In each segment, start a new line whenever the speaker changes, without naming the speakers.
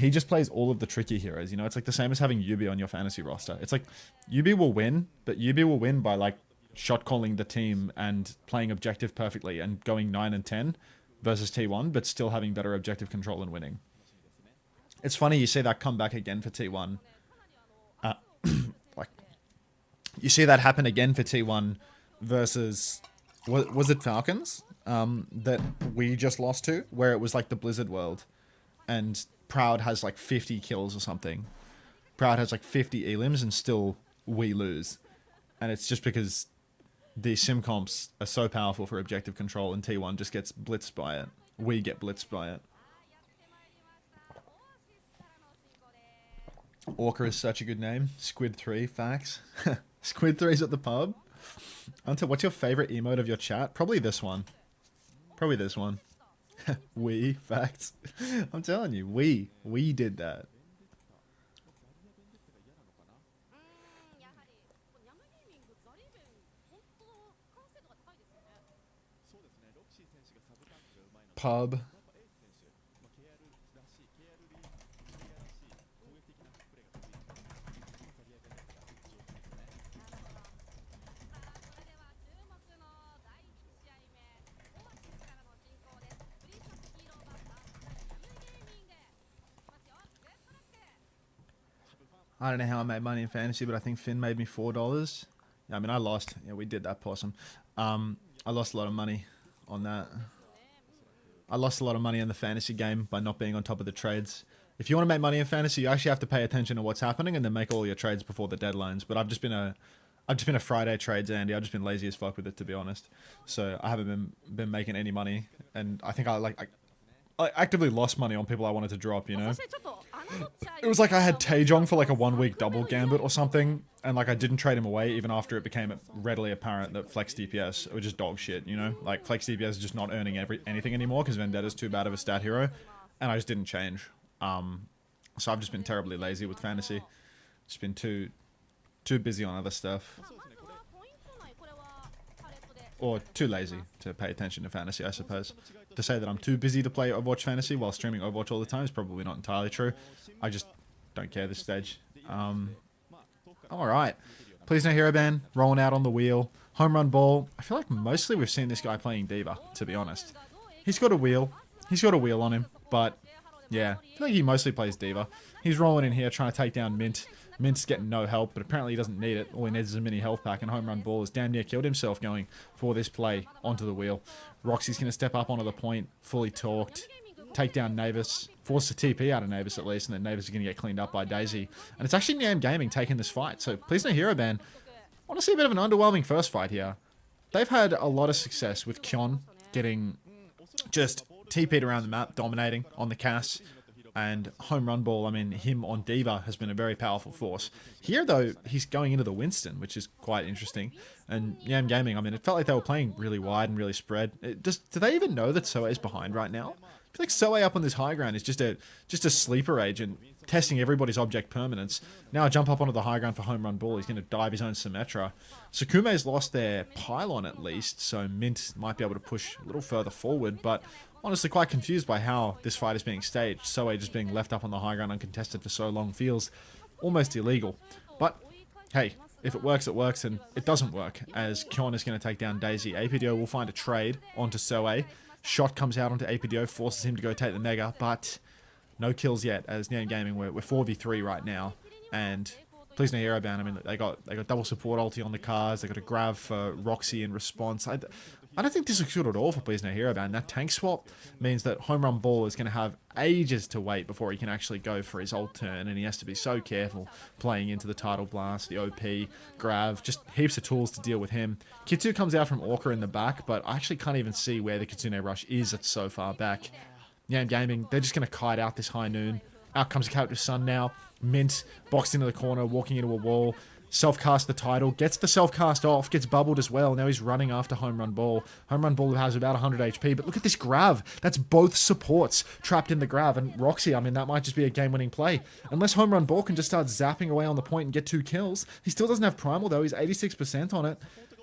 he just plays all of the tricky heroes. You know, it's like the same as having Yubi on your fantasy roster. It's like Yubi will win, but Yubi will win by like shot calling the team and playing objective perfectly and going 9 and 10 versus T1, but still having better objective control and winning. It's funny you see that come back again for T1. Like you see that happen again for T1 versus was it Falcons that we just lost to, where it was like the Blizzard world and Proud has like 50 kills or something. Proud has like 50 elims and still we lose. And it's just because the sim comps are so powerful for objective control and T1 just gets blitzed by it. We get blitzed by it. Orca is such a good name. Squid 3, facts. Squid 3's at the pub. Unter, what's your favorite emote of your chat? Probably this one. Probably this one. We, facts. I'm telling you, we did that. Pub. I don't know how I made money in fantasy, but I think Finn made me $4. Yeah, I mean, I lost. Yeah, we did that, possum. I lost a lot of money on that. I lost a lot of money in the fantasy game by not being on top of the trades. If you want to make money in fantasy, you actually have to pay attention to what's happening and then make all your trades before the deadlines. But I've just been a Friday trades, Andy. I've just been lazy as fuck with it, to be honest. So I haven't been making any money, and I think I actively lost money on people I wanted to drop, you know? It was like I had Taejong for like a 1 week double gambit or something, and like I didn't trade him away even after it became readily apparent that Flex DPS was just dog shit, you know? Like Flex DPS is just not earning anything anymore because Vendetta's too bad of a stat hero, and I just didn't change. So I've just been terribly lazy with fantasy. Just been too busy on other stuff. Or too lazy to pay attention to fantasy, I suppose. To say that I'm too busy to play Overwatch Fantasy while streaming Overwatch all the time is probably not entirely true. I just don't care this stage. Alright. Please no hero ban. Rolling out on the wheel. Home run ball. I feel like mostly we've seen this guy playing D.Va, to be honest. He's got a wheel. He's got a wheel on him. But, yeah. I feel like he mostly plays D.Va. He's rolling in here trying to take down Mint. Mint's getting no help, but apparently he doesn't need it. All he needs is a mini health pack, and Home Run Ball has damn near killed himself going for this play onto the wheel. Roxy's going to step up onto the point, fully talked, take down Navis, force the TP out of Navis at least, and then Navis is going to get cleaned up by Daisy. And it's actually Nyam Gaming taking this fight, so please no hero ban. I want to see a bit of an underwhelming first fight here. They've had a lot of success with Kyon getting just TP'd around the map, dominating on the Cass. And Home Run Ball, I mean, him on D.Va has been a very powerful force. Here, though, he's going into the Winston, which is quite interesting. And Nyam Gaming, I mean, it felt like they were playing really wide and really spread. Do they even know that Soe is behind right now? I feel like Soe up on this high ground is just a sleeper agent, testing everybody's object permanence. Now jump up onto the high ground for Home Run Ball. He's going to dive his own Symmetra. Sukume's lost their pylon at least, so Mint might be able to push a little further forward, but honestly quite confused by how this fight is being staged. Soe just being left up on the high ground uncontested for so long feels almost illegal. But, hey, if it works, and it doesn't work, as Kyon is going to take down Daisy. APDO will find a trade onto Soe. Shot comes out onto APDO, forces him to go take the Mega, but no kills yet, as Nyam Gaming, we're 4v3 right now, and please no hero ban. I mean, they got double support ulti on the cars, they got a grab for Roxy in response. I don't think this looks good at all for Please No Hero Ban. That tank swap means that Home Run Ball is going to have ages to wait before he can actually go for his ult turn, and he has to be so careful playing into the Tidal Blast, the OP, Grav, just heaps of tools to deal with him. Kitsu comes out from Orca in the back, but I actually can't even see where the Kitsune Rush is. It's so far back. Nyam Gaming, they're just going to kite out this high noon. Out comes Character Sun now. Mint, boxed into the corner, walking into a wall. Self-cast the title, gets the self-cast off, gets bubbled as well. Now he's running after Home Run Ball. Home Run Ball has about 100 HP, but look at this Grav. That's both supports trapped in the Grav. And Roxy, I mean, that might just be a game-winning play. Unless Home Run Ball can just start zapping away on the point and get 2 kills. He still doesn't have Primal, though. He's 86% on it.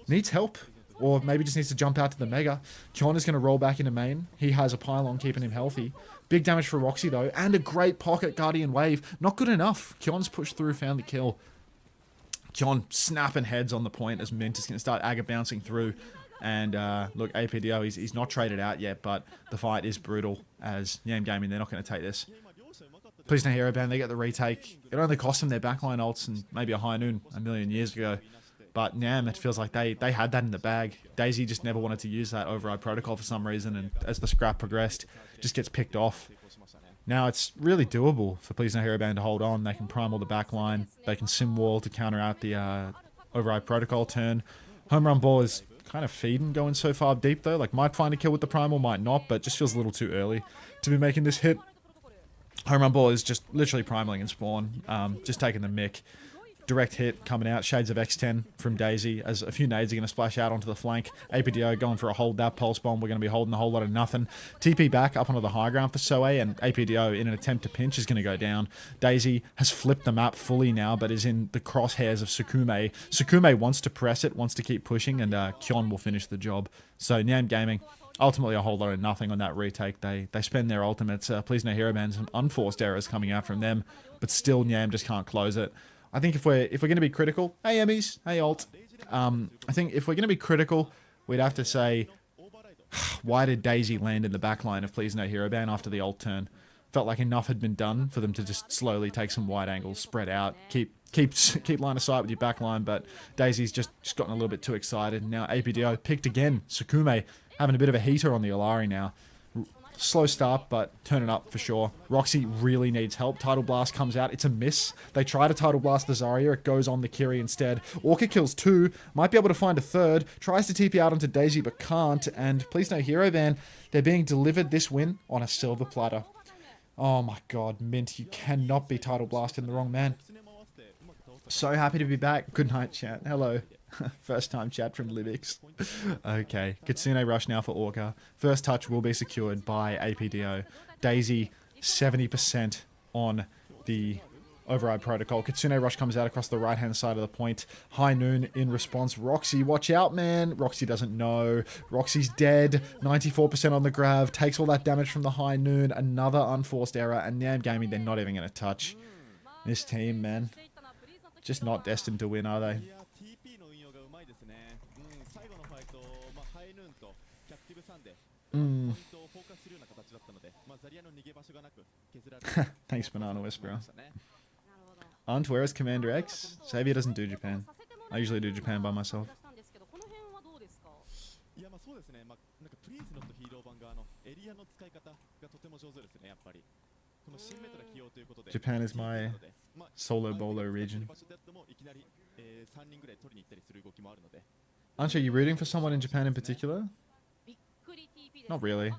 Needs help. Or maybe just needs to jump out to the Mega. Kyon is going to roll back into main. He has a pylon keeping him healthy. Big damage for Roxy, though, and a great pocket Guardian Wave. Not good enough. Kion's pushed through, found the kill. Kion snapping heads on the point as Mint is going to start Aga bouncing through. And look, APDO, he's not traded out yet, but the fight is brutal as Nyam Gaming, they're not going to take this. Please no hero ban, they get the retake. It only cost them their backline ults and maybe a high noon a million years ago. But Nyam, it feels like they had that in the bag. Daisy just never wanted to use that override protocol for some reason, and as the scrap progressed, just gets picked off. Now it's really doable for Please No Hero Band to hold on. They can primal the backline. They can sim wall to counter out the override protocol turn. Home run ball is kind of feeding going so far deep though. Like might find a kill with the primal, might not, but just feels a little too early to be making this hit. Home run ball is just literally primaling in spawn, just taking the mick. Direct hit coming out, shades of X10 from Daisy as a few nades are going to splash out onto the flank. APDO going for a hold that pulse bomb. We're going to be holding a whole lot of nothing. TP back up onto the high ground for Soe, and APDO in an attempt to pinch is going to go down. Daisy has flipped the map fully now, but is in the crosshairs of Sukume. Sukume wants to press it, wants to keep pushing, and Kion will finish the job. So Nyam Gaming, ultimately a whole lot of nothing on that retake. They spend their ultimates. Please no hero ban, some unforced errors coming out from them, but still Nyam just can't close it. I think if we're going to be critical, hey Emmys, hey Alt, I think if we're going to be critical, we'd have to say, why did Daisy land in the backline of Please No Hero Ban after the ult turn? Felt like enough had been done for them to just slowly take some wide angles, spread out, keep line of sight with your backline, but Daisy's just gotten a little bit too excited. Now APDO picked again, Sukume having a bit of a heater on the Alari now. Slow start, but turn it up for sure. Roxy really needs help. Tidal Blast comes out. It's a miss. They try to Tidal Blast the Zarya. It goes on the Kiri instead. Orca kills two. Might be able to find a third. Tries to TP out onto Daisy, but can't. And Please No Hero Ban, they're being delivered this win on a silver platter. Oh my god, Mint, you cannot be Tidal Blasting the wrong man. So happy to be back. Good night, chat. Hello. First time chat from Livix. Okay, Kitsune rush now for Orca. First touch will be secured by APDO. Daisy 70% on the override protocol. Kitsune rush comes out across the right hand side of the point. High noon in response. Roxy, watch out man. Roxy doesn't know. Roxy's dead. 94% on the grav. Takes all that damage from the high noon. Another unforced error. And Nyam Gaming, they're not even going to touch. This team, man. Just not destined to win, are they? Thanks, Banana Whisperer. Unter, where is Commander X? Xavier doesn't do Japan. I usually do Japan by myself. Japan is my solo bolo region. Aren't you rooting for someone in Japan in particular? Not really.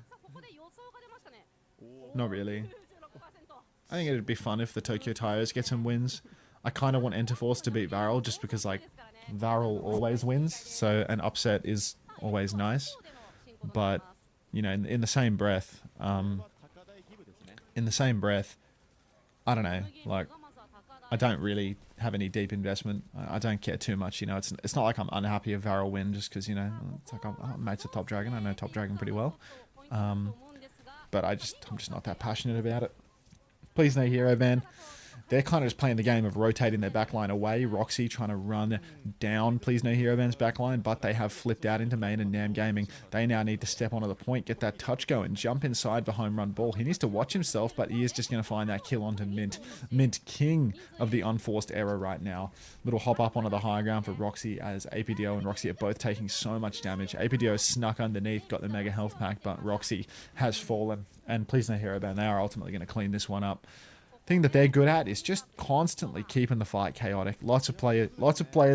Not really. I think it'd be fun if the Tokyo Tires get some wins. I kind of want Enterforce to beat Varel just because, like, Varel always wins, so an upset is always nice. But, you know, in the same breath, I don't know, like, I don't really have any deep investment. I don't care too much, you know. It's not like I'm unhappy if Varel win just because, you know, it's like I'm mates with Top Dragon. I know Top Dragon pretty well. But I'm just not that passionate about it. Please no hero ban. They're kind of just playing the game of rotating their backline away. Roxy trying to run down Please No Hero Ban's backline, but they have flipped out into main and Nyam Gaming. They now need to step onto the point, get that touch going, jump inside for home run ball. He needs to watch himself, but he is just going to find that kill onto Mint. Mint, king of the unforced error right now. Little hop up onto the high ground for Roxy as APDO and Roxy are both taking so much damage. APDO snuck underneath, got the mega health pack, but Roxy has fallen. And Please No Hero Ban, they are ultimately going to clean this one up. Thing that they're good at is just constantly keeping the fight chaotic. Lots of players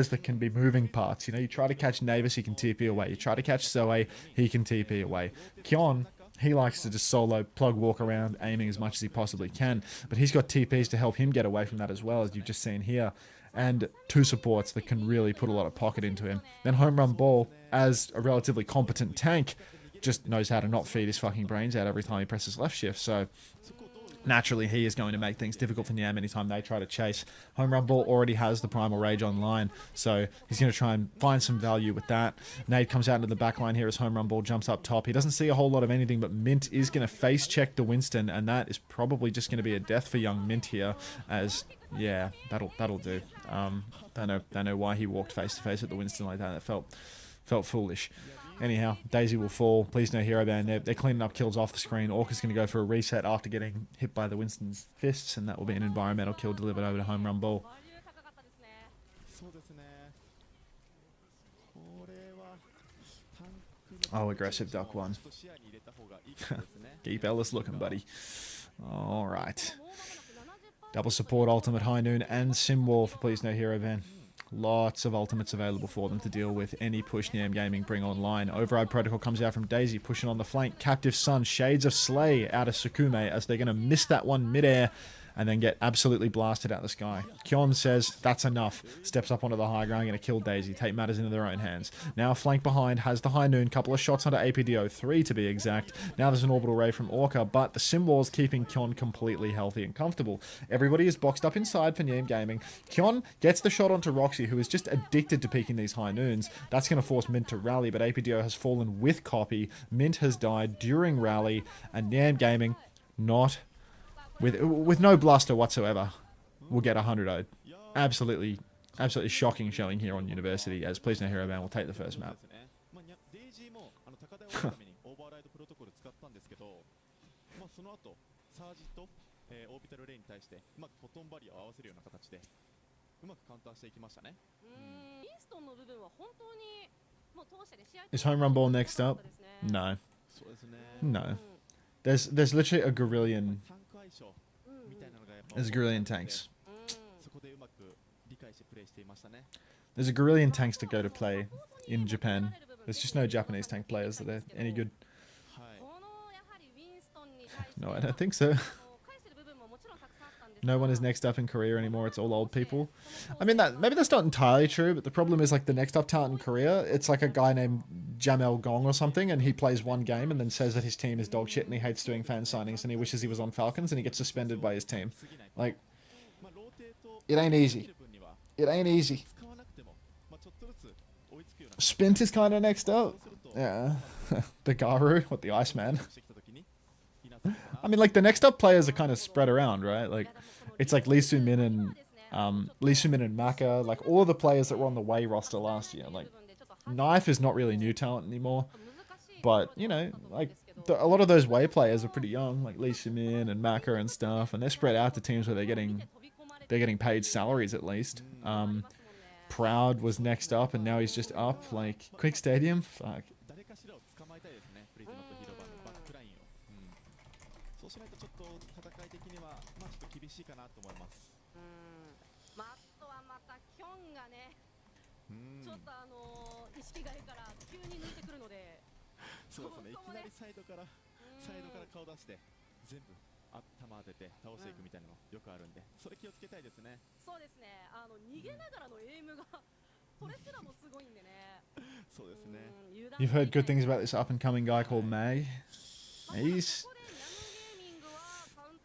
that can be moving parts. You know, you try to catch Navis, he can TP away. You try to catch Soe, he can TP away. Kion, he likes to just solo plug walk around, aiming as much as he possibly can. But he's got TPs to help him get away from that as well, as you've just seen here. And two supports that can really put a lot of pocket into him. Then Home Run Ball, as a relatively competent tank, just knows how to not feed his fucking brains out every time he presses left shift. So naturally he is going to make things difficult for Nyam anytime they try to chase. Home Run Ball already has the Primal Rage online, so he's going to try and find some value with that. Nade comes out into the back line here as Home Run Ball jumps up top. He doesn't see a whole lot of anything, but Mint is going to face check the Winston, and that is probably just going to be a death for young Mint here, as, yeah, that'll do. Don't know why he walked face to face at the Winston like that. It felt foolish. Anyhow, Daisy will fall. Please no hero ban. They're cleaning up kills off the screen. Orca's going to go for a reset after getting hit by the Winston's fists, and that will be an environmental kill delivered over to Home Run Ball. Oh, aggressive duck one. Keep Ellis looking, buddy. All right. Double support, ultimate, high noon, and sim wall for Please No Hero ban. Lots of ultimates available for them to deal with any push Nyam Gaming bring online. Override Protocol comes out from Daisy, pushing on the flank. Captive Sun, Shades of Slay out of Sukume as they're going to miss that one midair and then get absolutely blasted out the sky. Kyon says, that's enough. Steps up onto the high ground, going to kill Daisy, take matters into their own hands. Now flank behind, has the high noon, couple of shots onto APDO, 3 to be exact. Now there's an orbital ray from Orca, but the sim wall's keeping Kyon completely healthy and comfortable. Everybody is boxed up inside for Nyam Gaming. Kyon gets the shot onto Roxy, who is just addicted to peeking these high noons. That's going to force Mint to rally, but APDO has fallen with copy. Mint has died during rally, and Nyam Gaming not... With no bluster whatsoever, we'll get 100-0'd. Absolutely shocking showing here on University, as Please No Hero ban will take the first map. Is Home Run Ball next up? No. No. There's literally a Gorillion. There's Gorillion tanks. There's a Gorillion tanks to go to play in Japan. There's just no Japanese tank players that are any good. No, I don't think so. No one is next up in Korea anymore. It's all old people. I mean, maybe that's not entirely true, but the problem is, like, the next up talent in Korea, it's like a guy named Jamel Gong or something, and he plays one game and then says that his team is dog shit and he hates doing fan signings and he wishes he was on Falcons and he gets suspended by his team. Like, it ain't easy. It ain't easy. Spint is kind of next up. Yeah. The Garu, what, the Iceman. I mean, like, the next up players are kind of spread around, right? Like, it's like Lee Soo-min and Maka, like, all the players that were on the Wei roster last year. Like, Knife is not really new talent anymore, but, you know, like, a lot of those Wei players are pretty young, like Lee Soo-min and Maka and stuff, and they're spread out to teams where they're getting paid salaries at least. Proud was next up, and now he's just up. Like, Quick Stadium, fuck. You've heard good things about this up-and-coming guy called Mag. He's...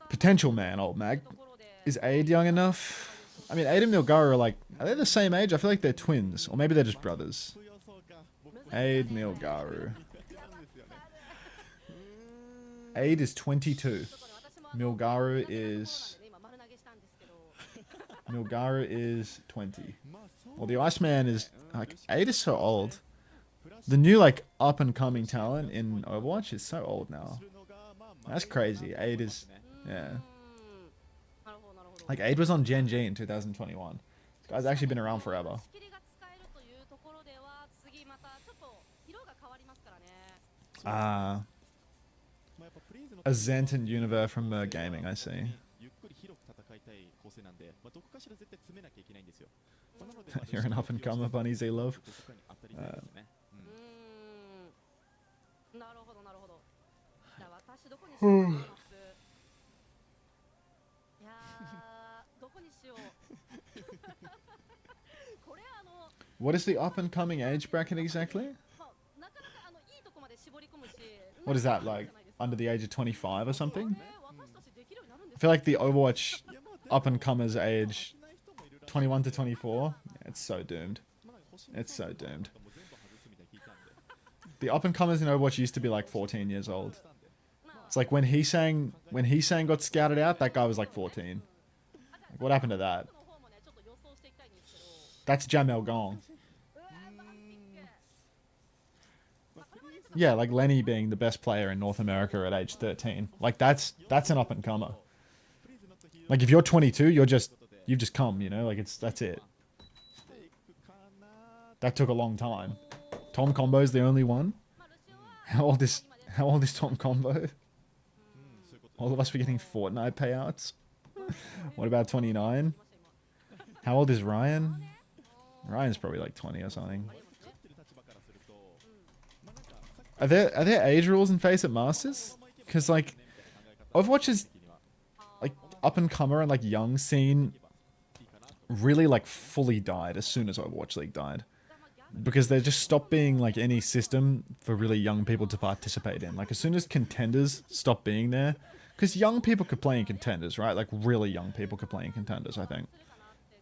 potential man, old Mag. Is Aid young enough? I mean, Aid and Milgaru are like... are they the same age? I feel like they're twins. Or maybe they're just brothers. Aid Milgaru. Aid is 22. Milgaru is 20. Well, the Iceman is... like, Aid is so old. The new, like, up-and-coming talent in Overwatch is so old now. That's crazy. Aid is... yeah. Like, Aid was on Gen G in 2021. This guy's actually been around forever. Ah. A Zent and Univer from Gaming, I see. You're an up-and-comer, Bunny Z-Love. What is the up-and-coming age bracket exactly? What is that, like, under the age of 25 or something? feel like the Overwatch up-and-comers age 21 to 24, it's so doomed. It's so doomed. The up-and-comers in Overwatch used to be like 14 years old. It's like when he sang got scouted out, that guy was like 14. Like, what happened to that? That's Jamel Gong. Yeah, like Lenny being the best player in North America at age 13. Like that's an up-and-comer. Like if you're 22, you've just come, you know? Like that's it. That took a long time. Tom Combo's the only one? How old is Tom Combo? All of us were getting Fortnite payouts. What about 29? How old is Ryan? Ryan's probably like 20 or something. Are there age rules in Face at Masters? Because like Overwatch's like up and comer and like young scene really like fully died as soon as Overwatch League died. Because they just stopped being like any system for really young people to participate in. Like as soon as Contenders stopped being there, because young people could play in Contenders, right? Like really young people could play in Contenders, I think.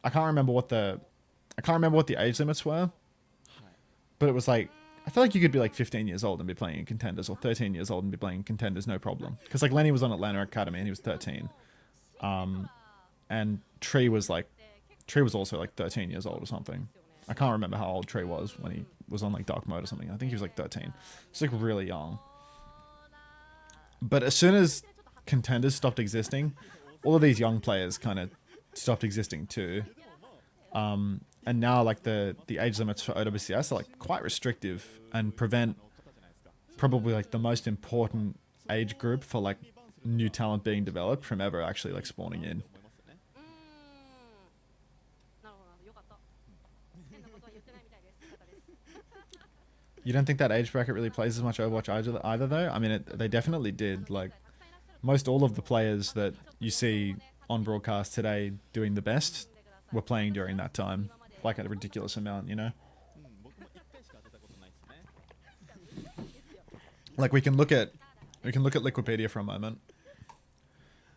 I can't remember what the age limits were, but it was like I feel like you could be like 15 years old and be playing in Contenders, or 13 years old and be playing in Contenders, no problem. Because like Lenny was on Atlanta Academy and he was 13, and Tree was also like 13 years old or something. I can't remember how old Tree was when he was on like dark mode or something. I think he was like 13. It's like really young. But as soon as Contenders stopped existing, all of these young players kind of stopped existing too. And now like the age limits for OWCS are like quite restrictive and prevent probably like the most important age group for like new talent being developed from ever actually like spawning in. You don't think that age bracket really plays as much Overwatch either though? I mean, they definitely did. Like, most all of the players that you see on broadcast today doing the best were playing during that time. Like, a ridiculous amount, you know? Like, we can look at Liquipedia for a moment.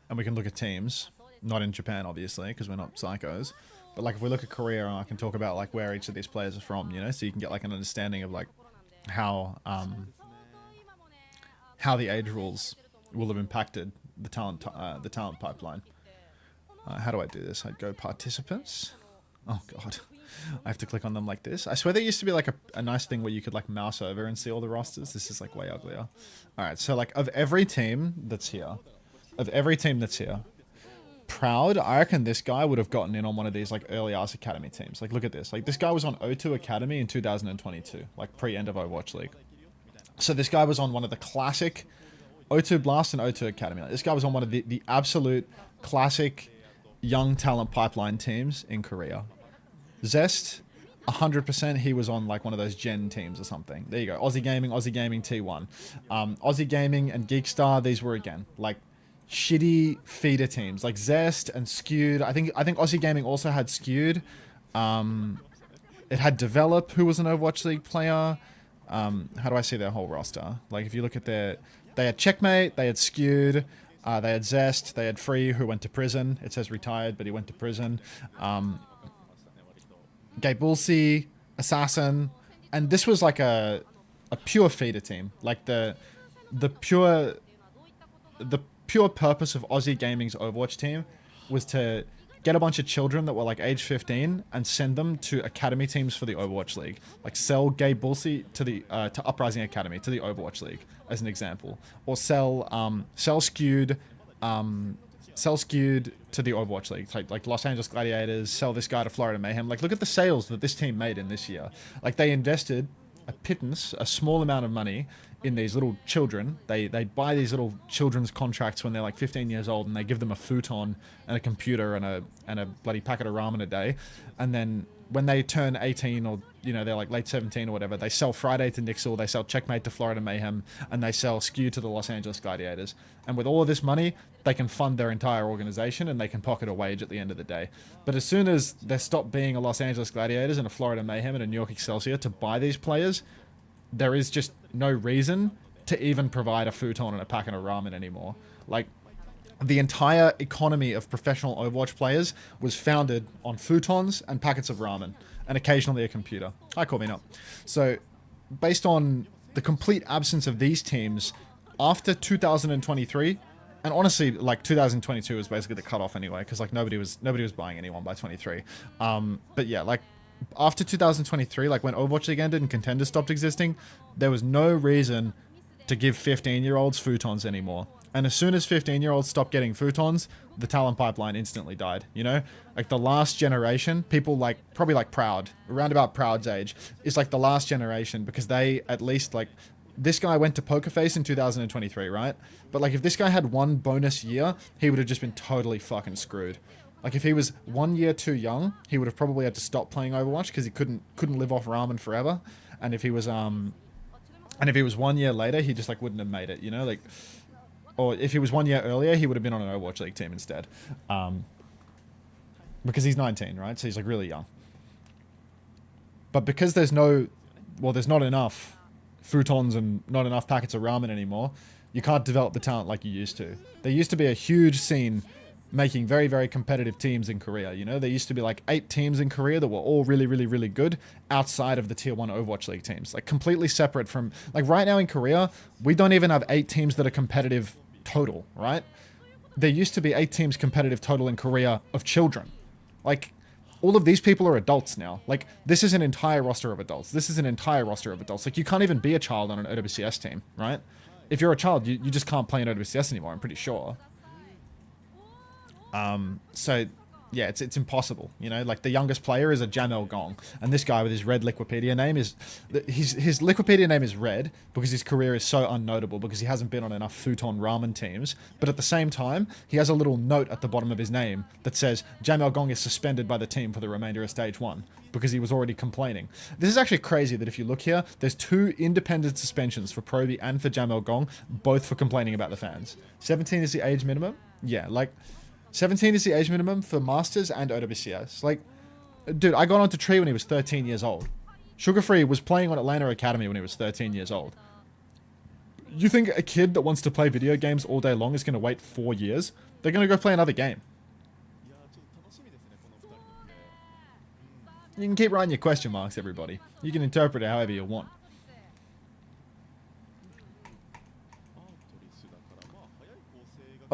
And we can look at teams. Not in Japan, obviously, because we're not psychos. But, like, if we look at Korea, I can talk about, like, where each of these players are from, you know? So you can get, like, an understanding of, like, how the age rules will have impacted the talent pipeline. How do I do this? I'd go participants. Oh god, I have to click on them like this. I swear there used to be like a nice thing where you could like mouse over and see all the rosters. This is like way uglier. All right, so like of every team that's here, Proud, I reckon this guy would have gotten in on one of these like early ass academy teams. Like look at this. Like this guy was on O2 Academy in 2022, like pre-end of Overwatch League. So this guy was on one of the classic O2 Blast and O2 Academy. Like, this guy was on one of the absolute classic young talent pipeline teams in Korea. Zest, 100% he was on like one of those Gen teams or something. There you go. Aussie Gaming T1. Aussie Gaming and Geekstar, these were again like shitty feeder teams like Zest and Skewed. I think Aussie Gaming also had Skewed. It had Develop, who was an Overwatch League player. How do I see their whole roster? Like if you look at they had Checkmate, they had Skewed, they had Zest, they had Free, who went to prison. It says retired, but he went to prison. Gay Bullsey, Assassin, and this was like a pure feeder team. Like the pure purpose of Aussie Gaming's Overwatch team was to get a bunch of children that were like age 15 and send them to academy teams for the Overwatch League. Like sell Gay Bullsey to Uprising Academy, to the Overwatch League, as an example. Or sell Skewed to the Overwatch League. Like Los Angeles Gladiators, sell this guy to Florida Mayhem. Like look at the sales that this team made in this year. Like they invested a pittance, a small amount of money in these little children. They buy these little children's contracts when they're like 15 years old, and they give them a futon and a computer and a bloody packet of ramen a day. And then when they turn 18 or, you know, they're like late 17 or whatever, they sell Friday to Nixel, they sell Checkmate to Florida Mayhem, and they sell Skew to the Los Angeles Gladiators. And with all of this money, they can fund their entire organization and they can pocket a wage at the end of the day. But as soon as they stop being a Los Angeles Gladiators and a Florida Mayhem and a New York Excelsior to buy these players, there is just no reason to even provide a futon and a packet of ramen anymore. Like, the entire economy of professional Overwatch players was founded on futons and packets of ramen, and occasionally a computer. Hi, call me up. So, based on the complete absence of these teams after 2023, and honestly, like 2022 was basically the cutoff anyway, because like nobody was buying anyone by 23. But yeah, like after 2023, like when Overwatch League ended and Contenders stopped existing, there was no reason to give 15-year-olds futons anymore. And as soon as 15-year-olds stopped getting futons, the talent pipeline instantly died, you know? Like, the last generation, people like, probably like Proud, around about Proud's age, is like the last generation because they, at least, like, this guy went to Poker Face in 2023, right? But, like, if this guy had one bonus year, he would have just been totally fucking screwed. Like, if he was 1 year too young, he would have probably had to stop playing Overwatch because he couldn't live off ramen forever. And if he was 1 year later, he just, like, wouldn't have made it, you know? Like... Or if he was 1 year earlier, he would have been on an Overwatch League team instead. Because he's 19, right? So he's like really young. But because there's not enough futons and not enough packets of ramen anymore, you can't develop the talent like you used to. There used to be a huge scene making very, very competitive teams in Korea, you know? There used to be like 8 teams in Korea that were all really, really, really good outside of the Tier 1 Overwatch League teams. Like, completely separate from... Like, right now in Korea, we don't even have 8 teams that are competitive total, right? There used to be 8 teams competitive total in Korea of children. Like, all of these people are adults now. Like, this is an entire roster of adults. This is an entire roster of adults. Like, you can't even be a child on an OWCS team, right? If you're a child, you just can't play in OWCS anymore, I'm pretty sure. So, yeah, it's impossible, you know? Like, the youngest player is a Jamel Gong, and this guy with his red Liquipedia name is... His Liquipedia name is red because his career is so unnotable because he hasn't been on enough futon ramen teams, but at the same time, he has a little note at the bottom of his name that says, Jamel Gong is suspended by the team for the remainder of Stage 1, because he was already complaining. This is actually crazy that if you look here, there's 2 independent suspensions for Proby and for Jamel Gong, both for complaining about the fans. 17 is the age minimum? Yeah, like... 17 is the age minimum for Masters and OWCS. Like, dude, I got onto Tree when he was 13 years old. Sugar Free was playing on Atlanta Academy when he was 13 years old. You think a kid that wants to play video games all day long is going to wait 4 years? They're going to go play another game. You can keep writing your question marks, everybody. You can interpret it however you want.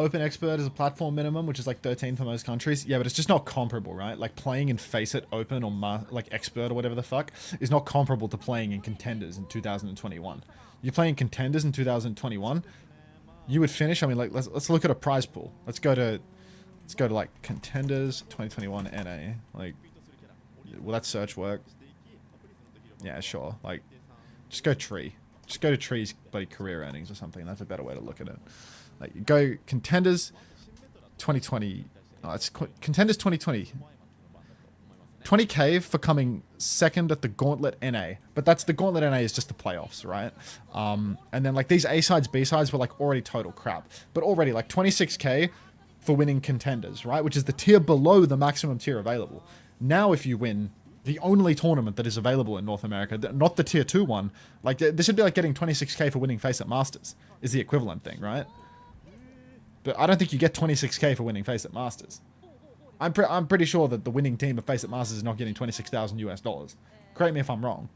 Open Expert is a platform minimum, which is like 13 for most countries. Yeah, but it's just not comparable, right? Like, playing in Face It Open or like Expert or whatever the fuck is not comparable to playing in Contenders in 2021. You're playing Contenders in 2021, you would finish... I mean, like, let's look at a prize pool. Let's go to like Contenders 2021 NA. Like, will that search work? Yeah, sure. Like, just go Tree. Just go to Tree's bloody career earnings or something. That's a better way to look at it. Like, go Contenders 2020. Oh, it's Contenders 2020. 20k for coming second at the Gauntlet NA. But that's the Gauntlet NA is just the playoffs, right? And then, like, these A-sides, B-sides were, like, already total crap. But already, like, 26k for winning Contenders, right? Which is the tier below the maximum tier available. Now, if you win the only tournament that is available in North America, not the tier 2 one, like, this would be like getting 26k for winning Face It Masters, is the equivalent thing, right? But I don't think you get 26k for winning Face It Masters. I'm pretty sure that the winning team of Face It Masters is not getting 26,000 US dollars. Correct me if I'm wrong.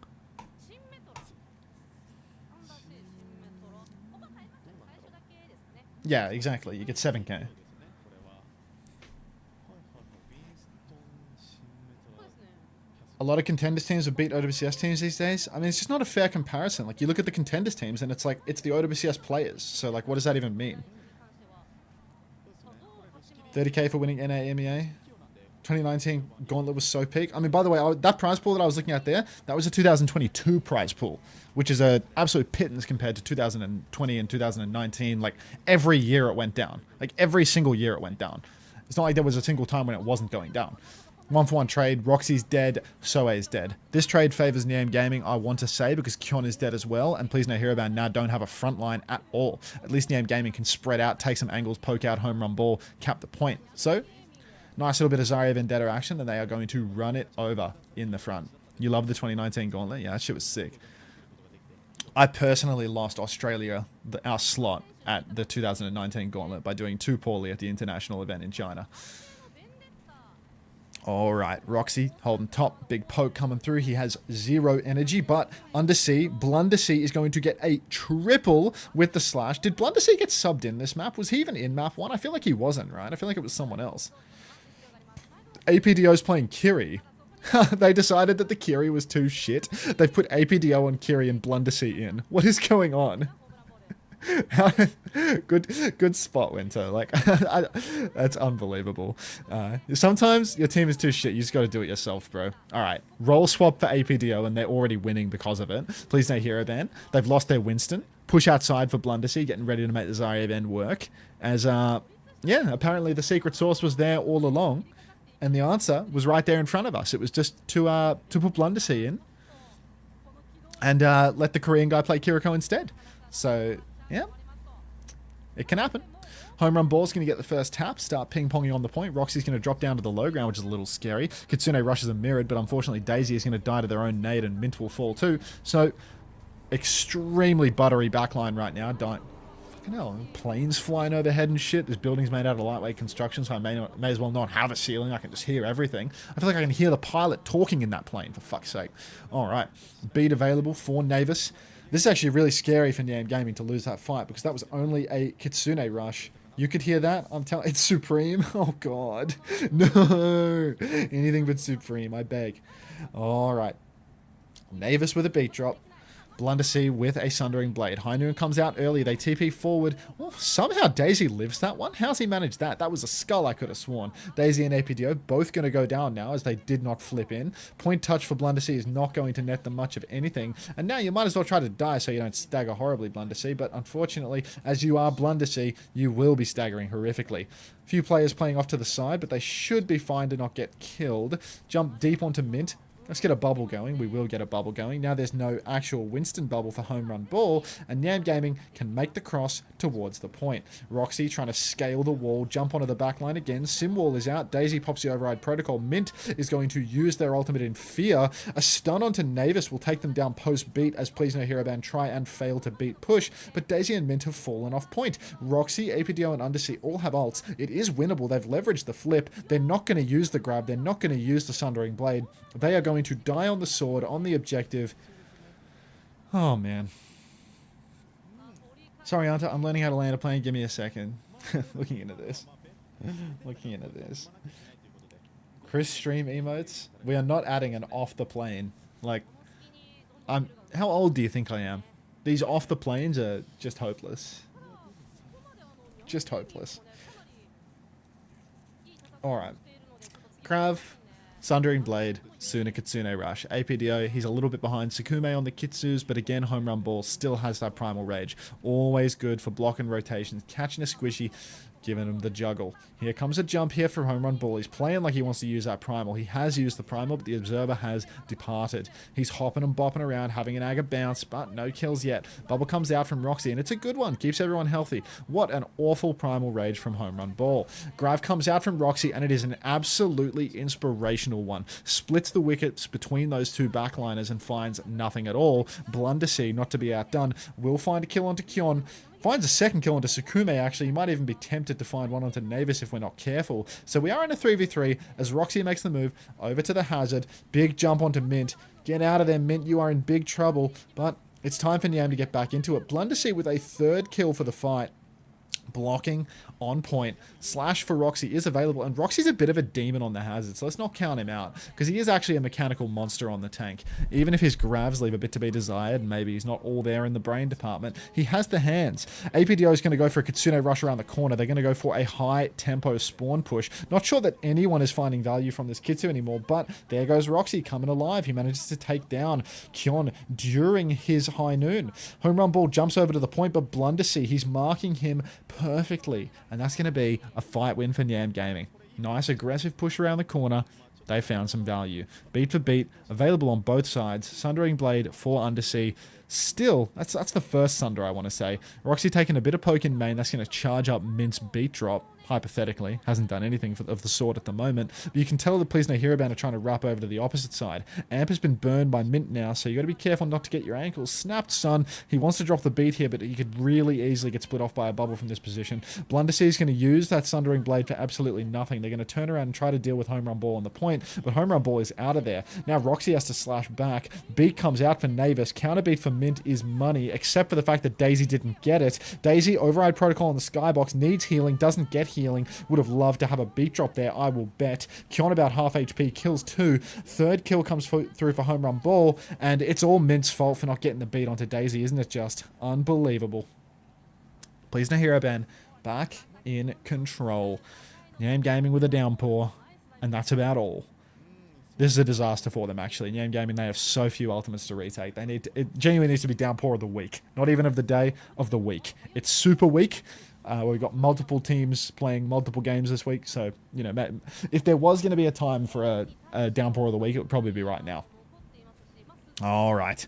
Yeah, exactly. You get 7k. A lot of Contenders teams have beat OWCS teams these days. I mean, it's just not a fair comparison. Like, you look at the Contenders teams and it's like, it's the OWCS players. So, like, what does that even mean? 30k for winning NA MEA. 2019 Gauntlet was so peak. I mean, by the way, that prize pool that I was looking at there, that was a 2022 prize pool, which is a absolute pittance compared to 2020 and 2019. Like, every year it went down. Like, every single year it went down. It's not like there was a single time when it wasn't going down. 1-for-1 trade. Roxy's dead. Soe's dead. This trade favors Nyam Gaming, I want to say, because Kyon is dead as well. And Please No Hero Band now don't have a front line at all. At least Nyam Gaming can spread out, take some angles, poke out, home run ball, cap the point. So, nice little bit of Zarya Vendetta action, and they are going to run it over in the front. You love the 2019 Gauntlet? Yeah, that shit was sick. I personally lost Australia, our slot, at the 2019 Gauntlet by doing too poorly at the international event in China. All right, Roxy holding top. Big poke coming through. He has 0 energy, but Undersea, Blundersea is going to get a triple with the slash. Did Blundersea get subbed in this map? Was he even in map 1? I feel like he wasn't, right? I feel like it was someone else. APDO's playing Kiri. They decided that the Kiri was too shit. They've put APDO on Kiri and Blundersea in. What is going on? Good spot, Winter. Like, that's unbelievable. Sometimes your team is too shit. You just got to do it yourself, bro. All right, roll swap for APDO, and they're already winning because of it. Please no hero ban. They've lost their Winston. Push outside for Blundersea, getting ready to make the Zarya ban work. As yeah, apparently the secret source was there all along, and the answer was right there in front of us. It was just to put Blundersea in and let the Korean guy play Kiriko instead. So. Yeah, it can happen. Home run ball's going to get the first tap, start ping-ponging on the point. Roxy's going to drop down to the low ground, which is a little scary. Kitsune rushes a mirrored, but unfortunately Daisy is going to die to their own nade, and Mint will fall too. So, extremely buttery backline right now. Fucking hell, planes flying overhead and shit. This building's made out of lightweight construction, so I may as well not have a ceiling. I can just hear everything. I feel like I can hear the pilot talking in that plane, for fuck's sake. Alright, beat available for Navis. This is actually really scary for Nyam Gaming to lose that fight, because that was only a Kitsune rush. You could hear that? I'm telling... It's Supreme? Oh, God. No. Anything but Supreme, I beg. Alright. Navis with a beat drop. Blundersea with a Sundering Blade. High Noon comes out early. They TP forward. Oh, somehow Daisy lives that one. How's he managed that? That was a skull, I could have sworn. Daisy and APDO both going to go down now, as they did not flip in. Point touch for Blundersea is not going to net them much of anything. And now you might as well try to die so you don't stagger horribly, Blundersea. But unfortunately, as you are Blundersea, you will be staggering horrifically. Few players playing off to the side, but they should be fine to not get killed. Jump deep onto Mint. Let's get a bubble going. We will get a bubble going. Now there's no actual Winston bubble for home run ball, and Nyam Gaming can make the cross towards the point. Roxy trying to scale the wall, jump onto the backline again. Simwall is out. Daisy pops the override protocol. Mint is going to use their ultimate in fear. A stun onto Navis will take them down post beat, as Please No Hero Ban try and fail to beat push, but Daisy and Mint have fallen off point. Roxy, APDO, and Undersea all have ults. It is winnable. They've leveraged the flip. They're not going to use the grab. They're not going to use the Sundering Blade. They are going to die on the sword, on the objective. Oh, man. Sorry, Unter. I'm learning how to land a plane. Give me a second. Looking into this. Looking into this. Chris stream emotes. We are not adding an off the plane. Like, how old do you think I am? These off the planes are just hopeless. Just hopeless. Alright. Krav. Sundering Blade, Suna Kitsune Rush. APDO, he's a little bit behind Sukume on the Kitsus, but again, Home Run Ball still has that Primal Rage. Always good for block and rotations, catching a squishy, giving him the juggle. Here comes a jump here for Home Run Ball. He's playing like he wants to use that Primal. He has used the Primal, but the Observer has departed. He's hopping and bopping around, having an Aga bounce, but no kills yet. Bubble comes out from Roxy, and it's a good one. Keeps everyone healthy. What an awful Primal Rage from Home Run Ball. Grav comes out from Roxy, and it is an absolutely inspirational one. Splits the wickets between those two backliners and finds nothing at all. Blundersea, not to be outdone, will find a kill onto Kyon. Finds a second kill onto Sukume, actually. He might even be tempted to find one onto Navis if we're not careful. So we are in a 3v3 as Roxy makes the move over to the Hazard. Big jump onto Mint. Get out of there, Mint. You are in big trouble. But it's time for Nyam to get back into it. Blundersea with a third kill for the fight. Blocking on point. Slash for Roxy is available, and Roxy's a bit of a demon on the Hazard, so let's not count him out, because he is actually a mechanical monster on the tank. Even if his grabs leave a bit to be desired, and maybe he's not all there in the brain department, he has the hands. APDO is going to go for a Kitsune Rush around the corner. They're going to go for a high tempo spawn push. Not sure that anyone is finding value from this Kitsu anymore, but there goes Roxy coming alive. He manages to take down Kyon during his High Noon. Home Run Ball jumps over to the point, but Blundersea, he's marking him perfectly, and that's going to be a fight win for Nyam Gaming. Nice aggressive push around the corner. They found some value. Beat for beat, available on both sides. Sundering Blade for Undersea. Still, that's the first Sunder, I want to say. Roxy taking a bit of poke in main. That's going to charge up Mint's beat drop. hypothetically. Hasn't done anything of the sort at the moment. But you can tell the Please No Hero Band are trying to wrap over to the opposite side. Amp has been burned by Mint now, so you got to be careful not to get your ankles snapped, son. He wants to drop the beat here, but he could really easily get split off by a bubble from this position. Blundersea is going to use that Sundering Blade for absolutely nothing. They're going to turn around and try to deal with Home Run Ball on the point, but Home Run Ball is out of there. Now Roxy has to slash back. Beat comes out for Navis. Counter beat for Mint is money, except for the fact that Daisy didn't get it. Daisy, Override Protocol on the skybox, needs healing, doesn't get healing. Would have loved to have a beat drop there, I will bet. Kion about half HP, kills 2. Third kill comes through for Home Run Ball, and it's all Mint's fault for not getting the beat onto Daisy, isn't it just? Unbelievable. Please No Hero Band back in control. Nyam Gaming with a downpour, and that's about all. This is a disaster for them, actually. Nyam Gaming, they have so few ultimates to retake. They need to, it genuinely needs to be downpour of the week. Not even of the day, of the week. It's super weak. We've got multiple teams playing multiple games this week. So, you know, if there was going to be a time for a downpour of the week, it would probably be right now. All right.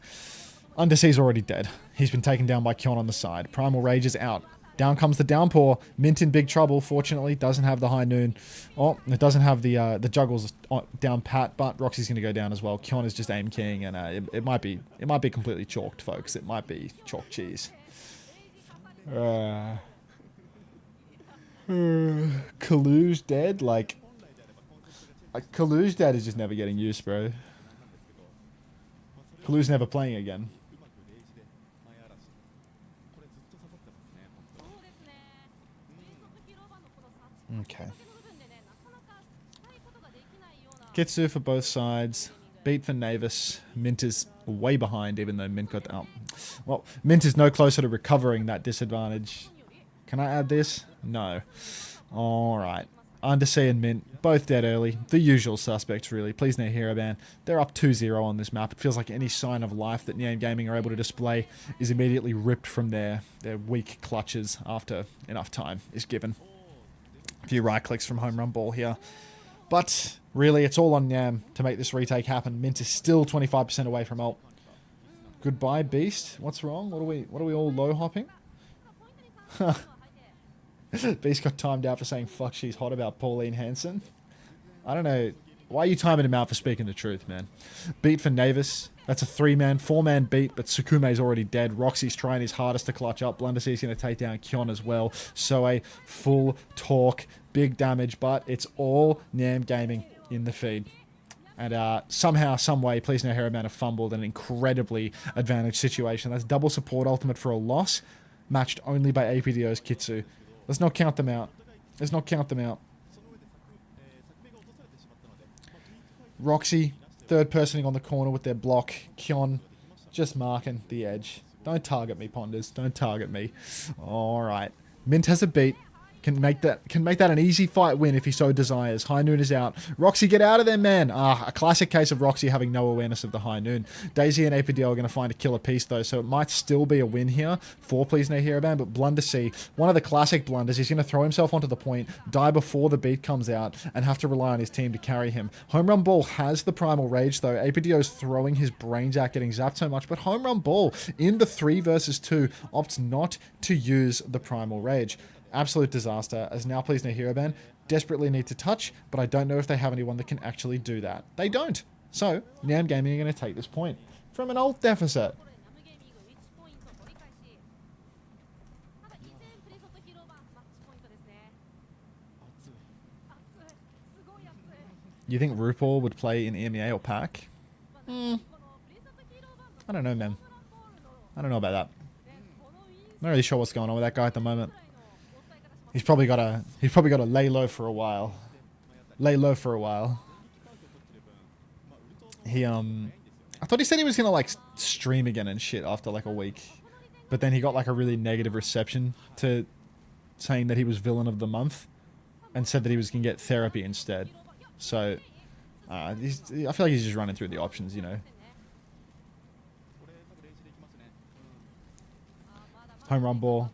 Undersea's already dead. He's been taken down by Kion on the side. Primal Rage is out. Down comes the downpour. Mint in big trouble. Fortunately, doesn't have the high noon. Oh, it doesn't have the juggles down pat, but Roxy's going to go down as well. Kion is just aim king, and it might be completely chalked, folks. It might be chalk cheese. Kalu's dead. Like Kalu's dead is just never getting used, bro. Kalu's never playing again. Okay. Kitsu for both sides. Beat for Navis. Mint is way behind, even though Mint got out. Well, Mint is no closer to recovering that disadvantage. Can I add this? No. Alright. Undersea and Mint, both dead early. The usual suspects, really. Please No Hero Band. They're up 2-0 on this map. It feels like any sign of life that Nyam Gaming are able to display is immediately ripped from their weak clutches after enough time is given. A few right clicks from Home Run Ball here. But really, it's all on Nyam to make this retake happen. Mint is still 25% away from ult. Goodbye, Beast. What's wrong? What are we all low hopping? Beast got timed out for saying fuck she's hot about Pauline Hanson. I don't know. Why are you timing him out for speaking the truth, man? Beat for Navis. That's a 3-man, 4-man beat, but Sukume's already dead. Roxy's trying his hardest to clutch up. Blundersea's going to take down Kion as well. So a full torque, big damage, but it's all Nyam Gaming in the feed. And somehow, someway, Please No Hero Band have fumbled an incredibly advantaged situation. That's double support ultimate for a loss, matched only by APDO's Kitsu. Let's not count them out. Let's not count them out. Roxy, third personing on the corner with their block. Kion, just marking the edge. Don't target me, Ponders. Don't target me. Alright. Mint has a beat. Can make that an easy fight win if he so desires. High Noon is out. Roxy, get out of there, man. A classic case of Roxy having no awareness of the High Noon. Daisy and APDL are going to find a killer piece, though, so it might still be a win here for Please No Hero Band, but Blundersea, one of the classic blunders, he's going to throw himself onto the point, die before the beat comes out, and have to rely on his team to carry him. Home Run Ball has the Primal Rage, though. APDO's throwing his brains out, getting zapped so much, but Home Run Ball, in the 3 versus 2, opts not to use the Primal Rage. Absolute disaster, as now Please No Hero Band desperately need to touch, but I don't know if they have anyone that can actually do that. They don't. So, Nyam Gaming are going to take this point from an ult deficit. You think RuPaul would play in EMEA or PAC? I don't know, man. I don't know about that. Not really sure what's going on with that guy at the moment. He's probably got to lay low for a while. Lay low for a while. He I thought he said he was gonna like stream again and shit after like a week, but then he got like a really negative reception to saying that he was villain of the month, and said that he was gonna get therapy instead. So I feel like he's just running through the options, you know. Home Run Ball.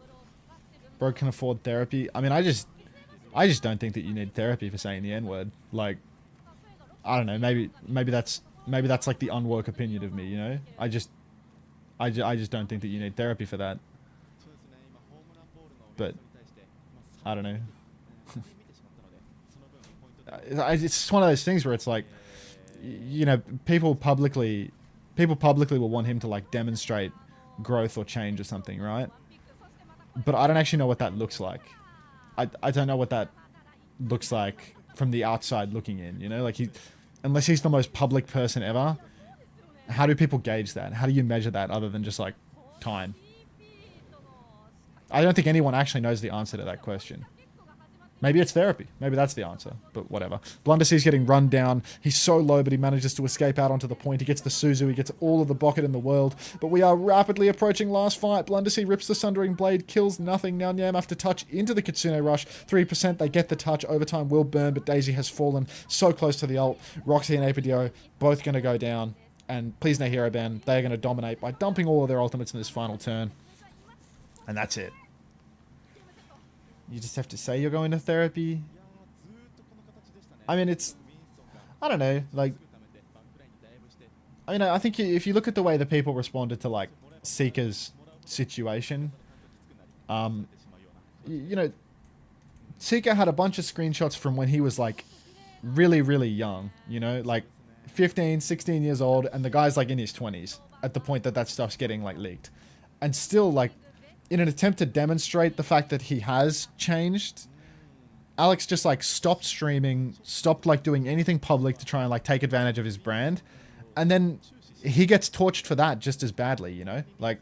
Bro can afford therapy. I mean, I just don't think that you need therapy for saying the N-word. Like, I don't know. Maybe that's like the unwoke opinion of me. You know, I just don't think that you need therapy for that. But I don't know. It's one of those things where it's like, you know, people publicly will want him to like demonstrate growth or change or something, right? But I don't actually know what that looks like. I don't know what that looks like from the outside looking in, you know? Like, unless he's the most public person ever, how do people gauge that? How do you measure that other than just, like, time? I don't think anyone actually knows the answer to that question. Maybe it's therapy. Maybe that's the answer. But whatever. Blundersee's getting run down. He's so low, but he manages to escape out onto the point. He gets the Suzu. He gets all of the bucket in the world. But we are rapidly approaching last fight. Blundersee rips the Sundering Blade. Kills nothing. Now Nyam have to touch into the Kitsune Rush. 3%. They get the touch. Overtime will burn, but Daisy has fallen so close to the ult. Roxy and Apidio both going to go down. And please no hero ban. They are going to dominate by dumping all of their ultimates in this final turn. And that's it. You just have to say you're going to therapy. I mean, it's... I don't know, like... I mean, I think if you look at the way the people responded to, like, Seeker's situation, you know, Seeker had a bunch of screenshots from when he was, like, really, really young, you know? Like, 15, 16 years old, and the guy's, like, in his 20s at the point that that stuff's getting, like, leaked. And still, like... in an attempt to demonstrate the fact that he has changed, Alex just, like, stopped streaming, stopped, like, doing anything public to try and, like, take advantage of his brand. And then he gets torched for that just as badly, you know? Like...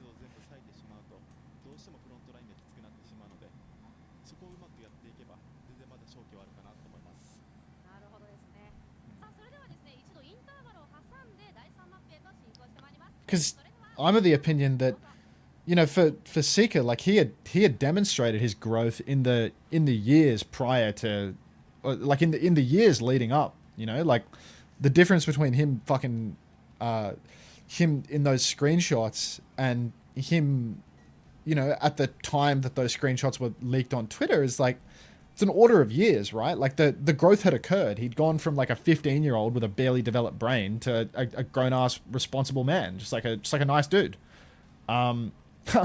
because I'm of the opinion that, you know, for Seeker, like he had demonstrated his growth in the years prior to, like in the years leading up. You know, like the difference between him fucking him in those screenshots and him, you know, at the time that those screenshots were leaked on Twitter is like it's an order of years, right? Like the growth had occurred. He'd gone from like a 15-year-old with a barely developed brain to a grown ass responsible man, just like a nice dude.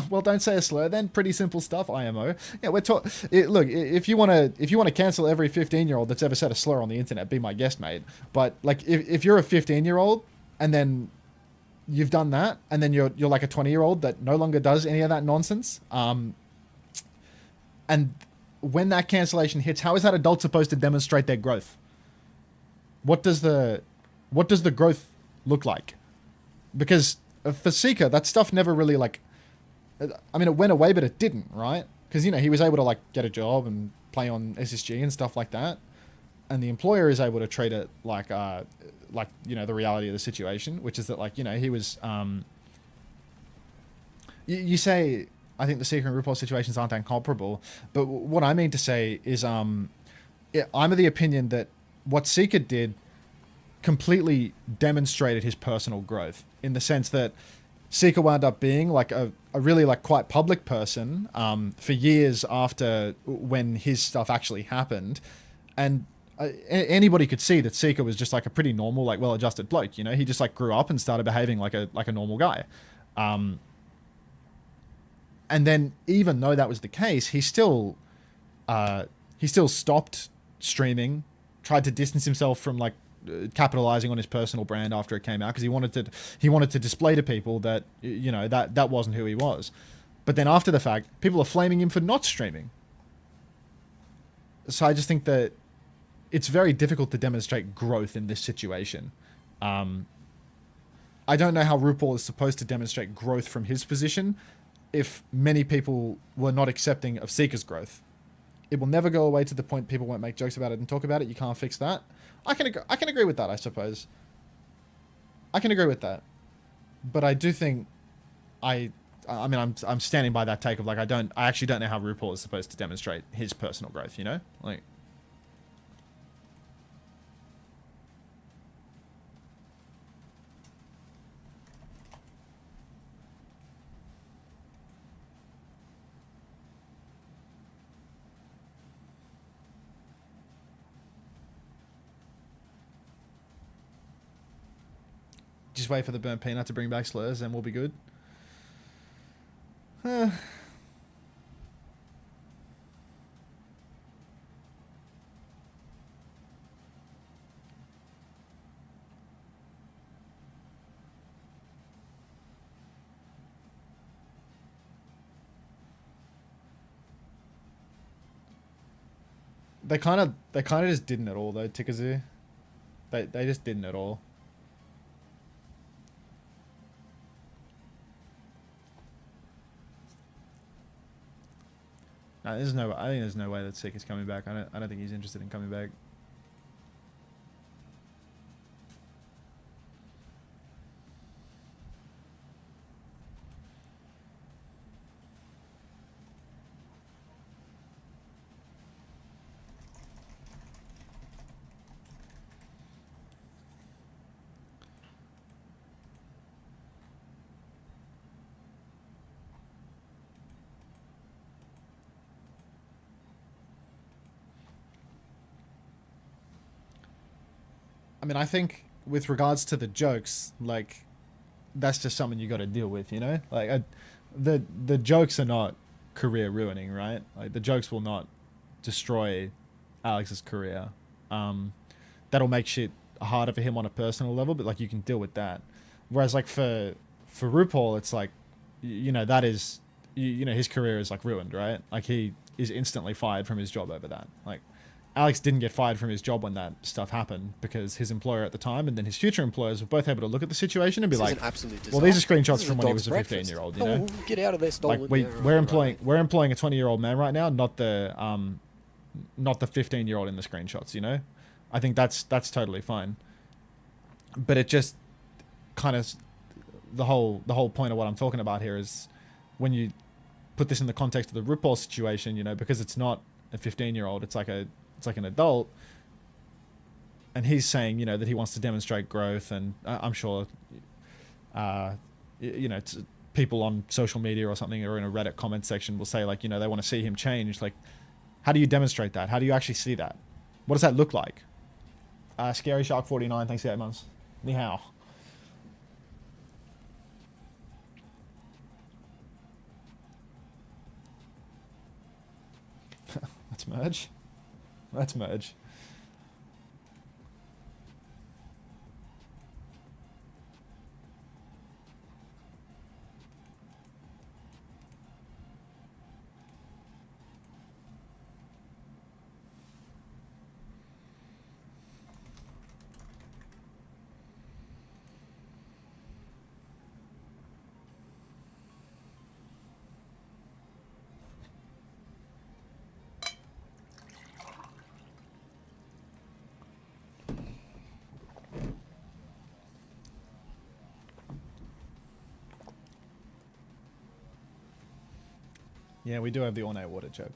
Well, don't say a slur then. Pretty simple stuff, IMO. Yeah, we're talking... Look, if you want to cancel every 15-year-old that's ever said a slur on the internet, be my guest, mate. But, like, if you're a 15-year-old and then you've done that and then you're like a 20-year-old that no longer does any of that nonsense, and when that cancellation hits, how is that adult supposed to demonstrate their growth? What does the growth look like? Because for Seeker, that stuff never really, like... I mean, it went away, but it didn't, right? Because, you know, he was able to, like, get a job and play on SSG and stuff like that. And the employer is able to treat it like, you know, the reality of the situation, which is that, like, you know, he was... You say, I think the Seeker and RuPaul situations aren't incomparable, but what I mean to say is I'm of the opinion that what Seeker did completely demonstrated his personal growth, in the sense that Seeker wound up being like a really like quite public person for years after when his stuff actually happened, and anybody could see that Seeker was just like a pretty normal, like well-adjusted bloke. You know, he just like grew up and started behaving like a normal guy. And then even though that was the case, he still stopped streaming, tried to distance himself from like capitalizing on his personal brand after it came out, because he wanted to display to people that, you know, that wasn't who he was. But then after the fact, people are flaming him for not streaming. So I just think that it's very difficult to demonstrate growth in this situation. I don't know how RuPaul is supposed to demonstrate growth from his position if many people were not accepting of Seeker's growth. It will never go away to the point people won't make jokes about it and talk about it. You can't fix that. I can agree with that, I suppose. I can agree with that. But I do think I mean, I'm standing by that take of like, I actually don't know how RuPaul is supposed to demonstrate his personal growth, you know? Like, just wait for the burnt peanut to bring back slurs and we'll be good. They kind of just didn't at all though, Tikazu. They just didn't at all. No, there's no. I think there's no way that Sick is coming back. I don't think he's interested in coming back. I mean, I think with regards to the jokes, like, that's just something you got to deal with, you know? Like, the jokes are not career ruining, right? Like, the jokes will not destroy Alex's career. That'll make shit harder for him on a personal level, but, like, you can deal with that. Whereas, like, for RuPaul, it's like, you know, that is, you know, his career is, like, ruined, right? Like, he is instantly fired from his job over that. Like, Alex didn't get fired from his job when that stuff happened because his employer at the time and then his future employers were both able to look at the situation and be like, well, these are screenshots from when he was a 15-year-old, you know?
Get out of there, stolen.
Like, we're employing a 20-year-old man right now, not the 15-year-old in the screenshots, you know? I think that's totally fine. But it just kind of, the whole point of what I'm talking about here is when you put this in the context of the RuPaul situation, you know, because it's not a 15-year-old, it's like an adult, and he's saying, you know, that he wants to demonstrate growth, and I'm sure, you know, people on social media or something or in a Reddit comment section will say, like, you know, they want to see him change. Like, how do you demonstrate that? How do you actually see that? What does that look like? Scary Shark 49, thanks for 8 months. Ni hao. Let's merge. Let's merge. Yeah, we do have the all-night water joke.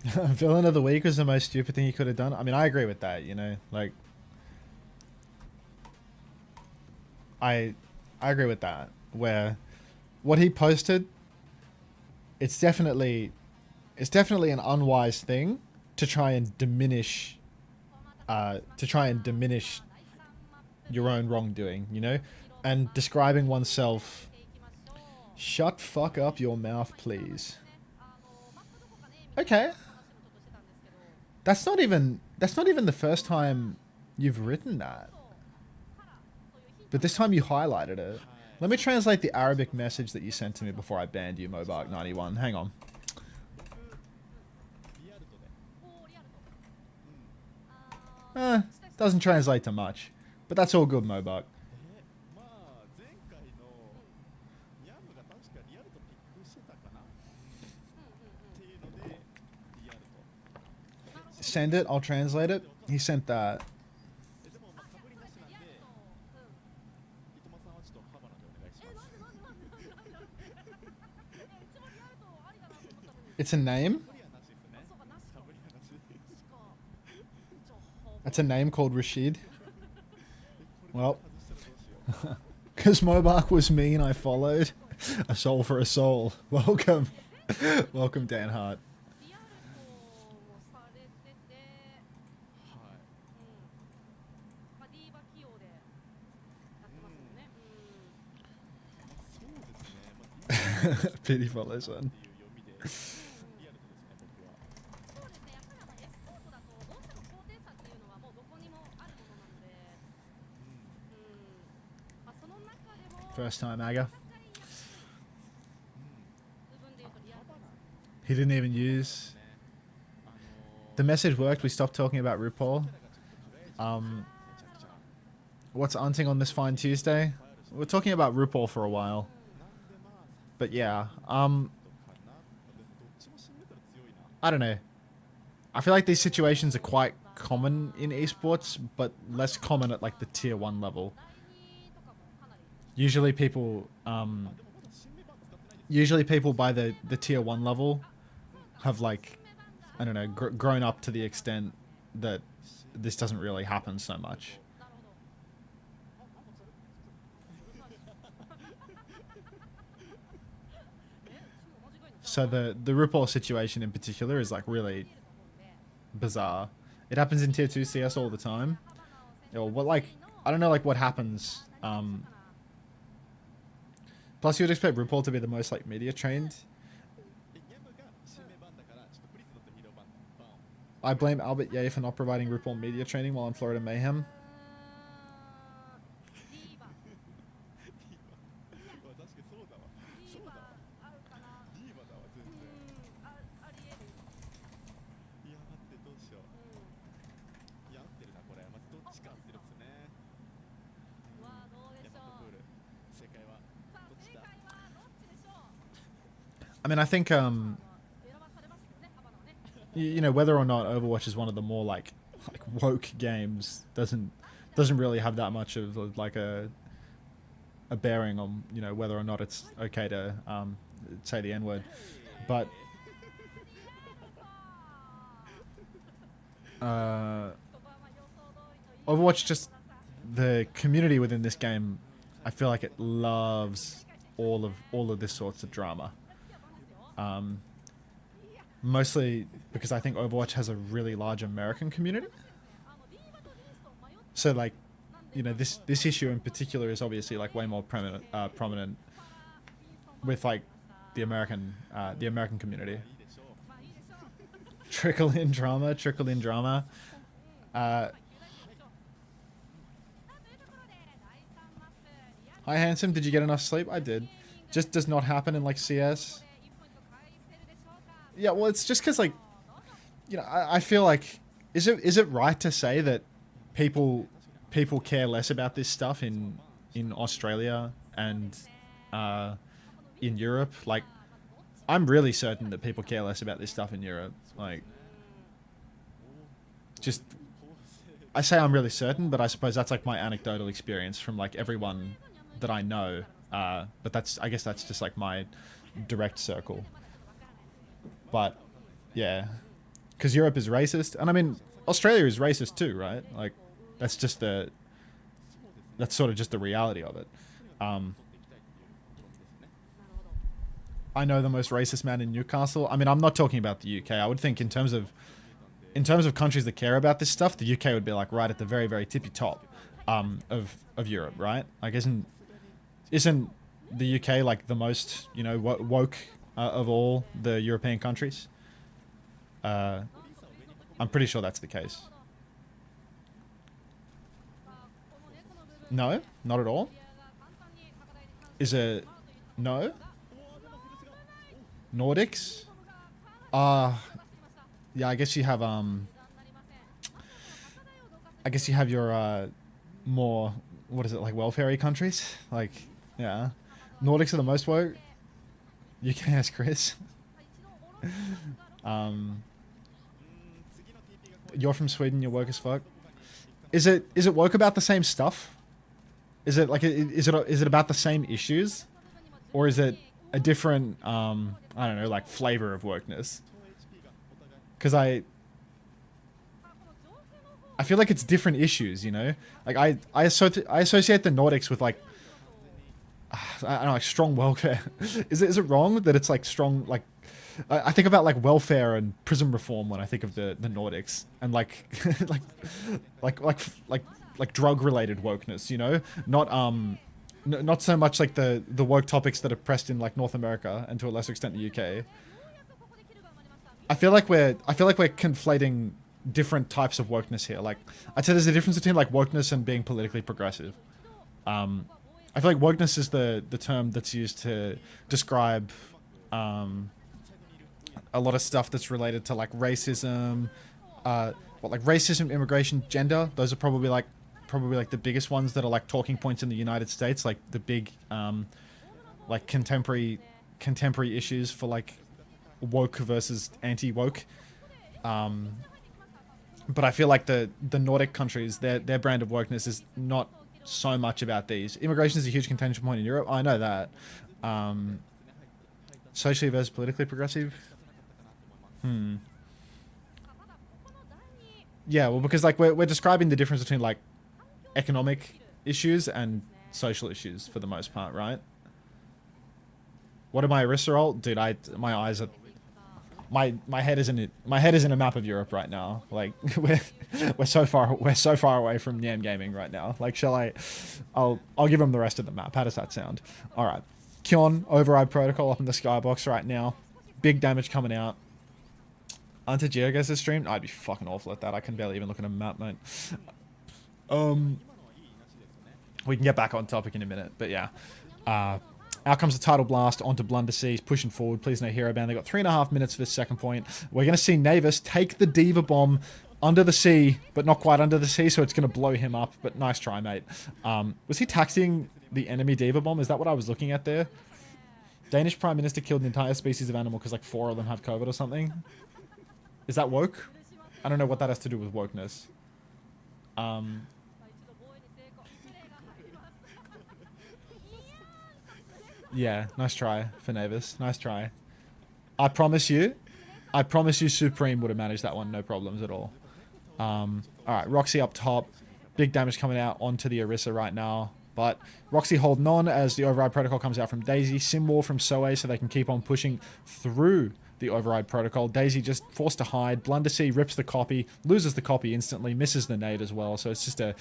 Villain of the week was the most stupid thing he could have done. I mean, I agree with that, you know? Like, I agree with that. Where what he posted, it's definitely an unwise thing to try and diminish your own wrongdoing, you know? And describing oneself, shut fuck up your mouth, please. Okay. That's not even the first time you've written that. But this time you highlighted it. Let me translate the Arabic message that you sent to me before I banned you, Mobark91. Hang on. Doesn't translate to much. But that's all good, Mobark. Send it, I'll translate it. He sent that. It's a name? It's a name called Rashid? Well, because Mobark was mean, I followed. A soul for a soul. Welcome. Welcome, Dan Hart. Pity follows on. First time, Aga. He didn't even use... The message worked. We stopped talking about RuPaul. What's unting on this fine Tuesday? We're talking about RuPaul for a while. But yeah, I don't know. I feel like these situations are quite common in esports, but less common at like the tier 1 level. Usually people by the tier 1 level have like, I don't know, grown up to the extent that this doesn't really happen so much. So the RuPaul situation in particular is like really bizarre. It happens in tier 2 CS all the time. Or what, like, I don't know like what happens. Plus you would expect RuPaul to be the most like media trained. I blame Albert Ye for not providing RuPaul media training while in Florida Mayhem. I mean, I think, you know, whether or not Overwatch is one of the more like woke games doesn't really have that much of like a bearing on, you know, whether or not it's okay to say the N-word. But Overwatch, just the community within this game, I feel like it loves all of this sorts of drama. Mostly because I think Overwatch has a really large American community. So like, you know, this issue in particular is obviously like way more prominent with like the American community. Trickle in drama. Hi handsome, did you get enough sleep? I did. Just does not happen in like CS. Yeah, well, it's just because, like, you know, I feel like, is it right to say that people care less about this stuff in Australia and in Europe? Like, I'm really certain that people care less about this stuff in Europe. Like, just, I say I'm really certain, but I suppose that's like my anecdotal experience from like everyone that I know. But I guess that's just like my direct circle. But yeah, because Europe is racist, and I mean Australia is racist too, right? Like that's sort of just the reality of it. I know the most racist man in Newcastle. I mean, I'm not talking about the UK. I would think in terms of countries that care about this stuff, the UK would be like right at the very, very tippy top of Europe, right? Like isn't the UK like the most, you know, woke of all the European countries? I'm pretty sure that's the case. No, not at all. Is it no? Nordics? Yeah, I guess you have your more, what is it, like welfare-y countries? Like, yeah. Nordics are the most woke. You can ask Chris. You're from Sweden, you're woke as fuck. Is it woke about the same stuff? Is it about the same issues? Or is it a different I don't know, like flavor of wokeness? Because I feel like it's different issues, you know? Like I associate the Nordics with like I don't know, like strong welfare. Is it wrong that it's like strong, like I think about like welfare and prison reform when I think of the Nordics, and like like drug related wokeness, you know? Not so much like the woke topics that are pressed in like North America and to a lesser extent the UK. I feel like we're conflating different types of wokeness here. Like I'd say there's a difference between like wokeness and being politically progressive. I feel like wokeness is the term that's used to describe a lot of stuff that's related to like racism, like racism, immigration, gender. Those are probably like the biggest ones that are like talking points in the United States, like the big like contemporary issues for like woke versus anti-woke. But I feel like the Nordic countries, their brand of wokeness is not so much about these. Immigration is a huge contention point in Europe. I know that. Socially versus politically progressive. Yeah, well, because like we're describing the difference between like economic issues and social issues for the most part, right? What am I, Erisserol? Dude, my eyes are... My head is in a map of Europe right now. Like we're so far away from Nyam Gaming right now. Like, I'll give him the rest of the map. How does that sound? All right, Kyon override protocol up in the skybox right now. Big damage coming out. Unter GeoGuessr stream. I'd be fucking awful at that. I can barely even look at a map, mate. We can get back on topic in a minute, but yeah. Out comes the Tidal Blast onto Blundersea. He's pushing forward. Please no hero ban. They've got 3.5 minutes for this second point. We're going to see Navis take the Diva Bomb under the sea, but not quite under the sea, so it's going to blow him up. But nice try, mate. Was he taxiing the enemy Diva Bomb? Is that what I was looking at there? Danish Prime Minister killed an entire species of animal because like 4 of them have COVID or something. Is that woke? I don't know what that has to do with wokeness. Yeah, nice try for Navis. Nice try. I promise you Supreme would have managed that one, no problems at all. Alright, Roxy up top. Big damage coming out onto the Orisa right now. But Roxy holding on as the override protocol comes out from Daisy. Symbol from Soe so they can keep on pushing through the override protocol. Daisy just forced to hide. Blundersea rips the copy, loses the copy instantly, misses the nade as well. So it's just a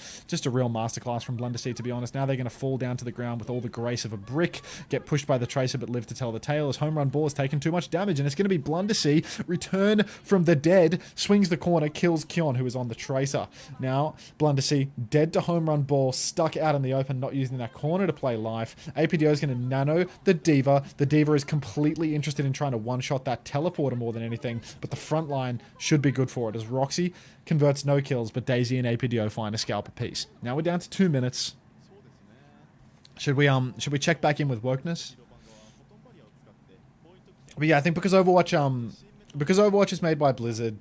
real masterclass from Blundersea, to be honest. Now they're going to fall down to the ground with all the grace of a brick, get pushed by the Tracer but live to tell the tale as Home Run Ball has taken too much damage, and it's going to be Blundersea, return from the dead, swings the corner, kills Kyon, who is on the Tracer. Now Blundersea dead to Home Run Ball, stuck out in the open, not using that corner to play life. APDO is going to nano the Diva. The Diva is completely interested in trying to one-shot that teleporter more than anything, but the front line should be good for it as Roxy converts no kills, but Daisy and APDO find a scalp apiece. Now we're down to 2 minutes. Should we check back in with wokeness? But yeah, I think because Overwatch is made by Blizzard,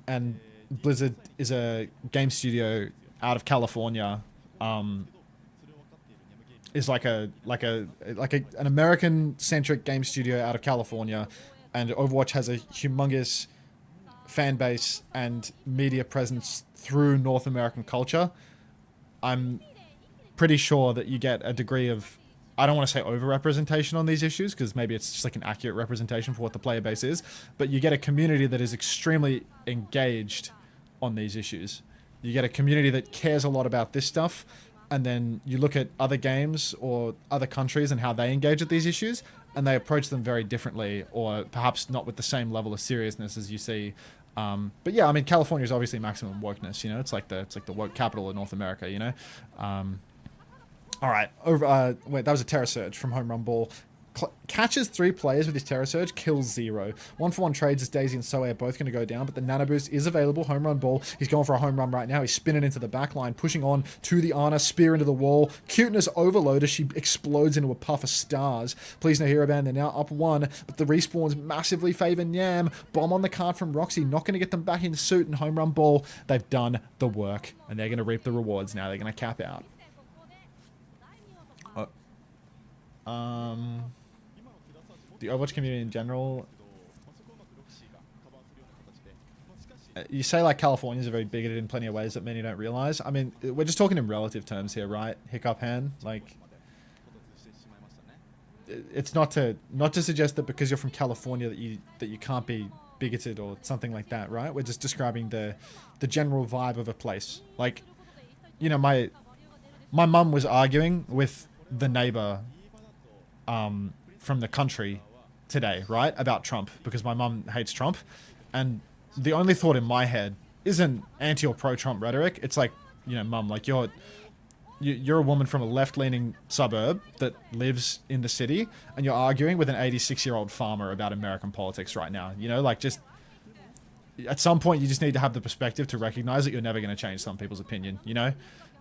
and Blizzard is a game studio out of California, is like an American-centric game studio out of California. And Overwatch has a humongous fan base and media presence through North American culture. I'm pretty sure that you get a degree of, I don't want to say over-representation on these issues, because maybe it's just like an accurate representation for what the player base is, but you get a community that is extremely engaged on these issues. You get a community that cares a lot about this stuff, and then you look at other games or other countries and how they engage with these issues, and they approach them very differently, or perhaps not with the same level of seriousness as you see. But yeah, I mean, California is obviously maximum wokeness, you know? It's like the woke capital of North America, you know? All right, wait, that was a Terror Surge from Home Run Ball. Catches 3 players with his Terror Surge, kills 0. 1-for-1 trades as Daisy and Soe are both going to go down, but the Nano Boost is available. Home Run Ball, he's going for a home run right now. He's spinning into the back line, pushing on to the Ana, spear into the wall. Cuteness overload as she explodes into a puff of stars. Please no hero ban, they're now up 1, but the respawns massively favor Nyam. Bomb on the card from Roxy, not going to get them back in suit, and Home Run Ball, they've done the work, and they're going to reap the rewards now. They're going to cap out. The Overwatch community in general, you say like Californians are very bigoted in plenty of ways that many don't realize. I mean, we're just talking in relative terms here, right? Hiccup hand, like, it's not to suggest that because you're from California that you can't be bigoted or something like that, right? We're just describing the general vibe of a place. Like, you know, my mum was arguing with the neighbor from the country today, right, about Trump, because my mum hates Trump, and the only thought in my head isn't anti or pro-Trump rhetoric. It's like, you know, mum, like, you're you're a woman from a left-leaning suburb that lives in the city, and you're arguing with an 86-year-old farmer about American politics right now. You know, like, just at some point you just need to have the perspective to recognize that you're never going to change some people's opinion, you know?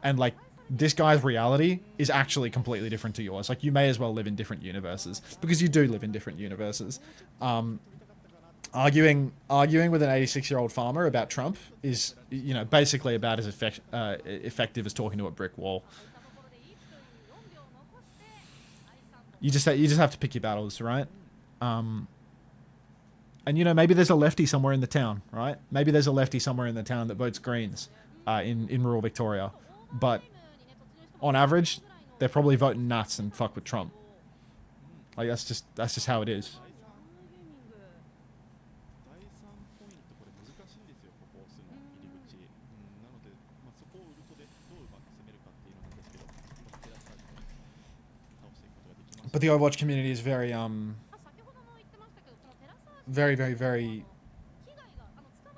And like, this guy's reality is actually completely different to yours. Like, you may as well live in different universes, because you do live in different universes. Arguing with an 86-year-old farmer about Trump is, you know, basically about as effective as talking to a brick wall. You just have to pick your battles, right? And, you know, maybe there's a lefty somewhere in the town, right? Maybe there's a lefty somewhere in the town that votes Greens in rural Victoria. But on average, they're probably voting nuts and fuck with Trump. Like, that's just how it is. But the Overwatch community is very, very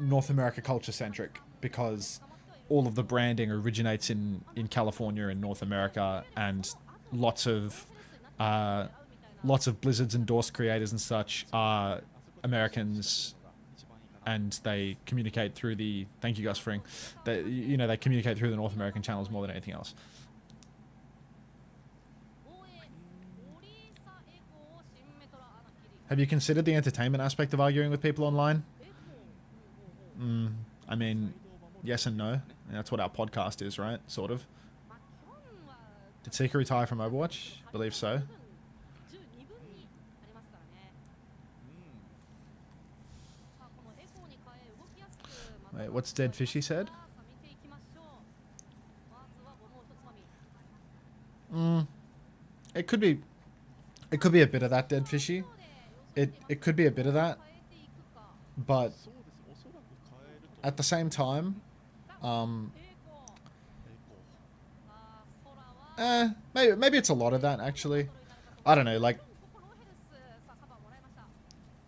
North America culture centric, because all of the branding originates in California and North America, and lots of Blizzard's endorsed creators and such are Americans, and they communicate through the, thank you Gus Fring, they communicate through the North American channels more than anything else. Have you considered the entertainment aspect of arguing with people online? I mean, yes and no. And that's what our podcast is, right? Sort of. Did Seeker retire from Overwatch? Believe so. Wait, what's Dead Fishy said? It could be a bit of that, Dead Fishy. It could be a bit of that, but at the same time, maybe it's a lot of that, actually. I don't know, like,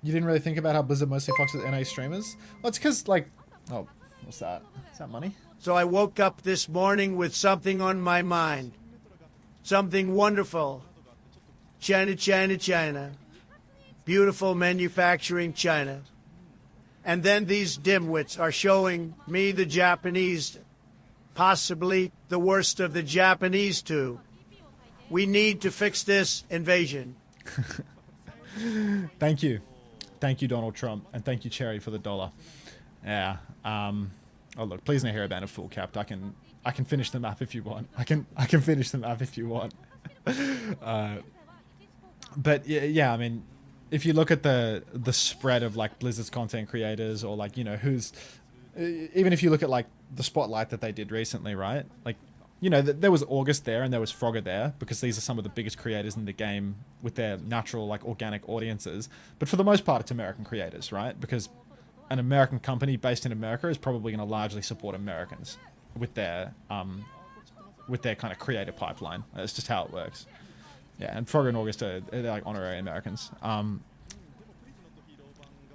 you didn't really think about how Blizzard mostly fucks with NA streamers? Well, it's because, like, oh, what's that? Is that money?
So I woke up this morning with something on my mind. Something wonderful. China, China, China. Beautiful manufacturing China. And then these dimwits are showing me the Japanese, possibly the worst of the Japanese too. We need to fix this invasion.
Thank you. Thank you, Donald Trump. And thank you, Cherry, for the $1. Yeah. Oh, look, please no hero ban of full capped. I can finish the map if you want. I can finish the map if you want. But yeah, I mean, if you look at the spread of like Blizzard's content creators, or like, you know, even if you look at like the spotlight that they did recently, right? Like, you know, there was August there and there was Frogger there, because these are some of the biggest creators in the game with their natural, like, organic audiences. But for the most part, it's American creators, right? Because an American company based in America is probably going to largely support Americans with their kind of creative pipeline. That's just how it works. Yeah, and Frogger and August are they're like honorary Americans.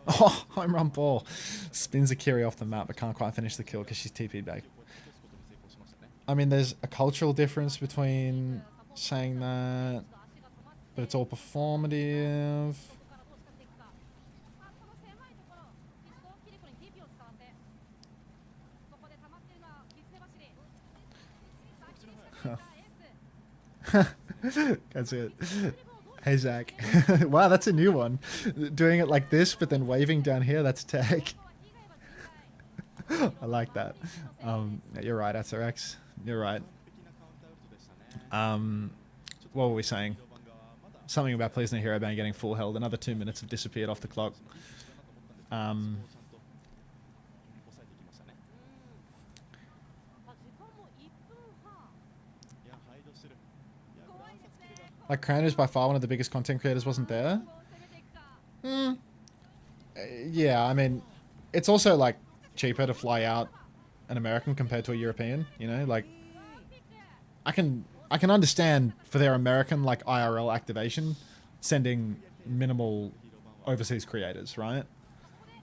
Oh, home run ball. Spins Akiri off the map, but can't quite finish the kill because she's TP'd back. I mean, there's a cultural difference between saying that, but it's all performative. That's it. Hey, Zach. Wow, that's a new one. Doing it like this, but then waving down here, that's tech. I like that. You're right, SRX. You're right. What were we saying? Something about Please No Hero Ban getting full held. Another 2 minutes have disappeared off the clock. Like, Crown is by far one of the biggest content creators, wasn't there? Yeah, I mean, it's also, like, cheaper to fly out an American compared to a European, you know? Like, I can understand for their American, like, IRL activation, sending minimal overseas creators, right?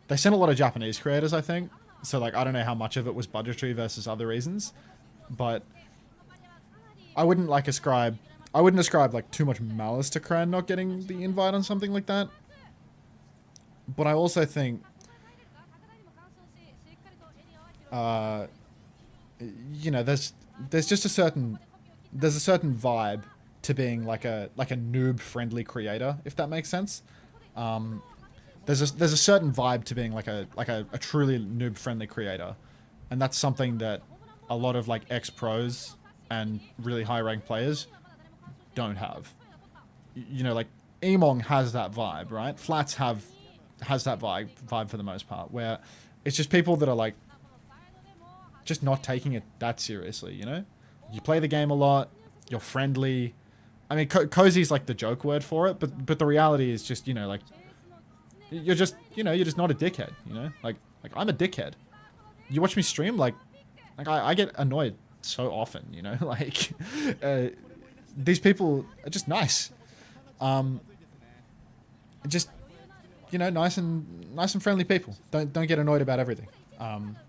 They sent a lot of Japanese creators, I think. So, like, I don't know how much of it was budgetary versus other reasons. But I wouldn't like ascribe. I wouldn't ascribe like too much malice to Cran not getting the invite on something like that. But I also think, you know, there's just a certain vibe to being like a noob friendly creator, if that makes sense. There's a certain vibe to being like a truly noob friendly creator, and that's something that a lot of like ex-pros and really high ranked players don't have. You know, like Emong has that vibe, right? Flats has that vibe for the most part, where it's just people that are like just not taking it that seriously, you know? You play the game a lot, you're friendly. I mean, cozy's like the joke word for it, but the reality is just, you know, like you're just not a dickhead, you know? Like I'm a dickhead. You watch me stream, like I get annoyed so often, you know? Like these people are just nice. Just, you know, nice and friendly people. Don't get annoyed about everything.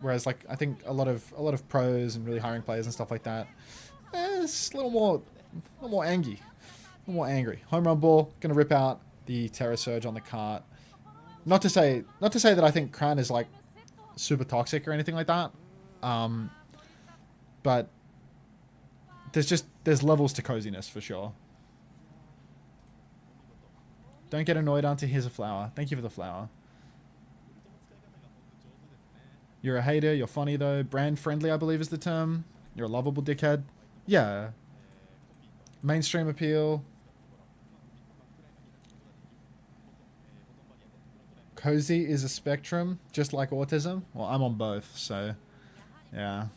Whereas like I think a lot of pros and really hiring players and stuff like that, it's a little more angry. Home run ball, gonna rip out the Terra Surge on the cart. Not to say that I think Cran is like super toxic or anything like that. But there's levels to coziness for sure. Don't get annoyed, Auntie. Here's a flower. Thank you for the flower. You're a hater. You're funny though. Brand friendly, I believe is the term. You're a lovable dickhead. Yeah. Mainstream appeal. Cozy is a spectrum, just like autism. Well, I'm on both, so yeah.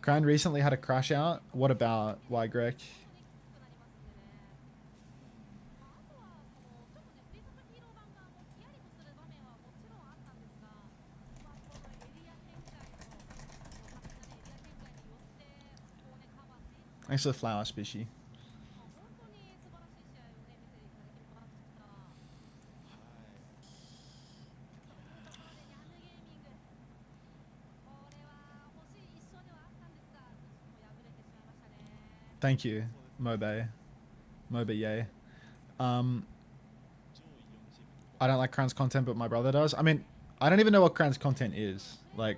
Cran recently had a crash out. What about Greg? Thanks for the flower, species. Thank you, Mobe. Yay. I don't like Cran's content, but my brother does. I mean, I don't even know what Cran's content is. Like,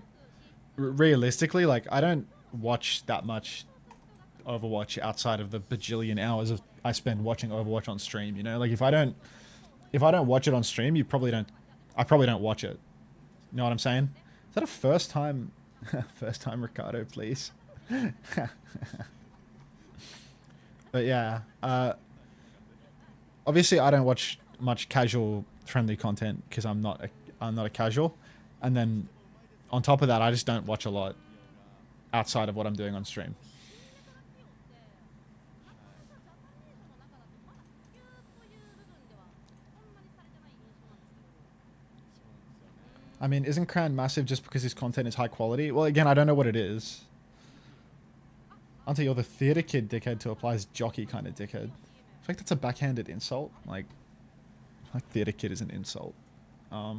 realistically, like, I don't watch that much Overwatch outside of the bajillion hours I spend watching Overwatch on stream, you know? Like, if I don't watch it on stream, I probably don't watch it. You know what I'm saying? Is that a first time Ricardo, please? But yeah, obviously I don't watch much casual friendly content because I'm not a casual, and then on top of that, I just don't watch a lot outside of what I'm doing on stream. I mean, isn't Cran massive just because his content is high quality? Well, again, I don't know what it is. Until you're the theater kid dickhead to apply as jockey kind of dickhead. I feel like that's a backhanded insult. Like theater kid is an insult. I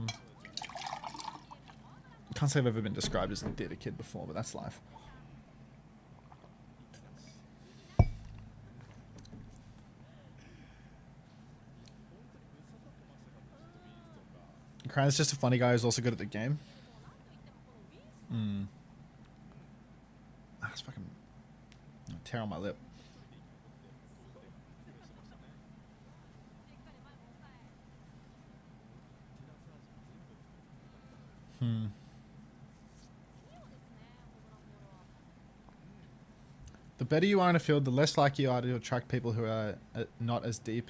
can't say I've ever been described as a theater kid before, but that's life. Cran's just a funny guy who's also good at the game. That's fucking tear on my lip. The better you are in a field, the less likely you are to attract people who are not as deep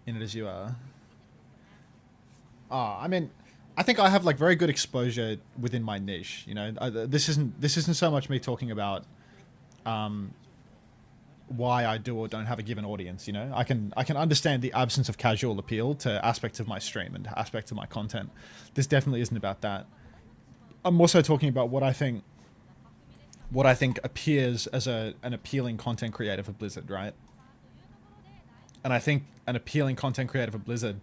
in it as you are. I mean, I think I have like very good exposure within my niche. You know, this isn't so much me talking about why I do or don't have a given audience. You know, I can understand the absence of casual appeal to aspects of my stream and aspects of my content. This definitely isn't about that. I'm also talking about what I think appears as an appealing content creator for Blizzard, right? And I think an appealing content creator for Blizzard,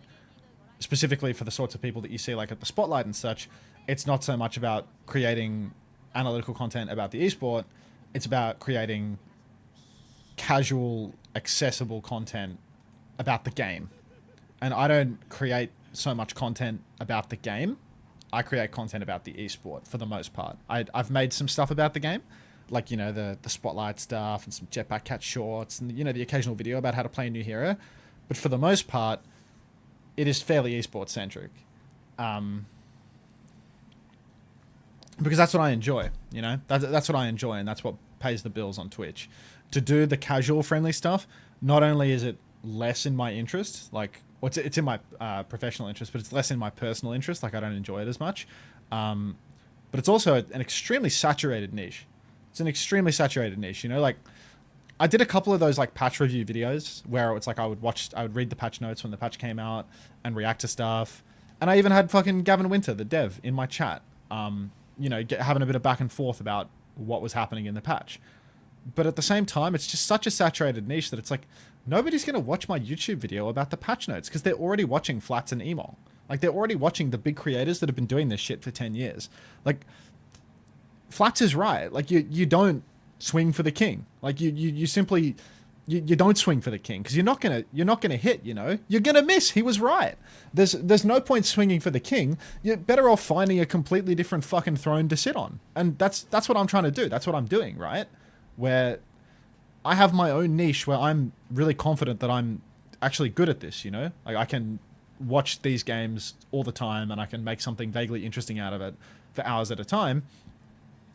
specifically for the sorts of people that you see like at the Spotlight and such, it's not so much about creating analytical content about the esport, it's about creating casual, accessible content about the game. And I don't create so much content about the game. I create content about the esport for the most part. I've made some stuff about the game, like, you know, the spotlight stuff and some jetpack catch shorts and, you know, the occasional video about how to play a new hero. But for the most part, it is fairly esports centric. Because that's what I enjoy, you know? That's what I enjoy, and that's what pays the bills on Twitch. To do the casual friendly stuff, not only is it less in my interest, like, well, it's in my professional interest, but it's less in my personal interest, like I don't enjoy it as much. But it's also an extremely saturated niche. It's an extremely saturated niche, you know? Like, I did a couple of those like patch review videos where it's like I would read the patch notes when the patch came out and react to stuff. And I even had fucking Gavin Winter, the dev, in my chat. You know, having a bit of back and forth about what was happening in the patch. But at the same time, it's just such a saturated niche that it's like, nobody's going to watch my YouTube video about the patch notes because they're already watching Flats and Emol. Like, they're already watching the big creators that have been doing this shit for 10 years. Like, Flats is right. Like, you don't swing for the king. Like, you simply... You don't swing for the king because you're not gonna hit, you know. You're gonna miss. He was right. There's no point swinging for the king. You're better off finding a completely different fucking throne to sit on. And that's what I'm trying to do. That's what I'm doing, right? Where I have my own niche where I'm really confident that I'm actually good at this, you know. Like, I can watch these games all the time and I can make something vaguely interesting out of it for hours at a time.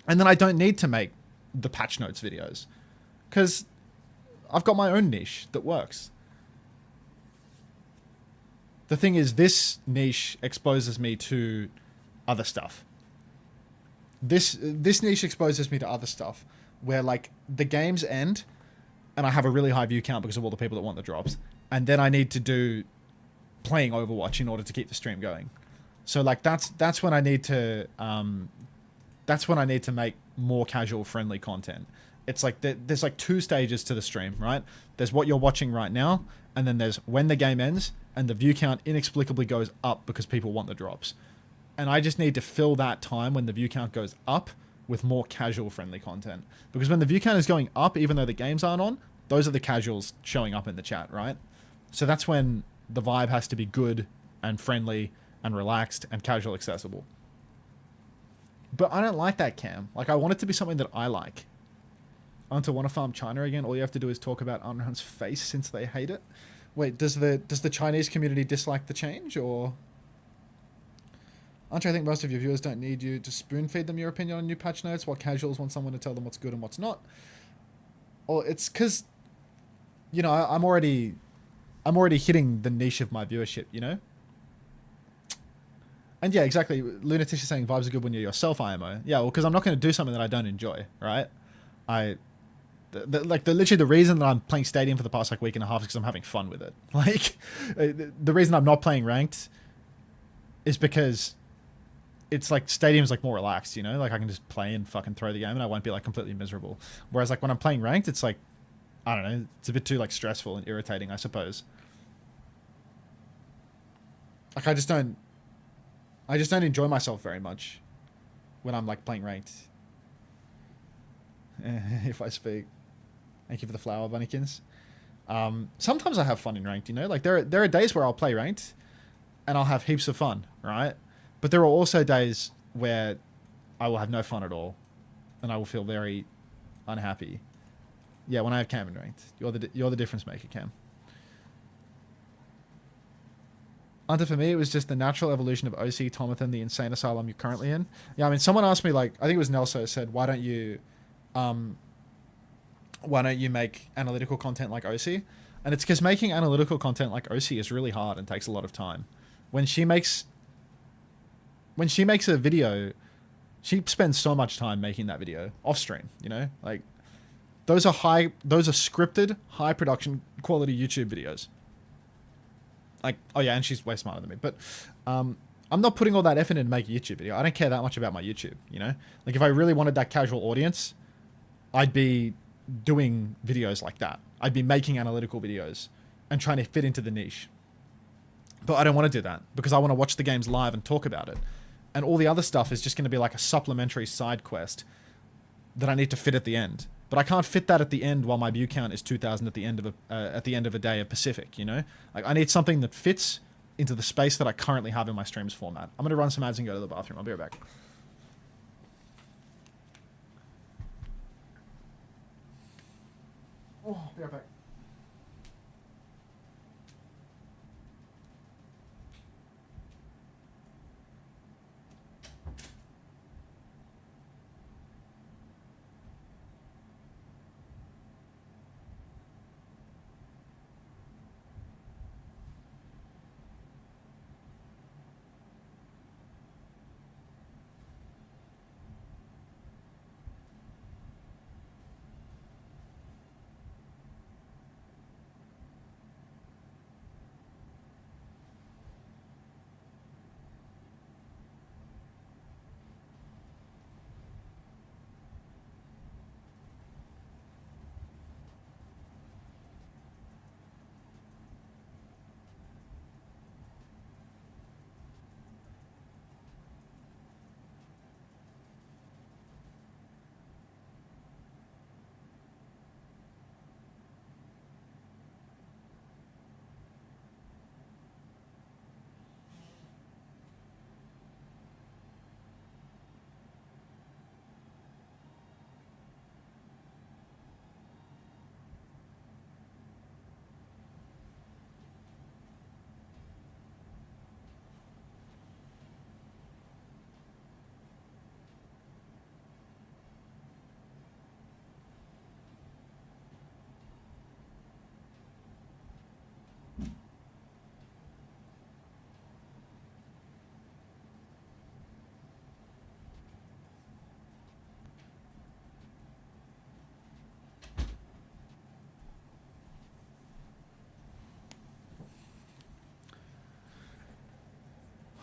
And then I don't need to make the patch notes videos because I've got my own niche that works. The thing is, this niche exposes me to other stuff. This niche exposes me to other stuff where, like, the games end and I have a really high view count because of all the people that want the drops. And then I need to do playing Overwatch in order to keep the stream going. So, like, that's when I need to make more casual friendly content. It's like there's like two stages to the stream, right? There's what you're watching right now, and then there's when the game ends and the view count inexplicably goes up because people want the drops. And I just need to fill that time when the view count goes up with more casual friendly content. Because when the view count is going up, even though the games aren't on, those are the casuals showing up in the chat, right? So that's when the vibe has to be good and friendly and relaxed and casual accessible. But I don't like that, Cam. Like, I want it to be something that I like. Unter want to farm China again? All you have to do is talk about Unreal's face since they hate it. Wait, does the Chinese community dislike the change, or? Unter, I think most of your viewers don't need you to spoon feed them your opinion on new patch notes, while casuals want someone to tell them what's good and what's not. Or it's because, you know, I'm already hitting the niche of my viewership, you know. And yeah, exactly. Lunatish is saying vibes are good when you're yourself, IMO. Yeah, well, because I'm not going to do something that I don't enjoy, right? Literally the reason that I'm playing Stadium for the past like week and a half is because I'm having fun with it. Like, the reason I'm not playing Ranked is because it's like Stadium's like more relaxed, you know? Like, I can just play and fucking throw the game and I won't be like completely miserable. Whereas like when I'm playing Ranked, it's like, I don't know, it's a bit too like stressful and irritating, I suppose. Like, I just don't enjoy myself very much when I'm like playing Ranked. If I speak. Thank you for the flower, Bunnykins. Sometimes I have fun in Ranked, you know? Like, there are days where I'll play Ranked and I'll have heaps of fun, right? But there are also days where I will have no fun at all and I will feel very unhappy. Yeah, when I have Cam in Ranked. You're the difference maker, Cam. Unter, for me, it was just the natural evolution of OC, Tomathan, the insane asylum you're currently in. Yeah, I mean, someone asked me, like, I think it was Nelso said, why don't you make analytical content like OC? And it's because making analytical content like OC is really hard and takes a lot of time. When she makes a video, she spends so much time making that video off stream, you know? Like, those are scripted, high production quality YouTube videos. Like, oh yeah, and she's way smarter than me, but I'm not putting all that effort in to make a YouTube video. I don't care that much about my YouTube, you know? Like, if I really wanted that casual audience, I'd be doing videos like that. I'd be making analytical videos and trying to fit into the niche. But I don't want to do that because I want to watch the games live and talk about it. And all the other stuff is just going to be like a supplementary side quest that I need to fit at the end. But I can't fit that at the end while my view count is 2,000 at the end of a day of Pacific, you know? Like, I need something that fits into the space that I currently have in my streams format. I'm going to run some ads and go to the bathroom. I'll be right back. Oh, I'll be right back.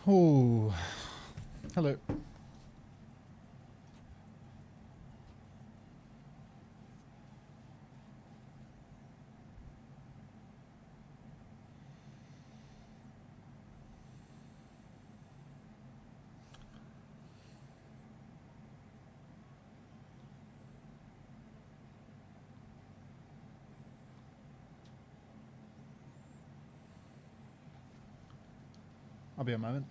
Oh, hello. I'll be a moment.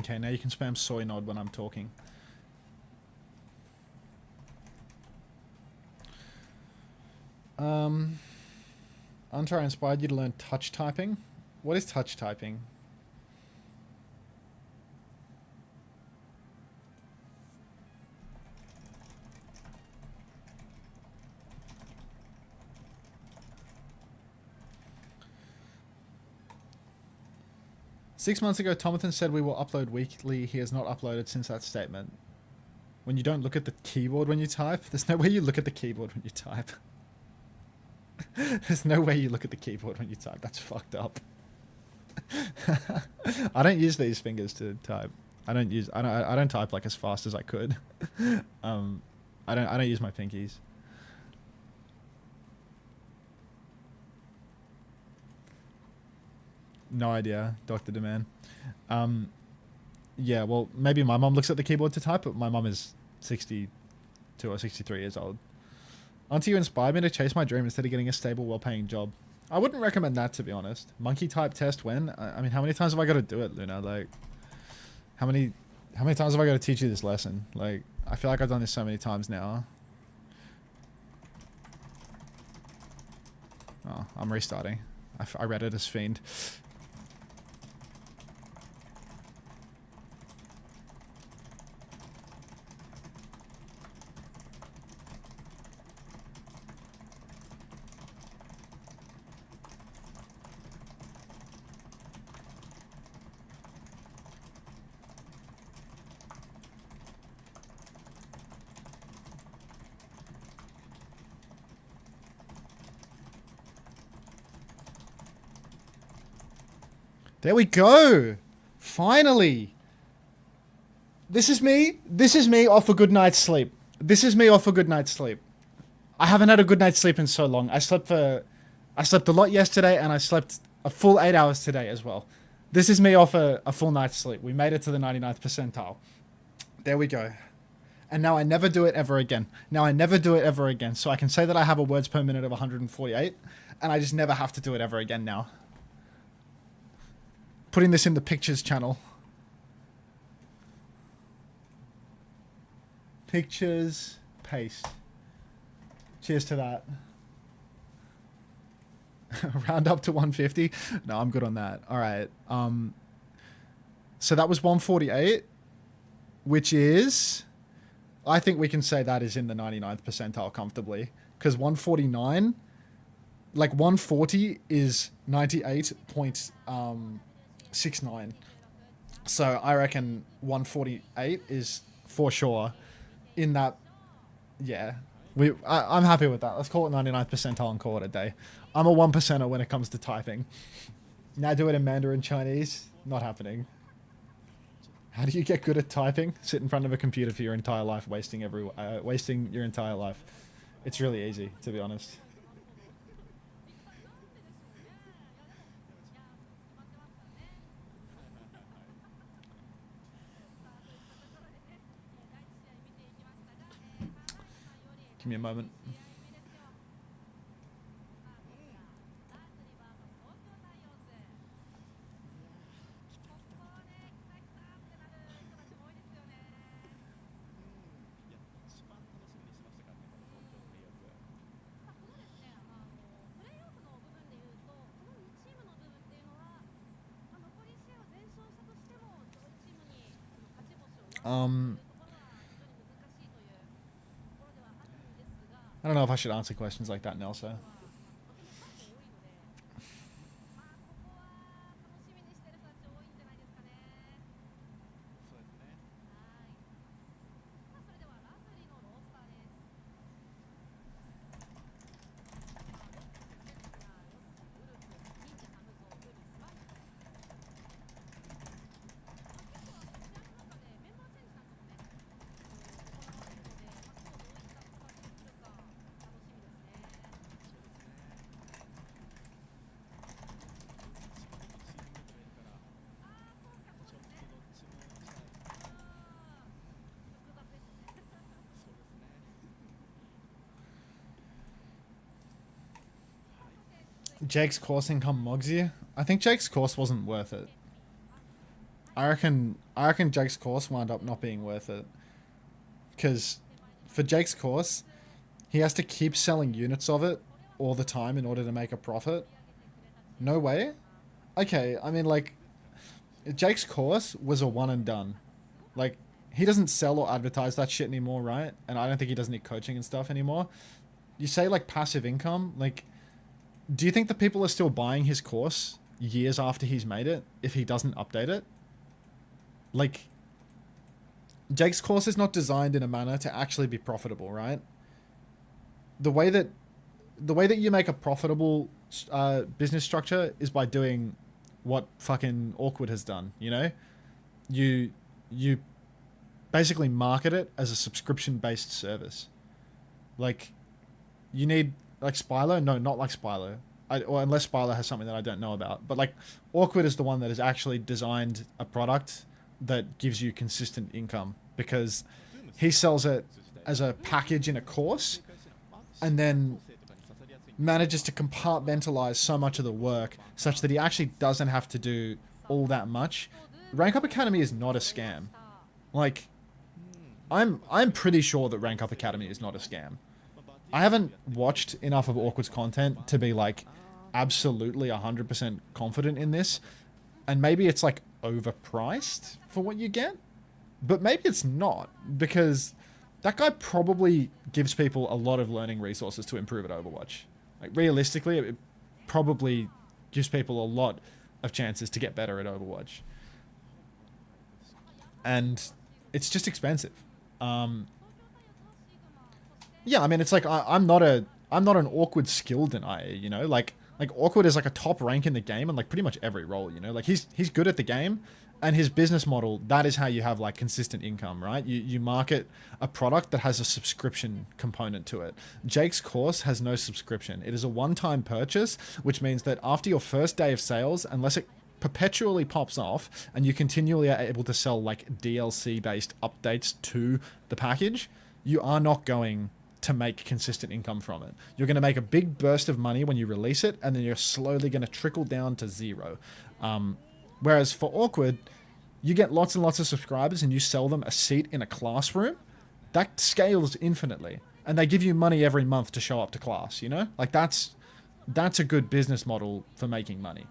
Okay, now you can spam soy nod when I'm talking. Unter, I inspired you to learn touch typing. What is touch typing? Six months ago, Tomathan said we will upload weekly. He has not uploaded since that statement. When you don't look at the keyboard when you type, there's no way you look at the keyboard when you type. There's no way you look at the keyboard when you type. That's fucked up. I don't use these fingers to type. I don't type like as fast as I could. I don't use my pinkies. No idea, Dr. Demand. Yeah, well, maybe my mom looks at the keyboard to type, but my mom is 62 or 63 years old. Auntie, you inspired me to chase my dream instead of getting a stable, well-paying job. I wouldn't recommend that, to be honest. Monkey type test when? I mean, how many times have I got to do it, Luna? Like, how many times have I got to teach you this lesson? Like, I feel like I've done this so many times now. Oh, I'm restarting. I read it as fiend. There we go. Finally. This is me. This is me off a good night's sleep. This is me off a good night's sleep. I haven't had a good night's sleep in so long. I slept a lot yesterday, and I slept a full 8 hours today as well. This is me off a full night's sleep. We made it to the 99th percentile. There we go. And now I never do it ever again. Now I never do it ever again. So I can say that I have a words per minute of 148, and I just never have to do it ever again now. Putting this in the pictures channel. Pictures, paste. Cheers to that. Round up to 150. No, I'm good on that. All right. So that was 148, which is, I think we can say that is in the 99th percentile comfortably, because 149, like 140 is 98.69. So I reckon 148 is for sure in that. Yeah. I'm happy with that. Let's call it 99th percentile and call it a day. I'm a 1%er when it comes to typing. Now do it in Mandarin Chinese. Not happening. How do you get good at typing? Sit in front of a computer for your entire life, wasting your entire life. It's really easy, to be honest. Give me a moment. I don't know if I should answer questions like that, Nelson. Jake's course income mogs you. I think Jake's course wasn't worth it. I reckon Jake's course wound up not being worth it. Because for Jake's course, he has to keep selling units of it all the time in order to make a profit. No way? Okay, I mean, like, Jake's course was a one and done. Like, he doesn't sell or advertise that shit anymore, right? And I don't think he does any coaching and stuff anymore. You say, like, passive income, like, do you think the people are still buying his course years after he's made it if he doesn't update it? Like, Jake's course is not designed in a manner to actually be profitable, right? The way that you make a profitable business structure is by doing what fucking Awkward has done, you know? You basically market it as a subscription-based service. Like, you need... Like Spilo? No, not like Spilo. Or unless Spilo has something that I don't know about. But like, Awkward is the one that has actually designed a product that gives you consistent income. Because he sells it as a package in a course, and then manages to compartmentalize so much of the work such that he actually doesn't have to do all that much. Rank Up Academy is not a scam. Like, I'm pretty sure that Rank Up Academy is not a scam. I haven't watched enough of Awkward's content to be like absolutely 100% confident in this. And maybe it's like overpriced for what you get. But maybe it's not, because that guy probably gives people a lot of learning resources to improve at Overwatch. Like, realistically, it probably gives people a lot of chances to get better at Overwatch. And it's just expensive. Yeah, I mean, it's like I'm not an Awkward skill denier, you know? Like, Like Awkward is like a top rank in the game and like pretty much every role, you know? Like he's good at the game, and his business model, that is how you have like consistent income, right? You market a product that has a subscription component to it. Jake's course has no subscription. It is a one-time purchase, which means that after your first day of sales, unless it perpetually pops off and you continually are able to sell like DLC based updates to the package, you are not going to make consistent income from it. You're going to make a big burst of money when you release it, and then you're slowly going to trickle down to zero. Whereas for Awkward, you get lots and lots of subscribers and you sell them a seat in a classroom, that scales infinitely. And they give you money every month to show up to class, you know? Like that's a good business model for making money.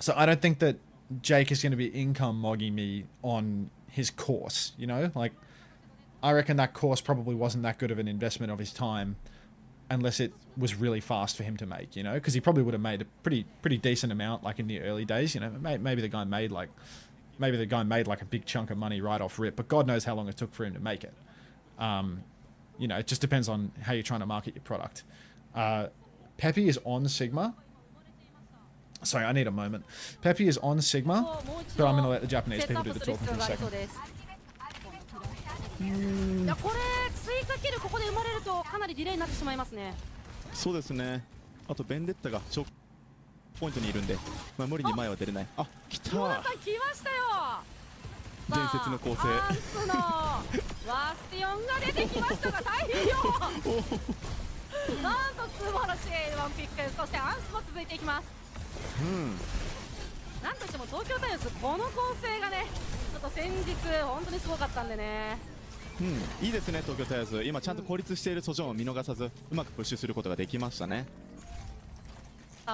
So I don't think that Jake is going to be income mogging me on his course, you know? Like, I reckon that course probably wasn't that good of an investment of his time unless it was really fast for him to make, you know? Because he probably would have made a pretty decent amount, like, in the early days, you know? Maybe the guy made, like... Maybe the guy made, like, a big chunk of money right off rip, but God knows how long it took for him to make it. You know, it just depends on how you're trying to market your product. Peppy is on Sigma. Sorry, I need a moment. Peppy is on Sigma, but I'm going to let the Japanese people do the talking for a second.
いやこれ追加キルここで生まれるとかなりディレイになってしまいますね。
そうですね。あとベンデッタがショックポイントにいるんで、まあ無理に前は出れない。あ、来た。
モナさん来ましたよ。
伝説の構成。
アンスのワスティオンが出てきましたが大変よ。なんと素晴らしいワンピック、そしてアンスも続いていきます。なんといっても東京タイムズこの構成がね、ちょっと先日本当にすごかったんでね。
いいですね、東京タイヤーズ。今ちゃんと孤立しているソジョンを見逃さずうまくプッシュすることができましたね。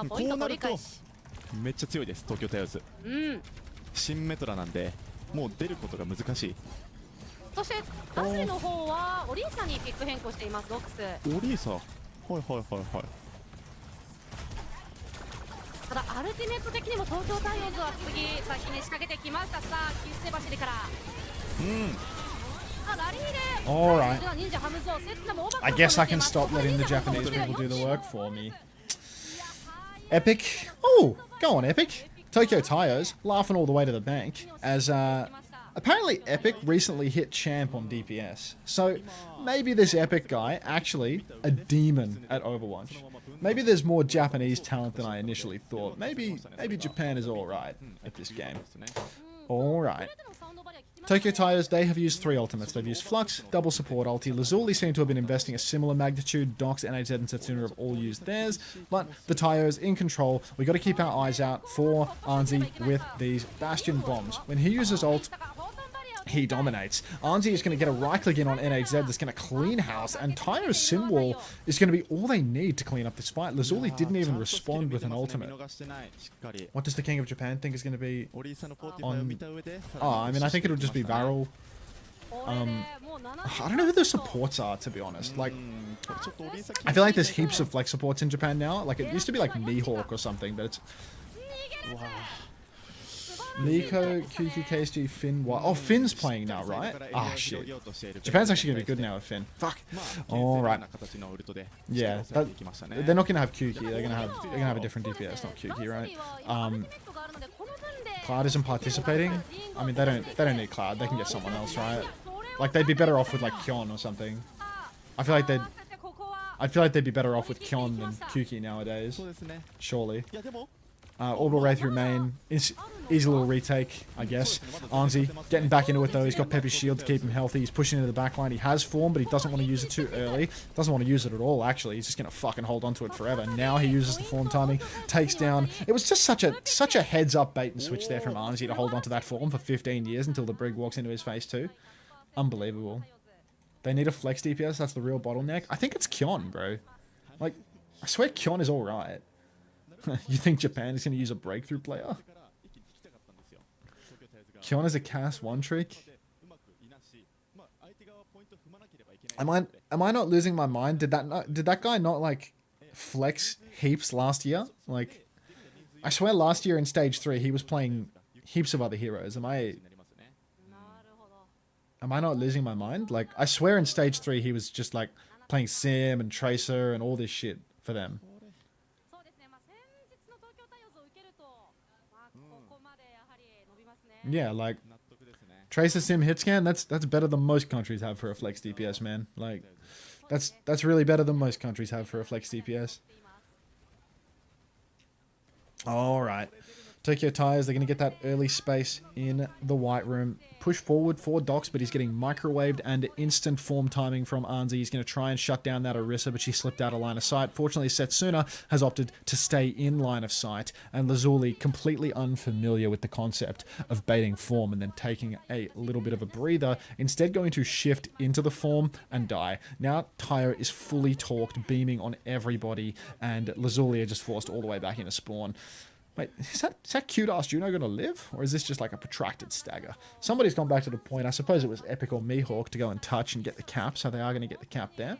ポイント取り返し。
めっちゃ強いです、東京タイヤーズ。新メトラなんでもう出ることが難しい。
そしてダスリの方はオリーサにピック変更しています。ドックス
オリーサ、はいはいはいはい。
ただアルティメット的にも東京タイヤーズは次先に仕掛けてきました。さあキステ走りから
Alright. I guess I can stop letting the Japanese people do the work for me. Epic. Oh, go on, Epic. Tokyo Tires, laughing all the way to the bank, as apparently Epic recently hit champ on DPS. So maybe this Epic guy actually a demon at Overwatch. Maybe there's more Japanese talent than I initially thought. Maybe Japan is alright at this game. Alright. Tokyo Tires, they have used 3 ultimates. They've used Flux, double support ulti. Lazuli seem to have been investing a similar magnitude. Dox, NHZ, and Setsuna have all used theirs. But the Tyo's in control. We got to keep our eyes out for Anzi with these Bastion bombs. When he uses ult, he dominates. Anzi is going to get a right click in on NHZ that's going to clean house, and Tyo's Sim Wall is going to be all they need to clean up this fight. Lazuli didn't even respond with an ultimate. What does the King of Japan think is going to be on... Oh, I mean, I think it'll just be Varel. I don't know who the supports are, to be honest. Like, I feel like there's heaps of flex supports in Japan now. Like, it used to be like Mihawk or something, but it's... Nico, QQ, KSG, Finn, Oh, Finn's playing now, right? Ah, shit. Japan's actually going to be good now with Finn. Fuck. Alright. Yeah, they're not going to have QQ. They're going to have a different DPS, not QQ, right? Cloud isn't participating. I mean, they don't need Cloud. They can get someone else, right? Like, they'd be better off with, like, Kyon or something. I feel like they'd be better off with Kyon than QQ nowadays. Surely. Orbital Ray through main. Easy little retake, I guess. Anzi getting back into it though. He's got Peppy's shield to keep him healthy. He's pushing into the backline. He has form, but he doesn't want to use it too early. Doesn't want to use it at all, actually. He's just going to fucking hold onto it forever. Now he uses the form timing. Takes down... It was just such a heads-up bait and switch there from Anzi to hold onto that form for 15 years until the Brig walks into his face too. Unbelievable. They need a flex DPS. That's the real bottleneck. I think it's Kyon, bro. Like, I swear Kyon is alright. You think Japan is going to use a breakthrough player? Kyon is a cast one trick? Am I not losing my mind? Did that guy not like flex heaps last year? Like, I swear last year in stage 3 he was playing heaps of other heroes. Am I not losing my mind? Like, I swear in stage 3 he was just like playing Sim and Tracer and all this shit for them. Yeah, like Tracer Sim hit scan, that's better than most countries have for a flex DPS, man. Like that's really better than most countries have for a flex DPS. All right. Tokyo Tires, they're going to get that early space in the white room. Push forward for Docs, but he's getting microwaved and instant form timing from Anzi. He's going to try and shut down that Orisa, but she slipped out of line of sight. Fortunately, Setsuna has opted to stay in line of sight, and Lazuli, completely unfamiliar with the concept of baiting form and then taking a little bit of a breather, instead going to shift into the form and die. Now, Tayo is fully torqued, beaming on everybody, and Lazuli are just forced all the way back into spawn. Wait, is that cute-ass Juno going to live? Or is this just like a protracted stagger? Somebody's gone back to the point. I suppose it was Epic or Mihawk to go and touch and get the cap, so they are going to get the cap there.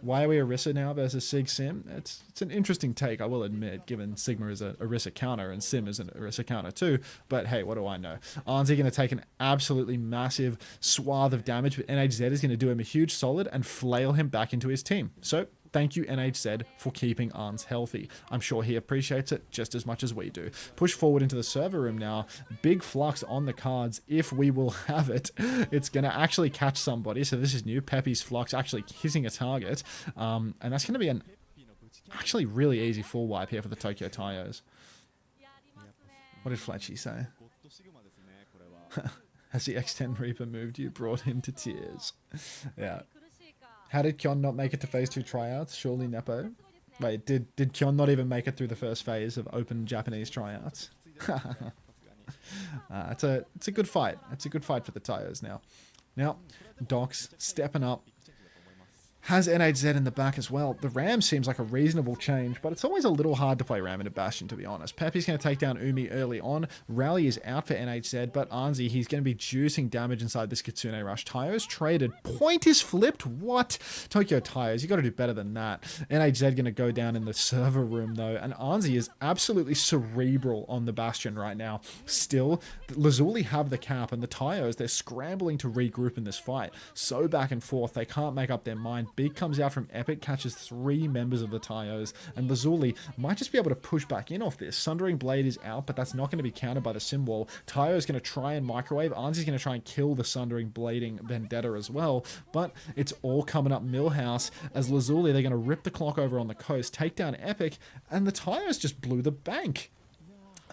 Why are we Orisa now versus Sig Sim? It's an interesting take, I will admit, given Sigma is a Orisa counter and Sim is an Orisa counter too. But hey, what do I know? Arnsey going to take an absolutely massive swath of damage, but NHZ is going to do him a huge solid and flail him back into his team. So, thank you, NHZ, for keeping Arns healthy. I'm sure he appreciates it just as much as we do. Push forward into the server room now. Big flux on the cards, if we will have it. It's going to actually catch somebody. So this is new. Peppy's flux actually hitting a target. And that's going to be an actually really easy full wipe here for the Tokyo Tayos. What did Fletchy say? Has the X10 Reaper moved you? Brought him to tears. Yeah. How did Kyon not make it to phase 2 tryouts? Surely Nepo. Wait, did Kyon not even make it through the first phase of open Japanese tryouts? It's a good fight. It's a good fight for the Tayos now. Now, Docs stepping up. Has NHZ in the back as well. The Ram seems like a reasonable change, but it's always a little hard to play Ram in a Bastion, to be honest. Peppy's going to take down Umi early on. Rally is out for NHZ, but Anzi, he's going to be juicing damage inside this Kitsune Rush. Tayo's traded. Point is flipped? What? Tokyo Tires, you got to do better than that. NHZ going to go down in the server room, though, and Anzi is absolutely cerebral on the Bastion right now. Still, Lazuli have the cap, and the Tayos, they're scrambling to regroup in this fight. So back and forth, they can't make up their mind. Big comes out from Epic, catches 3 members of the Tayos, and Lazuli might just be able to push back in off this. Sundering Blade is out, but that's not going to be countered by the Sim Wall. Tayo's going to try and microwave. Anzi's going to try and kill the Sundering Blading Vendetta as well, but it's all coming up Millhouse as Lazuli, they're going to rip the clock over on the coast, take down Epic, and the Tayos just blew the bank.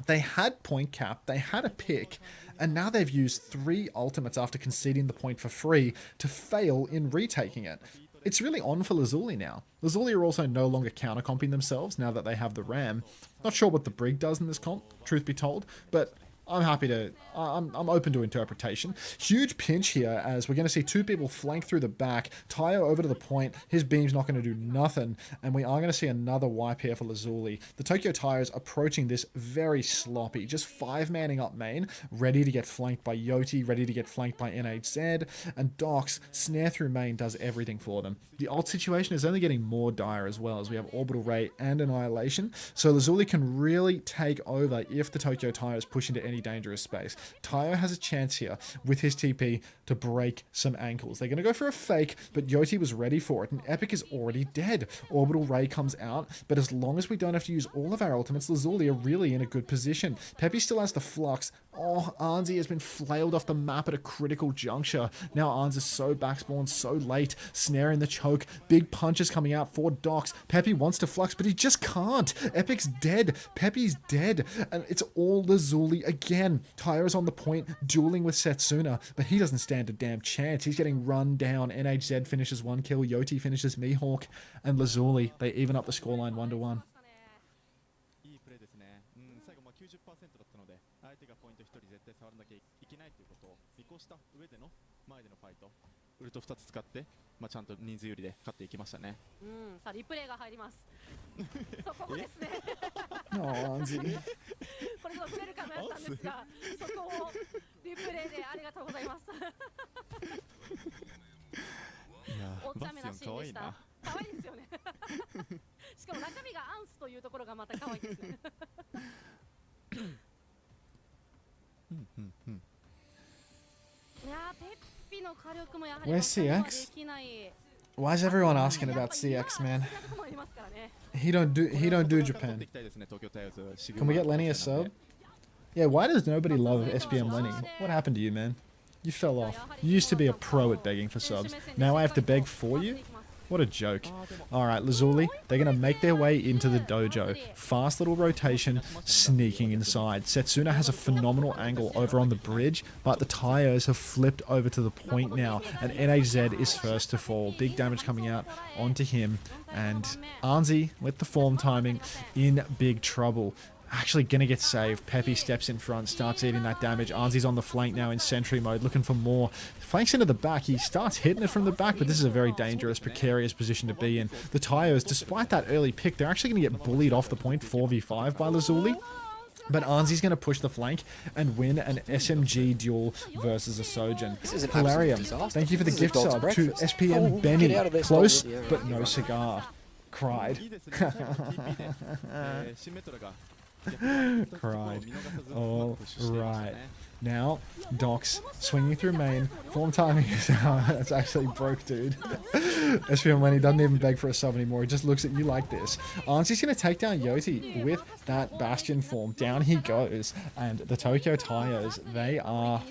They had point cap, they had a pick, and now they've used 3 ultimates after conceding the point for free to fail in retaking it. It's really on for Lazuli now. Lazuli are also no longer counter-comping themselves now that they have the Ram. Not sure what the Brig does in this comp, truth be told, but I'm happy to... I'm open to interpretation. Huge pinch here as we're going to see 2 people flank through the back. Tayo over to the point. His beam's not going to do nothing. And we are going to see another wipe here for Lazuli. The Tokyo Tires approaching this very sloppy. Just 5-manning up main. Ready to get flanked by Yoti. Ready to get flanked by NHZ. And Docs, snare through main, does everything for them. The ult situation is only getting more dire as well as we have Orbital Ray and Annihilation. So Lazuli can really take over if the Tokyo Tires push into any dangerous space. Tayo has a chance here with his TP to break some ankles. They're going to go for a fake, but Yoti was ready for it, and Epic is already dead. Orbital Ray comes out, but as long as we don't have to use all of our ultimates, Lazuli are really in a good position. Peppy still has the flux. Oh, Anzi has been flailed off the map at a critical juncture. Now Arns is so backspawned so late. Snare in the choke. Big punches coming out for Docs. Peppy wants to flux, but he just can't. Epic's dead. Peppy's dead. And it's all Lazuli again. Tyra's on the point, dueling with Setsuna, but he doesn't stand a damn chance. He's getting run down. NHZ finishes 1 kill. Yoti finishes Mihawk. And Lazuli, they even up the scoreline 1-1.
ウルト2つ使って、ちゃんと人数有利で勝っていきましたね。
さあリプレイが入ります。そこですね。これが増えるかもやったんですが、そこをリプレイでありがとうございます。お茶目なシーンでした。可愛いですよね。しかも中身がアンスというところがまた可愛いですね。
Where's CX? Why is everyone asking about CX, man? He don't do Japan. Can we get Lenny a sub? Yeah, why does nobody love SPM Lenny? What happened to you, man? You fell off. You used to be a pro at begging for subs. Now I have to beg for you? What a joke. Alright, Lazuli, they're going to make their way into the dojo. Fast little rotation, sneaking inside. Setsuna has a phenomenal angle over on the bridge, but the Tyos have flipped over to the point now, and NAZ is first to fall. Big damage coming out onto him, and Arnzi, with the form timing, in big trouble. Actually gonna get saved. Peppy steps in front, starts eating that damage. Arnzi's on the flank now in sentry mode, looking for more. Flanks into the back. He starts hitting it from the back, but this is a very dangerous, precarious position to be in. The Tyos, despite that early pick, they're actually gonna get bullied off the point 4v5 by Lazuli. But Arnzi's going to push the flank and win an SMG duel versus a Sojin. Hilarium, thank you for the gift sub to SPM Benny. Close, but no cigar. Cried. Cried. All right. Now, Docs swinging through main. Form timing is that's actually broke, dude. SPM Lenny doesn't even beg for a sub anymore. He just looks at you like this. Arnzi's going to take down Yoti with that Bastion form. Down he goes. And the Tokyo Tyos, they are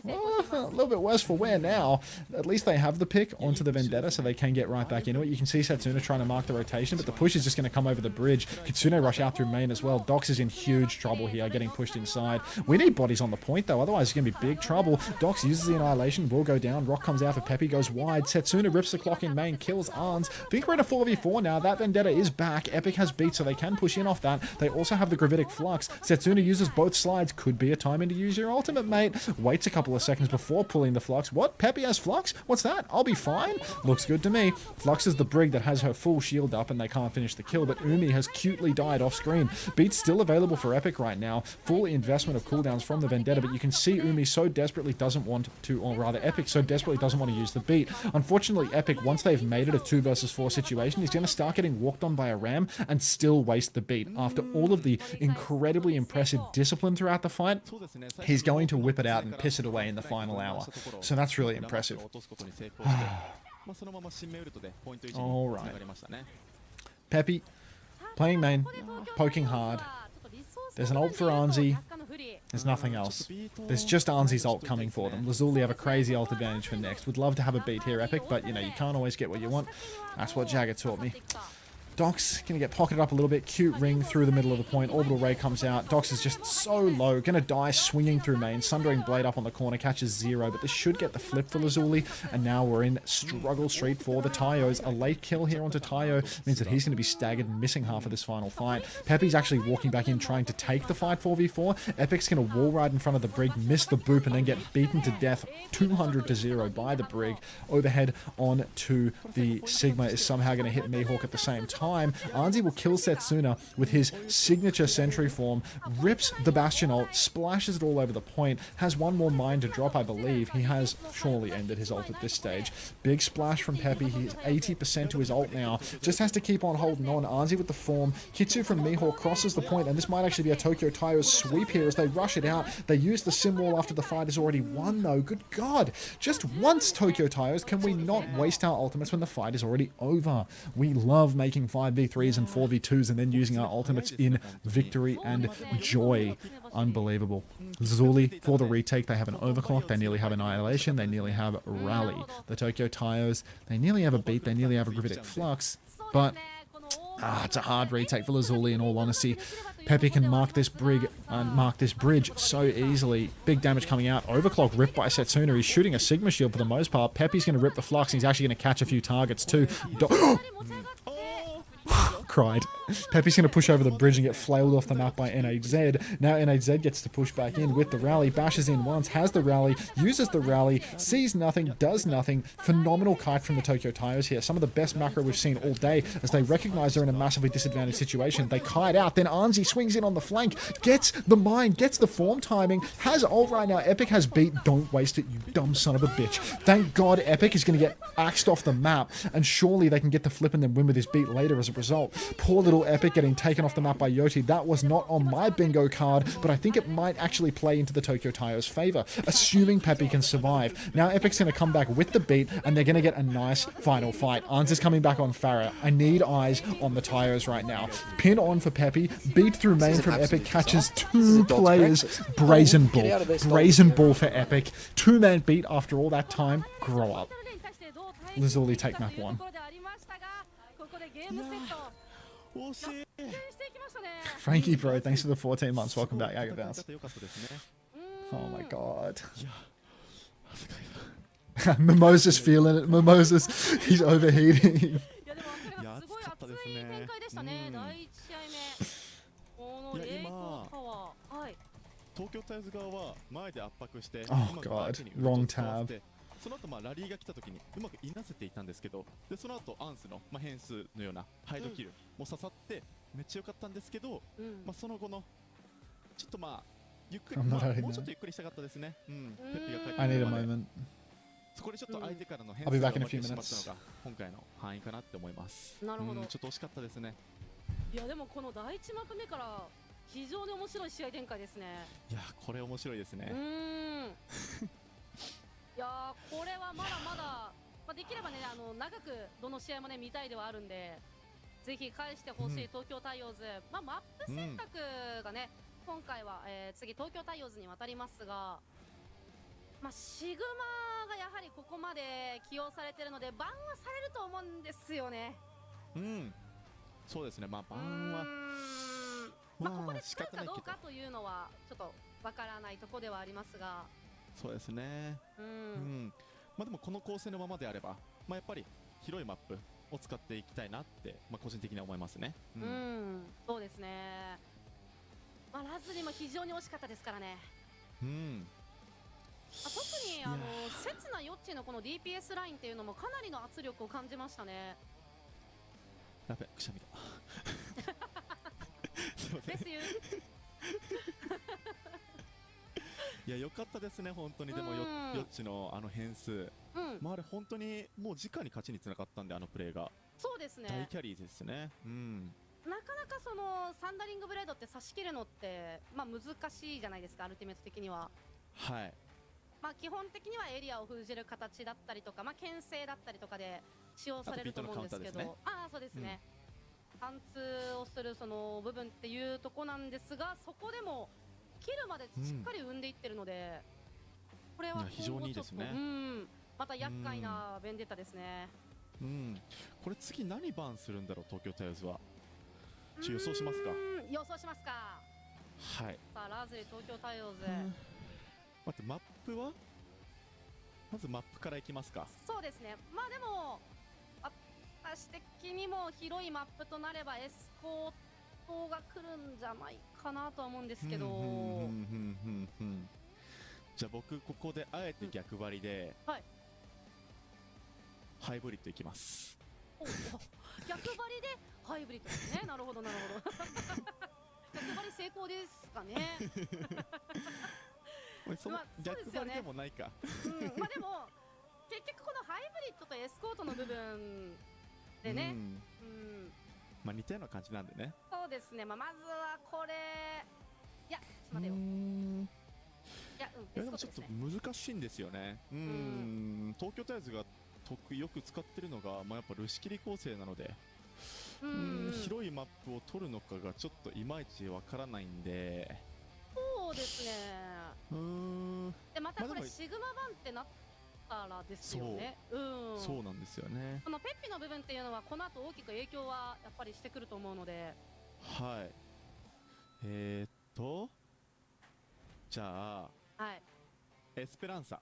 a little bit worse for wear now. At least they have the pick onto the Vendetta, so they can get right back into it. You can see Setsuna trying to mark the rotation, but the push is just going to come over the bridge. Kitsune rush out through main as well. Docs is in huge trouble here, getting pushed inside. We need bodies on the point, though. Otherwise, it's going to be big trouble. Docs uses the Annihilation, will go down. Rock comes out for Peppy, goes wide. Setsuna rips the clock in main, kills Arns. I think we're in a 4v4 now. That Vendetta is back. Epic has beat, so they can push in off that. They also have the Gravitic Flux. Setsuna uses both slides. Could be a timing to use your ultimate, mate. Waits a couple of seconds before pulling the Flux. What? Peppy has Flux? What's that? I'll be fine. Looks good to me. Flux is the Brig that has her full shield up, and they can't finish the kill, but Umi has cutely died off screen. Beat's still available for Epic right now. Full investment of cooldowns from the Vendetta, but you can see Umi so desperately doesn't want to, or rather Epic so desperately doesn't want to use the beat. Unfortunately, Epic, once they've made it a 2 versus 4 situation, he's going to start getting walked on by a ram and still waste the beat. After all of the incredibly impressive discipline throughout the fight, he's going to whip it out and piss it away in the final hour. So that's really impressive. Alright. Peppy, playing main, poking hard. There's an ult for Arnzi. There's nothing else. There's just Arnzi's ult coming for them. Lazuli have a crazy ult advantage for next. Would love to have a beat here, Epic, but you know, you can't always get what you want. That's what Jagger taught me. Docs going to get pocketed up a little bit. Cute ring through the middle of the point. Orbital Ray comes out. Docs is just so low. Going to die swinging through main. Sundering Blade up on the corner. Catches 0. But this should get the flip for Lazuli. And now we're in Struggle Street for the Tyos. A late kill here onto Tayo means that he's going to be staggered and missing half of this final fight. Peppy's actually walking back in trying to take the fight 4v4. Epic's going to wall ride in front of the Brig. Miss the boop and then get beaten to death 200-0 by the Brig. Overhead on to the Sigma is somehow going to hit Mihawk at the same time. Arnzi will kill Setsuna with his signature sentry form, rips the Bastion ult, splashes it all over the point, has one more mine to drop, I believe. He has surely ended his ult at this stage. Big splash from Peppy. He's 80% to his ult now. Just has to keep on holding on. Arnzi with the form. Kitsu from Mihawk crosses the point, and this might actually be a Tokyo Tyos sweep here as they rush it out. They use the sim wall after the fight is already won, though. Good God. Just once, Tokyo Tyos, can we not waste our ultimates when the fight is already over? We love making 5v3s and 4v2s and then using our ultimates in victory and joy. Unbelievable. Lazuli for the retake. They have an overclock. They nearly have Annihilation. They nearly have Rally. The Tokyo Tyos, they nearly have a beat. They nearly have a Gravitic Flux. But it's a hard retake for Lazuli in all honesty. Peppy can mark this bridge so easily. Big damage coming out. Overclock ripped by Setsuna. He's shooting a Sigma shield for the most part. Peppy's going to rip the Flux, and he's actually going to catch a few targets too. Cried. Peppy's going to push over the bridge and get flailed off the map by NHZ. Now NHZ gets to push back in with the rally. Bashes in once, has the rally, uses the rally, sees nothing, does nothing. Phenomenal kite from the Tokyo Tyos here. Some of the best macro we've seen all day as they recognize they're in a massively disadvantaged situation. They kite out, then Arnzi swings in on the flank, gets the mine, gets the form timing, has ult right now. Epic has beat. Don't waste it, you dumb son of a bitch. Thank God Epic is going to get axed off the map, and surely they can get the flip and then win with his beat later as a result. Poor little Epic getting taken off the map by Yoti. That was not on my bingo card, but I think it might actually play into the Tokyo Taiyo's favor, assuming Peppy can survive. Now Epic's going to come back with the beat, and they're going to get a nice final fight. Ans is coming back on Farah. I need eyes on the Taios right now. Pin on for Peppy. Beat through main from Epic. Catches 2 players. Brazen Bull. Brazen Bull for Epic. 2-man beat after all that time. Grow up. Lazuli take map 1. Frankie bro, thanks for the 14 months. Welcome back, Agavance. Oh my god. Mimosa's feeling it. Mimosa's, he's overheating.
東京タイズ側は前で圧迫して、
Oh god, wrong tab.
その後ラリーが来た時にうまくいなせていたんですけど、でその後アンスの変数のようなハイドキルも刺さってめっちゃ良かったんですけど、その後のちょっとゆっくり、もうちょっとゆっくりしたかったですね。ペッピが帰ってく
I need
る
a
まで。
moment.
そこでちょっと相手からの変
I'll
数
be
が
back in
生
a
ま
few
れてしまった
minutes.
のが今回の範囲かなって思います。
なるほど。
ちょっと惜しかったですね。
いやでもこの第1マップ目から非常に面白い試合展開ですね。
いやこれ面白いですね。
いやこれはまだまだ、できればね長くどの試合もね見たいではあるんで、ぜひ返してほしい東京タイオーズ。マップ選択がね、今回は、次東京タイオーズに渡りますが、シグマがやはりここまで起用されているのでバンはされると思うんですよね。
そうですね。バンは
ここで使うかどうかというのはちょっとわからないところではありますが。
そうですね。でもこの構成のままであれば、やっぱり広いマップを使っていきたいなって、個人的には思いますね。
そうですね。ラズリも非常に惜しかったですからね。特に刹那ヨッチのこの DPS ラインっていうのもかなりの圧力を感じましたね。
やべ、くしゃみだ。すいません。いや良かったですね本当に。でもヨッチの変数、あれ本当にもう直に勝ちにつながったんで、あのプレーが。
そうですね。
大キャリーですね。
なかなかそのサンダリングブレードって差し切るのって難しいじゃないですか、アルティメット的には。
はい。
基本的にはエリアを封じる形だったりとか、牽制だったりとかで使用されると思うんですけど、そうですね。貫通をするその部分っていうとこなんですが、そこでもキルまでしっかり生んでいってるので、これは
非常にいいですね。
また厄介なベンデッタですね。
これ次何バンするんだろう、東京タイルズは。予想しますか。
予想しますか。
はい。
さあラズリ東京タイルズ。
待って、マップはまずマップからいきますか。
そうですね。でも私的にも広いマップとなればエスコートが来るんじゃないかなとは思うんですけど。
じゃあ僕ここであえて逆張りで、ハイブリッドいきます。
逆張りでハイブリッドですね。なるほどなるほど。逆張り成功ですかね。
その逆張りでもないか。
でも結局このハイブリッドとエスコートの部分でね、
似たような感じなんでね。
そうですね。まずはこれ、いやちょっと待てよ。
でもちょっと難しいんですよね。東京タイルズがよく使ってるのが、やっぱルシキリ構成なので、広いマップを取るのかがちょっといまいちわからないんで。
そうですね。でまたこれシグマバンってなったらですよね。
そうなんですよね。
このペッピの部分っていうのはこの後大きく影響はやっぱりしてくると思うので。
はい。じゃあ、エスペランサ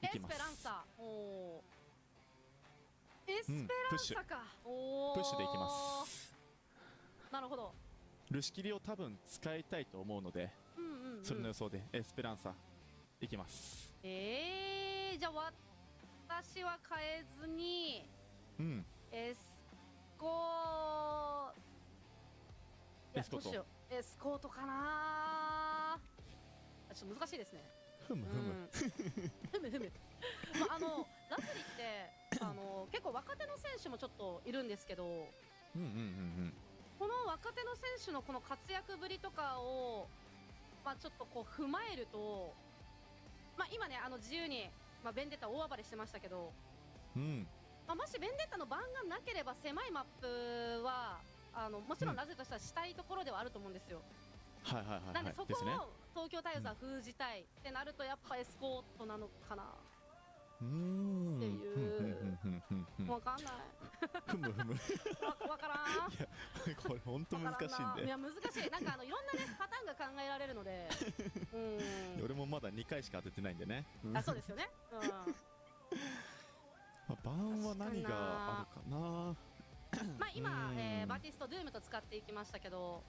いきます。
エスペランサ。エスペランサか。
プッシュでいきます。
なるほど。
ルシキリを多分使いたいと思うので、それの予想でエスペランサいきます。
じゃあ私は変えずに、エスコートかな。ちょっと難しいですね。ラズリって結構若手の選手もちょっといるんですけど、この若手の選手のこの活躍ぶりとかを、まあ、ちょっとこう踏まえると、まあ、今ね自由に、まあ、ベンデッタ大暴れしてましたけど、まあ、もしベンデッタの番がなければ狭いマップはもちろんラズリとしてはしたいところではあると思うんですよ。なんでそこを東京タイヨーズは封じたいってなるとやっぱエスコートなのかなっていうわかんないわからん。
いやこれ本当難しいんで。
いや難しい。なんかいろんなねパターンが考えられるので
俺もまだ2回しか当ててないんでね。
あ、そうですよね。
番は何があるかな。
まあ今バティストドゥームと使っていきましたけど、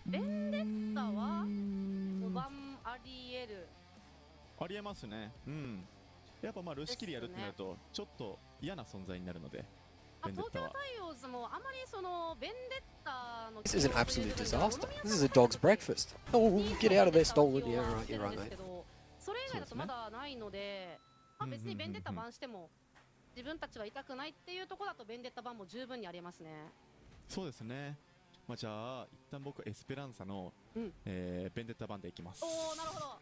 ベンデッタは5番ありえる。
ありえますね。やっぱまあルシキリやるってなるとちょっと嫌な存在になるので、
東京タイヨーズもあまりそのベンデッタの
This is an absolute disaster. This is a dog's breakfast. Oh, get out of there, stolen. Yeah, right, you're right, mate.
それ以外だとまだないので、まあ別にベンデッタ版しても自分たちは痛くないっていうところだとベンデッタ版も十分にありますね。
そうですね。まあじゃあ一旦僕エスペランサのベンデッタ版でいきます。
おお、なるほど。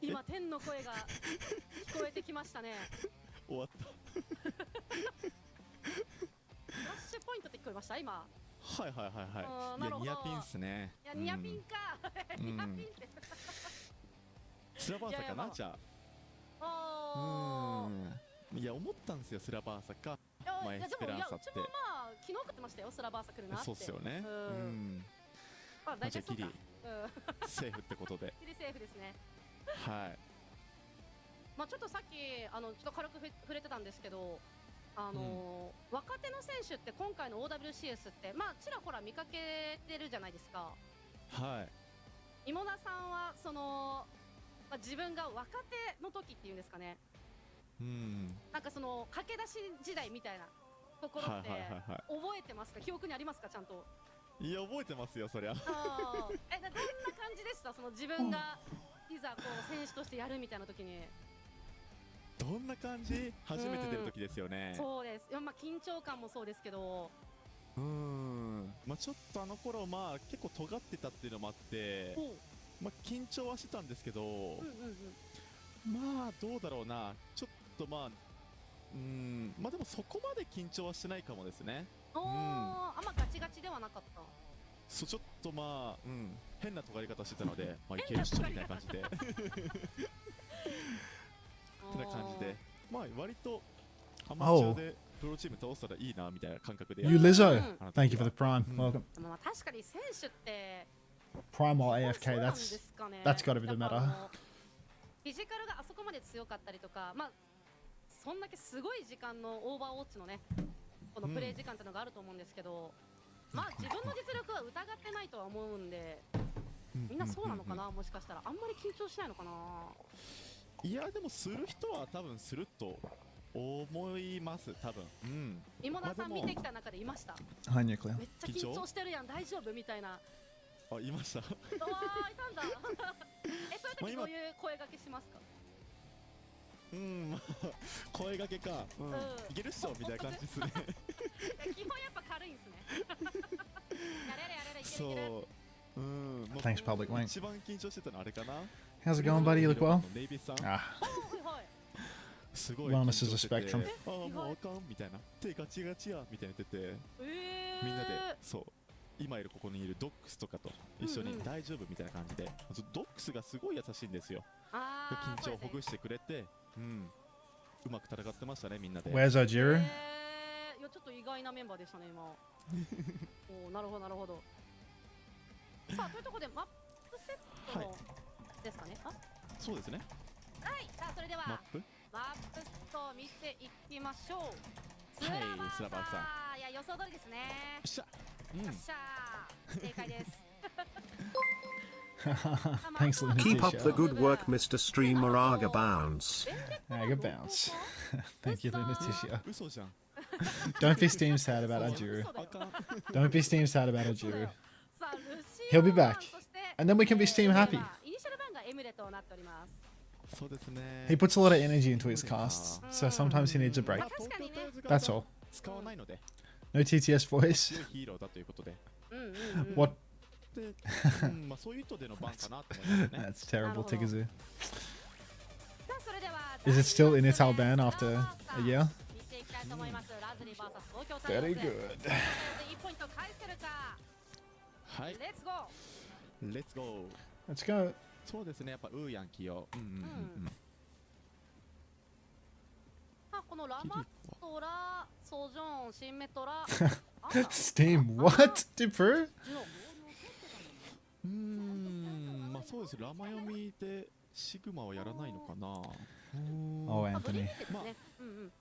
今天の声が聞こえてきましたね。
終わった。
フラッシュポイントって聞こえました今。
はい。いやニアピンっすね。
いやニアピンか。ニアピンって。
スラバーサかなじゃあ。いや思ったんですよスラバーサか。まあエスペランサって。
でもまあ昨日食ってましたよスラバーサ来るなって。
そうっすよね。
まあ大体そうか。
セーフってことで。
ギリセーフですね。まあちょっとさっきちょっと軽く触れてたんですけど、若手の選手って今回の OWCS ってまあちらほら見かけてるじゃないですか。今田さんはその、まあ、自分が若手の時っていうんですかね。なんかその駆け出し時代みたいなところって覚えてますか？記憶にありますかちゃんと？
いや覚えてますよそりゃ。どん
な感じでした？その自分がいざこう選手としてやるみたいな時に。
どんな感じ？初めて出る時ですよね。
そうです。まあ緊張感もそうですけど。
まあちょっとあの頃まあ結構尖ってたっていうのもあって、まあ緊張はしてたんですけど、まあどうだろうな。ちょっとまあまあでもそこまで緊張はしてないかもですね。
あんまガチガチではなかった。
そうちょっとまあ変な尖り方してたので、まあいけるっしょみたいな感じで。ってな感じで、まあ割とアマチュアでプロチーム倒したらいいなみたいな感覚で。
You Lizzo, thank you for the prime. Welcome.
まあ確かに選手って
Prime while AFK. That's got to be the meta.
フィジカルがあそこまで強かったりとか、まあそんだけすごい時間のオーバーウォッチのねこのプレー時間ってのがあると思うんですけど、まあ自分の実力は疑ってないとは思うんで、みんなそうなのかな。もしかしたらあんまり緊張しないのかな。
いやでもする人は多分すると思います多分。
今田さん見てきた中でいました。
Hi Nuclear.
めっちゃ緊張してるやん大丈夫みたいな。
あいました。
いたんだ。そういう時どういう声掛けしますか？
声掛けか。いけるっしょみたいな感じですね。
基本やっぱ軽いんですね。やれいけるいける。
そう。
Thanks, Public Link.
一番緊張してたのあれかな。
How's it going, buddy? You look well?
すごい。
Wellness is a spectrum.
もうあかんみたいな。手ガチガチやみたいに言ってて。みんなでそう今いるここにいるドックスとかと一緒に大丈夫みたいな感じで、ドックスがすごい優しいんですよ。緊張をほぐしてくれて、うまく戦ってましたねみんなで。
Where's Ojiru?
いやちょっと意外なメンバーでしたね今。おなるほどなるほど。さあというところでマップセットのですかね。
そうですね。
はい。さあそれではマップセットを見ていきましょう。スラバーサー。いや予想通りですね。よっしゃ。正解です。
Thanks,
Keep up the good work, Mr. Streamer. Aga bounce.
Aga bounce. Thank you, Lunaticia.
嘘じゃん。
Don't be Steam sad about Ojiru. Don't be Steam sad about Ojiru. He'll be back. And then we can be Steam happy.
イニシャル番がエムレとなっております。
そうですね。
He puts a lot of energy into his casts, so sometimes he needs a break.
まあ確かにね
That's all.
使わないので
No TTS voice.
強いヒーローだということで、
うんうんうん
What?
で、まあそういう意図でのバンかなと思いますね。
That's terrible, Tigazu.
さあそれでは
Is it still in its ban after a year?
見ていきたいと思いますラズリー VS 東京タイガー
Very
ス
good.
1ポイント返せるか
はい、
レッツゴー
レッツゴー。
Let's go.
そうですね、やっぱウーヤン起用。
まあこのラマトラソジョンシンメトラ
Steam. What? Defer?
まあそうです。ラマ読みでシグマはやらないのかな。
Oh,
あドリ
Anthony.
ームですねうんうん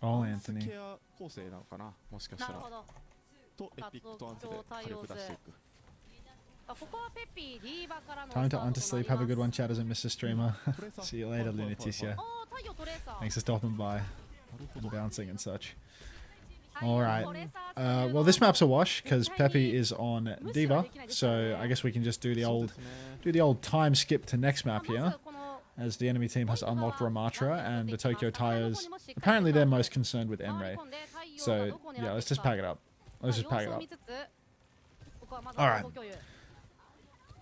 Oh,
アンス
Anthony.
ケア構成なのかな、もしかしたら。
なるほど
とエピックとアンスで火力出していく。
あここはペピディーバからの
Time
スタ
to
ー
on
ト
to
とな
sleep.
り
Have a
ます
good one, chat, as a Mr. Streamer.
トレーサー
See you later, Lunaticia.
あー太陽トレーサー
Thanks for stopping by
なるほ
and
ど。
bouncing and such.
太陽
Alright.
トレーサー
Well, this map's a wash because Pepe is on Diva, so I guess we can just do the
そうで
old
すね。
do the old time skip to next
ま
map
ず
here,
この
as the enemy team has unlocked Ramatra and the Tokyo Tires. Apparently, they're most concerned with Emre. So yeah, let's just pack it up. Let's just pack it up. Alright.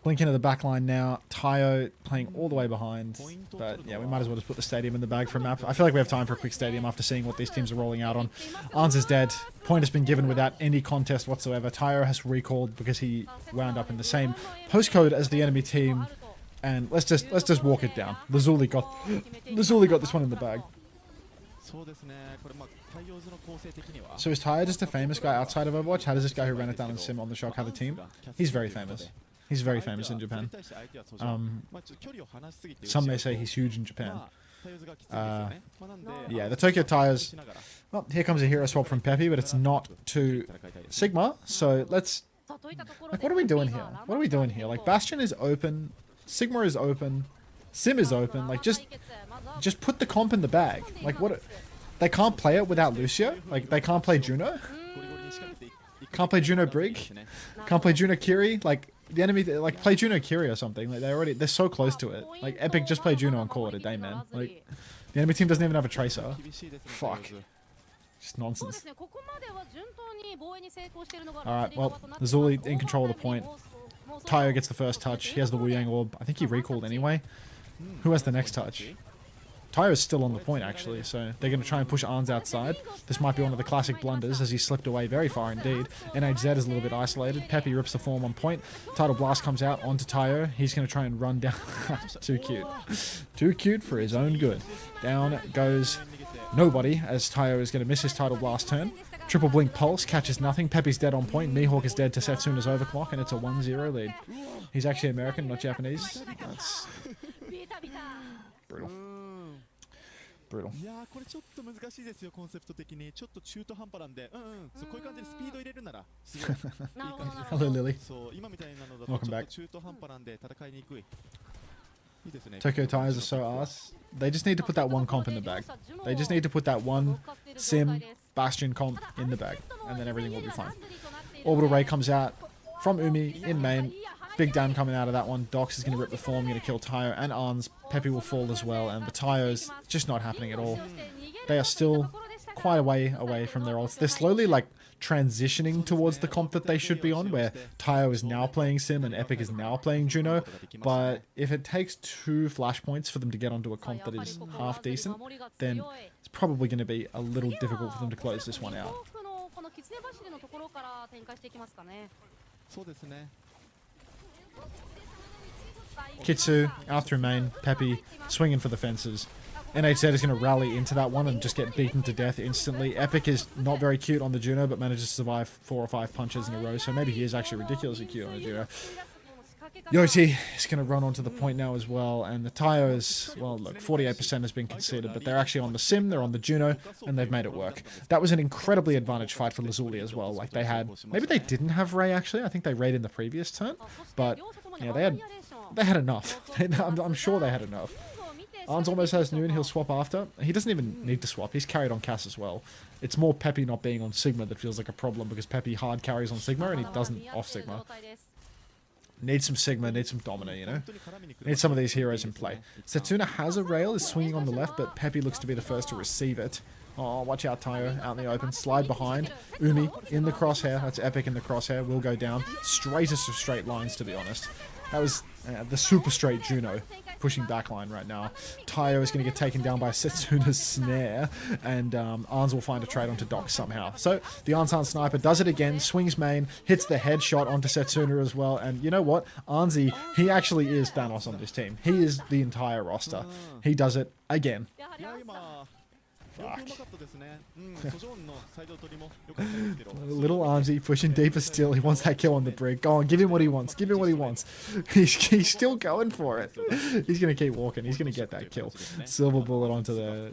Blink into the back line now. Tayo playing all the way behind. But yeah, we might as well just put the stadium in the bag for a map. I feel like we have time for a quick stadium after seeing what these teams are rolling out on. Arns is dead. Point has been given without any contest whatsoever. Tayo has recalled because he wound up in the same postcode as the enemy team. And let's just walk it down. Lazuli got this one in the bag.
そうですね。これまあ太陽図の構成的には。
So is Tayo just a famous guy outside of Overwatch? How does this guy who ran it down in Sim on the Shock have a team? He's very famous. He's very famous in Japan. Some may say he's huge in Japan. Yeah, the Tokyo Tires. Well, here comes a hero swap from Pepe, but it's not to Sigma. So let's. Like, what are we doing here? What are we doing here? Like, Bastion is open, Sigma is open, Sim is open. Like, just put the comp in the bag. Like, what? They can't play it without Lucio. Like, they can't play Juno. Can't play Juno Brig. Can't play Juno Kiri. Like, the enemy, like, play Juno Kiri or something. Like, they're so close to it. Like, Epic just play Juno and call it a day, man. Like, the enemy team doesn't even have a Tracer. Fuck. Just nonsense. Alright, well, Lazuli in control of the point. Tayo gets the first touch. He has the Wu Yang Orb. I think he recalled anyway. Who has the next touch? Tayo is still on the point, actually, so they're going to try and push Arns outside. This might be one of the classic blunders, as he slipped away very far indeed. NHZ is a little bit isolated. Pepe rips the form on point. Tidal Blast comes out onto Tayo. He's going to try and run down. Too cute. Too cute for his own good. Down goes nobody, as Tayo is going to miss his Tidal Blast turn. Triple Blink Pulse catches nothing. Pepe's dead on point. Mihawk is dead to Setsuna's overclock, and it's a 1-0 lead. He's actually American, not Japanese. That's brutal. Brutal.
いやーこれちょっと難しいですよコンセプト的にちょっと中途半端なんでそうこういう感じでスピード入れるならすごいいい感じです
Hello, Lily.
そう今みたいなのだと
Welcome
ちょっ
back.
と中途半端なんで戦いにくいいいですね
Tokyo Tires are so ass. They just need to put that one comp in the bag. They just need to put that one Sim Bastion comp in the bag, and then everything will be fine. Orbital Ray comes out from Umi in main. Big dam coming out of that one. Dox is going to rip the form, going to kill Tayo and Arns. Pepe will fall as well, and the Tayo's just not happening at all. They are still quite a way away from their ults. They're slowly like transitioning towards the comp that they should be on, where Tayo is now playing Sim and Epic is now playing Juno. But if it takes 2 flashpoints for them to get onto a comp that is half decent, then it's probably going to be a little difficult for them to close this one out.
そうですね
Kitsu out through main. Pepe swinging for the fences. NHZ is going to rally into that one and just get beaten to death instantly. Epic is not very cute on the Juno, but manages to survive 4 or 5 punches in a row, so maybe he is actually ridiculously cute on the Juno. Yoti is going to run onto the point now as well, and the Tayo is, well, look, 48% has been conceded, but they're actually on the Sim, they're on the Juno, and they've made it work. That was an incredibly advantage fight for Lazuli as well. Like, they had, maybe they didn't have Ray actually, I think they Rayed in the previous turn, but yeah, they had enough. I'm sure they had enough. Arns almost has Noon, he'll swap after. He doesn't even need to swap, he's carried on Cass as well. It's more Pepe not being on Sigma that feels like a problem, because Pepe hard carries on Sigma and he doesn't off Sigma. Need some Sigma, need some Domino, you know? Need some of these heroes in play. Setsuna has a rail, is swinging on the left, but Peppy looks to be the first to receive it. Oh, watch out, Tayo, out in the open. Slide behind. Umi in the crosshair. That's Epic in the crosshair. Will go down. Straightest of straight lines, to be honest. That was the super straight Juno pushing backline right now. Tayo is going to get taken down by Setsuna's snare, and Arns will find a trade onto Doc somehow. So the Arnsan sniper does it again, swings main, hits the headshot onto Setsuna as well, and you know what? Arnsy, he actually is Thanos on this team. He is the entire roster. He does it again. Fuck. Little Arnsy pushing deeper still. He wants that kill on the brig. Go on, give him what he wants. Give him what he wants. He's still going for it. He's going to keep walking. He's going to get that kill. Silver bullet onto the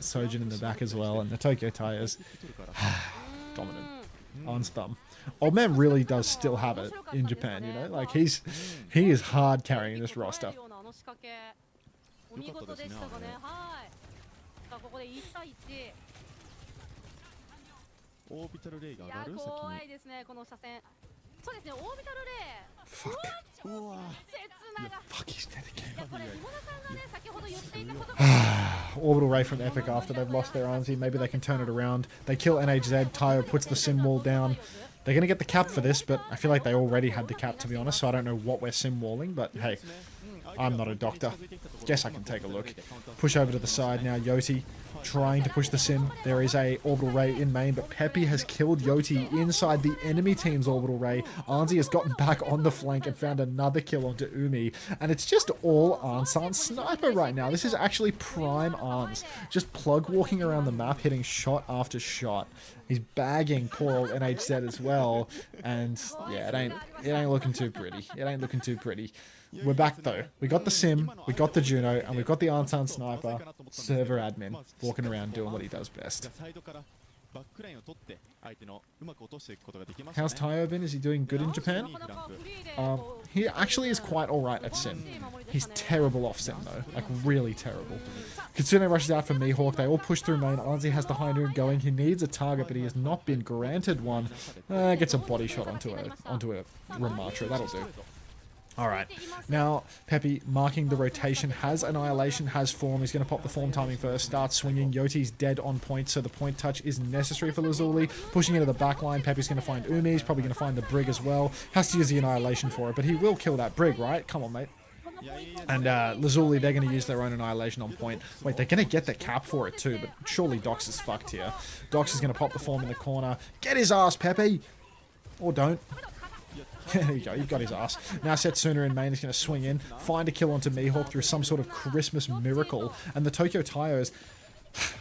Sojin in the back as well. And the Tokyo Tires. Dominant. On thumb. Old man really does still have it in Japan, you know? Like, he is hard carrying this roster.
お見事でしたがね。はい。さあここで1対1。
オービタルレイが上がる。
怖いですねこの車線。そうですね。オービタルレイ。うわ。切なが。
Fuck, he's dead again.
いやこれリモナさんがね先ほど言っていたことが。
Orbital Ray from Epic after they've lost their Arnsy. Maybe they can turn it around. They kill NHZ. Tayo puts the sim wall down. They're going to get the cap for this, but I feel like they already had the cap, to be honest, so I don't know what we're sim walling, but hey, I'm not a doctor. Guess I can take a look. Push over to the side now. Yoti trying to push the sim. There is a orbital ray in main, but Peppy has killed Yoti inside the enemy team's orbital ray. Arnsy has gotten back on the flank and found another kill onto Umi, and it's just all Arnsan sniper right now. This is actually prime Arns, just plug walking around the map, hitting shot after shot. He's bagging poor old NHZ as well, and yeah, it ain't looking too pretty. It ain't looking too pretty. We're back though. We got the sim, we got the Juno, and we've got the Arnsan sniper, server admin, walking around doing what he does best. How's Tayo been? Is he doing good in Japan? He actually is quite alright at sim. He's terrible off sim though, like really terrible. Kitsune rushes out for Mihawk, they all push through main. Arnsy has the high noon going, he needs a target but he has not been granted one. Gets a body shot onto a Ramatra, that'll do. Alright, now Peppy marking the rotation, has Annihilation, has form, he's going to pop the form timing first, starts swinging, Yoti's dead on point, so the point touch is necessary for Lazuli, pushing into the back line. Peppy's going to find Umi, he's probably going to find the Brig as well, has to use the Annihilation for it, but he will kill that Brig, right? Come on, mate. And Lazuli, they're going to use their own Annihilation on point. Wait, they're going to get the cap for it too, but surely Dox is fucked here. Dox is going to pop the form in the corner, get his ass, Peppy! Or don't. There you go, you've got his ass. Now Setsuna in main is going to swing in, find a kill onto Mihawk through some sort of Christmas miracle, and the Tokyo Tires,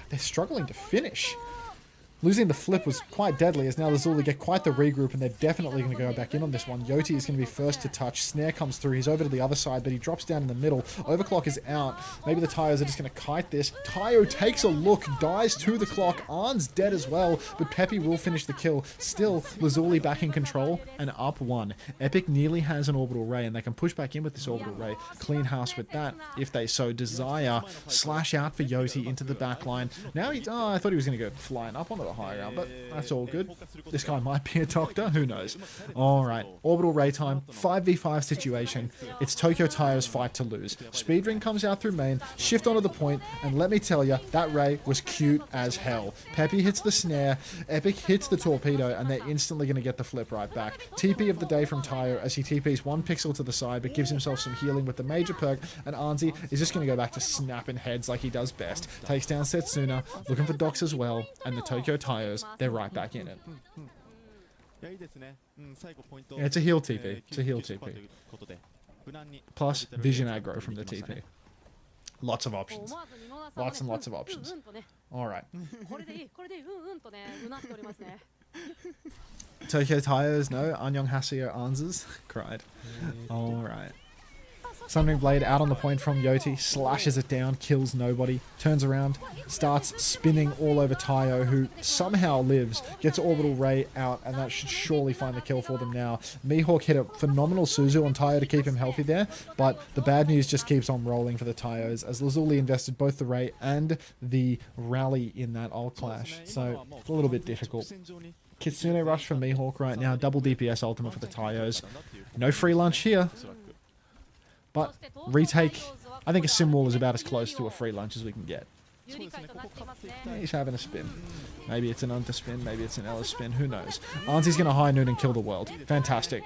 they're struggling to finish. Losing the flip was quite deadly, as now Lazuli get quite the regroup, and they're definitely going to go back in on this one. Yoti is going to be first to touch. Snare comes through. He's over to the other side, but he drops down in the middle. Overclock is out. Maybe the Tires are just going to kite this. Tayo takes a look, dies to the clock. Arn's dead as well, but Peppy will finish the kill. Still, Lazuli back in control and up one. Epic nearly has an orbital ray, and they can push back in with this orbital ray. Clean house with that, if they so desire. Slash out for Yoti into the back line. Now he... Oh, I thought he was going to go flying up onto the high ground, but that's all good. This guy might be a doctor, who knows. Alright, orbital ray time, 5v5 situation. It's Tokyo Tires' fight to lose. Speedring comes out through main, shift onto the point, and let me tell you, that ray was cute as hell. Peppy hits the snare, Epic hits the torpedo, and they're instantly going to get the flip right back. TP of the day from Tayo as he TPs one pixel to the side, but gives himself some healing with the major perk, and Arnsy is just going to go back to snapping heads like he does best. Takes down Setsuna, looking for Dox as well, and the Tokyo Tires, they're right back in it. Yeah, it's a heal TP. It's a heal TP. Plus vision aggro from the TP. Lots of options. Lots and lots of options. Alright. Tokyo Tires, no. Annyeonghaseyo Answers. Cried. Alright. Summoning Blade out on the point from Yoti, slashes it down, kills nobody, turns around, starts spinning all over Tayo, who somehow lives, gets Orbital Ray out, and that should surely find the kill for them now. Mihawk hit a phenomenal Suzu on Tayo to keep him healthy there, but the bad news just keeps on rolling for the Tayos, as Lazuli invested both the Ray and the Rally in that ult clash, so it's a little bit difficult. Kitsune Rush for Mihawk right now. Double DPS ultimate for the Taios. No free lunch here. But retake, I think a sim wall is about as close to a free lunch as we can get. He's having a spin. Maybe it's an Unter spin, maybe it's an Ella spin, who knows. Arnsy's going to high noon and kill the world. Fantastic.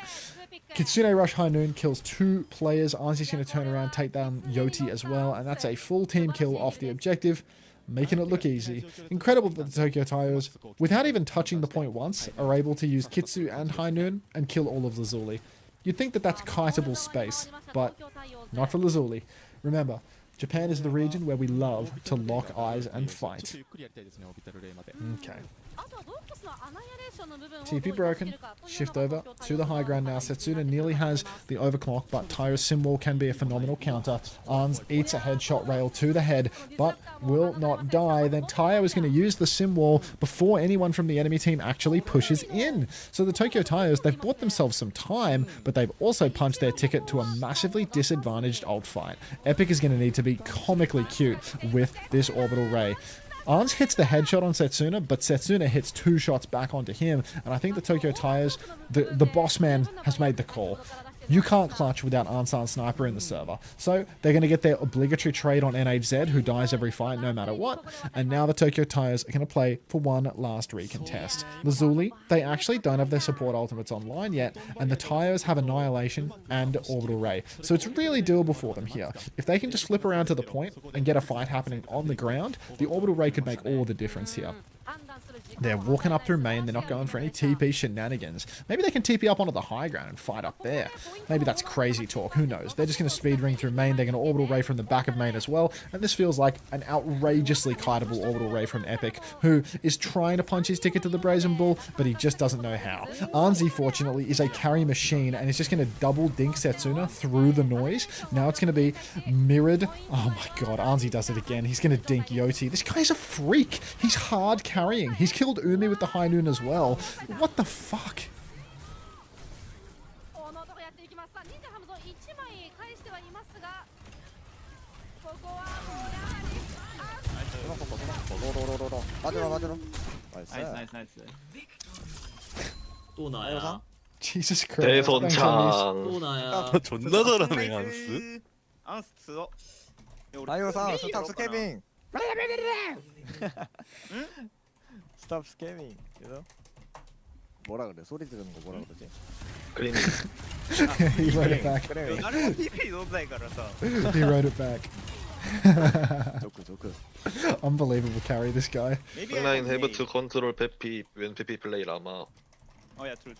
Kitsune Rush high noon kills 2 players. Arnsy's going to turn around, take down Yoti as well, and that's a full team kill off the objective, making it look easy. Incredible that the Tokyo Taios, without even touching the point once, are able to use Kitsu and high noon and kill all of Lazuli. You'd think that that's kiteable space, but not for Lazuli. Remember, Japan is the region where we love to lock eyes and fight. Okay. TP broken. Shift over to the high ground now. Setsuna nearly has the overclock, but Tyro's sim wall can be a phenomenal counter. Arns eats a headshot rail to the head, but will not die. Then Tayo is going to use the sim wall before anyone from the enemy team actually pushes in. So the Tokyo Taios, they've bought themselves some time, but they've also punched their ticket to a massively disadvantaged ult fight. Epic is going to need to be comically cute with this orbital ray. Arns hits the headshot on Setsuna, but Setsuna hits 2 shots back onto him, and I think the Tokyo Taios, the boss man has made the call. You can't clutch without Ansan Sniper in the server. So they're going to get their obligatory trade on NHZ, who dies every fight no matter what. And now the Tokyo Taios are going to play for one last recontest. Lazuli, they actually don't have their support ultimates online yet, and the Taios have Annihilation and Orbital Ray. So it's really doable for them here. If they can just flip around to the point and get a fight happening on the ground, the Orbital Ray could make all the difference here. They're walking up through main. They're not going for any TP shenanigans. Maybe they can TP up onto the high ground and fight up there. Maybe that's crazy talk. Who knows? They're just going to speed ring through main. They're going to orbital ray from the back of main as well. And this feels like an outrageously kiteable orbital ray from Epic, who is trying to punch his ticket to the Brazen Bull, but he just doesn't know how. Arnsy, fortunately, is a carry machine and is just going to double dink Setsuna through the noise. Now it's going to be mirrored. Oh my god, Arnsy does it again. He's going to dink Yoti. This guy's a freak. He's hard carrying. He's killed Umi with the high noon as well. What the fuck?
또 나야.
Jesus Christ.
또 나야.
존나 잘하네 안스.
안스.
아이고상 스탑 스캐밍. 스탑 스캐밍. 그래서 뭐라 그래? 소리 지르는 거 뭐라 그러지?
그림.
He wrote it back.
나는 TP 너무 잘 가라서.
He wrote it back.
조크.
Unbelievable carry, this guy.
Online have to control Peppy when Peppy play Lama.
Oh yeah, true.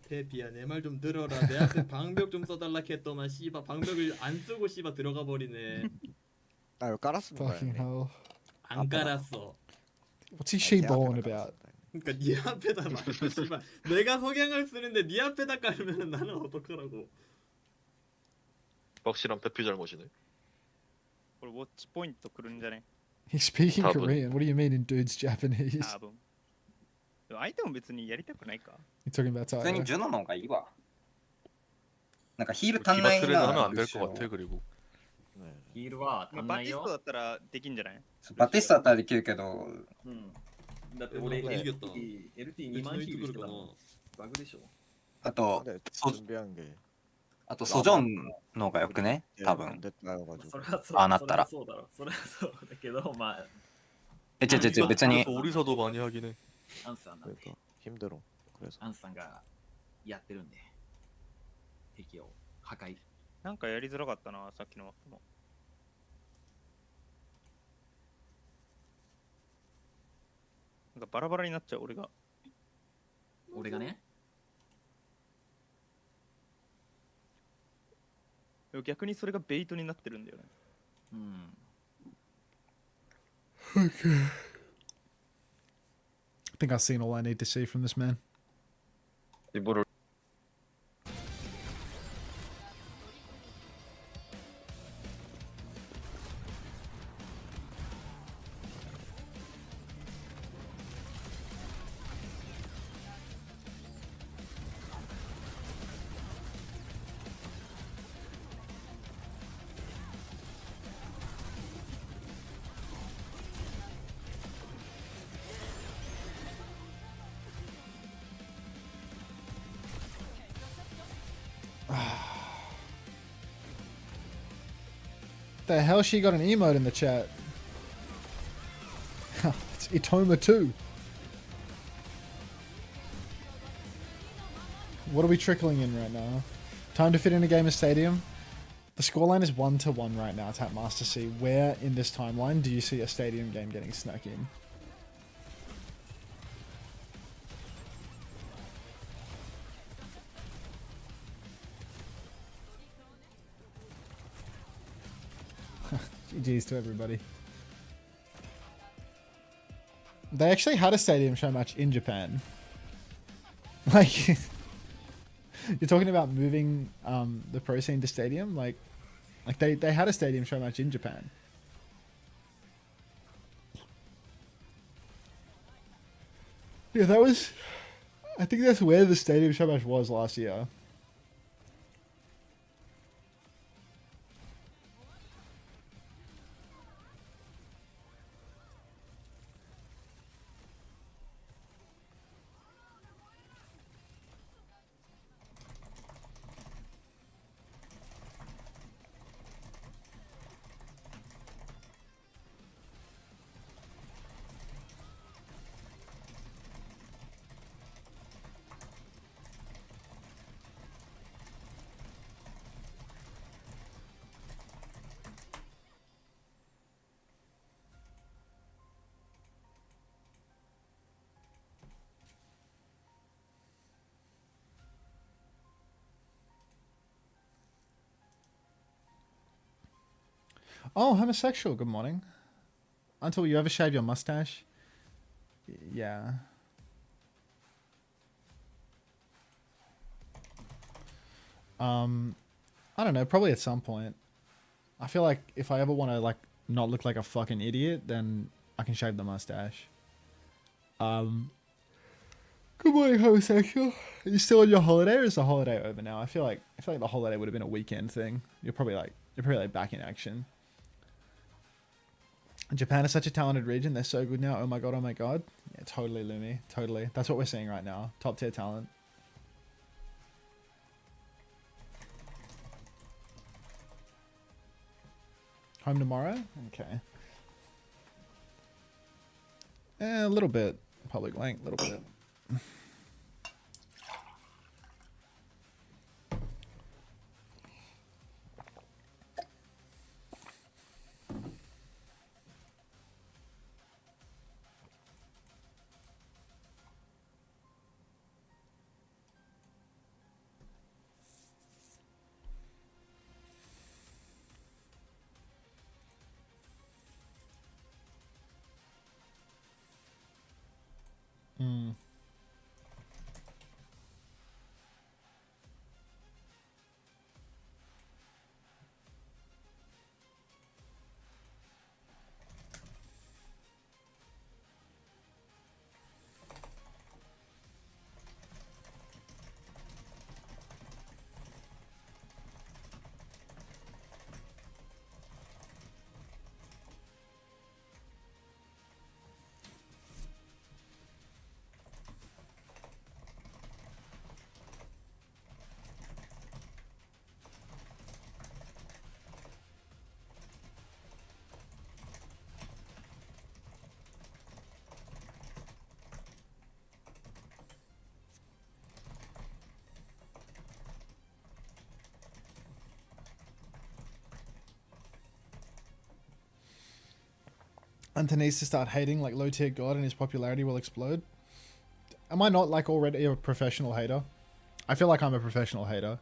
페피야 내 말 좀 들어라. 내 앞에 방벽 좀 써달라 했더만 씨발 방벽을 안 쓰고 씨발 들어가 버리네.
아 이거 깔았습니다.
Fucking hell.
안 깔았어.
What's he she-balling about?
그러니까 네 앞에다 말고 씨발 내가 석양을 쓰는데 네 앞에다 깔면 나는 어떡하라고.
확실한 페피 잘못이네.
これ 워치 포인트 그런자네.
He's speaking
답은?
Korean. What do you mean in dude's Japanese?
多分。相手も別にやりたくないか。
You're talking about
普通に
Tayo.
ジュノの方がいいわ。なんかヒール足んない
디바트레는
な。
하면 안 될 것 같아 그리고.
ヒールは足んないよ。
バティストだったらできんじゃない？
バティスタだったらできるけど、
うん。だって俺
LT2万ヒールしてたのバグでしょ。
あと
근데 준비한 게
あとソジョンの方がよくね、多分。
됐다가지고.
それはそう。
ああなったら。
それはそうだけど、まあ。
違う別に。
우리서도 많이 하긴 해.
アンさんなんで。
힘들어. 그래서.
アンさんがやってるんで敵を破壊。
なんかやりづらかったなさっきのマップも。なんかバラバラになっちゃう俺が。
俺がね。
逆にそれがベイトになってるんだよね。
うん。
Okay. I think I've seen all I need to see from this man.
이거를
The hell, she got an emote in the chat. It's Itoma 2. What are we trickling in right now? Time to fit in a game of Stadium. The scoreline is 1-1 right now, Tapmaster C. Where in this timeline do you see a Stadium game getting snuck in? GG's to everybody. They actually had a Stadium show match in Japan. Like, you're talking about moving the pro scene to Stadium? Like they had a Stadium show match in Japan. Yeah, that was... I think that's where the Stadium show match was last year. Oh, homosexual, good morning. Until you ever shave your mustache? Yeah. I don't know, probably at some point. I feel like if I ever want to, like, not look like a fucking idiot, then I can shave the mustache. Good morning, homosexual. Are you still on your holiday, or is the holiday over now? I feel like the holiday would have been a weekend thing. You're probably back in action. Japan is such a talented region. They're so good now. Oh my god, oh my god. Yeah, totally, Lumi. Totally. That's what we're seeing right now. Top tier talent. Home tomorrow? Okay. A little bit. Public link, a little bit. Unter needs to start hating like low tier god and his popularity will explode. Am I not like already a professional hater? I feel like I'm a professional hater.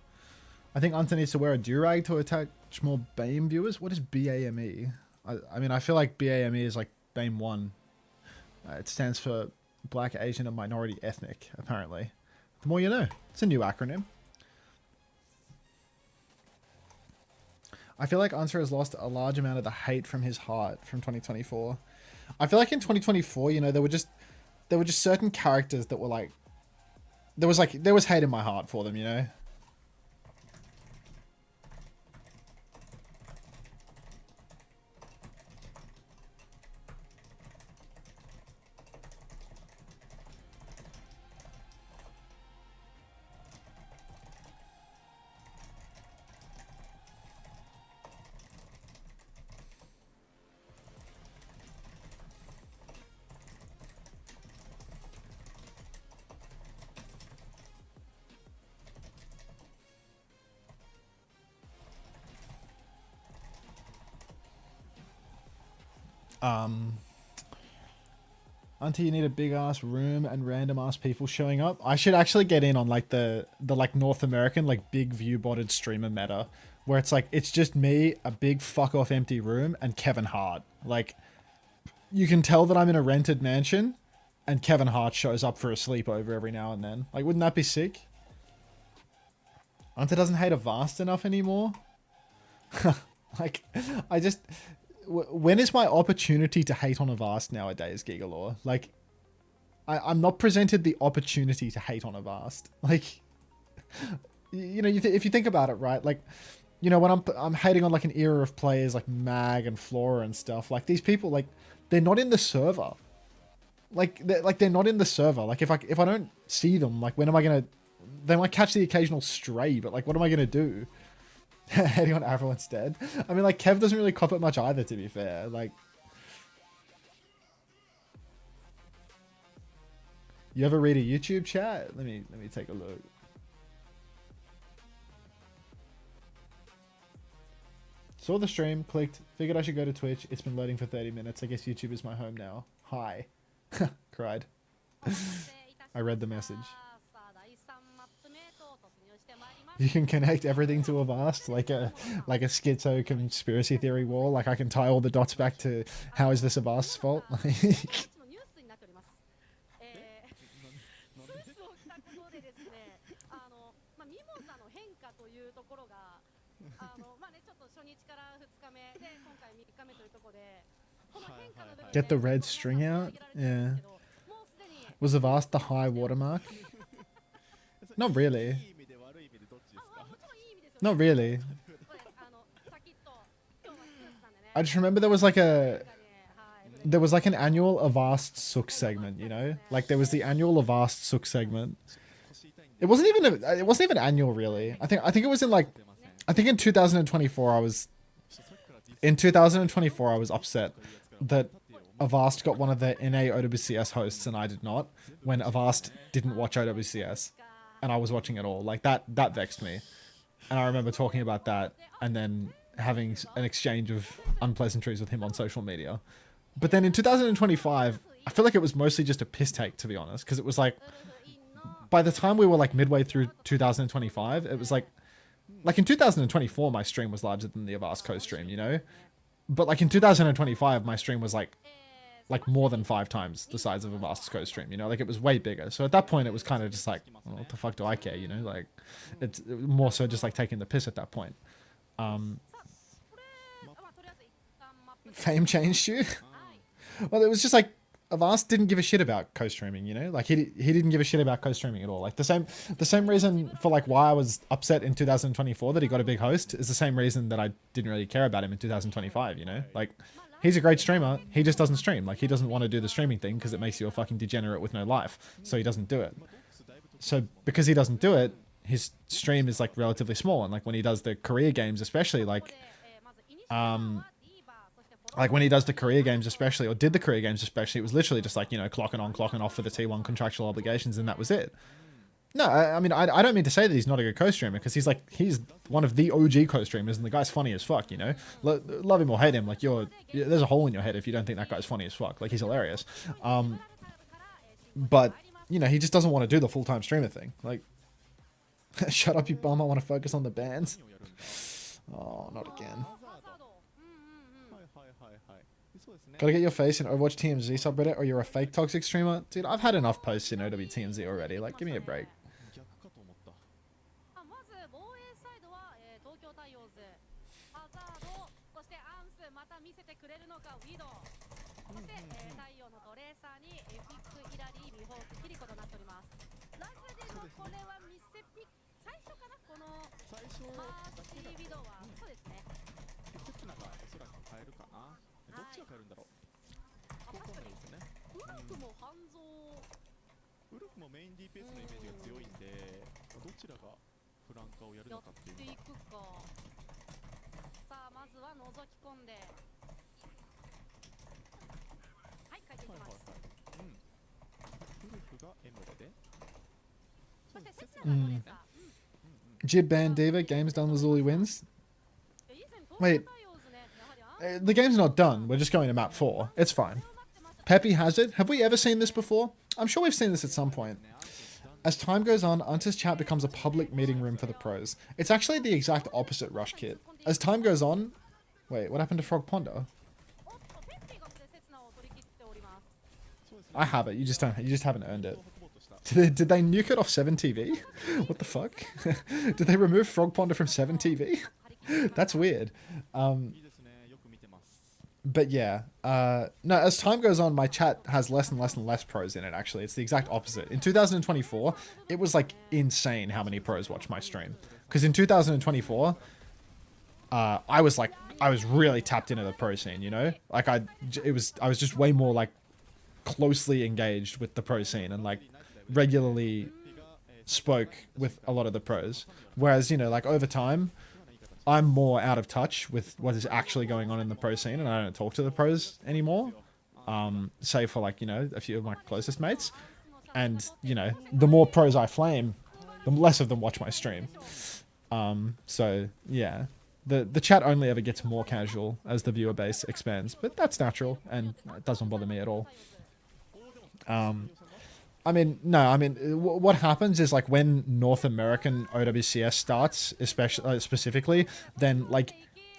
I think Unter needs to wear a do-rag to attach more BAME viewers. What is BAME? I mean, I feel like BAME is like BAME 1. It stands for Black, Asian, and Minority Ethnic, apparently. The more you know. It's a new acronym. I feel like Unter has lost a large amount of the hate from his heart from 2024. I feel like in 2024, you know, there were just certain characters that were like, there was hate in my heart for them, you know. Until you need a big ass room and random ass people showing up. I should actually get in on like the like North American like big view botted streamer meta, where it's like it's just me, a big fuck off empty room, and Kevin Hart. Like, you can tell that I'm in a rented mansion, and Kevin Hart shows up for a sleepover every now and then. Like, wouldn't that be sick? Unter doesn't hate Avast enough anymore. Like, I just... When is my opportunity to hate on Avast nowadays, Gigalore? Like, I'm not presented the opportunity to hate on Avast. Like, you know, if you think about it, right? Like, you know, when I'm hating on like an era of players like Mag and Flora and stuff, like these people, like, they're not in the server. They're not in the server. Like, if I don't see them, like, when am I gonna... They might catch the occasional stray, but like, what am I gonna do? Hating on Avril instead. I mean, like, Kev doesn't really cop it much either, to be fair. Like, you ever read a YouTube chat? Let me take a look. Saw the stream, clicked, figured I should go to Twitch. It's been loading for 30 minutes. I guess YouTube is my home now. Hi. Cried. I read the message. You can connect everything to Avast like a schizo conspiracy theory wall. Like, I can tie all the dots back to how is this Avast's fault? Get the red string out? Yeah. Was Avast the high watermark? Not really. Not really. I just remember there was like an annual Avast Sook segment, you know? Like, there was the annual Avast Sook segment. It wasn't even annual, really. I think it was in like, I think in 2024 I was upset that Avast got one of the NA OWCS hosts and I did not, when Avast didn't watch OWCS and I was watching it all. Like, that vexed me. And I remember talking about that and then having an exchange of unpleasantries with him on social media. But then in 2025, I feel like it was mostly just a piss take, to be honest, because it was like, by the time we were like midway through 2025, it was like in 2024, my stream was larger than the Avast Co stream, you know? But like in 2025, my stream was like more than 5 times the size of Avast's Co stream, you know? Like, it was way bigger. So at that point, it was kind of just like, well, what the fuck do I care, you know? Like, it was more so just like taking the piss at that point. Fame changed you? Well, it was just like, Avast didn't give a shit about co-streaming, you know? Like, he didn't give a shit about co-streaming at all. Like, the same reason for like why I was upset in 2024 that he got a big host is the same reason that I didn't really care about him in 2025, you know? Like, he's a great streamer, he just doesn't stream. Like, he doesn't want to do the streaming thing because it makes you a fucking degenerate with no life. So he doesn't do it. So because he doesn't do it, his stream is like relatively small. And like, when he does the career games, especially, like when he does the career games especially, or did the career games especially, it was literally just like, you know, clocking on, clocking off for the T1 contractual obligations, and that was it. No, I mean, I don't mean to say that he's not a good co-streamer, because he's one of the OG co-streamers, and the guy's funny as fuck, you know? Love him or hate him, like, there's a hole in your head if you don't think that guy's funny as fuck. Like, he's hilarious. But, you know, he just doesn't want to do the full-time streamer thing. Like, shut up, you bum, I want to focus on the bands. Oh, not again. Gotta get your face in Overwatch TMZ subreddit, or you're a fake toxic streamer? Dude, I've had enough posts in OWTMZ already. Like, give me a break. Jib ban Diva, games done, Lazuli wins. Wait, The game's not done. We're just going to map 4. It's fine. Peppy has it. Have we ever seen this before? I'm sure we've seen this at some point. As time goes on, Unter's chat becomes a public meeting room for the pros. It's actually the exact opposite, Rush Kit. As time goes on... Wait, what happened to Frog Ponder? I have it. You just haven't earned it. Did they nuke it off 7TV? What the fuck? Did they remove Frog Ponder from 7TV? That's weird. But yeah, no, as time goes on, my chat has less and less and less pros in it, actually. It's the exact opposite. In 2024, it was, like, insane how many pros watched my stream. Because in 2024, I was really tapped into the pro scene, you know? Like, I was just way more, like, closely engaged with the pro scene and, like, regularly spoke with a lot of the pros. Whereas, you know, like, over time... I'm more out of touch with what is actually going on in the pro scene, and I don't talk to the pros anymore, save for, like, you know, a few of my closest mates. And, you know, the more pros I flame, the less of them watch my stream. So, yeah. The chat only ever gets more casual as the viewer base expands, but that's natural, and it doesn't bother me at all. I mean, no, I mean, what happens is, like, when North American OWCS starts, especially specifically, then, like,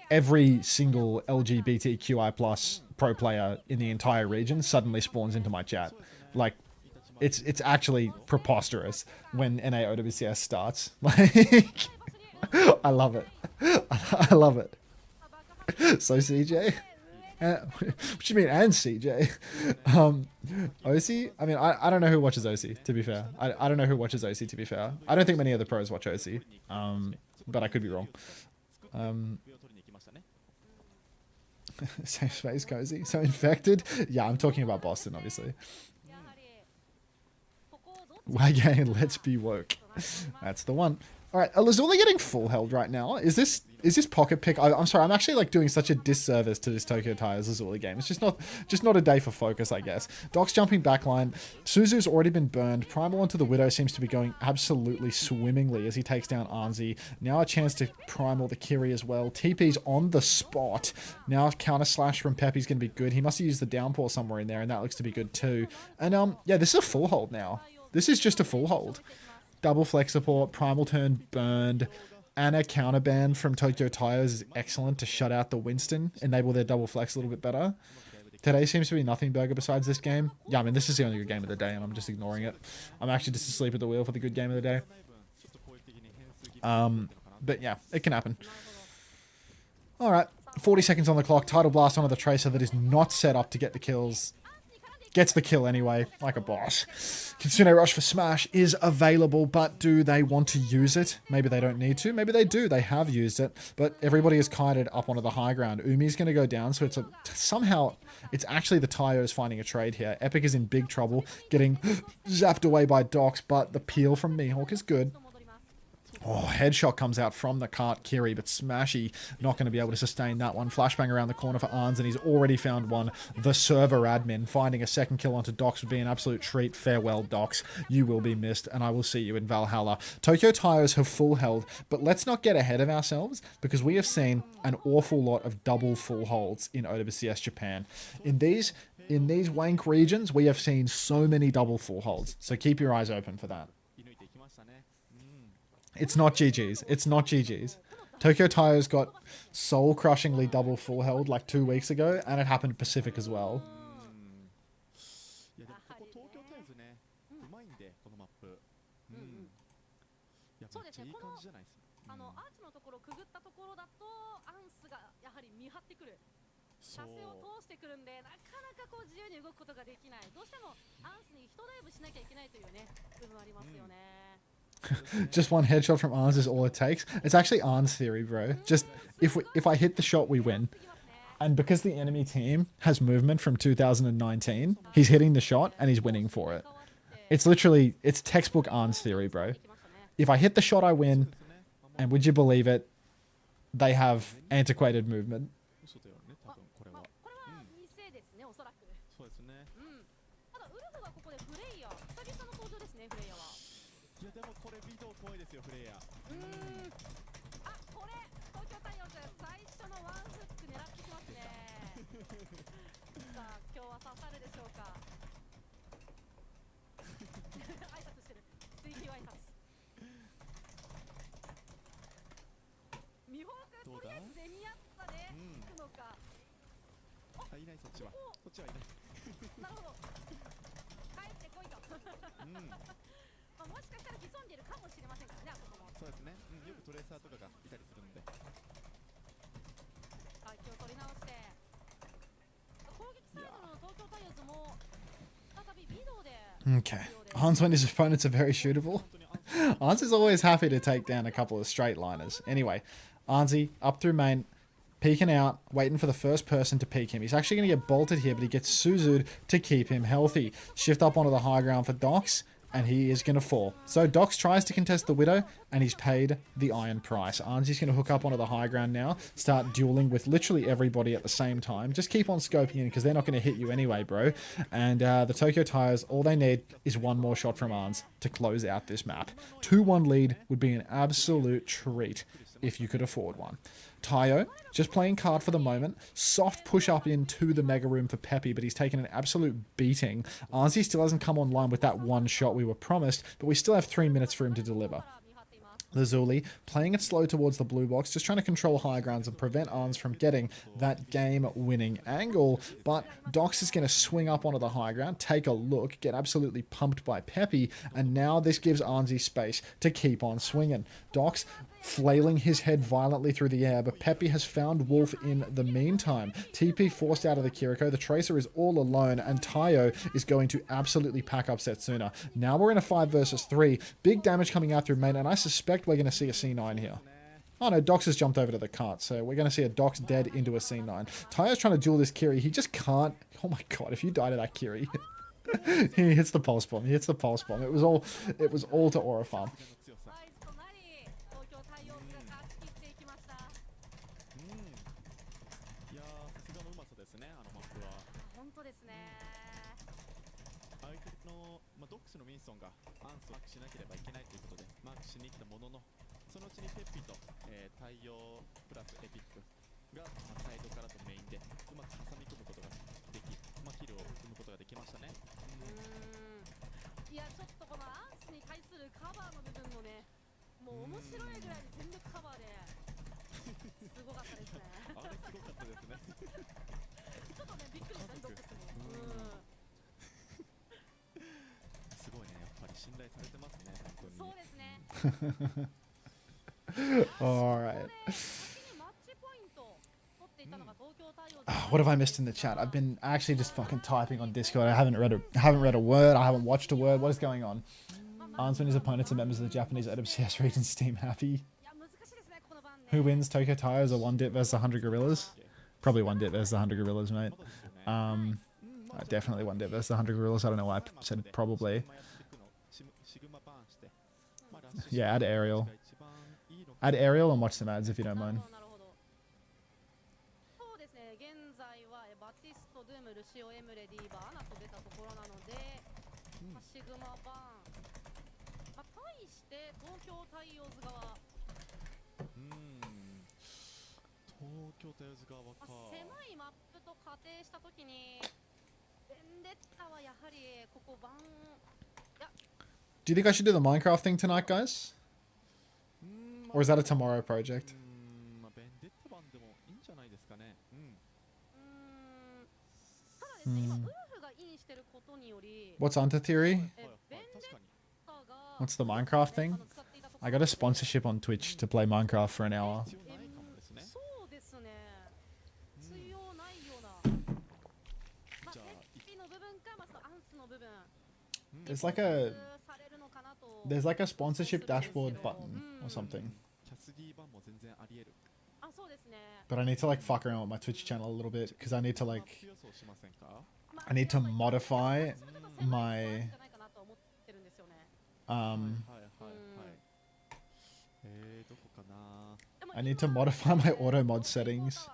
every single LGBTQI+ pro player in the entire region suddenly spawns into my chat. Like, it's actually preposterous when NA OWCS starts. Like, I love it. I love it. So, CJ? What do you mean, and CJ? OC? I mean, I don't know who watches OC, to be fair. I don't know who watches OC, to be fair. I don't think many of the pros watch OC. But I could be wrong. Safe space, cozy. So infected? Yeah, I'm talking about Boston, obviously. Wagay, let's be woke. That's the one. Alright, are Lazuli getting full held right now? Is this pocket pick? I'm sorry, I'm actually, like, doing such a disservice to this Tokyo Tires Lazuli game. It's just not a day for focus, I guess. Doc's jumping backline. Suzu's already been burned. Primal onto the Widow seems to be going absolutely swimmingly as he takes down Arnzi. Now a chance to Primal the Kiri as well. TP's on the spot. Now counter slash from Peppy's going to be good. He must have used the downpour somewhere in there, and that looks to be good too. And, yeah, this is a full hold now. This is just a full hold. Double flex support, Primal turn burned, and a counterban from Tokyo Tires is excellent to shut out the Winston, enable their double flex a little bit better. Today seems to be nothing burger besides this game. Yeah, I mean, this is the only good game of the day, and I'm just ignoring it. I'm actually just asleep at the wheel for the good game of the day. But yeah, it can happen. Alright, 40 seconds on the clock. Tidal Blast onto the Tracer that is not set up to get the kills. Gets the kill anyway, like a boss. Kitsune Rush for Smash is available, but do they want to use it? Maybe they don't need to. Maybe they do. They have used it, but everybody is kited up onto the high ground. Umi's going to go down, so it's somehow it's actually the Tires finding a trade here. Epic is in big trouble, getting zapped away by Docs, but the peel from Mihawk is good. Oh, headshot comes out from the cart Kiri, but Smashy not going to be able to sustain that one. Flashbang around the corner for Arns, and he's already found one. The server admin finding a second kill onto Docs would be an absolute treat. Farewell, Docs. You will be missed, and I will see you in Valhalla. Tokyo Tires have full held, but let's not get ahead of ourselves, because we have seen an awful lot of double full holds in OWCS Japan. In these wank regions, we have seen so many double full holds, so keep your eyes open for that. It's not GG's. It's not GG's. Tokyo Tires got soul-crushingly double full held like 2 weeks ago, and it happened to Pacific as well. Just one headshot from Arns is all it takes. It's actually Arns theory, bro. Just if I hit the shot, we win. And because the enemy team has movement from 2019, he's hitting the shot and he's winning for it. It's textbook Arns theory, bro. If I hit the shot, I win. And would you believe it? They have antiquated movement.
あ、いないそっちは。そっちはいない。
なるほど。帰ってこいと。まあもしかしたら潜んでいるかもしれませんからね、あそこも。
そうですね。よくトレーサーとかがいたりするんで。
気を取り直して。攻撃サイドの東京タイヤーズも再びビドで。
Okay. Hans, when his opponents are very shootable. Hans is always happy to take down a couple of straight liners. Anyway, Arnsy up through main, peeking out, waiting for the first person to peek him. He's actually going to get bolted here, but he gets Suzu'd to keep him healthy. Shift up onto the high ground for Docs, and he is going to fall. So Docs tries to contest the Widow, and he's paid the iron price. Arnsy's going to hook up onto the high ground now, start dueling with literally everybody at the same time. Just keep on scoping in, because they're not going to hit you anyway, bro. And the Tokyo Tires, all they need is one more shot from Arns to close out this map. 2-1 lead would be an absolute treat if you could afford one. Tayo, just playing card for the moment. Soft push up into the Mega Room for Peppy, but he's taken an absolute beating. Arnsy still hasn't come online with that one shot we were promised, but we still have 3 minutes for him to deliver. Lazuli playing it slow towards the blue box, just trying to control high grounds and prevent Arns from getting that game-winning angle. But Docs is going to swing up onto the high ground, take a look, get absolutely pumped by Peppy, and now this gives Arnsy space to keep on swinging. Docs flailing his head violently through the air, but Peppy has found Wolf in the meantime. TP forced out of the Kiriko, the Tracer is all alone, and Tayo is going to absolutely pack up Setsuna. Now we're in a 5 versus 3, big damage coming out through main, and I suspect we're going to see a C9 here. Oh no, Docs has jumped over to the cart, so we're going to see a Docs dead into a C9. Tayo's trying to duel this Kiri, he just can't. Oh my god, if you die to that Kiri. He hits the pulse bomb, he hits the pulse bomb. It was all to Aura Farm. Alright. What have I missed in the chat? I've been actually just fucking typing on Discord. I haven't read a word. I haven't watched a word. What is going on? Arns when his opponents are members of the Japanese OWCS region Steam happy. Who wins? Tokyo Tires or One Dip versus 100 Gorillas? Probably One Dip versus 100 Gorillas, mate. Definitely One Dip versus 100 Gorillas. I don't know why I said probably. Yeah, add Ariel. Add Ariel and watch some ads if you don't mind. Do you think I should do the Minecraft thing tonight, guys? Or is that a tomorrow project? What's Unter theory? What's the Minecraft thing? I got a sponsorship on Twitch to play Minecraft for an hour. There's like a sponsorship dashboard button or something. But I need to like fuck around with my Twitch channel a little bit because I need to like modify my auto mod settings.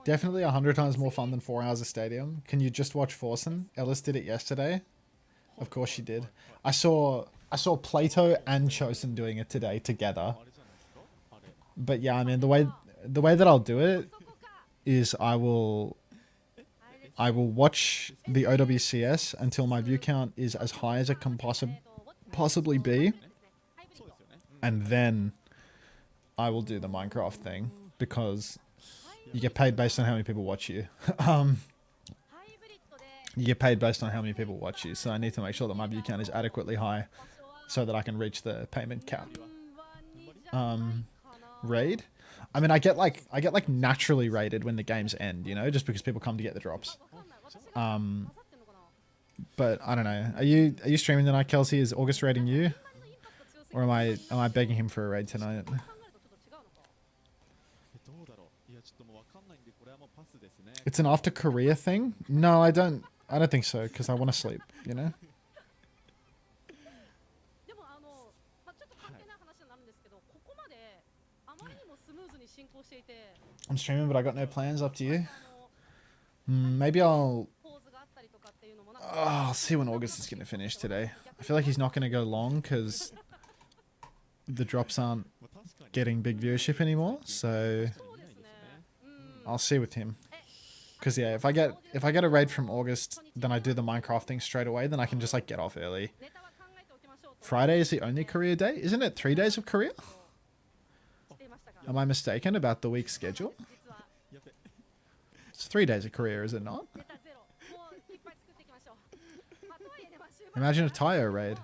Definitely 100 times more fun than 4 hours of Stadium. Can you just watch Forsen? Ellis did it yesterday. Of course she did. I saw Plato and Chosen doing it today together. But yeah, I mean the way that I'll do it is I will watch the OWCS until my view count is as high as it can possibly be, and then I will do the Minecraft thing because You get paid based on how many people watch you. You get paid based on how many people watch you. So I need to make sure that my view count is adequately high so that I can reach the payment cap. Raid. I mean, I get like naturally raided when the games end, you know, just because people come to get the drops. But I don't know. Are you streaming tonight, Kelsey? Is August raiding you, or am I begging him for a raid tonight? It's an after Korea thing? No, I don't think so, because I want to sleep, you know? I'm streaming, but I got no plans. Up to you. Maybe I'll see when August is going to finish today. I feel like he's not going to go long because the drops aren't getting big viewership anymore. So I'll see with him. Because yeah, if I get a raid from August, then I do the Minecraft thing straight away. Then I can just like get off early. Friday is the only career day, isn't it? 3 days of career? Am I mistaken about the week schedule? It's 3 days of career, is it not? Imagine a Tayo raid.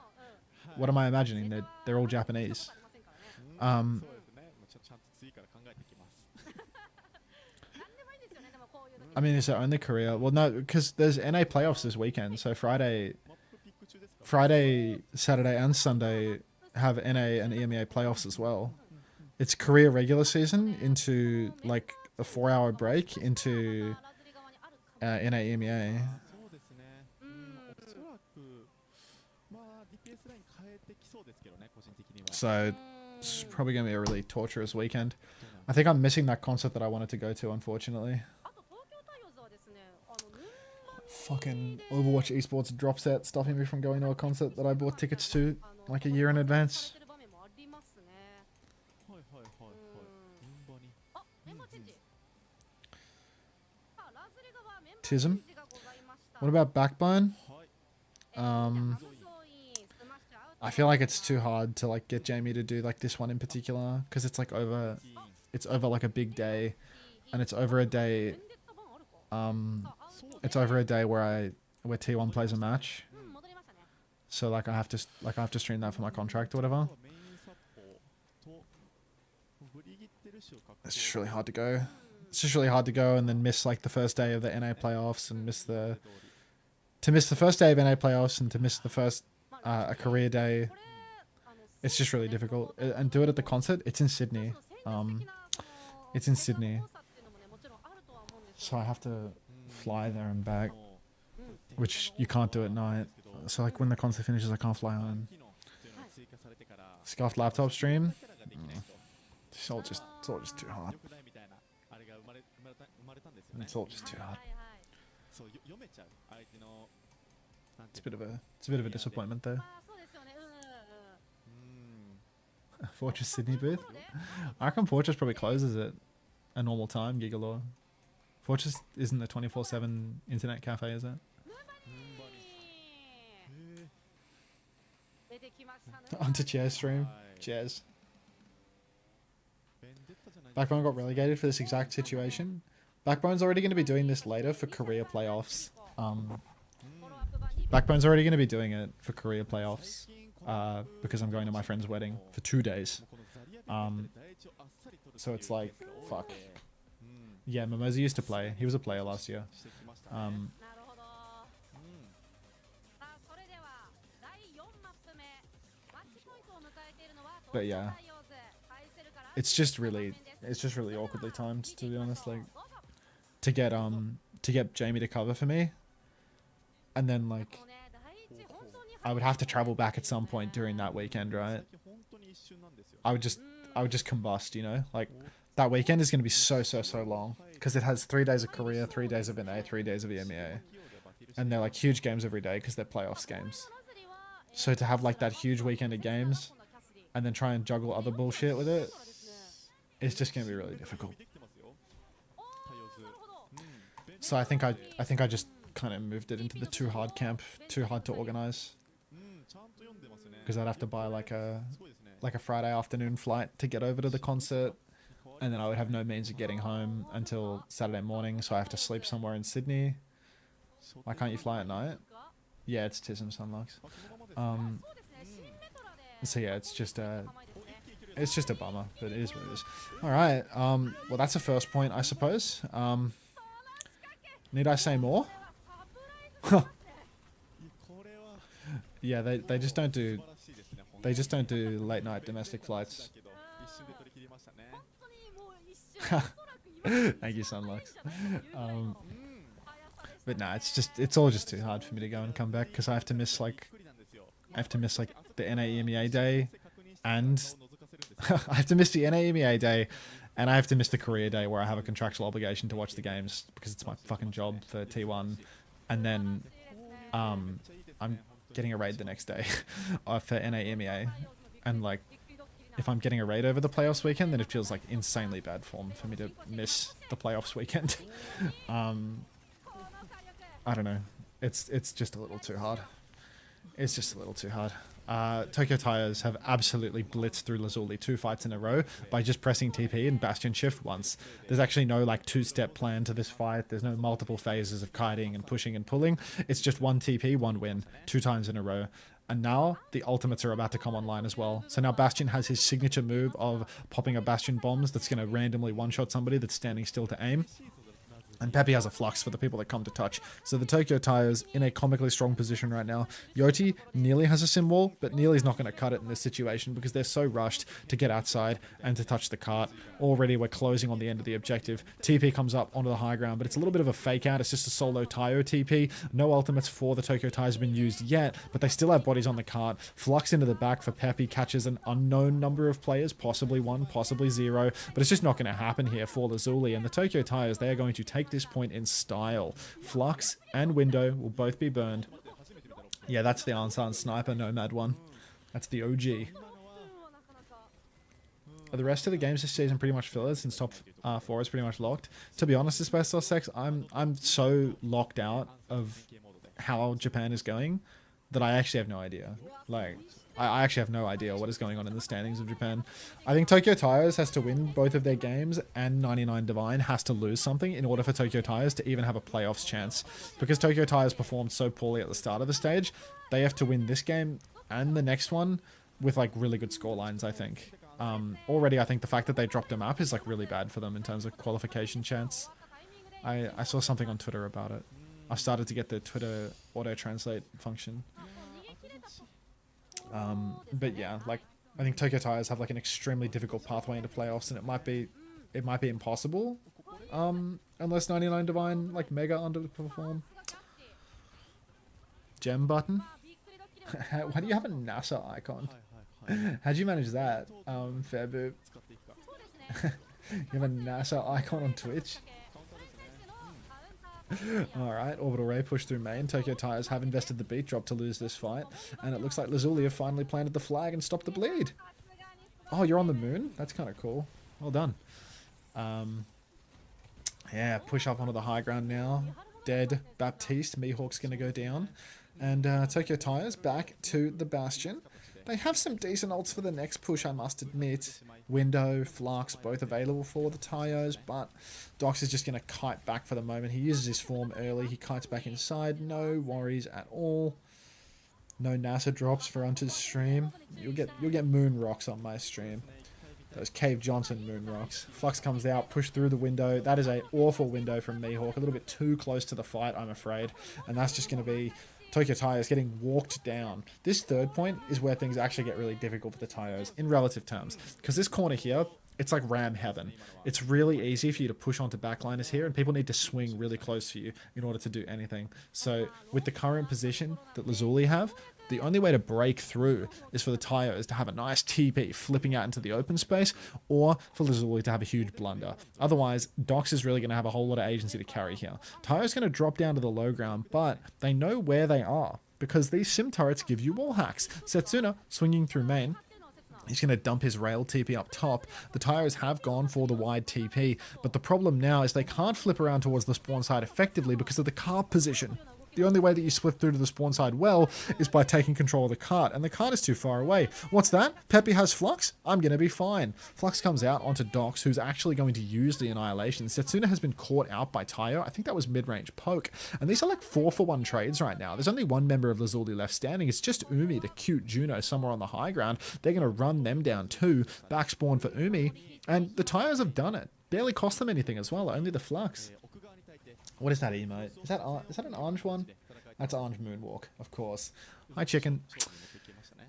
What am I imagining? They're all Japanese. I mean, is it only Korea? Well, no, because there's NA playoffs this weekend. So Friday, Saturday, and Sunday have NA and EMEA playoffs as well. It's Korea regular season into like a 4-hour break into NA EMEA. So it's probably going to be a really torturous weekend. I think I'm missing that concert that I wanted to go to, unfortunately. Fucking Overwatch Esports drop set stopping me from going to a concert that I bought tickets to like a year in advance. Tism. What about Backbone? I feel like it's too hard to like get Jamie to do like this one in particular because it's like over like a big day, and it's over a day. It's over a day where T1 plays a match. So like I have to stream that for my contract or whatever. It's just really hard to go. It's just really hard to go and then miss like the first day of the NA playoffs and miss the first day of NA playoffs and to miss the first a career day. It's just really difficult. And do it at the concert. It's in Sydney. It's in Sydney. So I have to fly there and back, which you can't do at night. So like when the concert finishes, I can't fly home. Scuffed laptop stream. It's all just too hard. It's all just too hard. It's a bit of a disappointment though. Fortress Sydney booth. I reckon Fortress probably closes at a normal time, Gigalore. Fortress isn't a 24/7 internet cafe, is it? Onto Chair stream. Cheers. Backbone got relegated for this exact situation. Backbone's already going to be doing this later for Korea playoffs. Backbone's already going to be doing it for Korea playoffs because I'm going to my friend's wedding for 2 days. So it's like, fuck. Yeah, Mimosa used to play. He was a player last year. But yeah, it's just really awkwardly timed, to be honest. Like to get Jamie to cover for me, and then like I would have to travel back at some point during that weekend, right? I would just combust, you know, like. That weekend is going to be so long because it has 3 days of Korea, 3 days of NA, 3 days of EMEA, and they're like huge games every day because they're playoffs games. So to have like that huge weekend of games and then try and juggle other bullshit with it, it's just going to be really difficult. So I think I just kind of moved it into the too hard camp, too hard to organize, because I'd have to buy like a Friday afternoon flight to get over to the concert. and then I would have no means of getting home until Saturday morning, so I have to sleep somewhere in Sydney. Why can't you fly at night? Yeah, it's Tism Sunlocks. So yeah, it's just a bummer, but it is what it is. All right. Well, that's a first point, I suppose. Need I say more? Yeah, they just don't do late night domestic flights. Thank you, Sunlux. But nah, it's all just too hard for me to go and come back because I have to miss like the NAEMEA day, and I have to miss the NAEMEA day, and I have to miss the career day where I have a contractual obligation to watch the games because it's my fucking job for T1, and then I'm getting a raid the next day for NAEMEA, and like if I'm getting a raid over the playoffs weekend, then it feels like insanely bad form for me to miss the playoffs weekend. I don't know. It's just a little too hard. It's just a little too hard. Tokyo Tires have absolutely blitzed through Lazuli 2 fights in a row by just pressing TP and Bastion shift once. There's actually no like 2-step plan to this fight. There's no multiple phases of kiting and pushing and pulling. It's just 1 TP, 1 win, 2 times in a row. And now the ultimates are about to come online as well. So now Bastion has his signature move of popping a Bastion bombs that's going to randomly one-shot somebody that's standing still to aim. And Peppy has a flux for the people that come to touch. So the Tokyo Tires in a comically strong position right now. Yoti nearly has a sim wall, but nearly's not going to cut it in this situation because they're so rushed to get outside and to touch the cart. Already we're closing on the end of the objective. TP comes up onto the high ground, but it's a little bit of a fake out. It's just a solo Tayo TP. No ultimates for the Tokyo Tires have been used yet, but they still have bodies on the cart. Flux into the back for Peppy, catches an unknown number of players, possibly 1, possibly 0, but it's just not going to happen here for Lazuli. And the Tokyo Tires, they are going to take this point in style. Flux and Window will both be burned. Yeah, that's the Ansan Sniper Nomad one. That's the OG. Are the rest of the games this season pretty much fillers since top 4 is pretty much locked? To be honest, Asbestos Sex, I'm so locked out of how Japan is going that I actually have no idea. Like, I actually have no idea what is going on in the standings of Japan. I think Tokyo Tires has to win both of their games, and 99 Divine has to lose something in order for Tokyo Tires to even have a playoffs chance. Because Tokyo Tires performed so poorly at the start of the stage, they have to win this game and the next one with like really good scorelines, I think. Already, I think the fact that they dropped a map is like really bad for them in terms of qualification chance. I saw something on Twitter about it. I started to get the Twitter auto-translate function. But yeah, like I think Tokyo Tires have like an extremely difficult pathway into playoffs, and it might be impossible unless 99 Divine like mega underperform. Gem button. Why do you have a NASA icon? How'd you manage that, Fairboot? You have a NASA icon on Twitch? Alright, Orbital Ray pushed through main. Tokyo Tires have invested the beat drop to lose this fight. And it looks like Lazuli have finally planted the flag and stopped the bleed. Oh, you're on the moon? That's kind of cool. Well done. Yeah, push up onto the high ground now. Dead Baptiste. Mihawk's going to go down. And Tokyo Tires back to the Bastion. They have some decent ults for the next push, I must admit. Window, Flux, both available for the Tyos, but Dox is just going to kite back for the moment. He uses his form early. He kites back inside. No worries at all. No NASA drops for Unter's stream. You'll get moon rocks on my stream. Those Cave Johnson moon rocks. Flux comes out, push through the window. That is an awful window from Mihawk. A little bit too close to the fight, I'm afraid. And that's just going to be Tokyo Tires getting walked down. This third point is where things actually get really difficult for the Tyos in relative terms. Because this corner here, it's like ram heaven. It's really easy for you to push onto backliners here, and people need to swing really close for you in order to do anything. So with the current position that Lazuli have, the only way to break through is for the Tyos to have a nice TP flipping out into the open space, or for Lazuli to have a huge blunder. Otherwise, Dox is really going to have a whole lot of agency to carry here. Tyos going to drop down to the low ground, but they know where they are, because these sim turrets give you wall hacks. Setsuna swinging through main. He's going to dump his rail TP up top. The Tyos have gone for the wide TP, but the problem now is they can't flip around towards the spawn side effectively because of the carp position. the only way that you split through to the spawn side well is by taking control of the cart, and the cart is too far away. What's that? Peppy has Flux? I'm going to be fine. Flux comes out onto Dox, who's actually going to use the Annihilation. Setsuna has been caught out by Tayo. I think that was mid-range poke. And these are like 4-for-1 trades right now. There's only one member of Lazuli left standing. It's just Umi, the cute Juno, somewhere on the high ground. They're going to run them down too. Back spawn for Umi. And the Tayos have done it. Barely cost them anything as well. Only the Flux. What is that emote? Is that an orange one? That's orange moonwalk, of course. Hi, chicken.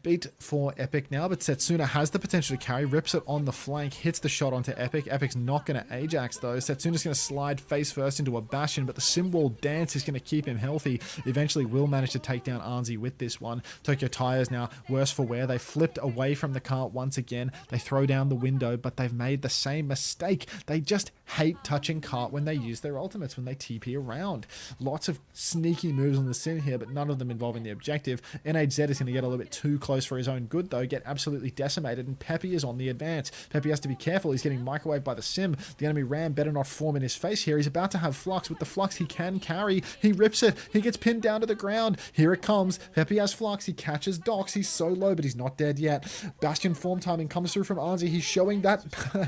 Beat for Epic now, but Setsuna has the potential to carry, rips it on the flank, hits the shot onto Epic. Epic's not going to Ajax though. Setsuna's going to slide face first into a Bastion, but the Symbol dance is going to keep him healthy. Eventually will manage to take down Arnzi with this one. Tokyo Tires now worse for wear. They flipped away from the cart once again. They throw down the window, but they've made the same mistake. They just hate touching cart when they use their ultimates, when they TP around. Lots of sneaky moves on the sim here, but none of them involving the objective. NHZ is going to get a little bit too close for his own good though, get absolutely decimated, and Peppy is on the advance. Peppy has to be careful. He's getting microwaved by the sim. The enemy Ram better not form in his face here. He's about to have Flux. With the Flux he can carry. He rips it. He gets pinned down to the ground. Here it comes. Peppy has Flux. He catches Dox. He's so low, but he's not dead yet. Bastion form timing comes through from Arnzi. He's showing that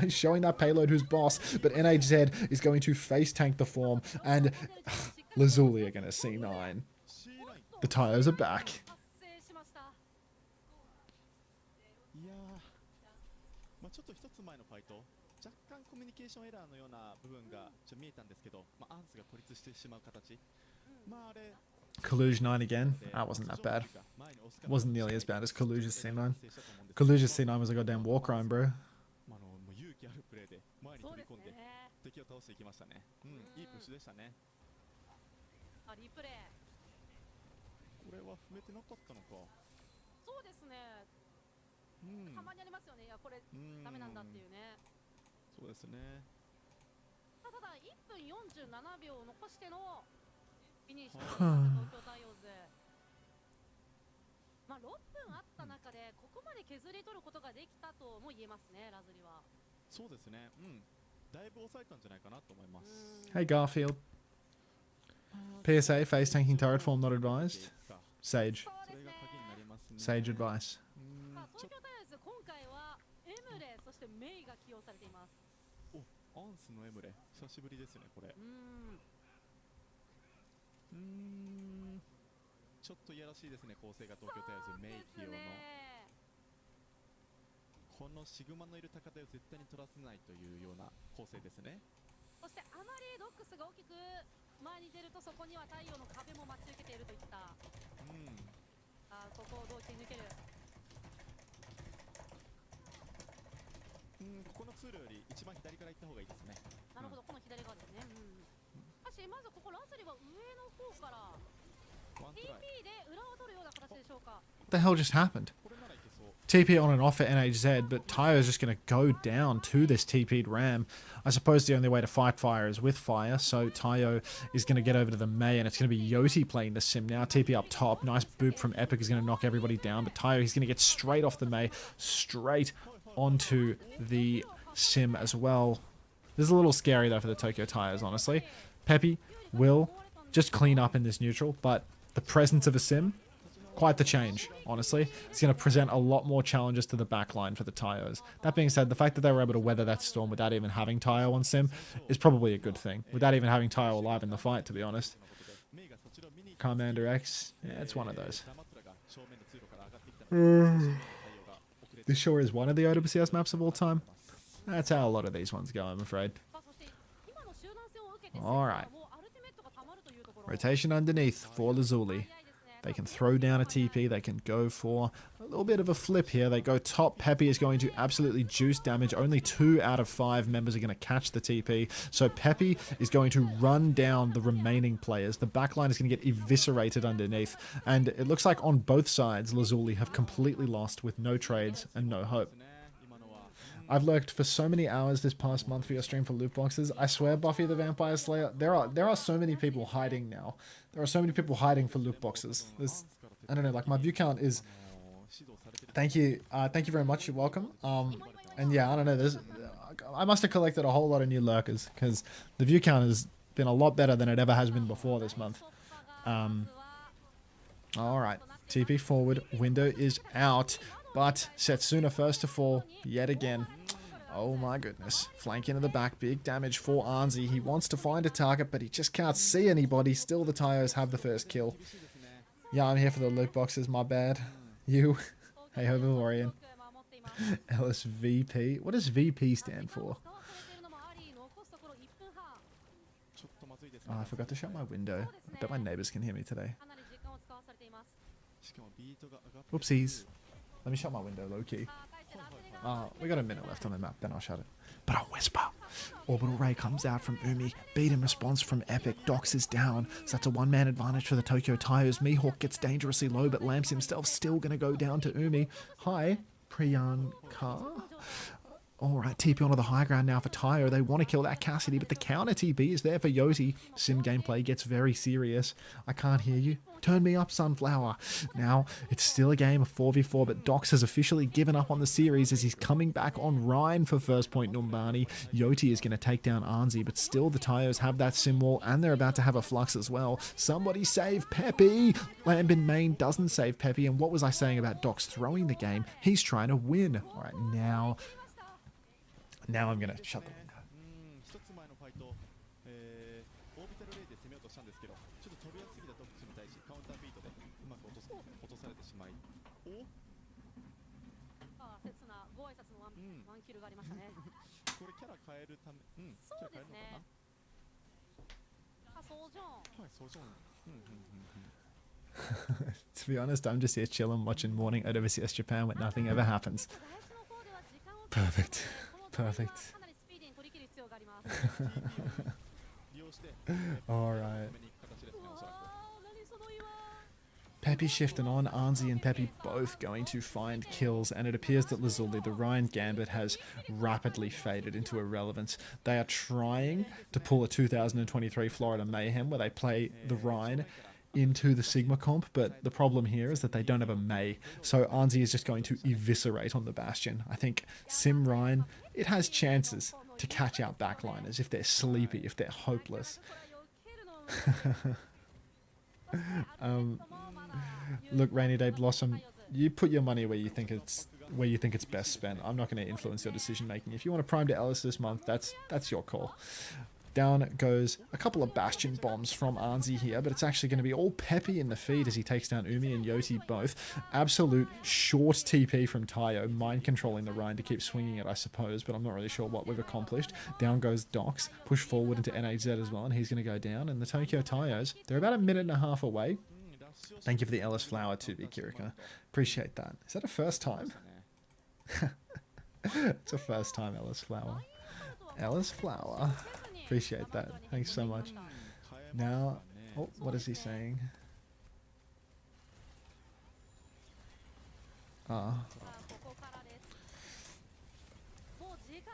showing that payload who's boss, but NHZ is going to face tank the form, and Lazuli are going to C9. The Tires are back.
ちょっと一つ前のファイト、若干コミュニケーションエラーのような部分が見えたんですけど、アンスが孤立してしまう形。あれ
Kaluge 9 again. That wasn't that bad. Wasn't nearly as bad as Kaluge's C9. Kaluge's C9 was a goddamn war crime, bro.
勇気あるプレーで前に飛び込んで敵を倒していきましたね。いいプッシュでしたね。
リプレイ。
これは踏めてなかったのか。
そうですね。たまにありますよね。いやこれダメなんだっていうね。
そうですね。
ただ1分47秒を残してのフィニッシュ東京タイオーズ。まあ6分あった中でここまで削り取ることができたとも言えますね、ラズリは。
そうですね。だいぶ抑えたんじゃないかなと思います。
Hey Garfield. PSA face tanking turret form not advised. Sage. Sage advice.
東京タイオーズ今回はエムレそしてメイが起用されています。
アンスのエムレ久しぶりですねこれ。ちょっといやらしいですね構成が東京タイオーズメイ起用の。このシグマのいる高台を絶対に取らせないというような構成ですね。
そしてあまりドックスが大きく前に出るとそこには太陽の壁も待ち受けているといった。ここをどう切り抜ける。
ここの通路より一番左から行った方がいいですね。
なるほど、この左側ですね。しかしまずここラズリは上の方から TP で裏を取るような形でしょうか。
What the hell just happened? TP on and off for NHZ, but Tayo is just going to go down to this TP'd Ram. I suppose the only way to fight fire is with fire, so Tayo is going to get over to the Mei, and it's going to be Yoti playing the sim now. TP up top, nice boop from Epic is going to knock everybody down, but Tayo, he's going to get straight off the Mei, straight onto the sim as well. This is a little scary though for the Tokyo Tires, honestly. Peppy will just clean up in this neutral, but the presence of a sim, quite the change, honestly. It's going to present a lot more challenges to the backline for the Tyos. That being said, the fact that they were able to weather that storm without even having Tayo on sim is probably a good thing. Without even having Tayo alive in the fight, to be honest. Commander X, yeah, it's one of those. This sure is one of the OWCS maps of all time. That's how a lot of these ones go, I'm afraid. Alright. Rotation underneath for Lazuli. They can throw down a TP. They can go for a little bit of a flip here. They go top. Peppy is going to absolutely juice damage. Only 2 out of 5 members are going to catch the TP. So Peppy is going to run down the remaining players. The backline is going to get eviscerated underneath. And it looks like on both sides, Lazuli have completely lost with no trades and no hope. I've lurked for so many hours this past month for your stream for loot boxes. I swear, Buffy the Vampire Slayer, there are so many people hiding now. There are so many people hiding for loot boxes. There's, I don't know, like my view count is. Thank you very much. You're welcome. And yeah, I don't know. I must have collected a whole lot of new lurkers because the view count has been a lot better than it ever has been before this month. Alright, TP forward, window is out, but Setsuna first to fall yet again. Oh my goodness. Flank into the back, big damage for Arnsey. He wants to find a target, but he just can't see anybody. Still the Tyos have the first kill. Yeah, I'm here for the loot boxes, my bad. You. Hey, Hovervorian. LSVP. What does VP stand for? Oh, I forgot to shut my window. I bet my neighbors can hear me today. Whoopsies. Let me shut my window low-key. We got a minute left on the map, then I'll shut it. But I'll whisper. Orbital Ray comes out from Umi. Beat in response from Epic. Dox is down. So that's a one-man advantage for the Tokyo Tyos. Mihawk gets dangerously low, but Lamps himself still going to go down to Umi. Hi, Priyanka. Alright, TP onto the high ground now for Tayo. They want to kill that Cassidy, but the counter TP is there for Yoti. Sim gameplay gets very serious. I can't hear you. Turn me up, Sunflower. Now, it's still a game of 4v4, but Dox has officially given up on the series as he's coming back on Ryan for first point Numbani. Yoti is going to take down Arnsey, but still the Tyos have that sim wall, and they're about to have a flux as well. Somebody save Peppy! Lambin main doesn't save Peppy, and what was I saying about Dox throwing the game? He's trying to win. Alright, now I'm going to shut the window. To be honest, I'm just here chilling, watching morning OWCS Japan when nothing ever happens. Perfect. Perfect. Alright. Peppy shifting on, Arnsey and Peppy both going to find kills, and it appears that Lazuli, the Ryan Gambit, has rapidly faded into irrelevance. They are trying to pull a 2023 Florida Mayhem where they play the Ryan into the Sigma comp, but the problem here is that they don't have a May, so Arnsey is just going to eviscerate on the Bastion. I think Sim Ryan, it has chances to catch out backliners if they're sleepy, if they're hopeless. Look, Rainy Day Blossom, you put your money where you think it's best spent. I'm not going to influence your decision making. If you want to prime to Ellis this month, that's your call. Down goes a couple of Bastion bombs from Arnsey here, but it's actually going to be all Peppy in the feed as he takes down Umi and Yoti both. Absolute short TP from Tayo, mind controlling the Rhine to keep swinging it, I suppose, but I'm not really sure what we've accomplished. Down goes Dox, push forward into NHZ as well, and he's going to go down. And the Tokyo Tyos, they're about a minute and a half away. Thank you for the Ellis Flower too, Kirika. Appreciate that. Is that a first time? It's a first time, Ellis Flower. Ellis Flower. Appreciate that. Thanks so much. Now, oh, what is he saying?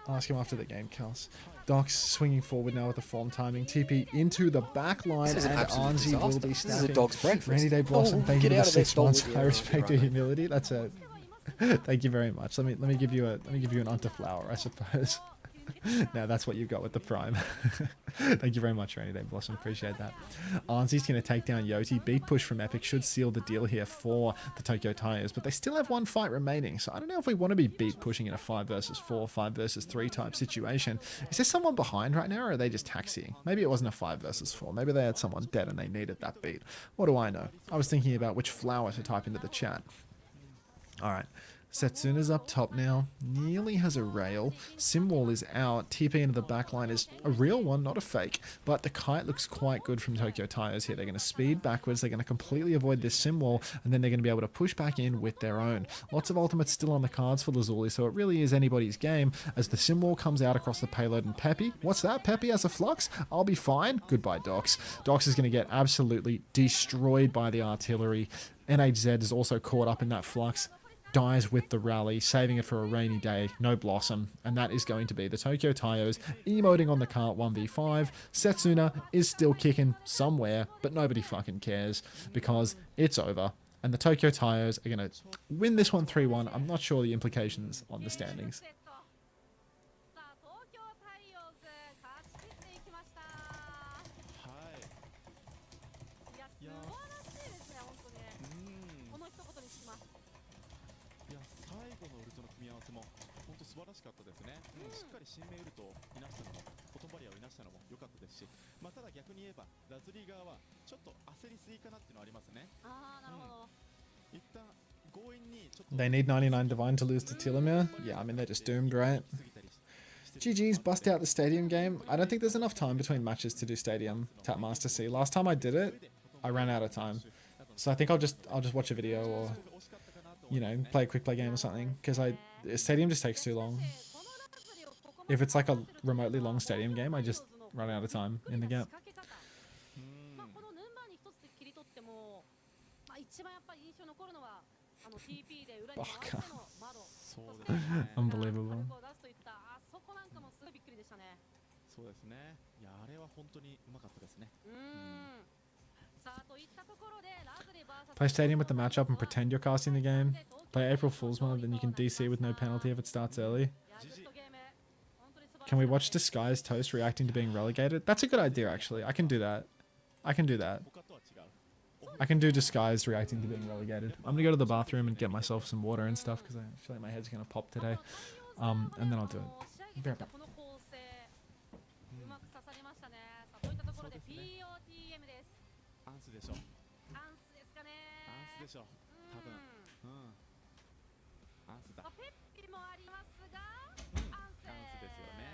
Ask him after the game, Kels. Dox swinging forward now with the form timing. TP into the back line, and Arnsey will be snapping.
This is a dog's breakfast.
Rainy Day Blossom, thank you for the 6 months. I respect your
right.
humility. That's a thank you very much. Let me give you an Unter flower, I suppose. Now that's what you've got with the prime. Thank you very much, Rainy Day Blossom. Appreciate that. Arnsey's going to take down Yoti. Beat push from Epic should seal the deal here for the Tokyo Tyos, but they still have one fight remaining. So I don't know if we want to be beat pushing in a 5 versus 4, 5 versus 3 type situation. Is there someone behind right now, or are they just taxiing? Maybe it wasn't a 5 versus 4. Maybe they had someone dead and they needed that beat. What do I know? I was thinking about which flower to type into the chat. All right. Setsuna's up top now, nearly has a rail, Simwall is out, TP into the backline is a real one, not a fake, but the kite looks quite good from Tokyo Tyos here. They're going to speed backwards, they're going to completely avoid this Simwall, and then they're going to be able to push back in with their own. Lots of ultimates still on the cards for Lazuli, so it really is anybody's game as the Simwall comes out across the payload, and Peppy, what's that? Peppy has a flux? I'll be fine. Goodbye, Dox. Dox is going to get absolutely destroyed by the artillery. NHZ is also caught up in that flux. Dies with the rally, saving it for a rainy day, no Blossom, and that is going to be the Tokyo Tyos emoting on the cart 1v5. Setsuna is still kicking somewhere, but nobody fucking cares because it's over. And the Tokyo Tyos are going to win this one 3-1. I'm not sure the implications on the standings.
や
素晴らしいですね、本当に。この一言につきます。
いや最後のウルトの組み合わせも本当素晴らしかったですね、しっかり新名ウルトをいなしたのもコトンバリアをいなしたのも良かったですし、まあ、ただ逆に言えばラズリー側はちょっと焦りすぎかなっていうのはありますね。
ああ、なるほど。
一旦強引にちょっと
They need 99 Divine to lose to Telomere? Yeah, I mean, they're just doomed, right? GG's, bust out the stadium game. I don't think there's enough time between matches to do stadium Tapmaster C. Last time I did it, I ran out of time. So I think I'll just watch a video or, you know, play a quick play game or something. Because stadium just takes too long. If it's like a remotely long stadium game, I just run out of time in the gap.
まあこのヌンバーに一つで切り取っても、まあ一番やっぱり印象に残るのはTP で裏に回しての窓。
そうですね。
Unbelievable.
出すといったあそこなんかもすごいびっくりでしたね。
そうですね。いやあれは本当にうまかったですね。
さあといったところでラズリー vs
Play stadium with the matchup and pretend you're casting the game. Play April Fool's mode, then you can DC with no penalty if it starts early. Can we watch Disguised Toast reacting to being relegated? That's a good idea, actually. I can do that. I can do that. I can do Disguised reacting to being relegated. I'm gonna go to the bathroom and get myself some water and stuff because I feel like my head's gonna pop today. And then I'll do it. Be right back.
うまく刺さりましたね。さあといったところで POTM です。
アンスでしょ。
アンスですかね。
アンスでしょ。多分。アンスだ。
ペッピもありますが、アンス
ですよね。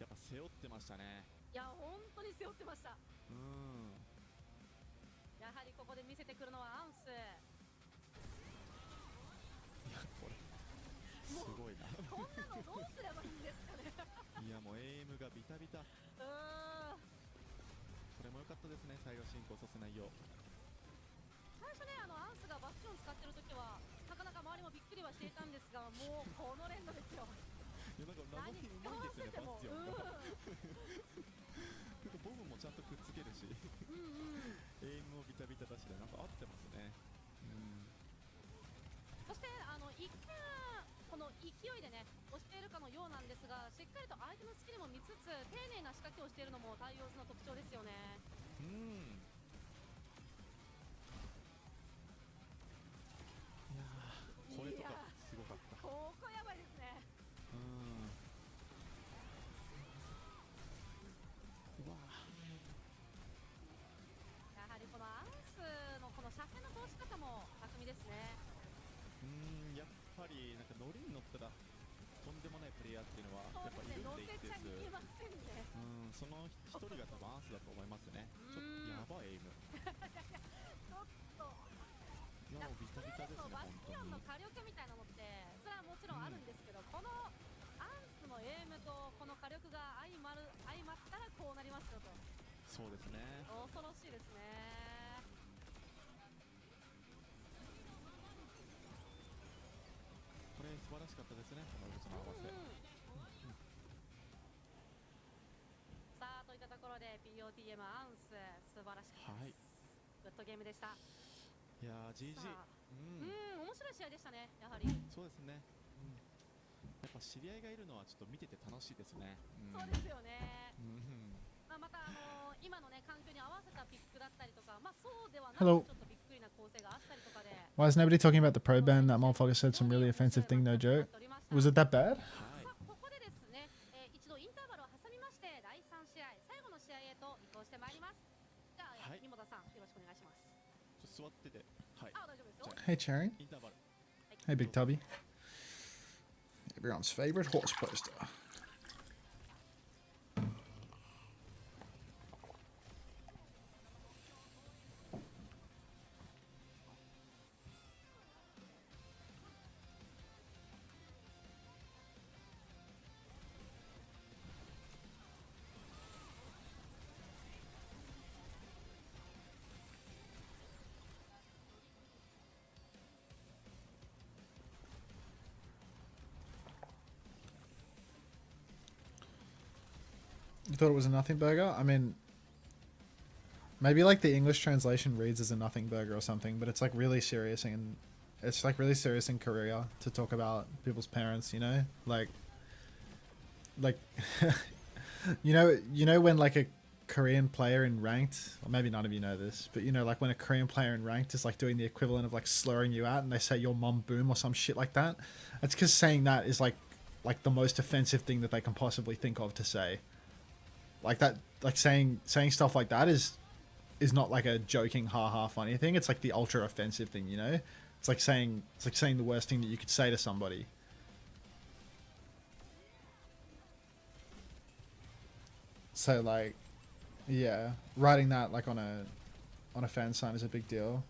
やっぱ背負ってましたね。
いや本当に背負ってました。やはりここで見せてくるのはアンス。
いやこれすごいな。
こんなのどうすればいいんですかね。
いやもうエイムがビタビタ。これも良かったですね。最後進行させないよう。
最初ねアンスがバスチョン使ってる時はなかなか周りもびっくりはしていたんですが、もうこの連打ですよ。
いやなんかラゴキうまいですよねバスチョンが。ボムもちゃんとくっつけるし、エイムもビタビタだしでなんか合ってますね。
そして一見この勢いでね押しているかのようなんですが、しっかりと相手のスキルも見つつ丁寧な仕掛けをしているのも対応図の特徴ですよね。
いやこれとかすごかった。
ここやばいですね。やはりこのアンスのこの車線の通し方も巧みですね。
やっぱりなんかノリに乗ったらとんでもないプレイヤーっていうのはやっぱいるんで一定数。その一人が多分アンスだと思いますね。ちょっとやばいエイム。
ちょっと
いやもうビタビタですね
バ
本当に。
スティオンの火力みたいなのってそれはもちろんあるんですけど、このアンスのエイムとこの火力が相まったらこうなりますよと。
そうですね。
恐ろしいですね。
これ素晴らしかったですね、このウルトの合わせ。
さあといったところで POTM アンス素晴らしかったです。グッドゲームでした。
いやー GG。
面白い試合でしたね。やはり
そうですね。やっぱ知り合いがいるのはちょっと見てて楽しいですね。
そうですよね。また今のね環境に合わせたピックだったりとか、まあそうではなくちょっとびっくりな構成があったりとかで。
Why is nobody talking about the pro ban? That motherfucker said some really offensive thing, no joke. Was it that bad?
ここでですね、一度インターバルを挟みまして第3試合最後の試合へと移行してまいります。じゃあ三本田さんよろしくお願いします。
座ってて。はい。
あ、大丈夫ですよ。
Hey, Cherry. Hey, Big Tubby. Everyone's favorite horse poster. You thought it was a nothing burger? I mean, maybe like the English translation reads as a nothing burger or something, but it's like really serious and it's like really serious in Korea to talk about people's parents, you know? Like you know when like Korean player in ranked, or maybe none of you know this, but you know, like when a Korean player in ranked is like doing the equivalent of like slurring you out and they say your mom boom or some shit like that, it's because saying that is like the most offensive thing that they can possibly think of to say. Like that, like saying stuff like that is not like a joking ha funny thing. It's like the ultra offensive thing, you know? It's like saying the worst thing that you could say to somebody. So like, yeah, writing that like on a fan sign is a big deal.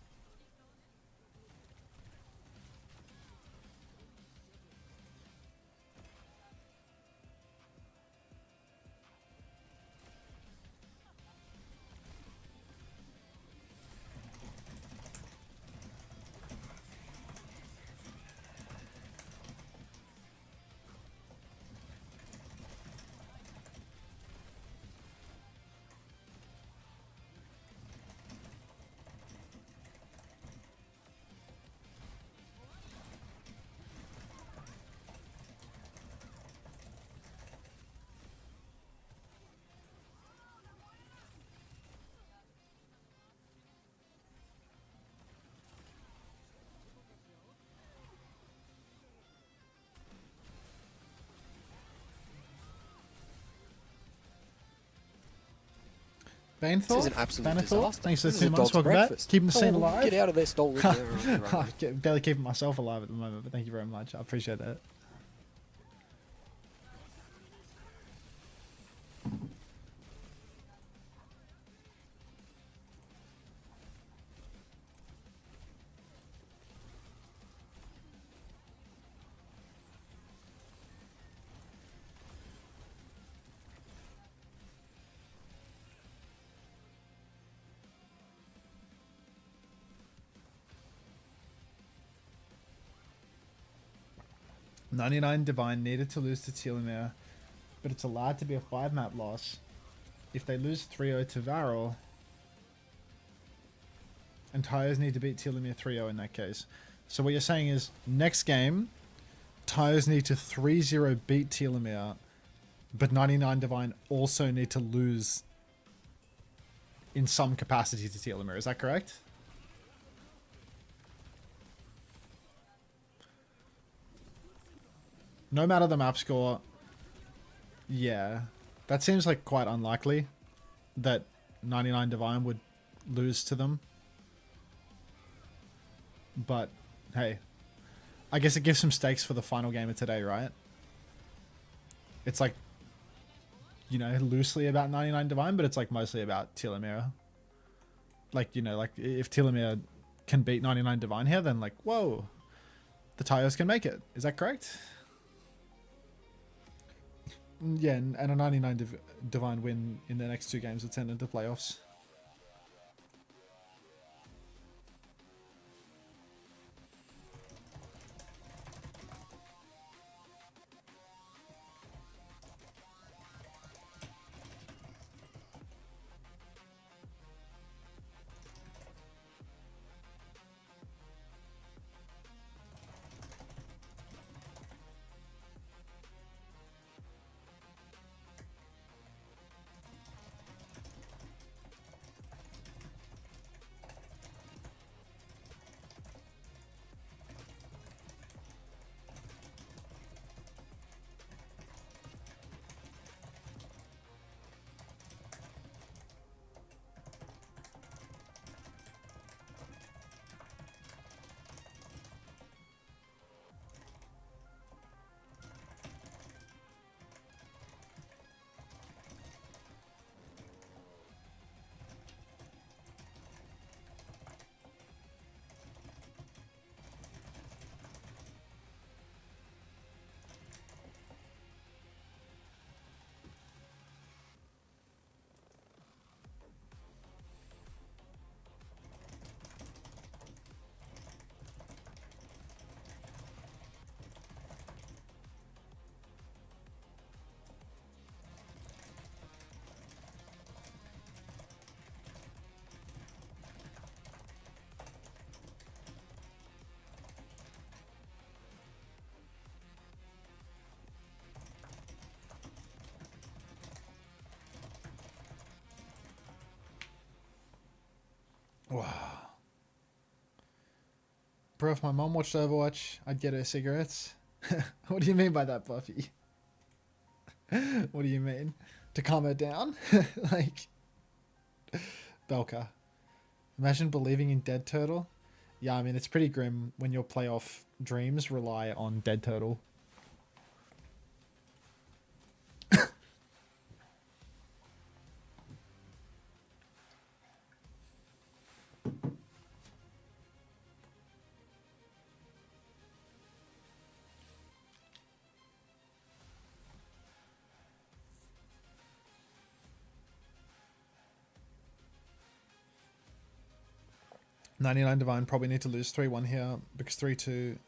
This is an absolute disaster.
Thanks for
This
the
is
2
a
months.
dog's
Welcome back.
breakfast.
Keeping the scene
Oh,
alive.
get out of there, stolen.
Barely keeping myself alive at the moment, but thank you very much. I appreciate that. '99 Divine needed to lose to Telomere, but it's allowed to be a 5-map loss. If they lose 3-0 to Varel, and Tyres need to beat Telomere 3-0 in that case. So what you're saying is, next game, Tyres need to 3-0 beat Telomere, but 99 Divine also need to lose in some capacity to Telomere. Is that correct? No matter the map score, yeah, that seems like quite unlikely that 99 Divine would lose to them. But hey, I guess it gives some stakes for the final game of today, right? It's like, you know, loosely about 99 Divine, but it's like mostly about Telomere. Like, you know, like if Telomere can beat 99 Divine here, then like, whoa, the Tyos can make it. Is that correct? Yeah, and a 99 Divine win in the next 2 games would send into playoffs. Wow. Bro, if my mom watched Overwatch, I'd get her cigarettes. What do you mean by that, Buffy? What do you mean? To calm her down? Like, Belka. Imagine believing in Dead Turtle. Yeah, I mean, it's pretty grim when your playoff dreams rely on Dead Turtle. $99 Divine probably need to lose 3-1 here because 3-2.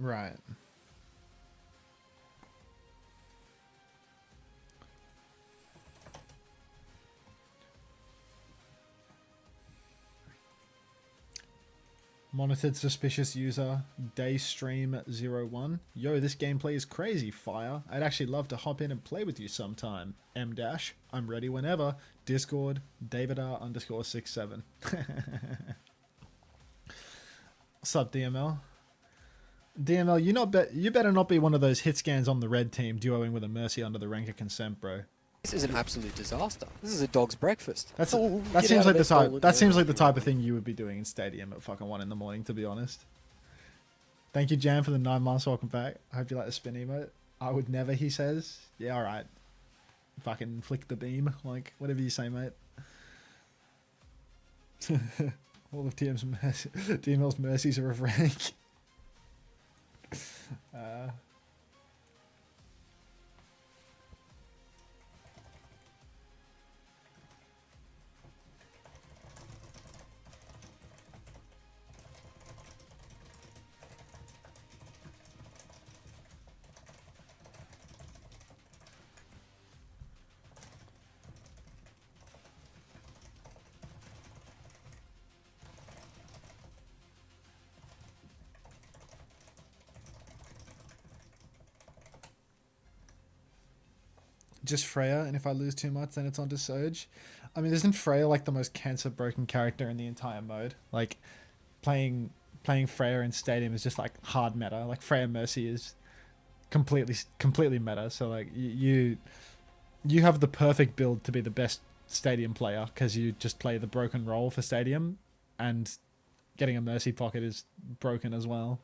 Right. Monitored suspicious user Daystream01. Yo, this gameplay is crazy, fire. I'd actually love to hop in and play with you sometime. M dash. I'm ready whenever. Discord DavidR_67. What's up, DML? DML, you better not be one of those hit scans on the red team duoing with a Mercy under the rank of consent, bro.
This is an absolute disaster. This is a dog's breakfast.
That seems like the type of thing you would be doing in Stadium at fucking 1 in the morning, to be honest. Thank you, Jam, for the 9 months. Welcome back. I hope you like the spin emote. I would never, he says. Yeah, alright. Fucking flick the beam. Like, whatever you say, mate. All of DML's mercies are of rank. Just Freya, and if I lose too much, then it's on to Surge. I mean, isn't Freya like the most cancer-broken character in the entire mode? Like, playing Freya in Stadium is just like hard meta. Like Freya Mercy is completely meta. So like you have the perfect build to be the best Stadium player because you just play the broken role for Stadium, and getting a Mercy pocket is broken as well.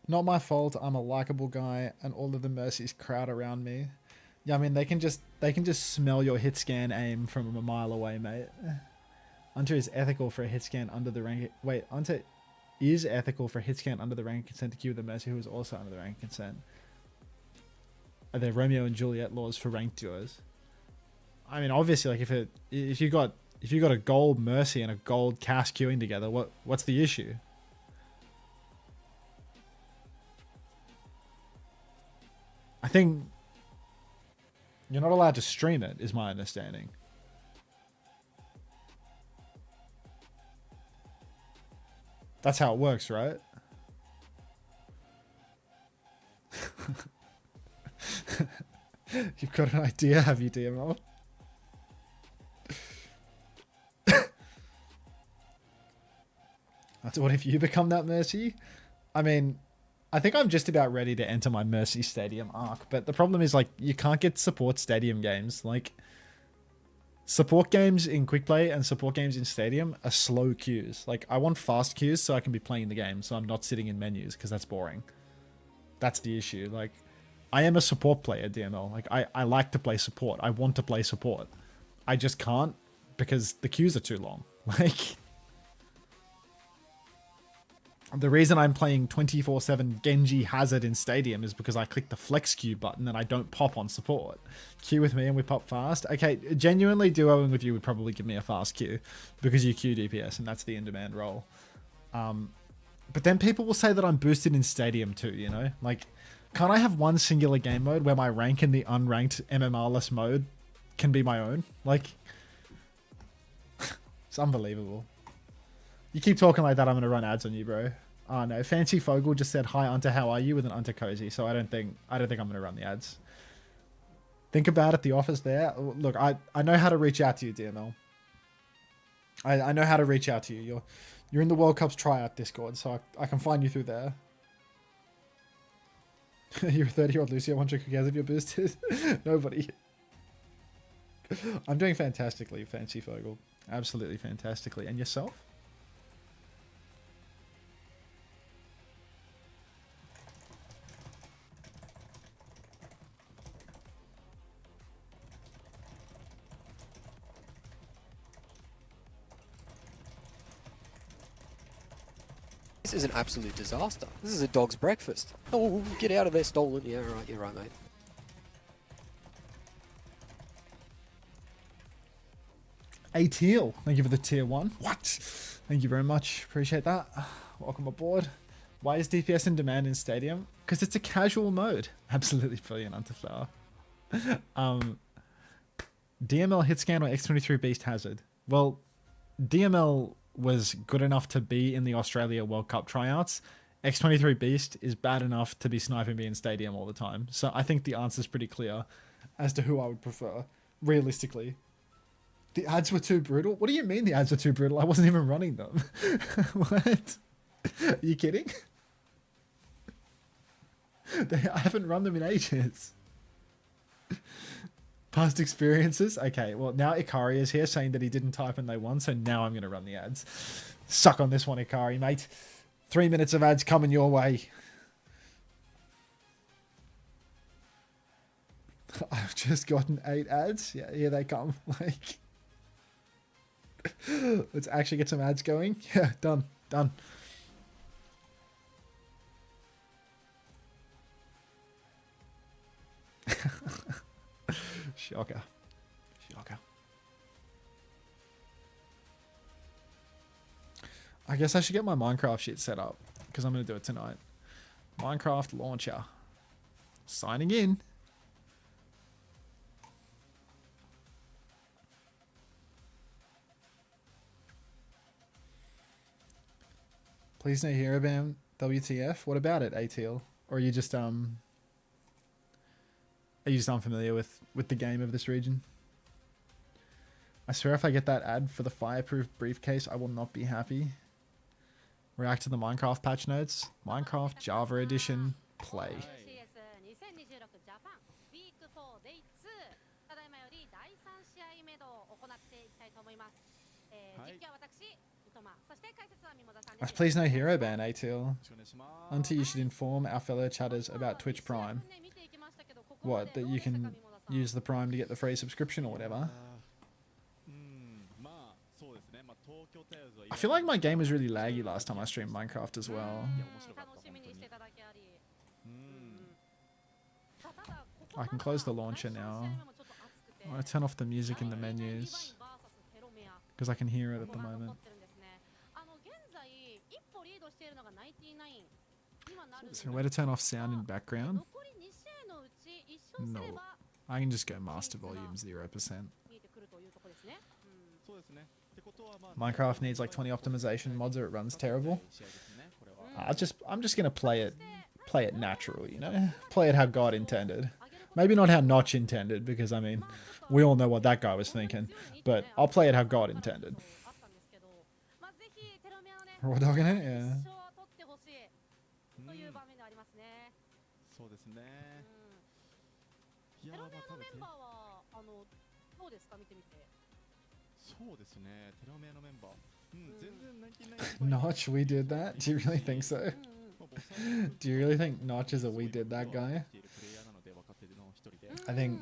Not my fault. I'm a likable guy, and all of the Mercies crowd around me. Yeah, I mean they can just smell your hit scan aim from a mile away, mate. Unter is ethical for a hit scan under the rank. Wait, Unter is ethical for a hit scan under the rank of consent to queue with a Mercy who is also under the rank of consent. Are there Romeo and Juliet laws for ranked duos? I mean, obviously, like if you got a gold Mercy and a gold Cass queuing together, what's the issue? I think you're not allowed to stream it, is my understanding. That's how it works, right? You've got an idea, have you, DML? That's what if you become that Mercy? I mean, I think I'm just about ready to enter my Mercy Stadium arc, but the problem is, like, you can't get support Stadium games. Like, support games in Quick Play and support games in Stadium are slow queues. Like, I want fast queues so I can be playing the game, so I'm not sitting in menus, because that's boring. That's the issue. Like, I am a support player, DML. Like, I like to play support. I want to play support. I just can't, because the queues are too long. Like, the reason I'm playing 24/7 Genji Hazard in Stadium is because I click the flex queue button and I don't pop on support. Queue with me and we pop fast. Okay, genuinely duoing with you would probably give me a fast queue because you queue DPS and that's the in-demand role. But then people will say that I'm boosted in Stadium too, you know? Like, can't I have one singular game mode where my rank in the unranked MMR-less mode can be my own? Like, it's unbelievable. You keep talking like that, I'm going to run ads on you, bro. Oh no, Fancy Fogel just said, hi Unter, how are you? With an Unter cozy, so I don't think I'm going to run the ads. Think about it, the offer's there. Look, I know how to reach out to you, DML. I know how to reach out to you. You're in the World Cup's tryout Discord, so I can find you through there. You're a 30-year-old Lucio, wondering who cares if you're boosted? Nobody. I'm doing fantastically, Fancy Fogel. Absolutely fantastically. And yourself?
This is an absolute disaster. This is a dog's breakfast. Oh, get out of there, stolen. Yeah, right, you're right, mate.
A teal. Thank you for the tier 1. What? Thank you very much. Appreciate that. Welcome aboard. Why is DPS in demand in Stadium? Because it's a casual mode. Absolutely brilliant, Unterflower. DML Hitscan or X23 Beast Hazard? Well, DML was good enough to be in the Australia World Cup tryouts. X23 Beast is bad enough to be sniping me in Stadium all the time. So I think the answer's pretty clear as to who I would prefer, realistically. The ads were too brutal? What do you mean the ads were too brutal? I wasn't even running them. What? Are you kidding? I haven't run them in ages. Past experiences? Okay, well, now Ikari is here saying that he didn't type and they won, so now I'm going to run the ads. Suck on this one, Ikari, mate. 3 minutes of ads coming your way. I've just gotten 8 ads. Yeah, here they come. Like, let's actually get some ads going. Yeah, done. Done. Shocker. Shocker. I guess I should get my Minecraft shit set up because I'm going to do it tonight. Minecraft launcher. Signing in. Please no hero ban WTF. What about it, ATL? Or are you just unfamiliar with the game of this region? I swear if I get that ad for the fireproof briefcase, I will not be happy. React to the Minecraft patch notes. Minecraft Java Edition play. Please no hero ban, ATL. Until you should inform our fellow chatters about Twitch Prime. What, that you can use the Prime to get the free subscription or whatever? I feel like my game was really laggy last time I streamed Minecraft as well. I can close the launcher now. I want to turn off the music in the menus because I can hear it at the moment. Is there a way to turn off sound in background? No. I can just go master volume 0%. Minecraft needs like 20 optimization mods or it runs terrible. I'm just gonna play it natural, you know? Play it how God intended. Maybe not how Notch intended, because I mean, we all know what that guy was thinking. But I'll play it how God intended. Raw dogging it? Yeah. Notch, we did that? Do you really think so? Do you really think Notch is a we did that guy? I think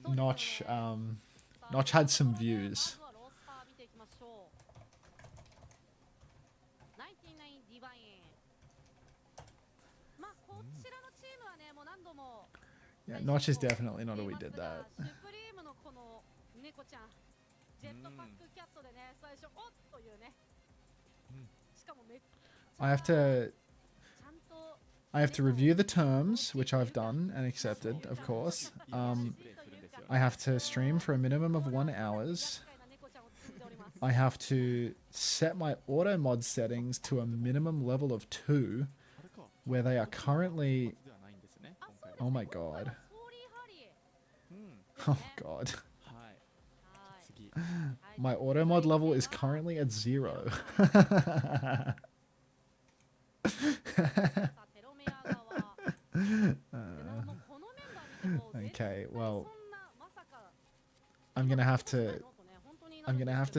Notch had some views. Yeah, Notch is definitely not a we did that. I have to review the terms, which I've done and accepted, of course. I have to stream for a minimum of 1 hour. I have to set my auto mod settings to a minimum level of 2, where they are currently... Oh my god. Oh god. My auto mod level is currently at 0. Okay, well, I'm gonna have to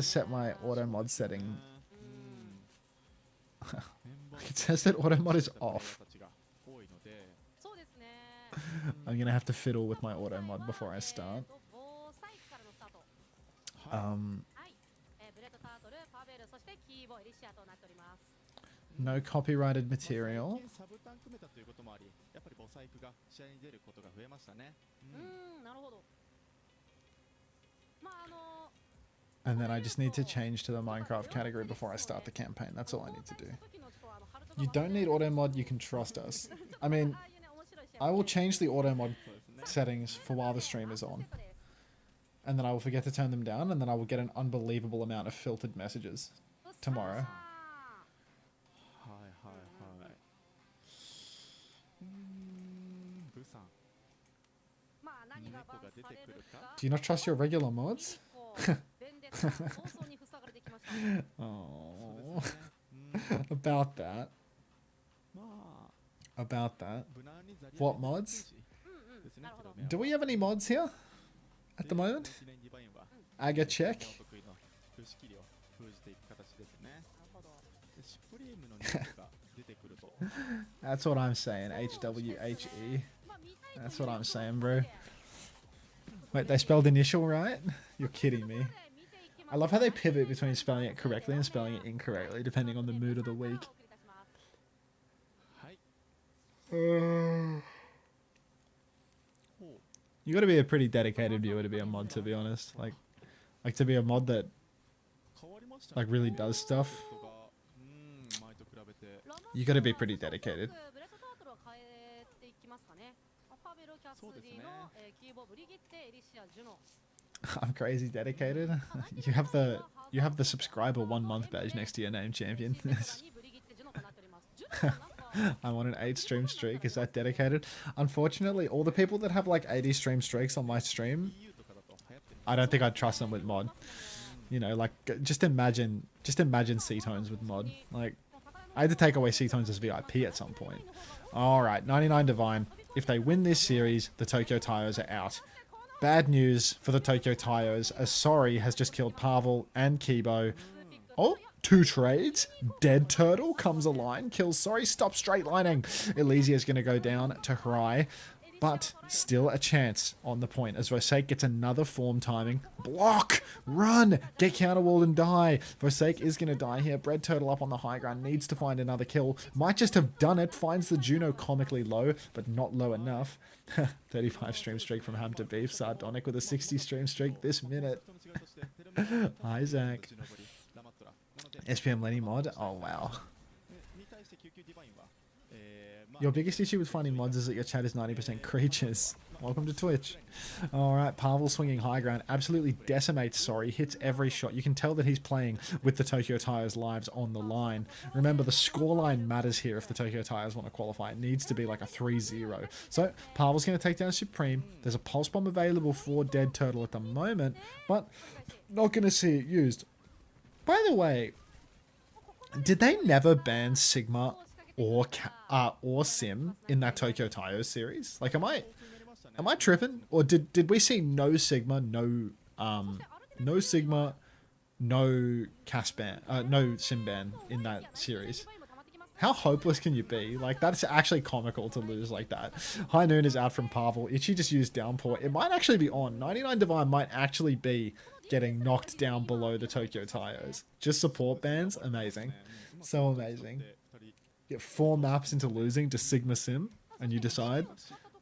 set my auto mod setting. It says that auto mod is off. I'm gonna have to fiddle with my auto mod before I start. No copyrighted material. And then I just need to change to the Minecraft category before I start the campaign. That's all I need to do. You don't need auto mod, you can trust us. I mean, I will change the auto mod settings for while the stream is on. And then I will forget to turn them down, and then I will get an unbelievable amount of filtered messages tomorrow. Do you not trust your regular mods? Oh, about that. About that. What mods? Do we have any mods here at the moment? Aga check. That's what I'm saying. HWHE. That's what I'm saying, bro. Wait, they spelled initial right? You're kidding me. I love how they pivot between spelling it correctly and spelling it incorrectly, depending on the mood of the week. You gotta be a pretty dedicated viewer to be a mod, to be honest. Like to be a mod that like really does stuff. You gotta be pretty dedicated. I'm crazy dedicated. You have the subscriber 1 month badge next to your name, champion. I'm on an 8 stream streak. Is that dedicated? Unfortunately, all the people that have like 80 stream streaks on my stream, I don't think I'd trust them with mod. You know, like just imagine C-Tones with mod. Like, I had to take away C-Tones as VIP at some point. Alright, 99 Divine. If they win this series, the Tokyo Taios are out. Bad news for the Tokyo Taios, as Sorry has just killed Pavel and Kibo. Oh, 2 trades. Dead Turtle comes a line, kills Sorry, stop straight lining. Elysia's going to go down to Hirai, but still a chance on the point as Vosake gets another form timing. Block! Run! Get counterwalled and die. Vosake is going to die here. Bread Turtle up on the high ground, needs to find another kill. Might just have done it. Finds the Juno comically low, but not low enough. 35 stream streak from Ham to Beef. Sardonic with a 60 stream streak this minute. Isaac. SPM Lenny mod? Oh, wow. Your biggest issue with finding mods is that your chat is 90% creatures. Welcome to Twitch. Alright, Pavel swinging high ground. Absolutely decimates Sorry. Hits every shot. You can tell that he's playing with the Tokyo Taios lives on the line. Remember, the scoreline matters here if the Tokyo Taios want to qualify. It needs to be like a 3-0. So, Pavel's going to take down Supreme. There's a Pulse Bomb available for Dead Turtle at the moment, but not going to see it used. By the way, did they never ban Sigma or Sim in that Tokyo Taios series? Like, am I tripping? Or did we see no Sigma, no Sigma, no Cas ban, no Sim ban in that series? How hopeless can you be? Like, that's actually comical to lose like that. High Noon is out from Pavel. Itchy just used Downpour. It might actually be on. 99 Divine might actually be getting knocked down below the Tokyo Taios. Just support bans? Amazing. So amazing. Get 4 maps into losing to Sigma Sim, and you decide,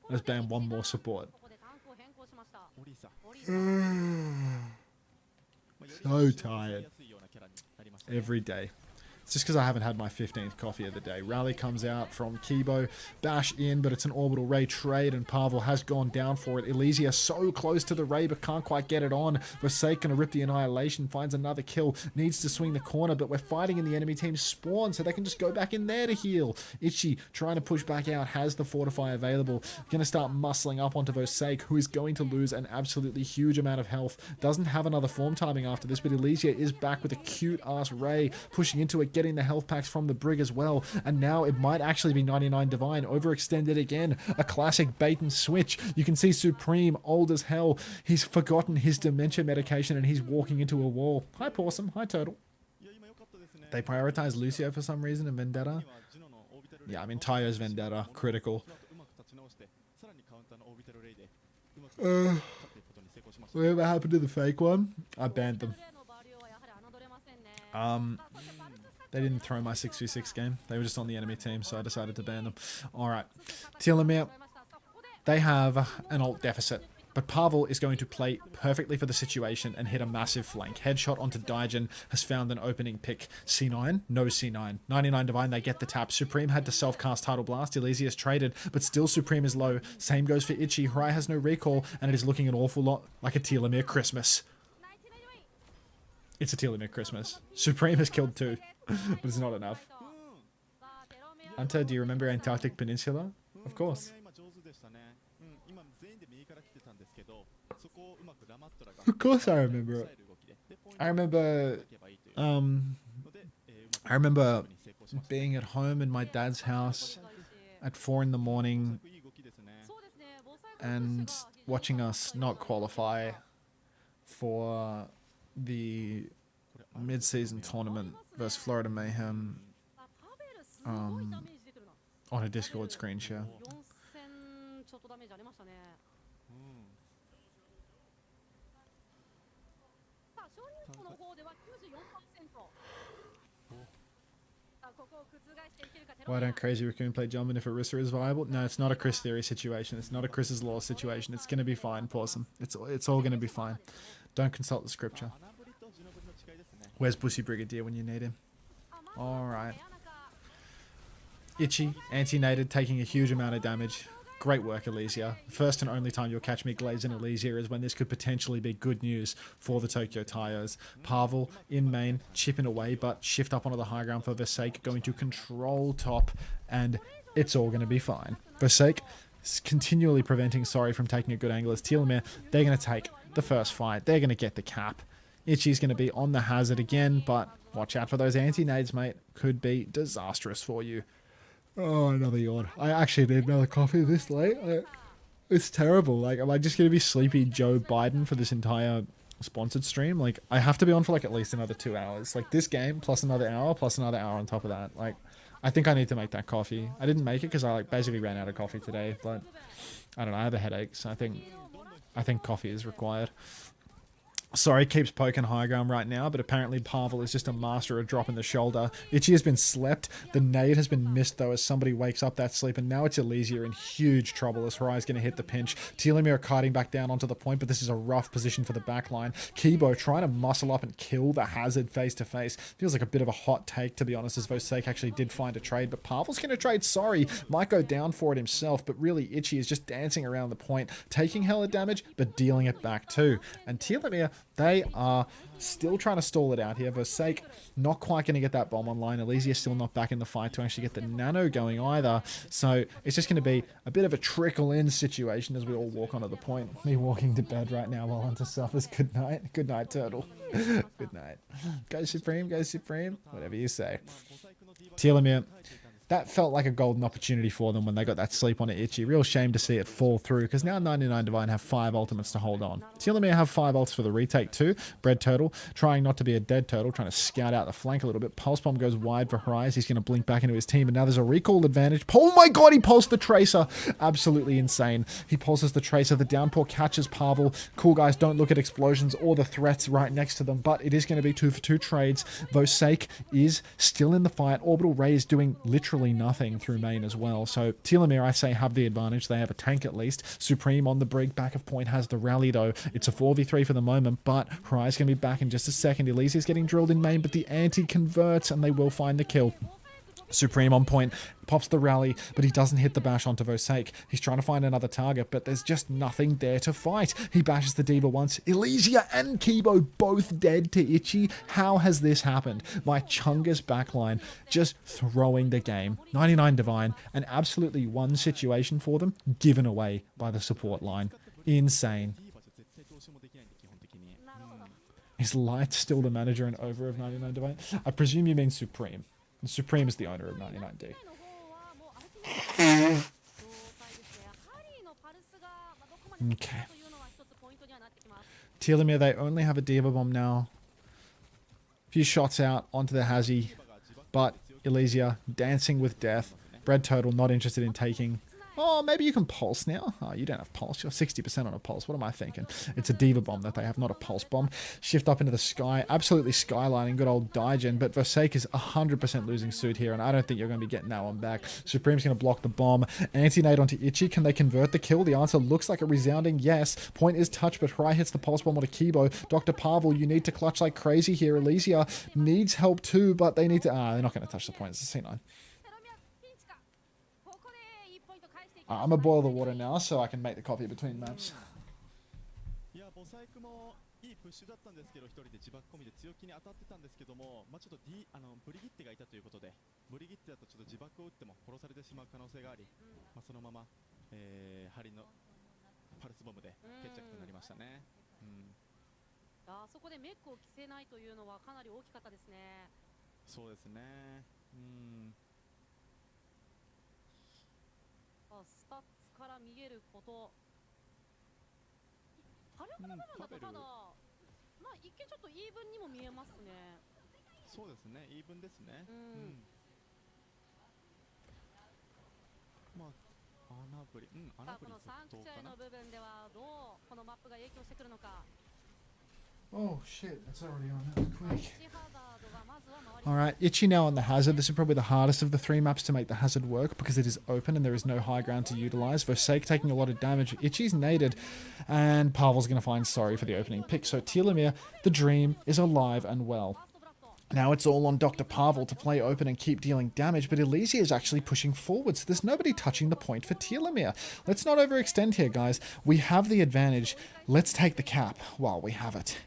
let's ban 1 more support. So tired. Every day. It's just because I haven't had my 15th coffee of the day. Rally comes out from Kibo. Bash in, but it's an orbital ray trade, and Pavel has gone down for it. Elysia so close to the ray, but can't quite get it on. Versake gonna rip the Annihilation, finds another kill. Needs to swing the corner, but we're fighting in the enemy team's spawn, so they can just go back in there to heal. Itchy trying to push back out, has the Fortify available. Gonna start muscling up onto Versake, who is going to lose an absolutely huge amount of health. Doesn't have another form timing after this, but Elysia is back with a cute-ass ray, pushing into it, getting the health packs from the Brig as well, and now it might actually be 99 Divine, overextended again, a classic bait and switch. You can see Supreme, old as hell, he's forgotten his dementia medication and he's walking into a wall. Hi Possum, hi Turtle. They prioritize Lucio for some reason in Vendetta. Yeah, I mean Tayo's Vendetta, critical. Whatever happened to the fake one? I banned them. They didn't throw my 6v6 game. They were just on the enemy team, so I decided to ban them. Alright. Telomere, they have an ult deficit, but Pavel is going to play perfectly for the situation and hit a massive flank. Headshot onto Daigen, has found an opening pick. C9? No C9. 99 Divine, they get the tap. Supreme had to self-cast Tidal Blast. Elysia's traded, but still Supreme is low. Same goes for Itchy. Hurai has no recall, and it is looking an awful lot like a Telomere Christmas. It's a Telomere Christmas. Supreme has killed 2, but it's not enough. Unter, do you remember Antarctic Peninsula? Of course. Of course I remember it. I remember being at home in my dad's house at 4 in the morning and watching us not qualify for the mid-season tournament versus Florida Mayhem on a Discord screen share. Why don't Crazy Raccoon play Jumpin' if Orisa is viable? No, it's not a Chris Theory situation. It's not a Chris's Law situation. It's going to be fine, Possum. It's all going to be fine. Don't consult the scripture. Where's Bussy Brigadier when you need him? Alright. Itchy, anti-nated, taking a huge amount of damage. Great work, Elysia. First and only time you'll catch me glazing Elysia is when this could potentially be good news for the Tokyo Taios. Pavel in main, chipping away, but shift up onto the high ground for Versake, going to control top, and it's all going to be fine. Versake is continually preventing Sorry from taking a good angle as Telomere. They're going to take the first fight. They're going to get the cap. Itchy's going to be on the hazard again, but watch out for those anti-nades, mate. Could be disastrous for you. Oh, another yawn. I actually need another coffee this late. It's terrible. Like, am I just going to be sleepy Joe Biden for this entire sponsored stream? Like, I have to be on for like at least another 2 hours. Like, this game plus another hour on top of that. Like, I think I need to make that coffee. I didn't make it because I like basically ran out of coffee today, but I don't know. I have a headache, so I think coffee is required. Sorry, keeps poking high ground right now, but apparently Pavel is just a master of dropping the shoulder. Itchy has been slept. The nade has been missed, though, as somebody wakes up that sleep, and now it's Elysia in huge trouble as Harai's going to hit the pinch. Telomere kiting back down onto the point, but this is a rough position for the backline. Kibo trying to muscle up and kill the hazard face-to-face. Feels like a bit of a hot take, to be honest, as Vosake actually did find a trade, but Pavel's going to trade Sorry. Might go down for it himself, but really Itchy is just dancing around the point, taking hella damage, but dealing it back too. And Telomere, they are still trying to stall it out here. Versake not quite going to get that bomb online. Elysia still not back in the fight to actually get the nano going either. So it's just going to be a bit of a trickle-in situation as we all walk onto the point. Me walking to bed right now while Hunter suffers. Good night. Good night, Turtle. Good night. Go Supreme, go Supreme. Whatever you say. Telomere. That felt like a golden opportunity for them when they got that sleep on it Itchy. Real shame to see it fall through, because now 99 Divine have 5 ultimates to hold on. Telomere have 5 ults for the retake too. Bread Turtle, trying not to be a dead turtle, trying to scout out the flank a little bit. Pulse Bomb goes wide for Harais. He's going to blink back into his team, and now there's a recall advantage. Oh my god, he pulsed the Tracer. Absolutely insane. He pulses the Tracer. The downpour catches Pavel. Cool guys, don't look at explosions or the threats right next to them, but it is going to be 2 for 2 trades. Vosake is still in the fight. Orbital Ray is doing literally literally nothing through main as well. So Telomere, I say, have the advantage. They have a tank at least. Supreme on the brig, back of point, has the rally though. It's a 4v3 for the moment, but Hurai's going to be back in just a second. Elysia's getting drilled in main, but the anti converts and they will find the kill. Supreme on point, pops the rally, but he doesn't hit the bash onto Vosake. He's trying to find another target, but there's just nothing there to fight. He bashes the Diva once. Elysia and Kibo both dead to Itchy. How has this happened? My Chungus backline just throwing the game. 99 Divine, an absolutely one situation for them, given away by the support line. Insane. Is Light still the manager and over of 99 Divine? I presume you mean Supreme. Supreme is the owner of 99D. Okay. Telomere, they only have a Diva Bomb now. Few shots out onto the Hazy, but Elysia dancing with death. Bread Turtle not interested in taking. Oh, maybe you can pulse now. Oh, you don't have pulse. You're 60% on a pulse. What am I thinking? It's a Diva Bomb that they have, not a pulse bomb. Shift up into the sky. Absolutely skylining. Good old Daigen. But Vosake is 100% losing suit here, and I don't think you're going to be getting that one back. Supreme's going to block the bomb. Anti-nade onto Itchy. Can they convert the kill? The answer looks like a resounding yes. Point is touched, but Hurai hits the pulse bomb onto Kibo. Dr. Pavel, you need to clutch like crazy here. Elysia needs help too, but they need to... they're not going to touch the point. It's a C9. I'm going to boil the water now so I can make the copy between maps.
いや、ボサイクもいいプッシュだったんですけど、一人で自爆込みで強気に当たってたんですけども、ちょっとブリギッテがいたということで、ブリギッテだとちょっと自爆を打っても殺されてしまう可能性があり、そのまま、針のパルスボムで決着となりましたね。
そこでメックを着せないというのはかなり大きかったですね。
そうですね。
スタッツから見えること、火力の部分だとただ、まあ一見ちょっとイーブンにも見えますね。
そうですね、イーブンですね。まあ穴ぶり、穴ぶり
このサンクチュアリの部分ではどうこのマップが影響してくるのか。
Oh shit, that's already on. That was quick. Alright, Itchy now on the Hazard. This is probably the hardest of the three maps to make the Hazard work because it is open and there is no high ground to utilize. Vosake taking a lot of damage. Itchy's naded and Pavel's going to find sorry for the opening pick. So Telomere, the dream, is alive and well. Now it's all on Dr. Pavel to play open and keep dealing damage, but Elysia is actually pushing forward, so there's nobody touching the point for Telomere. Let's not overextend here, guys. We have the advantage. Let's take the cap while we have it.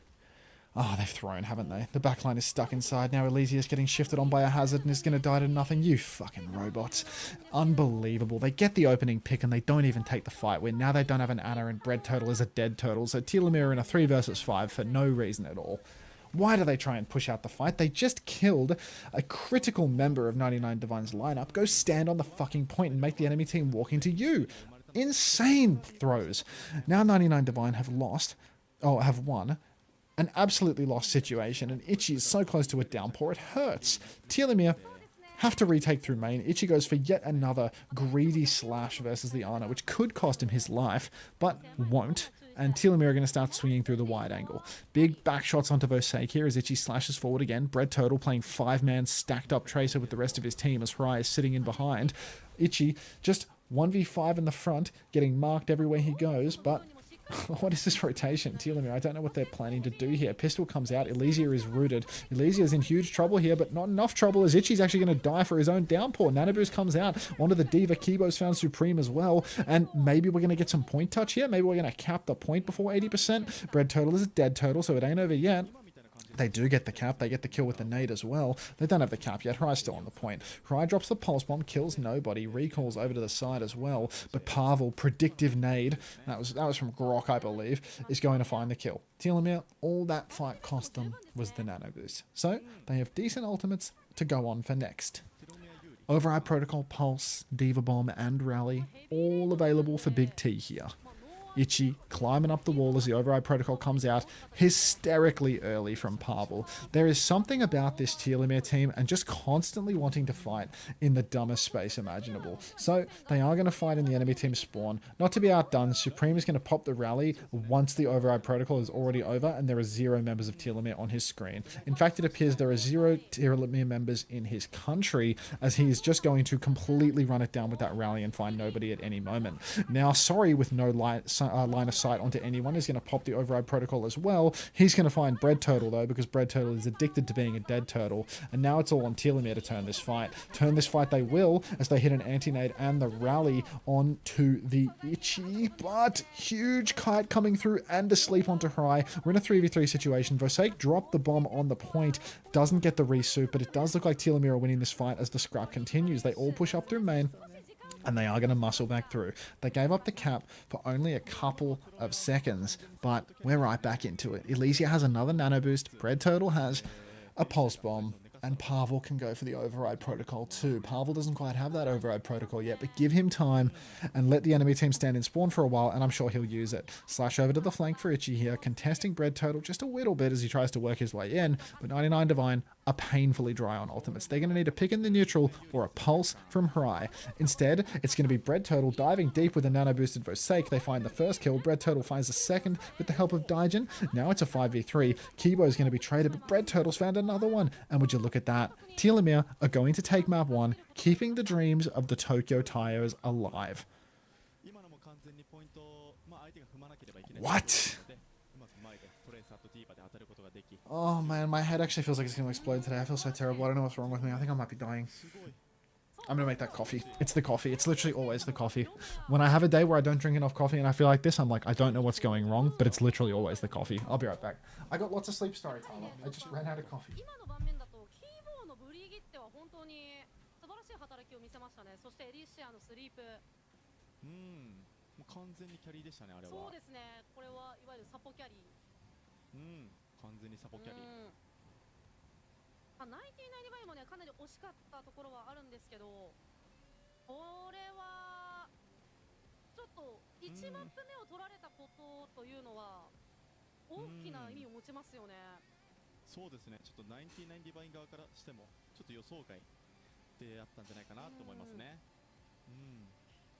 Oh, they've thrown, haven't they? The backline is stuck inside. Now Elysia is getting shifted on by a Hazard and is going to die to nothing. You fucking robots. Unbelievable. They get the opening pick and they don't even take the fight win. Now they don't have an Anna and Bread Turtle is a dead turtle. So Telomere in a 3 versus 5 for no reason at all. Why do they try and push out the fight? They just killed a critical member of 99 Divine's lineup. Go stand on the fucking point and make the enemy team walk into you. Insane throws. Now 99 Divine have won. An absolutely lost situation, and Itchy is so close to a downpour, it hurts. Telomere have to retake through main. Itchy goes for yet another greedy slash versus the Ana, which could cost him his life, but won't. And Telomere are going to start swinging through the wide angle. Big back shots onto Vosake here as Itchy slashes forward again. Bread Turtle playing 5-man stacked up Tracer with the rest of his team as Hurai is sitting in behind. Itchy just 1v5 in the front, getting marked everywhere he goes, but... what is this rotation? Telomere, I don't know what they're planning to do here. Pistol comes out. Elysia is rooted. Elysia is in huge trouble here, but not enough trouble as Itchy's actually going to die for his own downpour. Nanoboost comes out onto the Diva. Kibo's found Supreme as well. And maybe we're going to get some point touch here. Maybe we're going to cap the point before 80%. Bread Turtle is a dead turtle, so it ain't over yet. They do get the cap. They get the kill with the nade as well. They don't have the cap yet. Hurai's still on the point. Hurai drops the pulse bomb, kills nobody, recalls over to the side as well. But Pavel, predictive nade, that was from Grok, I believe, is going to find the kill. Telomere, all that fight cost them was the nano boost. So they have decent ultimates to go on for next. Override Protocol, Pulse, Diva Bomb, and Rally, all available for Big T here. Ichi climbing up the wall as the override protocol comes out hysterically early from Pavel. There is something about this Telomere team and just constantly wanting to fight in the dumbest space imaginable. So they are going to fight in the enemy team spawn. Not to be outdone, Supreme is going to pop the rally once the override protocol is already over and there are 0 members of Telomere on his screen. In fact, it appears there are 0 Telomere members in his country, as he is just going to completely run it down with that rally and find nobody at any moment. Now, Sorry, with no line of sight onto anyone, is going to pop the override protocol as well. He's going to find Bread Turtle, though, because Bread Turtle is addicted to being a dead turtle. And now it's all on Telomere to turn this fight. Turn this fight they will, as they hit an anti-nade and the rally onto the Ichi. But huge kite coming through and asleep onto Harai. We're in a 3v3 situation. Vosake dropped the bomb on the point. Doesn't get the resuit, but it does look like Telomere are winning this fight as the scrap continues. They all push up through main, and they are going to muscle back through. They gave up the cap for only a couple of seconds, but we're right back into it. Elysia has another nano boost. Bread Turtle has a pulse bomb, and Pavel can go for the override protocol too. Pavel doesn't quite have that override protocol yet, but give him time and let the enemy team stand in spawn for a while, and I'm sure he'll use it. Slash over to the flank for Ichi here, contesting Bread Turtle just a little bit as he tries to work his way in, but 99 Divine are painfully dry on ultimates. They're going to need a pick in the neutral or a pulse from Harai. Instead, it's going to be Bread Turtle diving deep with a nano boosted Vosake. They find the first kill. Bread Turtle finds the second with the help of Daijin. Now it's a 5v3. Kibo is going to be traded, but Bread Turtle's found another one. And would you look at that? Telomere are going to take map 1, keeping the dreams of the Tokyo Tyos alive. What? Oh man, my head actually feels like it's going to explode today. I feel so terrible. I don't know what's wrong with me. I think I might be dying. I'm going to make that coffee. It's the coffee. It's literally always the coffee. When I have a day where I don't drink enough coffee and I feel like this, I'm like, I don't know what's going wrong, but it's literally always the coffee. I'll be right back. I got lots of sleep story time. I just ran out of coffee.
完全にキャリーでしたね、あれは。
そうですね、これはいわゆるサポキャリー。
完全にサポキャリー。
まあ、ナインティナインバイもね、かなり惜しかったところはあるんですけど、これはちょっと1マップ目を取られたことというのは大きな意味を持ちますよね。
そうですね、ちょっとナインティナインディバイン側からしてもちょっと予想外であったんじゃないかなと思いますね。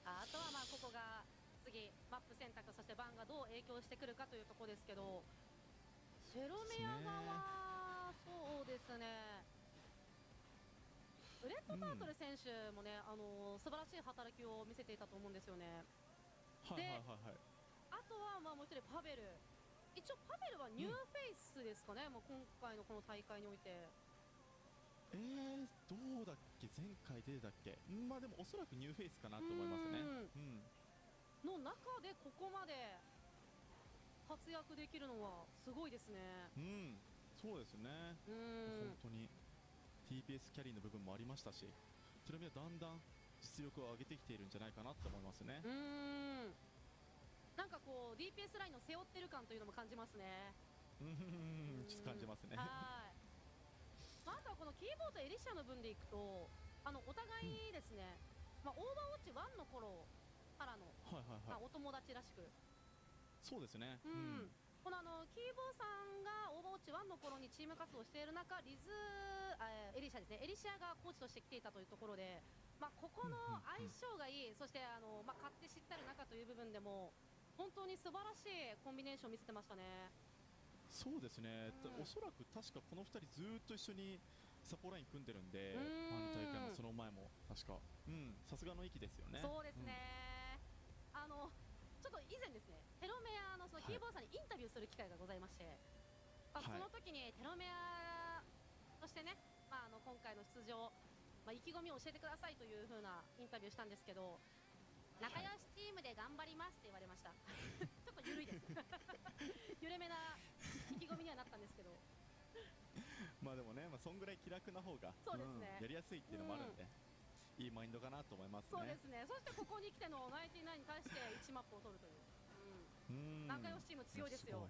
あとはまあここが次マップ選択、そしてバンがどう影響してくるかというところですけど、セロメア側、そうですね、レッドタートル選手もね、素晴らしい働きを見せていたと思うんですよね。で、あとはまあもう一人パベル、一応パベルはニューフェイスですかね、もう今回のこの大会において。
どうだっけ、前回出てたっけ。まあでもおそらくニューフェイスかなと思いますね。
の中でここまで活躍できるのはすごいですね。
そうですね。本当に TPS キャリーの部分もありましたし、それはだんだん実力を上げてきているんじゃないかなと思いますね。
なんかこう DPS ラインの背負ってる感というのも感じますね。
ちょっと感じますね。
あとはこのキーボードエリシアの分でいくと、お互いですね、まあ、オーバーウォッチ1の頃からの、お友達らしく。
そうですね。
このキーボーさんがオーバーウォッチ1の頃にチーム活動している中、エリシアですね、エリシアがコーチとして来ていたというところで、まあ、ここの相性がいい、そしてまあ、勝手知ったる仲という部分でも本当に素晴らしいコンビネーションを見せてましたね。
そうですね、おそらく確かこの2人ずっと一緒にサポライン組んでるんで、大会もその前も確か、さすがの域ですよね。
そうですね、ちょっと以前ですね、テロメアのそのキーボーさんにインタビューする機会がございまして、その時にテロメアとしてね、まあ、今回の出場、まあ、意気込みを教えてくださいという風なインタビューしたんですけど、仲良しチームで頑張りますって言われました。ちょっと緩いです緩めな意気込みにはなったんですけど、
まあでもね、まあ、そんぐらい気楽な方がやりやすいっていうのもあるんで、いいマインドかなと思いますね。
そうですね。そしてここに来てのナインティナインに対して1マップを取るという、仲良しチーム強いですよ。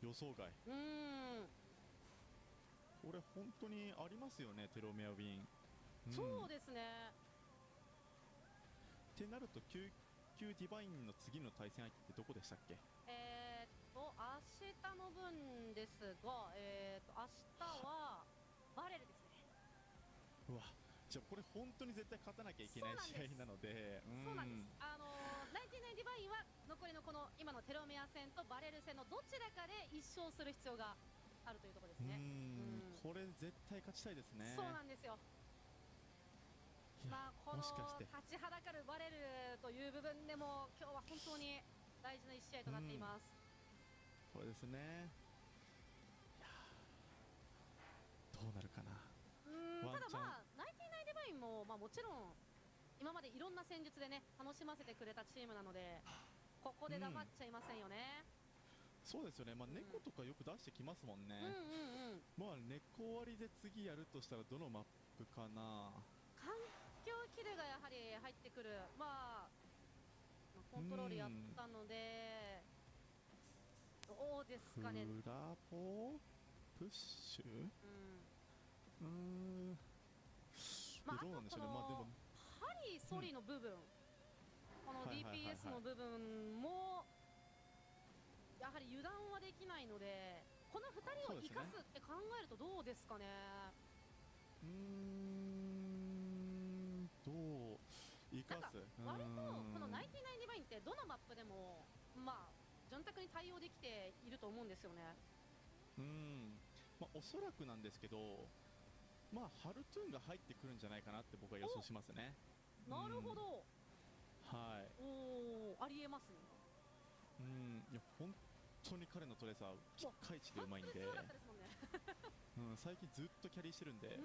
予想外。これ本当にありますよね、テロメアウィン。
そうですね。
ってなると究級ディバインの次の対戦相手ってどこでしたっけ？
明日の分ですが、明日はバレルですね。
うわ、じゃあこれ本当に絶対勝たなきゃいけない試合なので、
そうなんです。ナインティナインディバインは残りのこの今のテロメア戦とバレル戦のどちらかで1勝する必要があるというところですね。
これ絶対勝ちたいですね。
そうなんですよ。まあこの立ちはだかるバレルという部分でも今日は本当に大事な1試合となっています。
そうですね。いやどうなるかな。
ただまあナインティナインディバインもまあもちろん今までいろんな戦術でね楽しませてくれたチームなのでここで黙っちゃいませんよね。
そうですよね。まあ猫とかよく出してきますもんね。まあ猫割りで次やるとしたらどのマップかな。
環境キルがやはり入ってくる。まあコントロールやったのでどうですかね。
フラボプッシュ。
まああとこのハリーソリの部分、この DPS の部分もやはり油断はできないので、この2人を生かすって考えるとどうですかね。
どう生かす。
割とこのナインティナインディバインってどのマップでもまあ潤沢に対応できていると思うんですよね。
まあおそらくなんですけど、まあハルトゥーンが入ってくるんじゃないかなって僕は予想しますね。
なるほど。
はい。
おお、ありえますね。
いや本当に彼のトレーサーピカイチでうまいんで、最近ずっとキャリーしてるんで、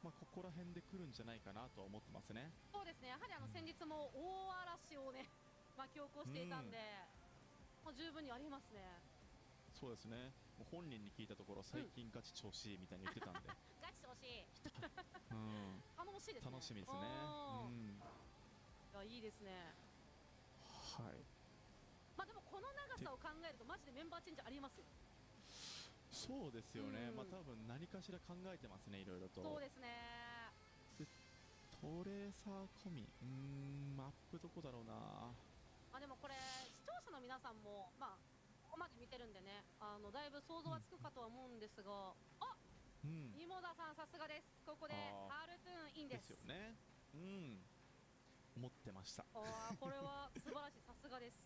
まあここら辺で来るんじゃないかなとは思ってますね。
そうですね。やはり先日も大嵐をね巻き起こしていたんで、もう十分にありますね。
そうですね。もう本人に聞いたところ最近ガチ調子いいみたいに言ってたんで。
ガチ調子いい。頼もしいですね。
楽しみですね。
いやいいですね。
はい。
まあでもこの長さを考えるとマジでメンバーチェンジありますよ。
そうですよね。まあ多分何かしら考えてますね、いろいろと。
そうですね。
でトレーサー込み、マップどこだろうな。
まあでもこれ視聴者の皆さんもまあここまで見てるんでね、だいぶ想像はつくかとは思うんですが、芋田さんさすがです。ここでハルトゥーンインです。
ですよね。思ってました。
これは素晴らしい、さすがです。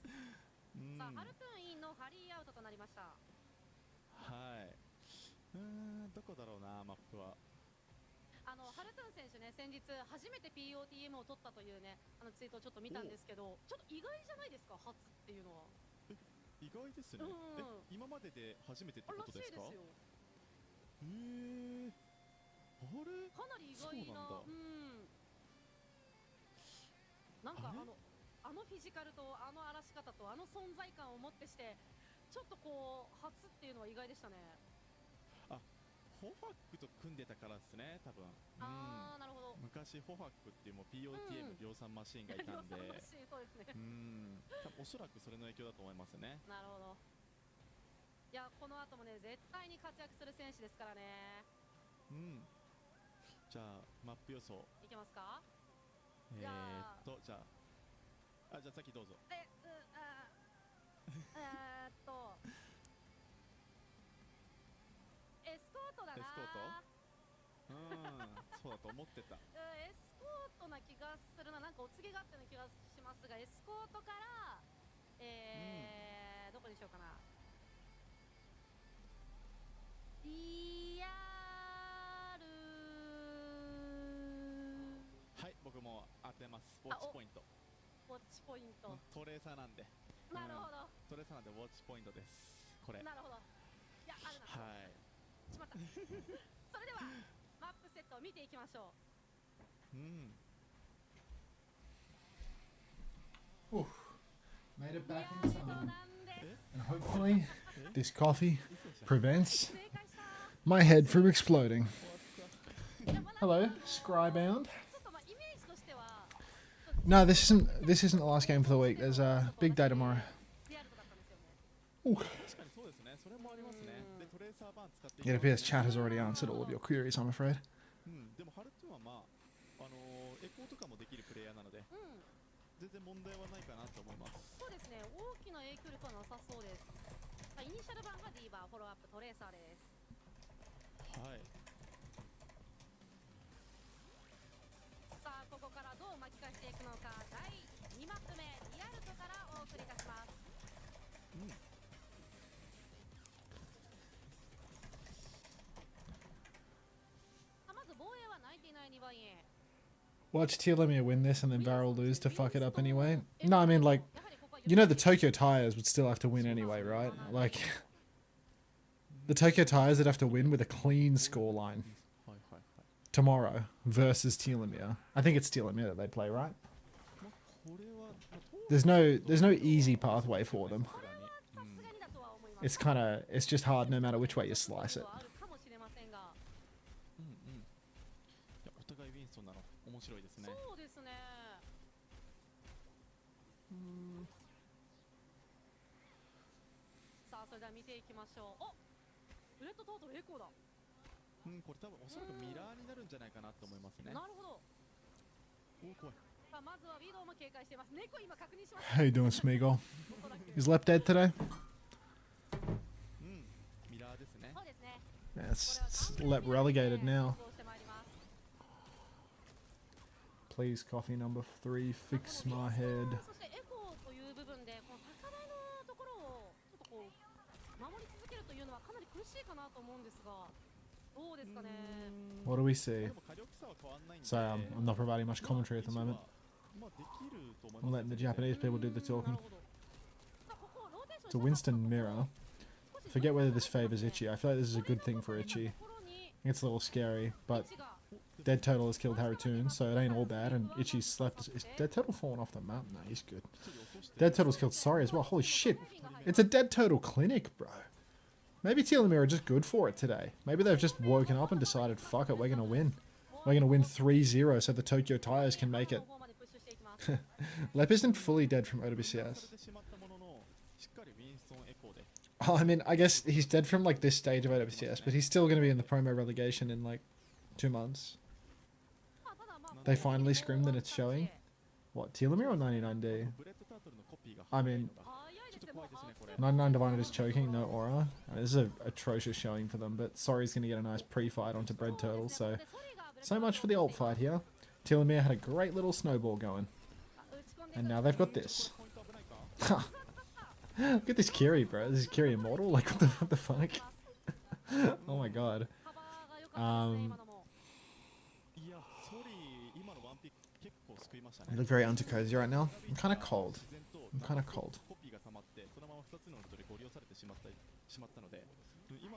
さあハルトゥーンインのハリーアウトとなりました。
はい。どこだろうな、マップは。
ハルトゥーン選手ね、先日初めて POTM を取ったというねツイートをちょっと見たんですけど、ちょっと意外じゃないですか、初っていうのは。
意外ですね。今までで初めてってことですか？
らしいですよ。
あれ？
かなり意外な。なんかあのフィジカルとあの荒らし方とあの存在感をもってしてちょっとこう初っていうのは意外でしたね。
ホファックと組んでたからですね、多分。
なるほど。
昔ホファックっていうもう POTM 量産マシンがいたんで、
そうですね。
多分おそらくそれの影響だと思いますね。
なるほど。いやこの後もね絶対に活躍する選手ですからね。
じゃあマップ予想
いけますか？
じゃあ先どうぞ。
エスコートだな。
エスコート？そうだと思ってた。
エスコートな気がするな。なんかお告げがあったような気がしますが、エスコートからどこにしようかな。リアル。
はい、僕も当てます。ウォッチポイント。
ウォッチポイント。
トレーサーなんで。
なるほど。
トレーサーなんでウォッチポイントです。これ。
なるほど。いやあるな。
はい。
しまった。それではマップセットを見ていきましょ
う。Made it back in time. And hopefully this coffee prevents my head from exploding. Hello, Scribound. No, this isn't the last game for the week. There's a big day tomorrow. It appears chat has already answered all of your queries, I'm afraid.
でもハルトゥーンはまあエコーとかもできるプレイヤーなので、全然問題はないかなと思います。
そうですね、大きな影響力はなさそうです。イニシャル版がディーバー、フォローアップトレーサーです。
はい。
さあここからどう巻き返していくのか、第2マップ目リアルトからお送りいたします。まず防衛は99番へ。
Watch Telomere win this and then Varel lose to fuck it up anyway. No, I mean, like, you know the Tokyo Tires would still have to win anyway, right? Like, the Tokyo Tires would have to win with a clean scoreline tomorrow versus Telomere. I think it's Telomere that they play, right? There's no easy pathway for them. It's just hard no matter which way you slice it.
お互いウィンストンなの面白いですね。
そうですね。さあそれでは見ていきましょう。お、ブレッドトートルエコーだ。
これ多分おそらくミラーになるんじゃないかなと思いますね。
なるほど。
お、怖い。
さあまずはウィドウも警戒しています。猫今確認しました。
How you doing, Smeagol? Is Lep dead today?
ミラーですね。
そうですね。
Yeah, it's Lep relegated now. Please, coffee number 3, fix my head.
そしてエコーという部分でこの高台のところをちょっとこう守り続けるというのはかなり苦しいかなと思うんですが、どうですかね。
What do we see? Sorry, I'm not providing much commentary at the moment. I'm letting the Japanese people do the talking. It's a Winston mirror. I forget whether this favors Ichi. I feel like this is a good thing for Ichi. I think it's a little scary, but Dead Turtle has killed Haritoon, so it ain't all bad, and Ichi's slept. Is Dead Turtle falling off the map? No, he's good. Dead Turtle's killed Sorry as well. Holy shit. It's a Dead Turtle clinic, bro. Maybe Telomere are just good for it today. Maybe they've just woken up and decided, fuck it, we're gonna win. We're gonna win 3-0 so the Tokyo Tires can make it. Lep isn't fully dead from OWCS. Oh, I mean, I guess he's dead from like this stage of OWCS, but he's still gonna be in the promo relegation in like 2 months. They finally scrimmed and it's showing. What, Telomere or 99D? I mean, 99 Divided is choking, no aura. I mean, this is an atrocious showing for them, but Sorry's going to get a nice pre-fight onto Bread Turtle, so much for the ult fight here. Telomere had a great little snowball going. And now they've got this. Look at this Kiri, bro. This is Kiri Immortal? Like, what the fuck? Oh my god. I look very under-cozy right now. I'm kind of cold. I'm kind of cold.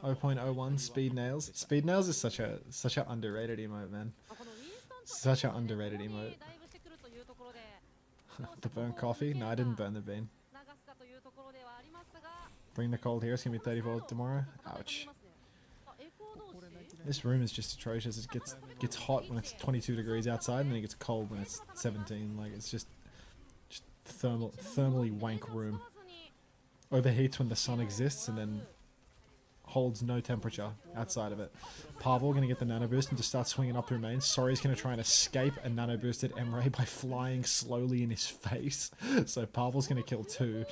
0.01 Speed Nails. Speed Nails is such a underrated emote, man. Such an underrated emote. The burnt coffee? No, I didn't burn the bean. Bring the cold here. It's gonna be 34 tomorrow. Ouch. This room is just atrocious. It gets hot when it's 22 degrees outside, and then it gets cold when it's 17. Like, it's just thermally wank room. Overheats when the sun exists, and then holds no temperature outside of it. Pavel gonna get the nano boost and just start swinging up through main. Sorry's gonna try and escape a nano boosted Emre by flying slowly in his face. So Pavel's gonna kill 2.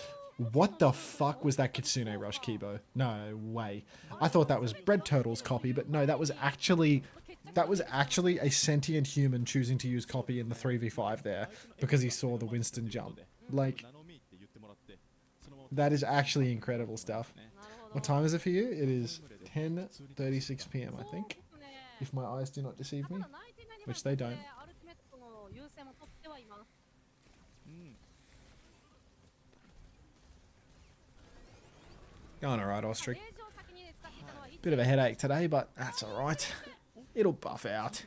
What the fuck was that Kitsune Rush, Kibo? No way. I thought that was Bread Turtle's copy, but no, that was actually a sentient human choosing to use copy in the 3v5 there because he saw the Winston jump. Like, that is actually incredible stuff. What time is it for you? It is 10:36 PM, I think, if my eyes do not deceive me, which they don't. Going alright, Ostrich. Bit of a headache today, but that's alright. It'll buff out.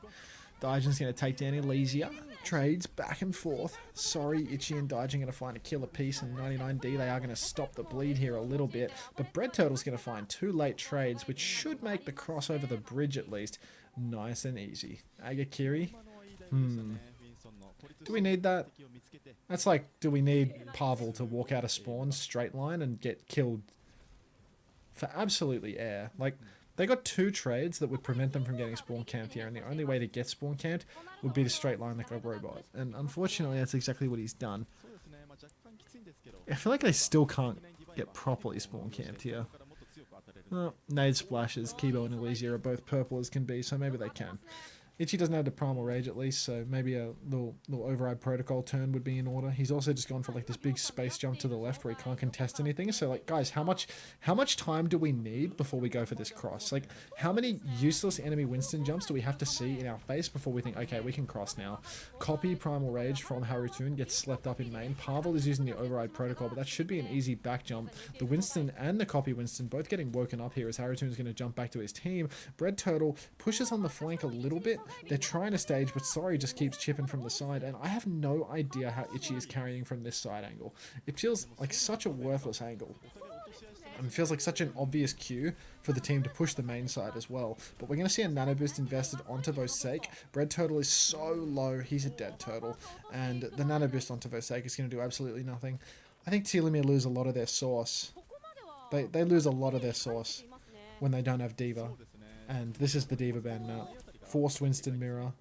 Daijin's going to take down Elysia. Trades back and forth. Sorry, Ichi and Daijin going to find a killer piece, and 99D, they are going to stop the bleed here a little bit. But Bread Turtle's going to find 2 late trades, which should make the cross over the bridge at least nice and easy. Agakiri? Do we need that? That's like, do we need Pavel to walk out of spawn straight line and get killed for absolutely air? Like, They got 2 trades that would prevent them from getting spawn camped here, and the only way to get spawn camped would be to straight line like a robot. And unfortunately, that's exactly what he's done. I feel like they still can't get properly spawn camped here. Well, nade splashes, Kibo and Elysia are both purple as can be, so maybe they can. Ichi doesn't have the Primal Rage at least, so maybe a little override protocol turn would be in order. He's also just gone for like this big space jump to the left where he can't contest anything. So like, guys, how much time do we need before we go for this cross? Like, how many useless enemy Winston jumps do we have to see in our face before we think, okay, we can cross now? Copy Primal Rage from Harutun gets slept up in main. Pavel is using the override protocol, but that should be an easy back jump. The Winston and the copy Winston both getting woken up here as Harutun is going to jump back to his team. Bread Turtle pushes on the flank a little bit. They're trying to stage, but Sorry just keeps chipping from the side, and I have no idea how Ichi is carrying from this side angle. It feels like such a worthless angle. And it feels like such an obvious cue for the team to push the main side as well. But we're going to see a nano boost invested onto Vosake. Bread Turtle is so low, he's a dead turtle. And the nano boost onto Vosake is going to do absolutely nothing. I think Telomere lose a lot of their sauce. They lose a lot of their sauce when they don't have D.Va. And this is the D.Va ban map. Forced Winston mirror.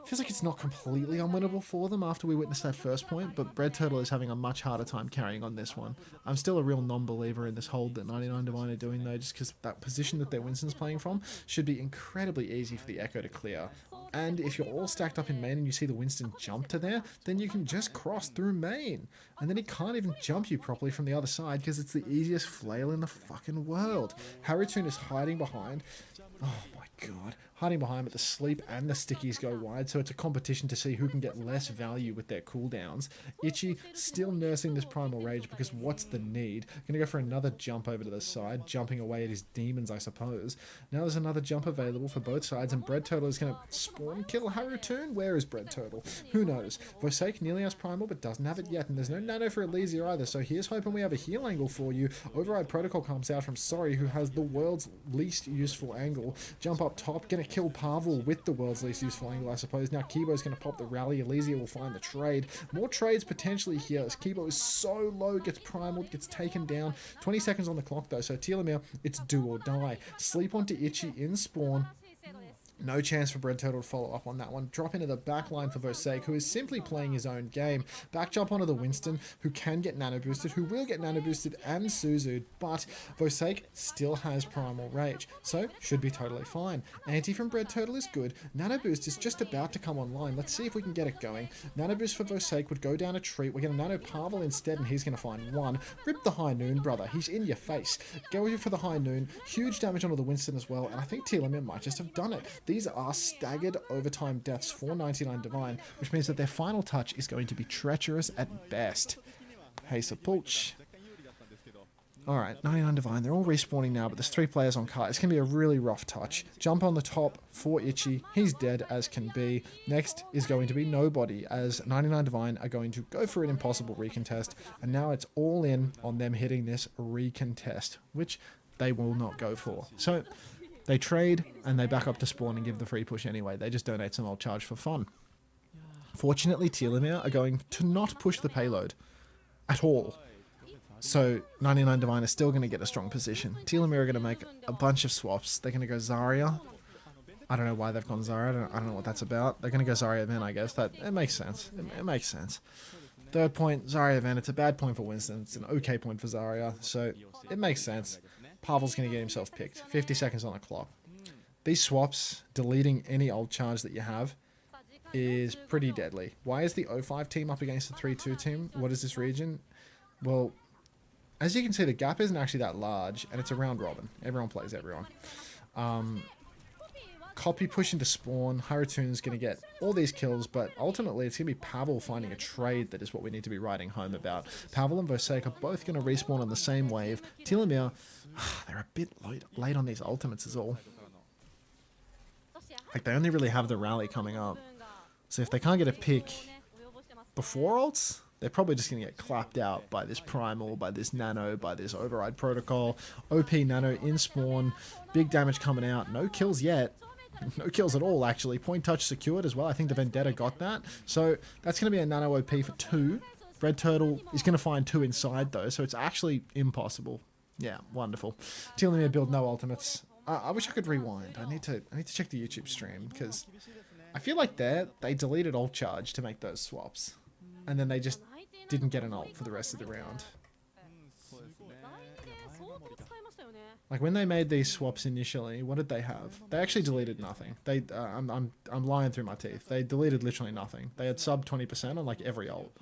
Feels like it's not completely unwinnable for them after we witnessed that first point, but Bread Turtle is having a much harder time carrying on this one. I'm still a real non-believer in this hold that 99 Divine are doing though, just because that position that their Winston's playing from should be incredibly easy for the Echo to clear. And if you're all stacked up in main and you see the Winston jump to there, then you can just cross through main. And then he can't even jump you properly from the other side because it's the easiest flail in the fucking world. Harutun is hiding behind. Oh my god. Hiding behind, but the sleep and the stickies go wide, so it's a competition to see who can get less value with their cooldowns. Ichi still nursing this Primal Rage because what's the need? Gonna go for another jump over to the side, jumping away at his demons, I suppose. Now there's another jump available for both sides, and Bread Turtle is gonna spawn kill Harutun? Where is Bread Turtle? Who knows? Vosake nearly has Primal, but doesn't have it yet, and there's no nano for Elysia either, so here's hoping we have a heal angle for you. Override Protocol comes out from Sorry, who has the world's least useful angle. Jump up top, gonna kill Pavel with the world's least useful angle, I suppose. Now Kibo's going to pop the rally. Elysia will find the trade. More trades potentially here as Kibo is so low, gets primaled, gets taken down. 20 seconds on the clock though, so Telomere, it's do or die. Sleep onto Ichi in spawn. No chance for Bread Turtle to follow up on that one. Drop into the back line for Vosake, who is simply playing his own game. Back jump onto the Winston, who can get nano boosted, who will get nano boosted and Suzu'd, but Vosake still has Primal Rage, so should be totally fine. Anti from Bread Turtle is good. Nano boost is just about to come online. Let's see if we can get it going. Nano boost for Vosake would go down a treat. We're going to nano Pavel instead, and he's going to find one. Rip the High Noon, brother. He's in your face. Go for the High Noon. Huge damage onto the Winston as well, and I think Telomere might just have done it. These are staggered overtime deaths for 99 Divine, which means that their final touch is going to be treacherous at best. Hey, Sepulch. Alright, 99 Divine, they're all respawning now, but there's 3 players on cart. It's going to be a really rough touch. Jump on the top for Ichi. He's dead as can be. Next is going to be nobody, as 99 Divine are going to go for an impossible recontest, and now it's all in on them hitting this recontest, which they will not go for. So they trade, and they back up to spawn and give the free push anyway. They just donate some old charge for fun. Fortunately, Telomere are going to not push the payload at all. So 99 Divine is still going to get a strong position. Telomere are going to make a bunch of swaps. They're going to go Zarya. I don't know why they've gone Zarya. I don't know what that's about. They're going to go Zarya then, I guess. It makes sense. It makes sense. Third point, Zarya then. It's a bad point for Winston. It's an okay point for Zarya. So it makes sense. Pavel's going to get himself picked. 50 seconds on the clock. These swaps, deleting any old charge that you have, is pretty deadly. Why is the 05 team up against the 3-2 team? What is this region? Well, as you can see, the gap isn't actually that large, and it's a round robin. Everyone plays everyone. Copy push into spawn. Harutun's going to get all these kills, but ultimately it's going to be Pavel finding a trade that is what we need to be writing home about. Pavel and Vosake are both going to respawn on the same wave. Telomere, they're a bit late on these ultimates is all. Like, they only really have the rally coming up. So if they can't get a pick before ults, they're probably just going to get clapped out by this Primal, by this Nano, by this Override Protocol. OP Nano in spawn. Big damage coming out. No kills yet. No kills at all, actually. Point touch secured as well. I think the Vendetta got that. So that's going to be a Nano OP for 2. Bread Turtle is going to find 2 inside, though, so it's actually impossible. Yeah, wonderful. Telomere build no ultimates. I wish I could rewind. I need to check the YouTube stream because I feel like they deleted ult charge to make those swaps, and then they just didn't get an ult for the rest of the round. Like when they made these swaps initially, what did they have? They actually deleted nothing. They I'm lying through my teeth. They deleted literally nothing. They had sub 20% on like every ult.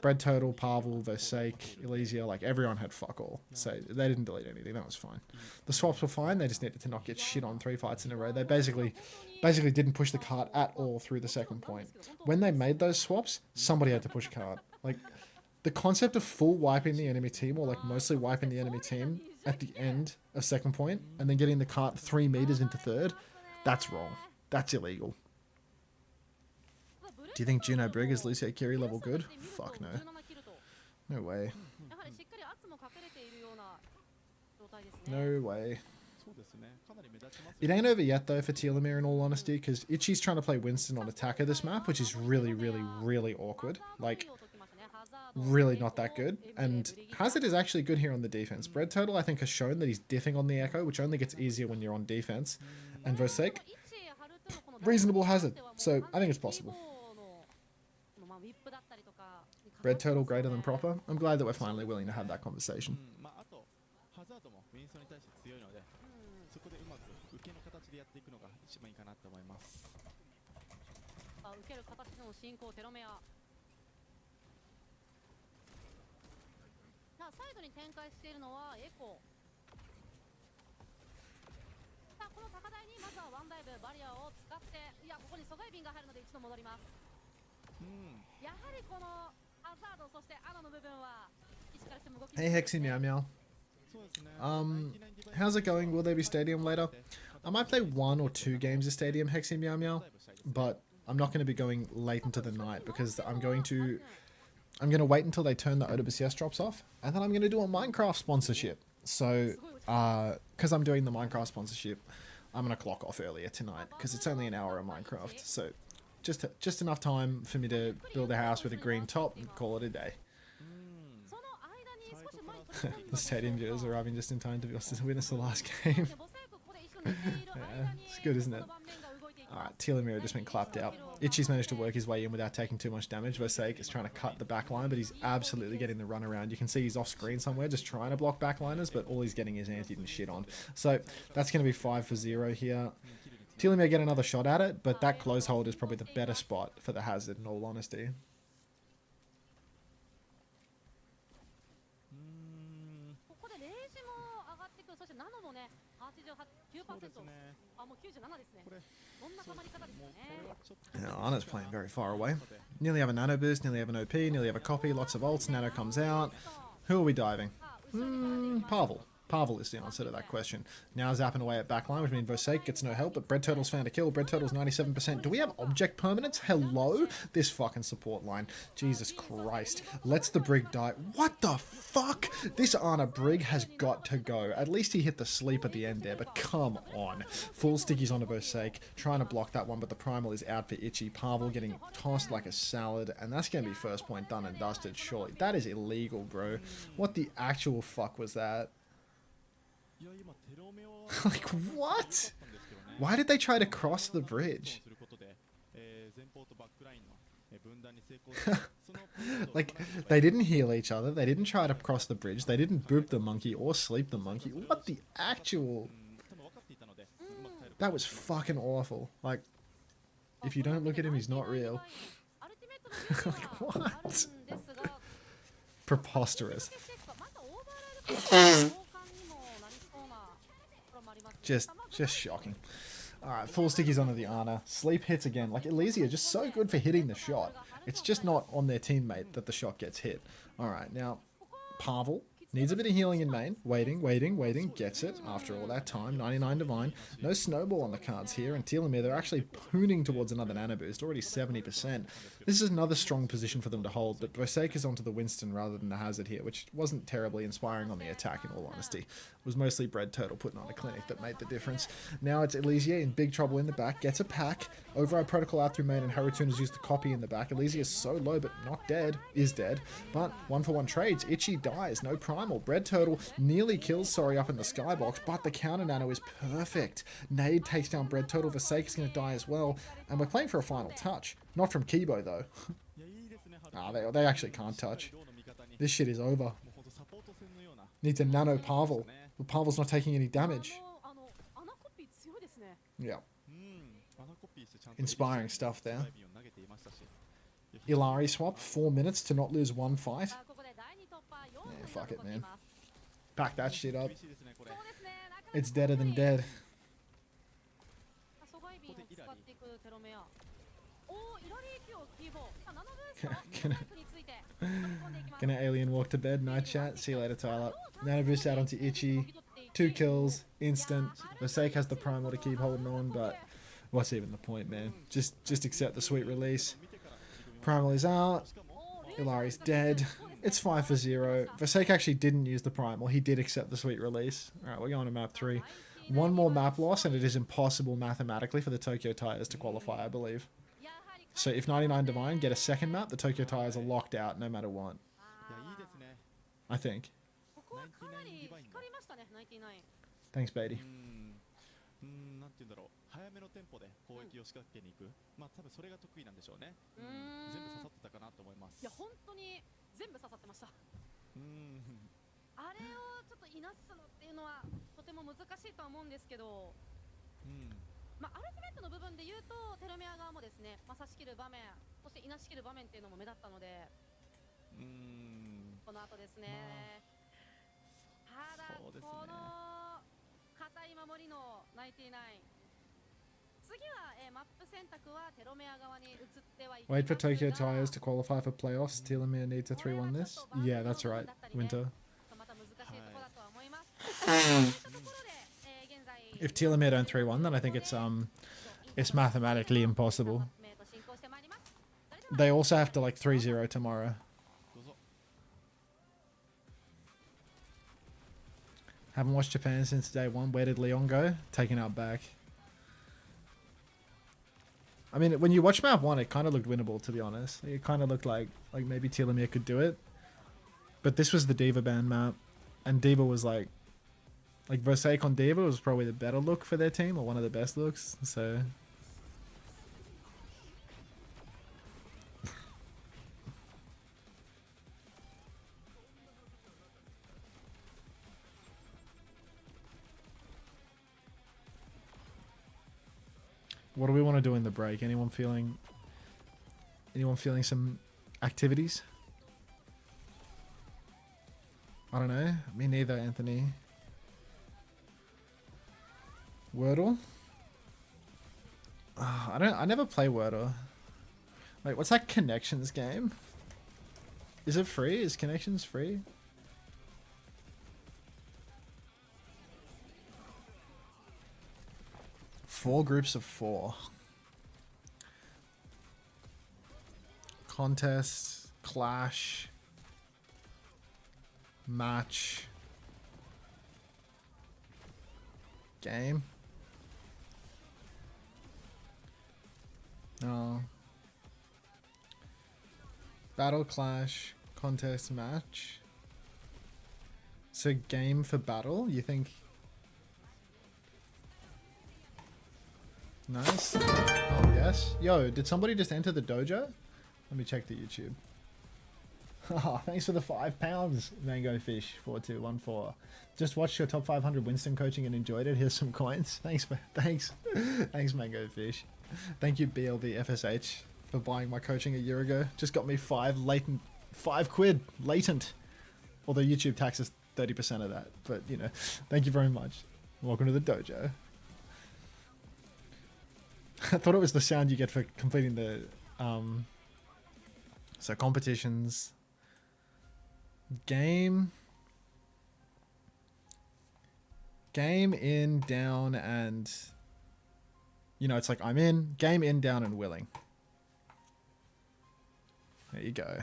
Bread Turtle, Pavel, Versake, Elysia, like everyone had fuck all. So they didn't delete anything. That was fine. The swaps were fine. They just needed to not get shit on 3 fights in a row. They basically didn't push the cart at all through the second point. When they made those swaps, somebody had to push cart. Like the concept of full wiping the enemy team, or like mostly wiping the enemy team at the end of second point and then getting the cart 3 meters into third, that's wrong. That's illegal. Do you think Juno Brig is Lucio Kiri level good? Fuck no. No way. No way. It ain't over yet though for Telomere in all honesty, because Itchy's trying to play Winston on attacker this map, which is really, really, really awkward. Like, really not that good. And Hazard is actually good here on the defense. Bread Turtle I think has shown that he's diffing on the Echo, which only gets easier when you're on defense. And Versake, reasonable Hazard. So I think it's possible. Bread Turtle greater than proper. I'm glad that we're finally willing to have that conversation. Hey Hexy Meow Meow. How's it going? Will there be Stadium later? I might play 1 or 2 games of Stadium, Hexy Meow Meow, but I'm not going to be going late into the night because I'm going to wait until they turn the OWCS drops off, and then I'm going to do a Minecraft sponsorship. So, because I'm doing the Minecraft sponsorship, I'm going to clock off earlier tonight because it's only an hour of Minecraft. So, just enough time for me to build a house with a green top and call it a day. The Stadium viewers arriving just in time to witness the last game. Yeah, it's good, isn't it? Alright, Telomere just been clapped out. Itchy's managed to work his way in without taking too much damage. Versake is trying to cut the back line, but he's absolutely getting the run around. You can see he's off screen somewhere just trying to block backliners, but all he's getting is antied and shit on. So that's going to be 5 for 0 here. Telomere get another shot at it, but that close hold is probably the better spot for the Hazard in all honesty. Yeah, Anna's playing very far away. Nearly have a nano boost, nearly have an OP, nearly have a copy, lots of ults, nano comes out. Who are we diving? Pavel. Pavel is the answer to that question. Now zapping away at backline, which means Versake gets no help, but Bread Turtle's found a kill. Bread Turtle's 97%. Do we have object permanence? Hello? This fucking support line. Jesus Christ. Lets the Brig die. What the fuck? This Anna Brig has got to go. At least he hit the sleep at the end there, but come on. Full stickies onto Versake. Trying to block that one, but the Primal is out for Itchy. Pavel getting tossed like a salad, and that's going to be first point done and dusted, surely. That is illegal, bro. What the actual fuck was that? Like, what? Why did they try to cross the bridge? Like, they didn't heal each other. They didn't try to cross the bridge. They didn't boop the monkey or sleep the monkey. What the actual... That was fucking awful. Like, if you don't look at him, he's not real. Like, what? Preposterous. Just shocking. Alright, full stickies onto the Ana. Sleep hits again. Like, Elysia just so good for hitting the shot. It's just not on their teammate that the shot gets hit. Alright, now, Pavel needs a bit of healing in main. Waiting. Gets it after all that time. 99 Divine. No snowball on the cards here. And Telomere, they're actually pooning towards another nano boost. Already 70%. This is another strong position for them to hold. But Versake is onto the Winston rather than the Hazard here, which wasn't terribly inspiring on the attack in all honesty. It was mostly Bread Turtle putting on a clinic that made the difference. Now it's Elysia in big trouble in the back. Gets a pack. Override Protocol out through main, and Harutun has used the copy in the back. Elysia is so low, but not dead. Is dead. But 1-for-1 trades. Itchy dies. No prime. Primal. Bread Turtle nearly kills Sorry up in the skybox, but the counter nano is perfect. Nade takes down Bread Turtle. Vasek is going to die as well. And we're playing for a final touch. Not from Kibo, though. They actually can't touch. This shit is over. Needs a nano Pavel. But Pavel's not taking any damage. Yeah. Inspiring stuff there. Ilari swap, 4 minutes to not lose one fight. Yeah, fuck it, man. Pack that shit up. It's deader than dead. Gonna alien walk to bed, night chat. See you later, Tyler. Nano boost out onto Itchy. 2 kills, instant. Vasek has the primal to keep holding on, but what's even the point, man? Just accept the sweet release. Primal is out. Ilari's dead. It's 5 for 0. Vasek actually didn't use the primal. He did accept the sweet release. Alright, we're going to map 3. One more map loss, and it is impossible mathematically for the Tokyo Tires to qualify, I believe. So if 99 Divine get a second map, the Tokyo Tires are locked out no matter what. I think. Thanks, Beatty.
なんて言うんだろう、早めのテンポで攻撃を仕掛けに行く、まあ多分それが得意なんでしょうね。全部刺さってたかなと思います。
いや本当に全部刺さってました。あれをちょっといなすのっていうのはとても難しいとは思うんですけど、まあアルティメットの部分で言うとテロメア側もですね、まあ刺し切る場面、そしていなし切る場面っていうのも目立ったので、この後ですね。ただこの硬い守りの99。
Wait for Tokyo Tires to qualify for playoffs. Telomere needs a 3-1 this. Yeah, that's right. Winter. If Telomere don't 3-1, then I think it's mathematically impossible. They also have to like 3-0 tomorrow. Haven't watched Japan since day 1. Where did Leon go? Taken out back. I mean, when you watch map 1, it kind of looked winnable, to be honest. It kind of looked like maybe Telomere could do it. But this was the Diva ban map. And Diva was like Versailles on Diva was probably the better look for their team, or one of the best looks. So... What do we want to do in the break? Anyone feeling some activities? I don't know. Me neither, Anthony. Wordle? I never play Wordle. Wait, what's that Connections game? Is it free? Is Connections free? Four groups of 4. Contest, clash, match, game. Oh. Battle, clash, contest, match. So game for battle, you think? Nice. Oh, yes. Yo, did somebody just enter the dojo? Let me check the YouTube. Oh, thanks for the £5, Mango Fish 4214. Just watched your top 500 Winston coaching and enjoyed it. Here's some coins. Thanks, Mango Fish. Thank you, BLV FSH, for buying my coaching a year ago. Just got me 5 quid latent. Although YouTube taxes 30% of that, but you know, thank you very much. Welcome to the dojo. I thought it was the sound you get for completing the so competitions, game in, down, and you know, it's like I'm in, game in, down, and willing. There you go.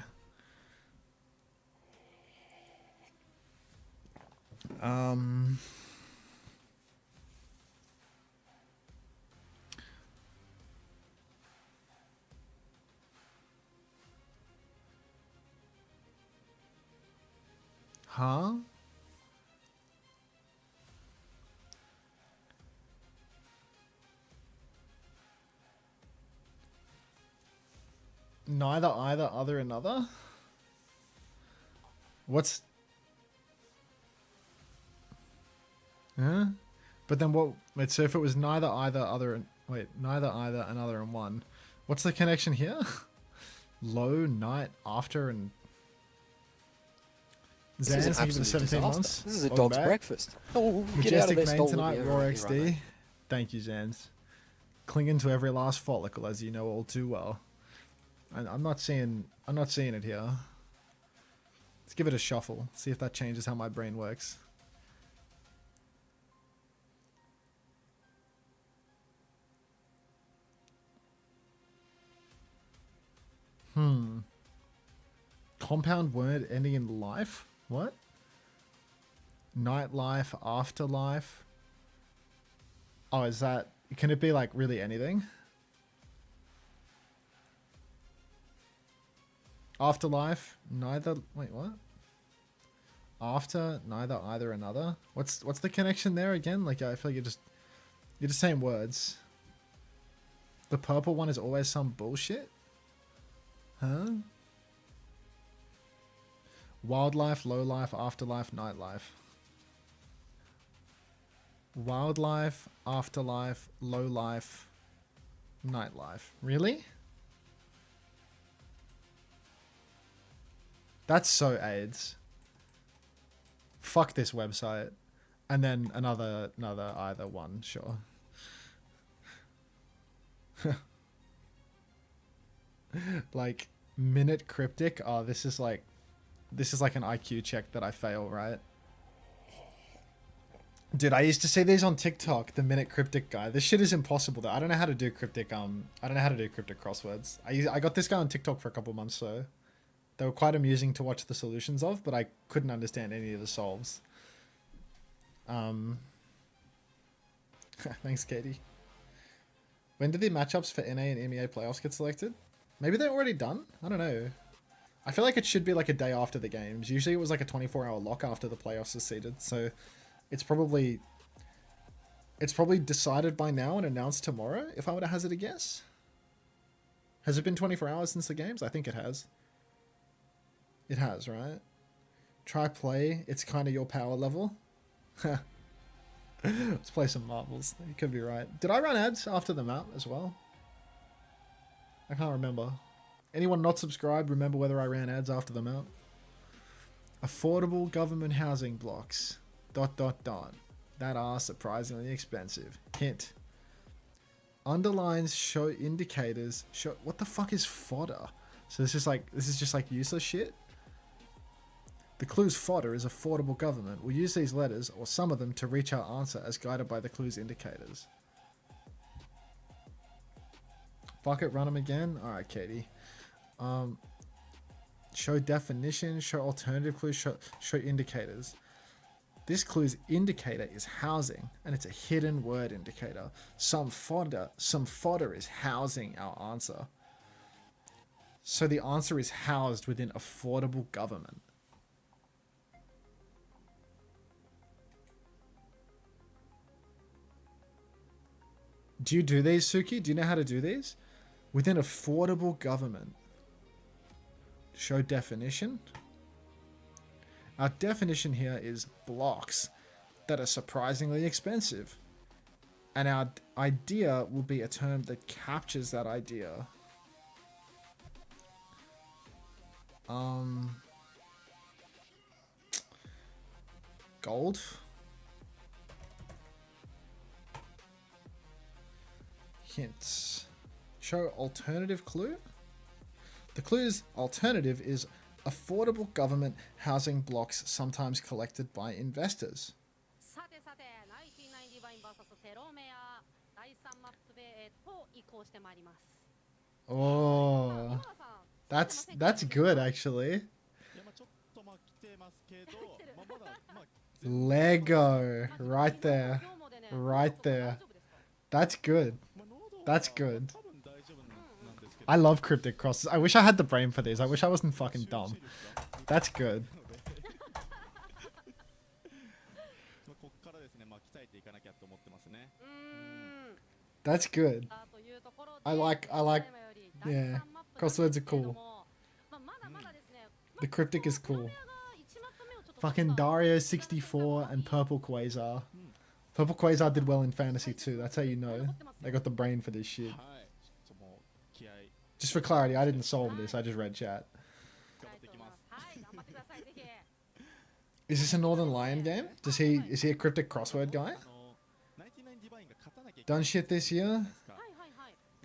Huh? Neither, either, other, another? What's... Huh? But then what... Wait, so if it was neither, either, other, and... Wait, neither, either, another, and one. What's the connection here? Low, night, after, and...
This is an
Zans, give it
absolute
17
disaster.
months.
This is a
Welcome
dog's
back.
breakfast. Oh, get out of
Majestic
there,
main
stolen.
tonight,
Yeah,
Raw
right,
XD.
right.
Thank you, Zans. Clinging to every last follicle, as you know all too well. And I'm not seeing it here. Let's give it a shuffle. See if that changes how my brain works. Compound word ending in life? What? Nightlife, afterlife. Oh, is that... Can it be like really anything? Afterlife, neither... Wait, what? After, neither, either, another? What's the connection there again? Like, I feel like you're just saying words. The purple one is always some bullshit? Huh? Wildlife, lowlife, afterlife, nightlife. Wildlife, afterlife, lowlife, nightlife. Really? That's so AIDS. Fuck this website. And then another either one, sure. Like minute cryptic. Oh, this is like an IQ check that I fail, right? Dude, I used to see these on TikTok, the minute cryptic guy. This shit is impossible though. I don't know how to do cryptic crosswords. I got this guy on TikTok for a couple months, so they were quite amusing to watch the solutions of, but I couldn't understand any of the solves. Thanks, Katie. When did the matchups for NA and MEA playoffs get selected? Maybe they're already done? I don't know. I feel like it should be like a day after the games. Usually it was like a 24-hour lock after the playoffs are seeded, so it's probably decided by now and announced tomorrow, if I were to hazard a guess. Has it been 24 hours since the games? I think it has. It has, right? Try play. It's kind of your power level. Let's play some marbles. You could be right. Did I run ads after the map as well? I can't remember. Anyone not subscribed, remember whether I ran ads after the map? Affordable government housing blocks. ... That are surprisingly expensive. Hint. Underlines show indicators. Show... What the fuck is fodder? So this is just like useless shit? The clue's fodder is affordable government. We'll use these letters, or some of them, to reach our answer as guided by the clue's indicators. Fuck it, run them again? Alright, Katie. Show definition, show alternative clues, show indicators. This clue's indicator is housing, and it's a hidden word indicator. Some fodder is housing our answer. So the answer is housed within affordable government. Do you do these, Suki? Do you know how to do these? Within affordable government. Show definition. Our definition here is blocks that are surprisingly expensive. And our idea will be a term that captures that idea. Gold. Hints. Show alternative clue. The clue's alternative is affordable government housing blocks sometimes collected by investors. Oh, that's good actually. Lego, right there, right there. That's good. That's good. I love cryptic crosses. I wish I had the brain for these. I wish I wasn't fucking dumb. That's good. That's good. I like, yeah. Crosswords are cool. The cryptic is cool. Fucking Dario 64 and Purple Quasar. Purple Quasar did well in Fantasy too. That's how you know. They got the brain for this shit. Just for clarity, I didn't solve this. I just read chat. Is this a Northern Lion game? Is he a cryptic crossword guy? Done shit this year?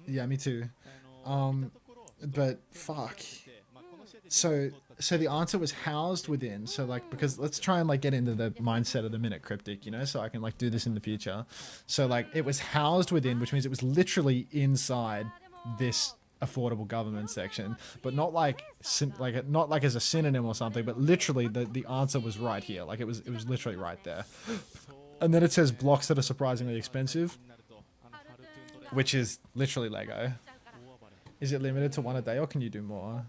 Yeah, me too. But fuck. So the answer was housed within. So like, because let's try and like get into the mindset of the minute cryptic, you know, so I can like do this in the future. So like, it was housed within, which means it was literally inside this affordable government section, but not like not like as a synonym or something, but literally the answer was right here. Like it was literally right there. And then it says blocks that are surprisingly expensive, which is literally Lego. Is it limited to one a day or can you do more?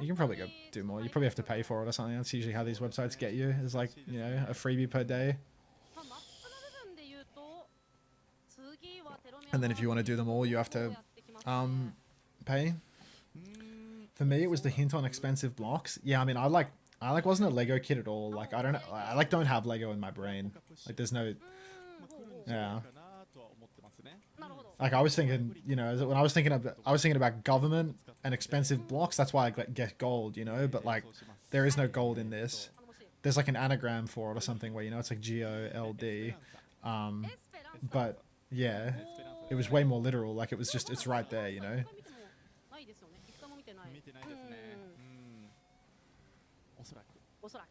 You can probably go do more. You probably have to pay for it or something. That's usually how these websites get you. It's like, you know, a freebie per day. And then if you want to do them all, you have to pay. For me, it was the hint on expensive blocks. Yeah, I mean, I wasn't a Lego kid at all. Like, I don't have Lego in my brain. Like, there's no, yeah. Like, I was thinking, you know, when I was thinking about government and expensive blocks. That's why I get gold, you know. But like, there is no gold in this. There's like an anagram for it or something where, you know, it's like GOLD. But yeah, it was way more literal. Like, it was just, it's right there, you know.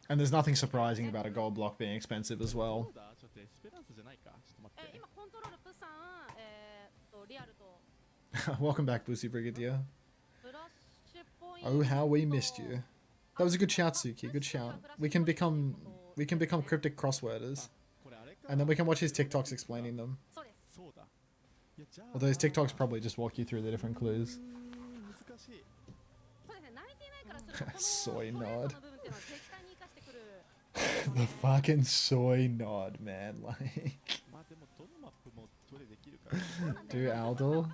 And there's nothing surprising about a gold block being expensive as well. Welcome back, Boosie Brigadier. Oh, how we missed you. That was a good shout, Suki. Good shout. We can become cryptic crossworders, and then we can watch his TikToks explaining them. Although his TikToks probably just walk you through the different clues. Soy nod. The fucking soy nod, man. Like, do Aldol?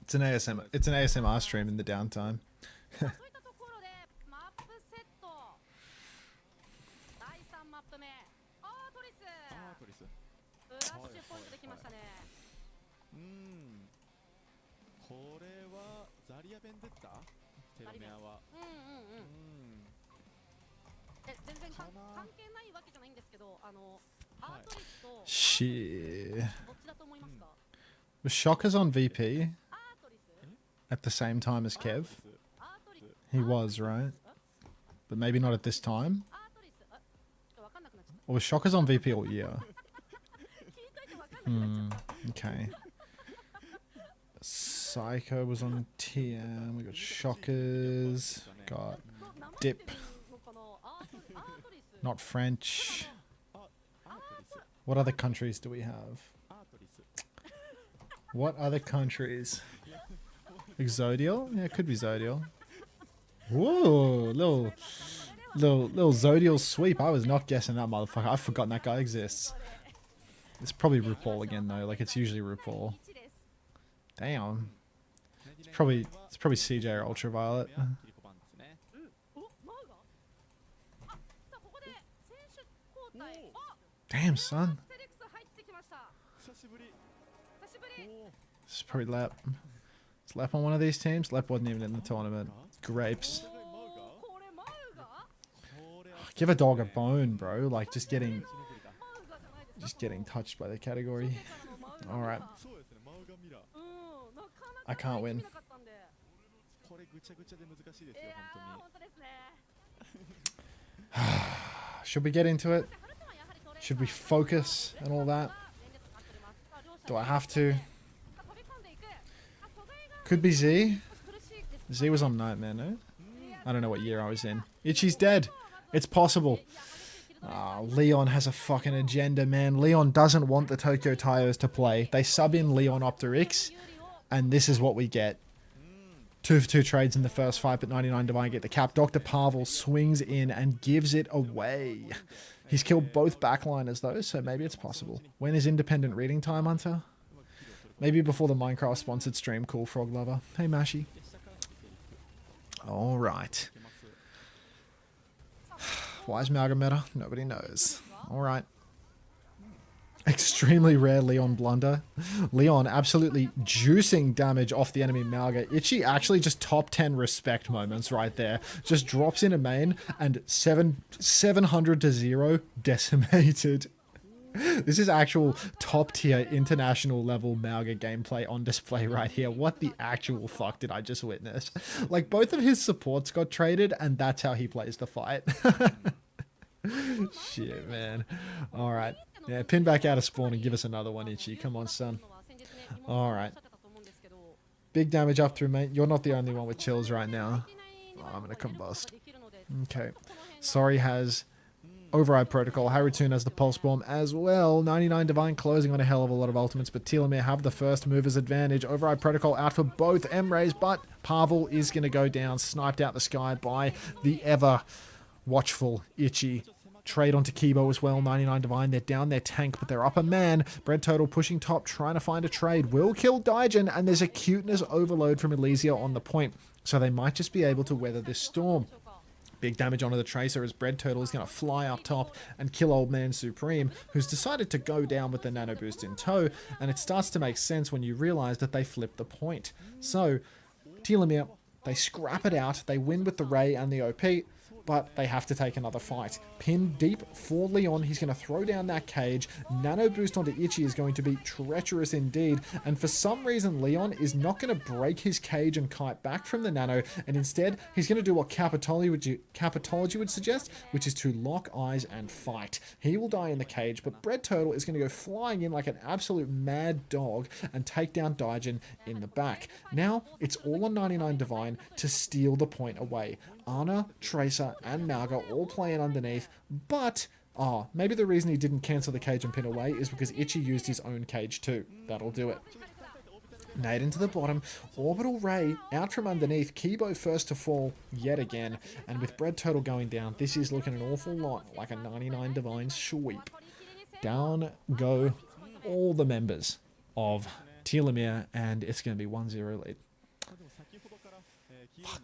It's an ASMR stream in the downtime. Shit. Was Shockers on VP at the same time as Kev? He was, right? But maybe not at this time? Or was Shockers on VP all year? Okay. Psycho was on TM. We got Shockers. Got Dip. Not French. What other countries do we have? What other countries? Exodial? Yeah, it could be Zodial. Whoa, little Zodial sweep. I was not guessing that motherfucker. I've forgotten that guy exists. It's probably RuPaul again though. Like, it's usually RuPaul. Damn. It's probably CJ or Ultraviolet. Damn, son. This is probably Lep. Is Lep on one of these teams? Lep wasn't even in the tournament. Grapes. Give a dog a bone, bro. Like, just getting touched by the category. Alright. I can't win. Should we get into it? Should we focus and all that? Do I have to? Could be Z. Z was on Nightmare, no? I don't know what year I was in. Ichi's dead. It's possible. Leon has a fucking agenda, man. Leon doesn't want the Tokyo Tires to play. They sub in Leon Opterix, and this is what we get. 2 for 2 trades in the first fight, but 99 Divine get the cap. Dr. Pavel swings in and gives it away. He's killed both backliners, though, so maybe it's possible. When is independent reading time, Unter? Maybe before the Minecraft-sponsored stream, Cool Frog Lover. Hey, Mashi. All right. Why is Malga meta? Nobody knows. All right. Extremely rare Leon blunder. Leon absolutely juicing damage off the enemy Malga. Ichi actually just top 10 respect moments right there. Just drops in a main and 700 to 0 decimated. This is actual top tier international level Malga gameplay on display right here. What the actual fuck did I just witness? Like, both of his supports got traded and that's how he plays the fight. Shit, man. Alright. Yeah, pin back out of spawn and give us another one, Ichi. Come on, son. Alright. Big damage up through, mate. You're not the only one with chills right now. Oh, I'm gonna combust. Okay. Sorry has Override Protocol. Harutun has the Pulse Bomb as well. 99 Divine closing on a hell of a lot of ultimates, but Telomere have the first mover's advantage. Override Protocol out for both M-Rays, but Pavel is going to go down, sniped out the sky by the ever watchful Ichi. Trade onto Kibo as well. 99 Divine, they're down their tank, but they're up a man. Bread Total pushing top, trying to find a trade. Will kill Daijin, and there's a cuteness overload from Elysia on the point, so they might just be able to weather this storm. Big damage onto the Tracer as Bread Turtle is going to fly up top and kill Old Man Supreme, who's decided to go down with the Nano Boost in tow, and it starts to make sense when you realize that they flipped the point. So, Telomere, they scrap it out, they win with the Ray and the OP, but they have to take another fight. Pinned deep for Leon, he's going to throw down that cage. Nano Boost onto Ichi is going to be treacherous indeed, and for some reason Leon is not going to break his cage and kite back from the Nano, and instead he's going to do what Capitology would suggest, which is to lock eyes and fight. He will die in the cage, but Bread Turtle is going to go flying in like an absolute mad dog and take down Daijin in the back. Now it's all on 99 Divine to steal the point away. Ana, Tracer, and Malga all playing underneath, but maybe the reason he didn't cancel the cage and pin away is because Ichi used his own cage too. That'll do it. Nade into the bottom, Orbital Ray out from underneath, Kibo first to fall yet again, and with Bread Turtle going down, this is looking an awful lot like a 99 Divine sweep. Down go all the members of Telomere, and it's going to be 1-0 lead. Fuck.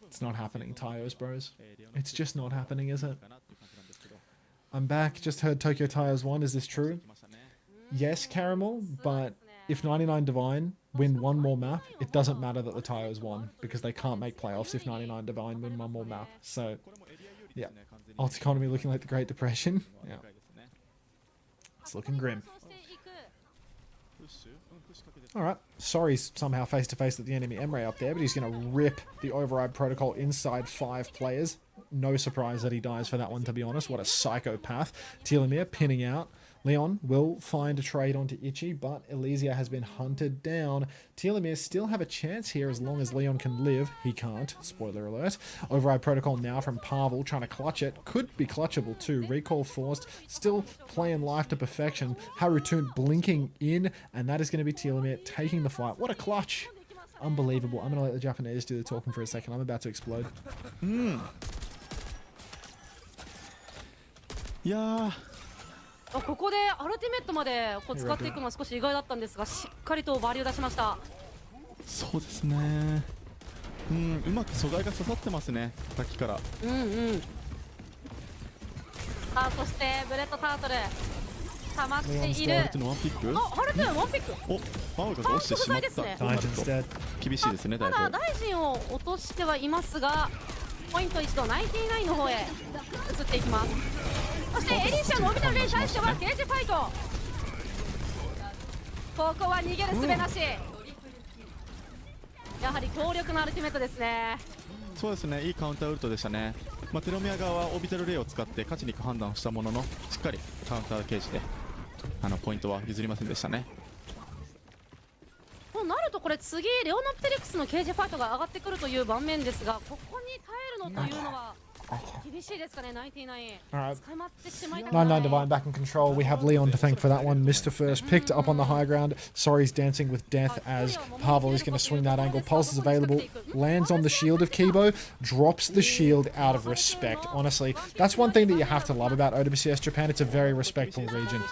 It's not happening, Tyos bros. It's just not happening, is it? I'm back. Just heard Tokyo Tires won. Is this true? Yes, Caramel, but if 99 Divine win one more map, it doesn't matter that the Tyos won, because they can't make playoffs if 99 Divine win one more map. So, yeah. Alt economy looking like the Great Depression. Yeah. It's looking grim. Alright, Sorry's somehow face-to-face with the enemy Emre up there, but he's going to rip the Override Protocol inside 5 players. No surprise that he dies for that one, to be honest. What a psychopath. Telomere pinning out. Leon will find a trade onto Ichi, but Elysia has been hunted down. Telomere still have a chance here as long as Leon can live. He can't. Spoiler alert. Override Protocol now from Pavel, trying to clutch it. Could be clutchable too. Recall forced. Still playing life to perfection. Harutun blinking in, and that is going to be Telomere taking the fight. What a clutch. Unbelievable. I'm going to let the Japanese do the talking for a second. I'm about to explode.
Yeah.
ここでアルティメットまで使っていくのは少し意外だったんですが、しっかりとバリュー出しました。
そうですね。うまく素材が刺さってますね、さっきから。さ
あ、そしてブレッドタートル溜まっている。
ハルトゥンワンピック。
ハルトゥンワンピック。
お、パウルが落ちてしまった。厳しいですね、だいぶ。
ただ大臣を落としてはいますが、ポイント一度99の方へ移っていきます。そしてエリシアのオビタルレイに対してはゲージファイト。ここは逃げる術なし。やはり強力なアルティメットですね。
そうですね、いいカウンターウルトでしたね。テロミア側はオビタルレイを使って勝ちにいく判断をしたものの、しっかりカウンターケージでポイントは譲りませんでしたね。
これ次レオナプテリクスのケージファイトが上がってくるという盤面ですが、ここに耐えるのというのは厳しいですかね。99
Alright.
捕まってしまいたくない。
99 Divine back in control. We have Leon to thank for that one. Mr. First picked up on the high ground. Sorry's dancing with death as Pavel is going to swing that angle. Pulse is available. Lands on the shield of Kibo. Drops the shield out of respect. Honestly, that's one thing that you have to love about OWCS Japan. It's a very respectful region.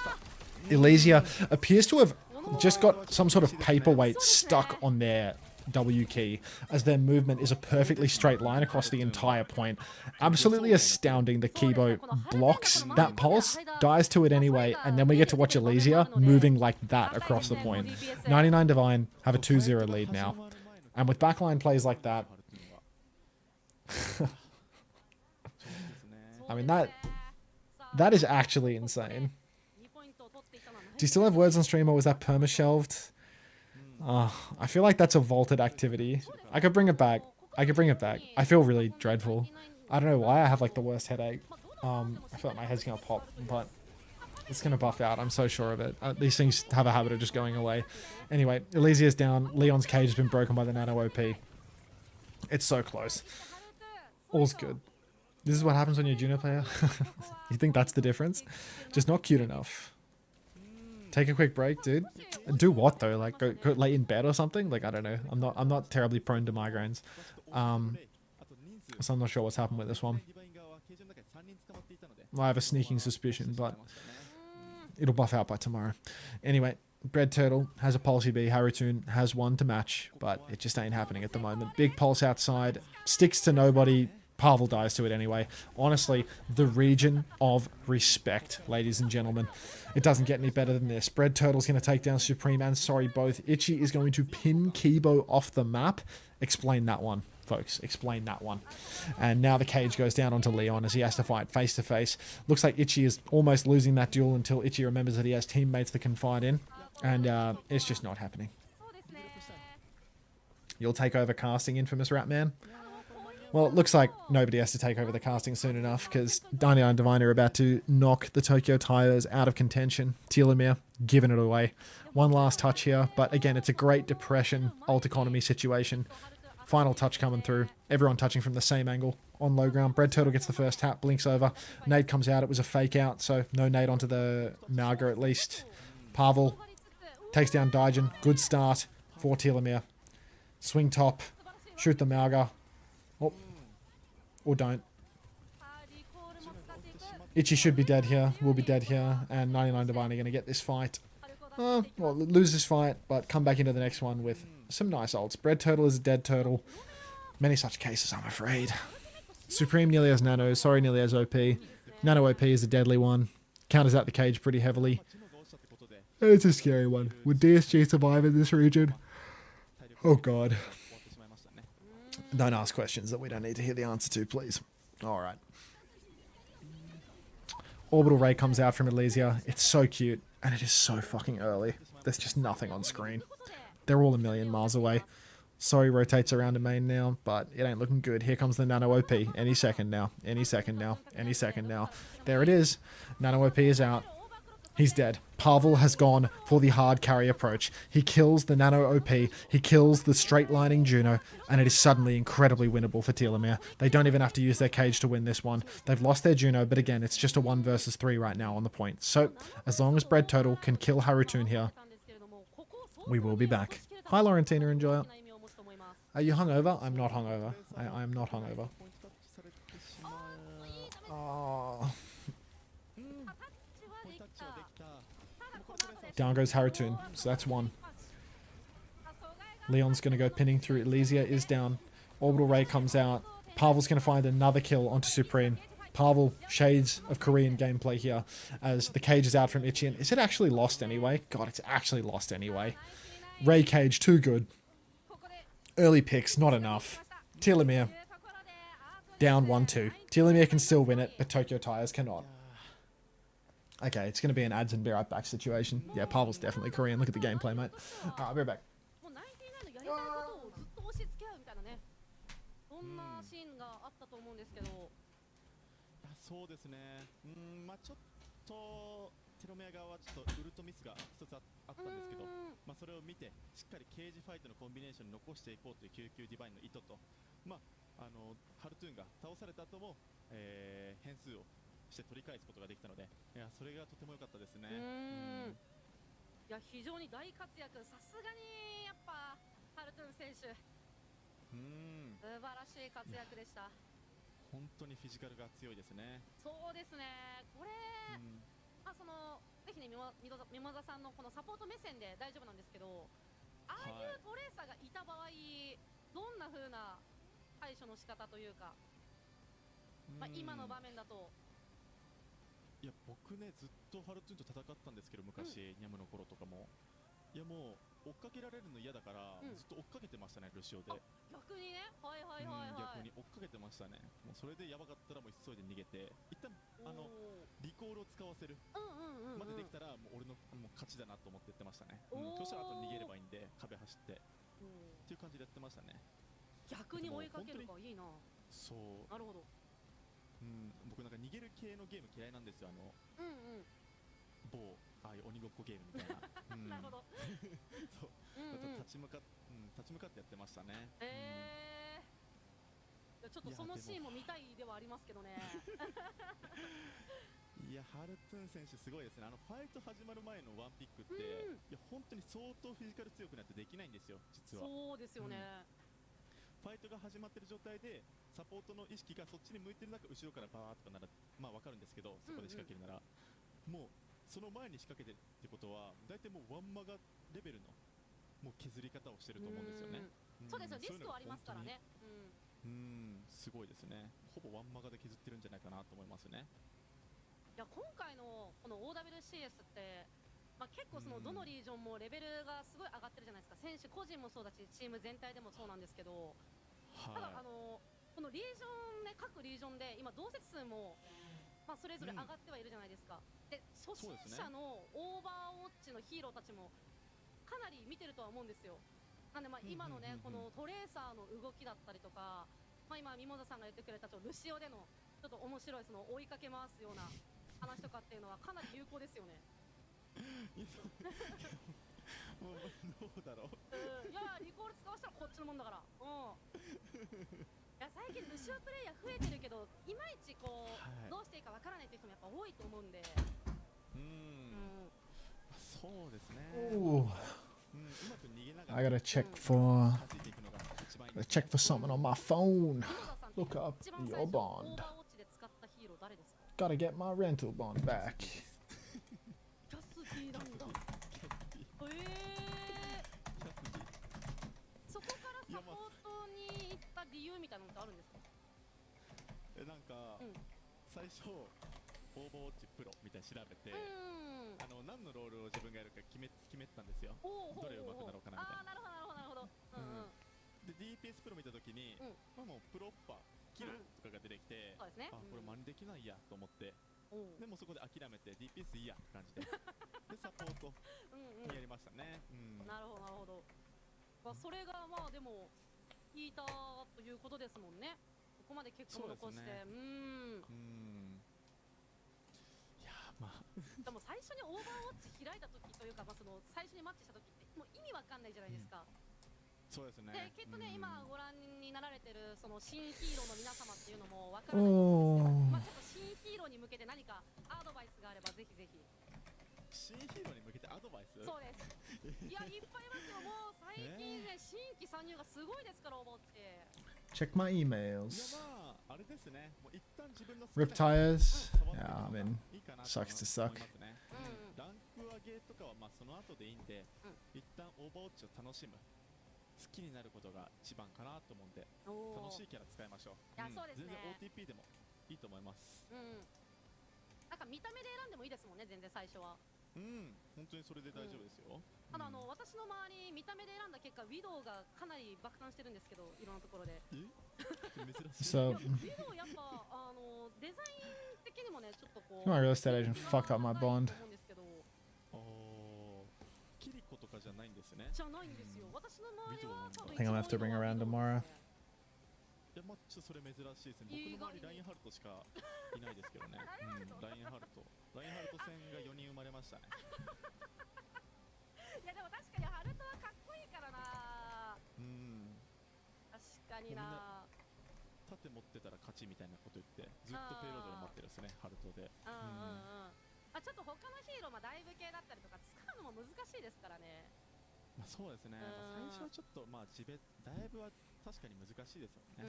Elysia appears to have just got some sort of paperweight stuck on their W key, as their movement is a perfectly straight line across the entire point. Absolutely astounding. The Kibo blocks that pulse, dies to it anyway, and then we get to watch Elysia moving like that across the point. 99 Divine have a 2-0 lead now. And with backline plays like that, I mean, that is actually insane. Do you still have words on stream, or was that perma-shelved? I feel like that's a vaulted activity. I could bring it back. I feel really dreadful. I don't know why I have like the worst headache. I feel like my head's gonna pop, but it's gonna buff out. I'm so sure of it. These things have a habit of just going away. Anyway, Elysia's down. Leon's cage has been broken by the Nano OP. It's so close. All's good. This is what happens when you're a junior player. You think that's the difference? Just not cute enough. Take a quick break, dude. Do what though? Like go lay in bed or something? Like I don't know. I'm not terribly prone to migraines. So I'm not sure what's happened with this one. I have a sneaking suspicion, but it'll buff out by tomorrow. Anyway, Bread Turtle has a Pulsey B. Harutun has one to match, but it just ain't happening at the moment. Big pulse outside. Sticks to nobody. Pavel dies to it anyway. Honestly, the region of respect, ladies and gentlemen. It doesn't get any better than this. Bread Turtle's going to take down Supreme and Sorry both. Itchy is going to pin Kibo off the map. Explain that one, folks. Explain that one. And now the cage goes down onto Leon as he has to fight face to face. Looks like Itchy is almost losing that duel until Itchy remembers that he has teammates that can fight in. And it's just not happening. You'll take over casting, infamous Ratman? Well, it looks like nobody has to take over the casting soon enough, because 99 Divine are about to knock the Tokyo Tigers out of contention. Telomere giving it away. One last touch here, but again, it's a great depression alt economy situation. Final touch coming through. Everyone touching from the same angle on low ground. Bread Turtle gets the first tap, blinks over. Nade comes out. It was a fake out, so no nade onto the Malga at least. Pavel takes down Daijin. Good start for Telomere. Swing top. Shoot the Malga. Oh. Or don't. Itchy should be dead here. Will be dead here. And 99 Divine are going to get this fight. Well, lose this fight, but come back into the next one with some nice ults. Bread Turtle is a dead turtle. Many such cases, I'm afraid. Supreme nearly has Nano. Sorry nearly has OP. Nano OP is a deadly one. Counters out the cage pretty heavily. It's a scary one. Would DSG survive in this region? Oh, God. Don't ask questions that we don't need to hear the answer to, please. Alright. Orbital Ray comes out from Elysia. It's so cute, and it is so fucking early. There's just nothing on screen. They're all a million miles away. Sorry rotates around to main now, but it ain't looking good. Here comes the Nano OP. Any second now. Any second now. Any second now. There it is. Nano OP is out. He's dead. Pavel has gone for the hard carry approach. He kills the Nano OP. He kills the straight lining Juno, and it is suddenly incredibly winnable for Telomere. They don't even have to use their cage to win this one. They've lost their Juno, but again, it's just a 1 versus 3 right now on the point. So, as long as Bread Turtle can kill Harutun here, we will be back. Hi, Laurentina Enjoyer. Are you hungover? I'm not hungover. I am not hungover. Oh. Down goes Harutun, so that's one. Leon's going to go pinning through. Elysia is down. Orbital Ray comes out. Pavel's going to find another kill onto Supreme. Pavel, shades of Korean gameplay here, as the cage is out from Itchy. And is it actually lost anyway? God, it's actually lost anyway. Ray cage, too good. Early picks, not enough. Telomere, down 1-2. Telomere can still win it, but Tokyo Tires cannot. Okay, it's going to be an ads and be right back situation. Yeah, Pavel's definitely Korean. Look at the gameplay, mate. Alright, I'll be right back.
そうですね。まあちょっとテロメア側はちょっとウルトミスが一つああったんですけど、まあ、それを見てしっかりケージファイトのコンビネーションに残していこうという99ディバインの意図と、まあ、ハルトゥーンが倒された後も、変数をして取り返すことができたので、いやそれがとても良かったですね。
いや非常に大活躍、さすがにやっぱハルトゥーン選手、素晴らしい活躍でした。
本当にフィジカルが強いですね。
そうですね、これ、まあぜひね、ミモザさんのこのサポート目線で大丈夫なんですけど、ああいうトレーサーがいた場合、どんな風な対処の仕方というか、まあ今の場面だと。
いや僕ね、ずっとハルトゥーンと戦ったんですけど、昔、ニャムの頃とかも。いやもう追っかけられるの嫌だから、ずっと追っかけてましたね、ルシオで。
逆にね、はいはいはいはい。
逆に追っかけてましたね。もうそれでやばかったらもう急いで逃げて、一旦リコールを使わせるまでできたら、もう俺のもう勝ちだなと思ってやってましたね。そしたらあと逃げればいいんで、壁走ってっていう感じでやってましたね。
逆に追いかけるか、いいな。
そう、
なるほど。
僕なんか逃げる系のゲーム嫌いなんですよ。某ああいう鬼ごっこゲームみたいな。
なるほど。
そう、立ち向かってやってましたね。
ちょっとそのシーンも見たいではありますけどね。
いやハルトゥーン選手すごいですね。ファイト始まる前のワンピックって、いや本当に相当フィジカル強くなってできないんですよ、実は。
そうですよね。
ファイトが始まってる状態でサポートの意識がそっちに向いてる中、後ろからバーッとかならまあ分かるんですけど、そこで仕掛けるなら、もうその前に仕掛けてるってことは大体もうワンマガレベルのもう削り方をしてると思うんですよね。
そうですよ、リスクはありますからね。
すごいですね。ほぼワンマガで削ってるんじゃないかなと思いますね。
いや今回のこの OWCS って、まあ、結構どのリージョンもレベルがすごい上がってるじゃないですか。選手個人もそうだし、チーム全体でもそうなんですけど、ただこのリージョンね、各リージョンで今同席数もまあそれぞれ上がってはいるじゃないですか。で初心者のオーバーウォッチのヒーローたちもかなり見てるとは思うんですよ。なんでまあ今のね、このトレーサーの動きだったりとか、まあ今ミモザさんが言ってくれたルシオでのちょっと面白い追いかけ回すような話とかっていうのはかなり有効ですよね。
どうだろう。
いやリコール使わせたらこっちのもんだから。いや最近ルシオプレイヤー増えてるけど、いまいちこう、どうしていいかわからないっていう人もやっぱ多いと思うんで。
そうですね。
I gotta check for something on my phone. Look up your bond. Gotta get my rental bond back.
キャスディなんだ。そこからサポートに行った理由みたいなのってあるんですか？
なんか、最初オーバーウォッチプロみたいに調べて、何のロールを自分がやるか決めたんですよ。どれ上手くなろうかなみたいな。
なるほどなるほど。
で DPS プロ見たときに、まあもうプロッパーキルとかが出てきて、あこれ真似できないやと思って、でもそこで諦めて DPS いいやって感じで、でサポートにやりましたね。
なるほどなるほど。まあそれがまあでもいいたということですもんね。ここまで結果も残して、いや
まあ
でも最初にオーバーウォッチ開いた時というか、まあ最初にマッチした時ってもう意味わかんないじゃないですか。
そうですね。
できっとね、今ご覧になられてる新ヒーローの皆様っていうのもわからないと思うんですけど、まあちょっと新ヒーローに向けて何かアドバイスがあればぜひぜひ。
新ヒーローに向けてアドバイス？
そうです。いやいっぱいいますよ。もう最近ね、新規参入がすごいですから、オーバーウォッチ。
Check my emails.
いやまああれですね。もう一旦自分の
Rip tires. Yeah, I mean, sucks to suck.
ランク上げとかはまあその後でいいんで、一旦オーバーウォッチを楽しむ。好きになることが一番かなと思うんで、楽しいキャラ使いましょう。
いやそうですね。
全然 OTP でもいいと思います。
なんか見た目で選んでもいいですもんね、全然最初は。
本当にそれで大丈夫ですよ。
私の周り見た目で選んだ結果、ウィドウがかなり爆誕してるんですけど、いろんなところで。
珍
しい。
ウィドウやっぱデザイン的にもね、ちょっとこう。
My real estate agent fucked up my bond.
キリコとかじゃないんですね。
じゃないんですよ。私の周りは多分
I think I'm gonna have to bring around tomorrow.
いやまあちょっとそれ珍しいですね。僕の周りラインハルトしかいないですけどね。ラインハルト戦が4人生まれましたね。
いやでも確かにハルトはかっこいいからな。確かにな。
盾持ってたら勝ちみたいなこと言ってずっとペイロードを待ってるですね、ハルトで。
ちょっと他のヒーロー、ダイブ系だったりとか使うのも難しいですからね。
そうですね、最初はちょっとだいぶは確かに難しいですよね。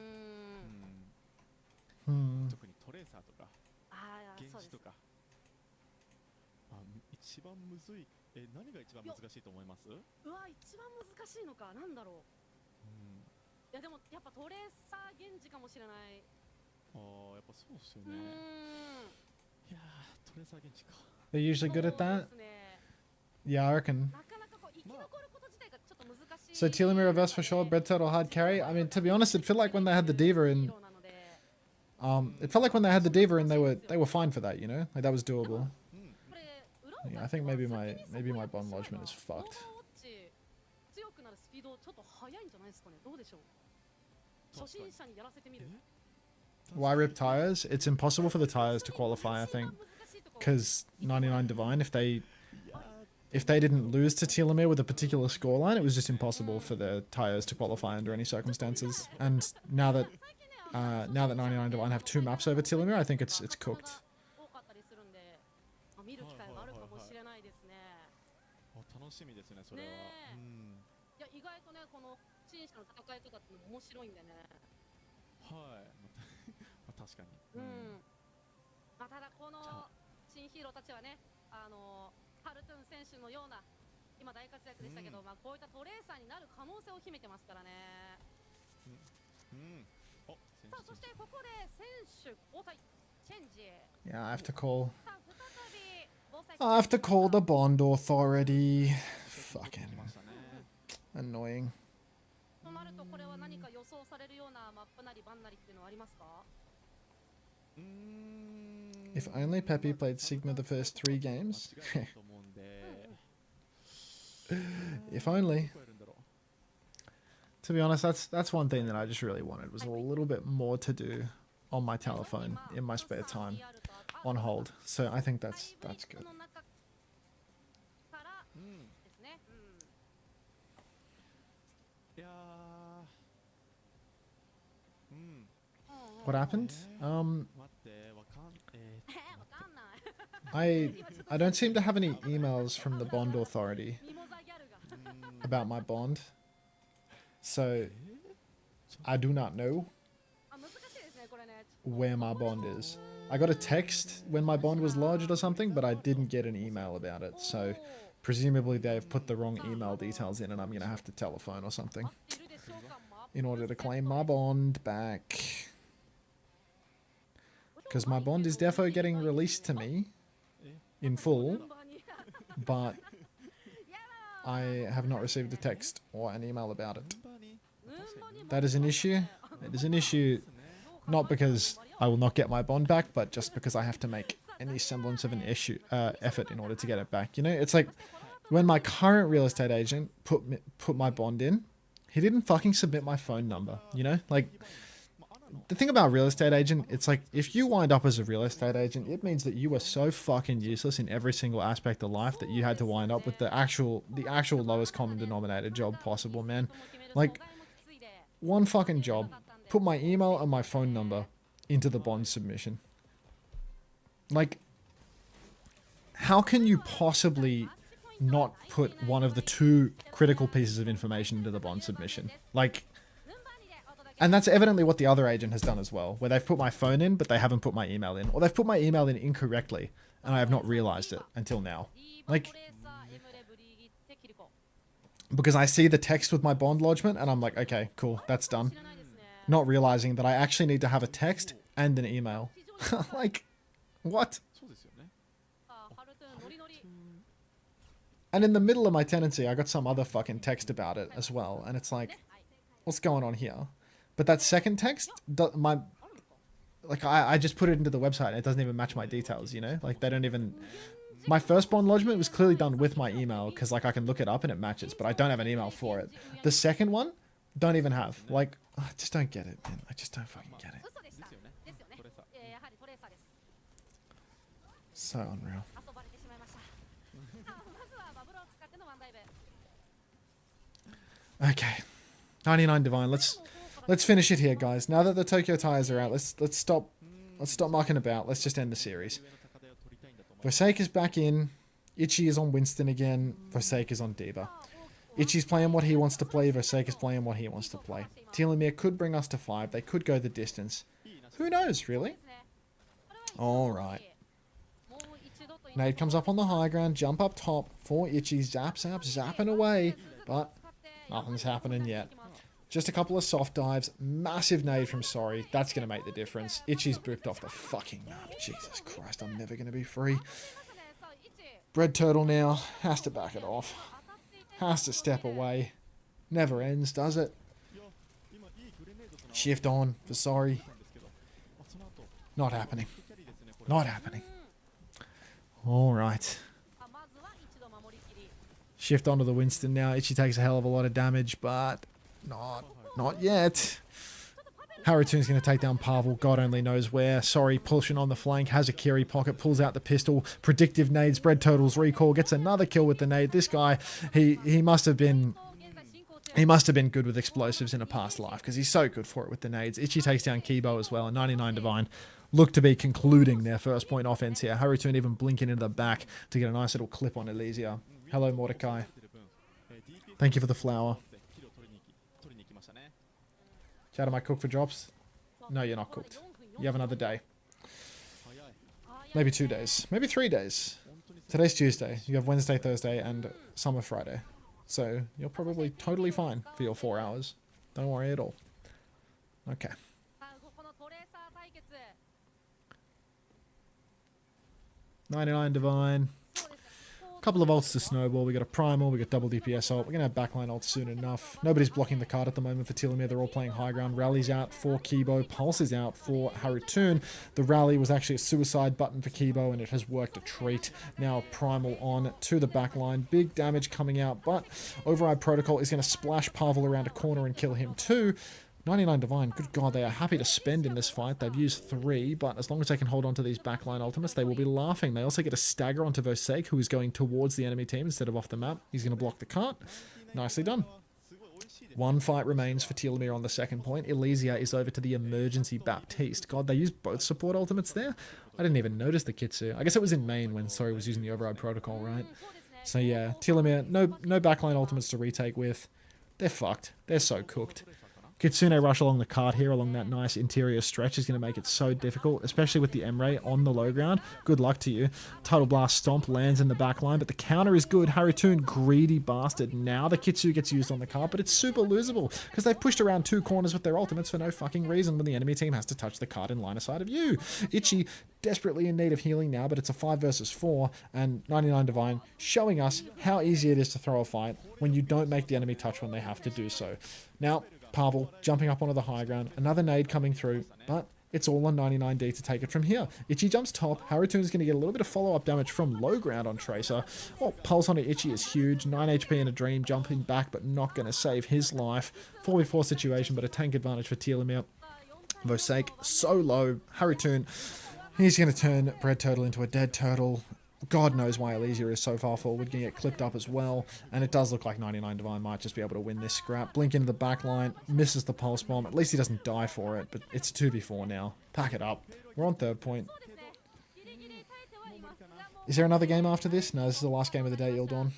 特にトレーサーとかゲンジとか一番むずい。何が一番難しいと思います？
うわ、一番難しいのか、なんだろう。いやでもやっぱトレーサーゲンジかもしれない。
やっぱそうですよね。いやー、トレーサーゲンジか。
They're usually good at that. Yeah, I reckon. So Telomere reverse for sure, bread turtle hard carry. I mean, to be honest, it felt like when they had the diva in, they were fine for that, you know, like that was doable. Yeah, I think maybe my bond lodgement is fucked. Why rip tires? It's impossible for the tires to qualify, I think, because 99 Divine, if they didn't lose to Telomere with a particular scoreline, it was just impossible for the tires to qualify under any circumstances. And now that 99 Divine have 2 maps over Telomere, I think it's cooked. Yeah, I have to call the Bond Authority. Fucking annoying. If only Pepe played Sigma the first 3 games. If only. To be honest, that's one thing that I just really wanted, was a little bit more to do on my telephone in my spare time on hold. So I think that's good. What happened? I don't seem to have any emails from the Bond Authority about my bond. So I do not know where my bond is. I got a text when my bond was lodged or something, but I didn't get an email about it. So presumably they've put the wrong email details in and I'm going to have to telephone or something in order to claim my bond back. Because my bond is defo getting released to me in full, but I have not received a text or an email about it. That is an issue. It is an issue not because I will not get my bond back, but just because I have to make any semblance of an effort in order to get it back. You know, it's like when my current real estate agent put my bond in, he didn't fucking submit my phone number, you know? Like, the thing about real estate agent, it's like, if you wind up as a real estate agent, it means that you are so fucking useless in every single aspect of life that you had to wind up with the actual lowest common denominator job possible, man. Like, one fucking job. Put my email and my phone number into the bond submission. Like, how can you possibly not put one of the 2 critical pieces of information into the bond submission? Like, and that's evidently what the other agent has done as well, where they've put my phone in, but they haven't put my email in. Or they've put my email in incorrectly, and I have not realized it until now. Like, because I see the text with my bond lodgement, and I'm like, okay, cool, that's done. Not realizing that I actually need to have a text and an email. Like, what? And in the middle of my tenancy, I got some other fucking text about it as well, and it's like, what's going on here? But that second text, I just put it into the website and it doesn't even match my details, you know? Like, they don't even... My first bond lodgement was clearly done with my email because, like, I can look it up and it matches, but I don't have an email for it. The second one, don't even have. Like, I just don't get it, man. I just don't fucking get it. So unreal. Okay. 99 Divine. Let's finish it here, guys. Now that the Tokyo tires are out, let's stop mucking about. Let's just end the series. Vosake is back in. Ichi is on Winston again. Vosake is on D.Va. Ichi's playing what he wants to play. Vosake is playing what he wants to play. Telomere could bring us to 5. They could go the distance. Who knows, really? Alright. Nade comes up on the high ground. Jump up top for Ichi. Zap, zap, zapping away. But nothing's happening yet. Just a couple of soft dives. Massive nade from Sorry. That's going to make the difference. Ichi's booked off the fucking map. Jesus Christ, I'm never going to be free. Bread Turtle now. Has to back it off. Has to step away. Never ends, does it? Shift on for Sorry. Not happening. Not happening. Alright. Shift onto the Winston now. Ichi takes a hell of a lot of damage, but not yet. Haritoon's going to take down Pavel. God only knows where. Sorry, pushing on the flank. Has a Kiri pocket. Pulls out the pistol. Predictive nades. Bread Turtle's recall. Gets another kill with the nade. This guy, he must have been good with explosives in a past life because he's so good for it with the nades. Ichi takes down Kibo as well. And 99 Divine look to be concluding their first point offense here. Haritoon even blinking into the back to get a nice little clip on Elysia. Hello, Mordecai. Thank you for the flower. Chad, am I cooked for drops? No, you're not cooked. You have another day. Maybe 2 days. Maybe 3 days. Today's Tuesday. You have Wednesday, Thursday, and summer Friday. So you're probably totally fine for your 4 hours. Don't worry at all. Okay. 99 Divine. Couple of ults to snowball. We got a primal. We got double DPS ult. We're gonna have backline ults soon enough. Nobody's blocking the card at the moment for Telomere. They're all playing high ground. Rally's out for Kibo. Pulse is out for Haritoon. The rally was actually a suicide button for Kibo, and it has worked a treat. Now primal on to the backline. Big damage coming out, but Override Protocol is gonna splash Pavel around a corner and kill him too. 99 Divine, good God, they are happy to spend in this fight. They've used 3, but as long as they can hold on to these backline ultimates, they will be laughing. They also get a stagger onto Vosake, who is going towards the enemy team instead of off the map. He's going to block the cart. Nicely done. 1 fight remains for Telomere on the second point. Elysia is over to the Emergency Baptiste. God, they used both support ultimates there? I didn't even notice the Kitsu. I guess it was in main when Sorry was using the Override Protocol, right? So yeah, Telomere, no backline ultimates to retake with. They're fucked. They're so cooked. Kitsune rush along the cart here, along that nice interior stretch, is going to make it so difficult, especially with the M-Ray on the low ground. Good luck to you. Tidal Blast Stomp lands in the back line, but the counter is good. Haritoon, greedy bastard. Now the Kitsu gets used on the cart, but it's super losable, because they've pushed around 2 corners with their ultimates for no fucking reason when the enemy team has to touch the cart in line of sight of you. Ichi, desperately in need of healing now, but it's a 5 versus 4, and 99 Divine showing us how easy it is to throw a fight when you don't make the enemy touch when they have to do so. Now, Pavel jumping up onto the high ground. Another nade coming through, but it's all on 99D to take it from here. Ichi jumps top. Haritoon's going to get a little bit of follow-up damage from low ground on Tracer. Oh, pulse onto Ichi is huge. 9 HP in a dream, jumping back, but not going to save his life. 4v4 situation, but a tank advantage for Telomere. Vosake, so low. Haritoon, he's going to turn Bread Turtle into a dead turtle. God knows why Elysia is so far forward, going to get clipped up as well. And it does look like 99 Divine might just be able to win this scrap. Blink into the back line, misses the pulse bomb. At least he doesn't die for it, but it's 2v4 now. Pack it up. We're on 3rd point. Is there another game after this? No, this is the last game of the day, Ildorn.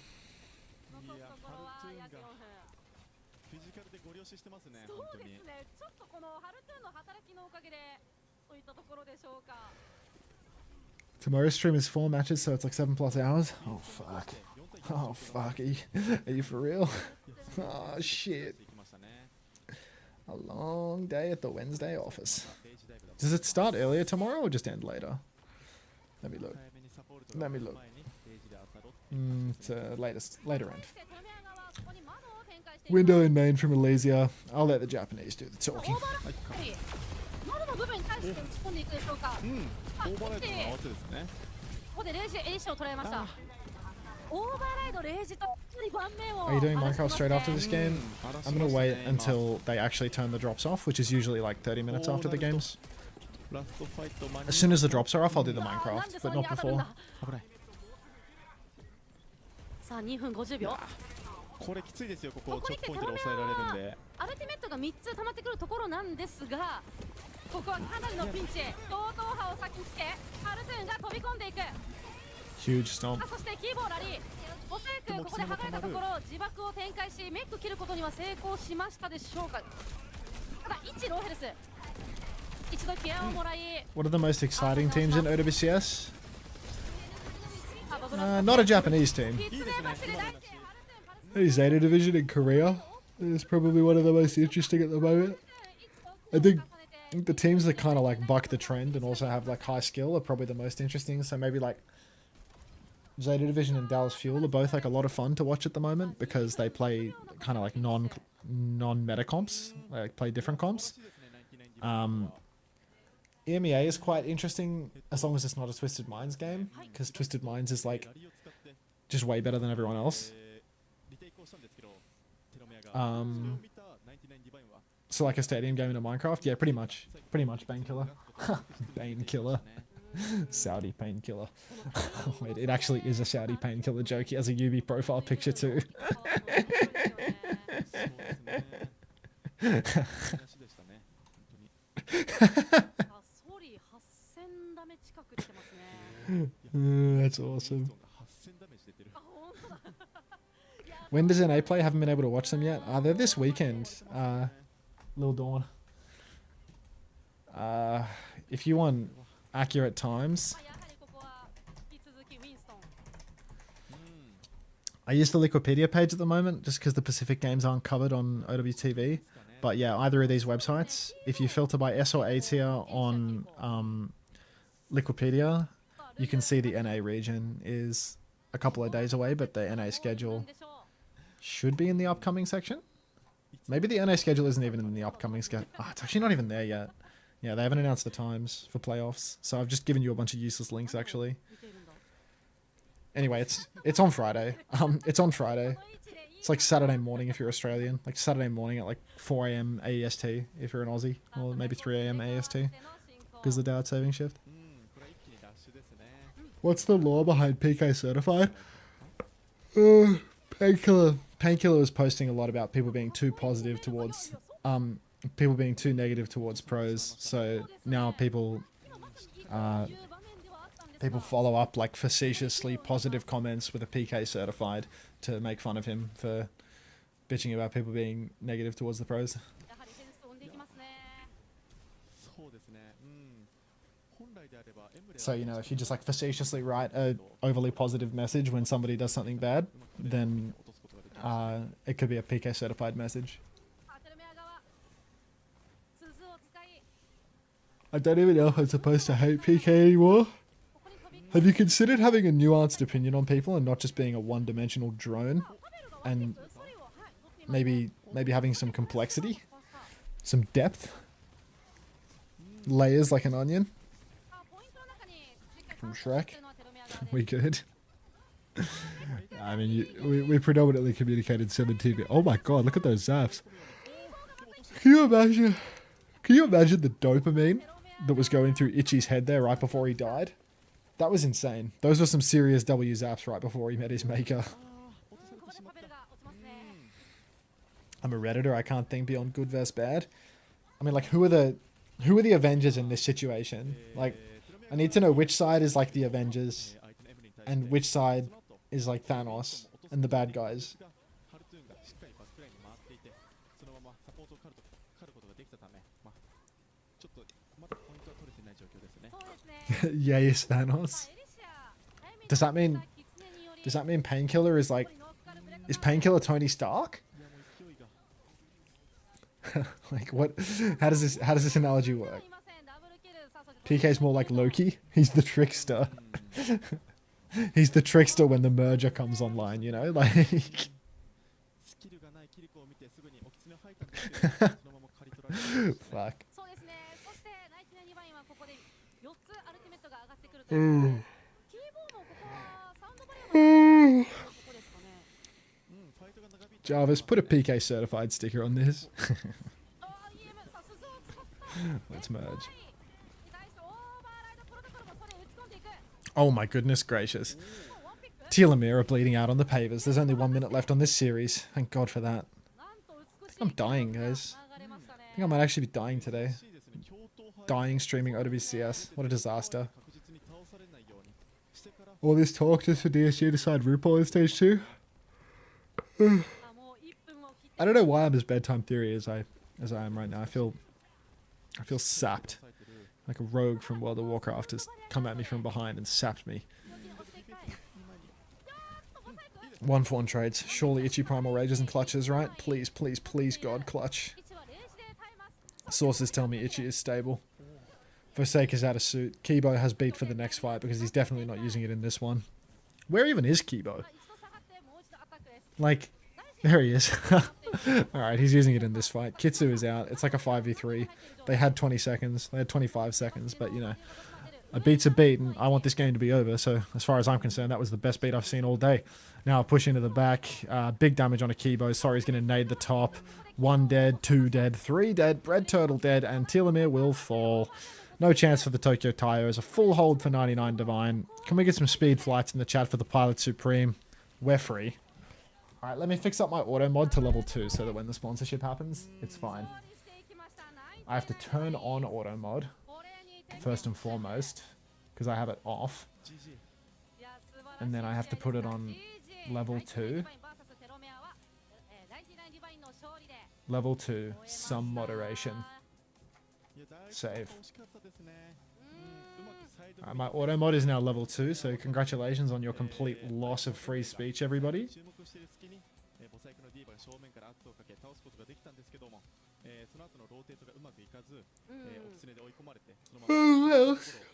Tomorrow's stream is 4 matches, so it's like 7+ hours. Oh, fuck. Oh, fuck. Are you for real? Oh, shit. A long day at the Wednesday office. Does it start earlier tomorrow or just end later? Let me look. Let me look. It's later end. Window in main from Elysia. I'll let the Japanese do the talking. Are you doing Minecraft straight after this game? I'm going to wait until they actually turn the drops off, which is usually like 30 minutes after the games. As soon as the drops are off, I'll do the Minecraft, but not before.
これきついですよ、ここ
ここに来て
チョップポイントで抑えられるんで。
アルティメットが3つ溜まってくるところなんですが、ここはかなりのピンチ。同等波を先につけ、ハルトゥーンが飛び込んでいく。
Huge stomp.
そしてキーボーラリー、おそらくここで剥がれたところ自爆を展開しメック切ることには成功しましたでしょうか。ただ1ローヘルス、一度ケアをもらい、
What are the most exciting teams in OWCS? Not a Japanese team. The Zeta division in Korea is probably one of the most interesting at the moment. I think the teams that kind of like buck the trend and also have like high skill are probably the most interesting. So maybe like Zeta division and Dallas Fuel are both like a lot of fun to watch at the moment because they play kind of like non-meta comps, like play different comps. EMEA is quite interesting as long as it's not a Twisted Minds game, because Twisted Minds is like just way better than everyone else. So like a stadium game in a Minecraft, yeah, pretty much Painkiller. Painkiller. Saudi Painkiller. Wait, it actually is a Saudi Painkiller joke. He has a UB profile picture too. That's awesome. When does NA play? Haven't been able to watch them yet. They're this weekend. Lil Dawn. If you want accurate times, I use the Liquipedia page at the moment just because the Pacific games aren't covered on OWTV. But yeah, either of these websites, if you filter by S or A tier on Liquipedia, you can see the NA region is a couple of days away, but the NA schedule should be in the upcoming section. Maybe the NA schedule isn't even in the upcoming schedule. Oh, it's actually not even there yet. Yeah, they haven't announced the times for playoffs, so I've just given you a bunch of useless links actually. Anyway, it's on Friday. It's on Friday. It's like Saturday morning if you're Australian. Like Saturday morning at like 4 AM AEST if you're an Aussie, or maybe 3 AM AEST because of the daylight saving shift. What's the law behind PK certified? Painkiller is posting a lot about people being too positive towards people being too negative towards pros. So now people follow up like facetiously positive comments with a PK certified to make fun of him for bitching about people being negative towards the pros. So, you know, if you just like facetiously write a overly positive message when somebody does something bad, then it could be a PK certified message. I don't even know if I'm supposed to hate PK anymore. Have you considered having a nuanced opinion on people and not just being a one-dimensional drone? And maybe having some complexity? Some depth? Layers like an onion? From Shrek? We good? I mean, we predominantly communicated 17-bit. Oh my god, look at those zaps. Can you imagine the dopamine that was going through Itchy's head there right before he died? That was insane. Those were some serious W zaps right before he met his maker. I'm a Redditor, I can't think beyond good versus bad. I mean, like, who are the Avengers in this situation? Like, I need to know which side is like the Avengers and which side is like Thanos and the bad guys. Yes, Thanos. Does that mean Painkiller is like, is Painkiller Tony Stark? Like what? How does this analogy work? PK's more like Loki. He's the trickster. He's the trickster when the merger comes online, you know? Like fuck. Jarvis, put a PK certified sticker on this. Let's merge. Oh my goodness gracious. Telomere are bleeding out on the pavers. There's only 1 minute left on this series. Thank God for that. I think I'm dying, guys. I think I might actually be dying today. Dying streaming OWCS. What a disaster. All this talk just for DSG to side RuPaul in stage 2. I don't know why I'm as bedtime theory as I am right now. I feel sapped. Like a rogue from World of Warcraft has come at me from behind and sapped me. 1 for 1 trades. Surely Itchy Primal Rages and Clutches, right? Please, please, please, God, Clutch. Sources tell me Itchy is stable. Forsake is out of suit. Kibo has beat for the next fight because he's definitely not using it in this one. Where even is Kibo? Like, there he is. Alright, he's using it in this fight. Kitsu is out. It's like a 5v3. They had 20 seconds. They had 25 seconds, but you know, a beat's a beat, and I want this game to be over, so as far as I'm concerned, that was the best beat I've seen all day. Now I push into the back. Big damage on a Kibo. Sorry, he's going to nade the top. 1 dead, 2 dead, 3 dead, Bread Turtle dead, and Telomere will fall. No chance for the Tokyo Taios. A full hold for 99 Divine. Can we get some speed flights in the chat for the Pilot Supreme? We're free. Alright, let me fix up my auto mod to level 2 so that when the sponsorship happens, it's fine. I have to turn on auto mod first and foremost because I have it off. And then I have to put it on level 2. Level 2, some moderation. Save. My auto mod is now level 2, so congratulations on your complete loss of free speech, everybody.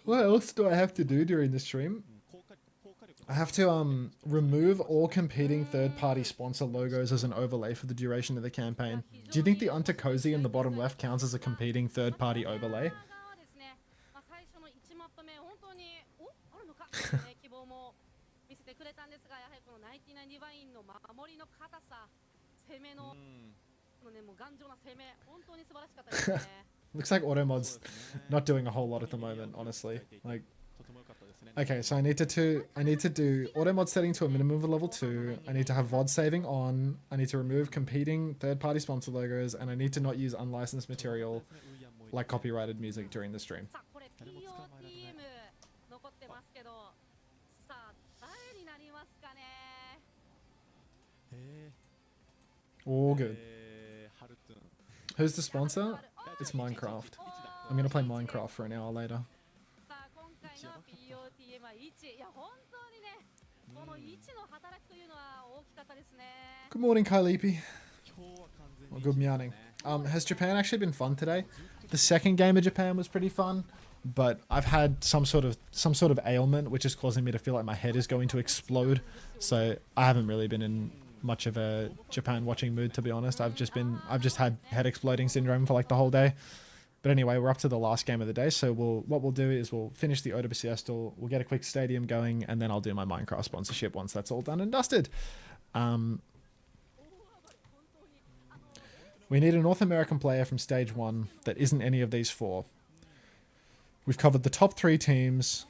What else do I have to do during the stream? I have to remove all competing third-party sponsor logos as an overlay for the duration of the campaign. Do you think the Unter Cozy in the bottom left counts as a competing third-party overlay? Looks like auto mod's not doing a whole lot at the moment, honestly. Like, okay, so I need to do auto mod setting to a minimum of level 2. I need to have VOD saving on. I need to remove competing third-party sponsor logos, and I need to not use unlicensed material like copyrighted music during the stream. All good. Who's the sponsor? It's Minecraft. I'm gonna play Minecraft for an hour later. Good morning, Kailepi. Well, good morning. Has Japan actually been fun today? The second game of Japan was pretty fun, but I've had some sort of ailment which is causing me to feel like my head is going to explode. So I haven't really been in much of a Japan watching mood, to be honest. I've just had head exploding syndrome for like the whole day. But anyway, we're up to the last game of the day, so what we'll do is we'll finish the OWCS duel, we'll get a quick stadium going, and then I'll do my Minecraft sponsorship once that's all done and dusted. We need a North American player from stage 1 that isn't any of these 4. We've covered the top 3 teams.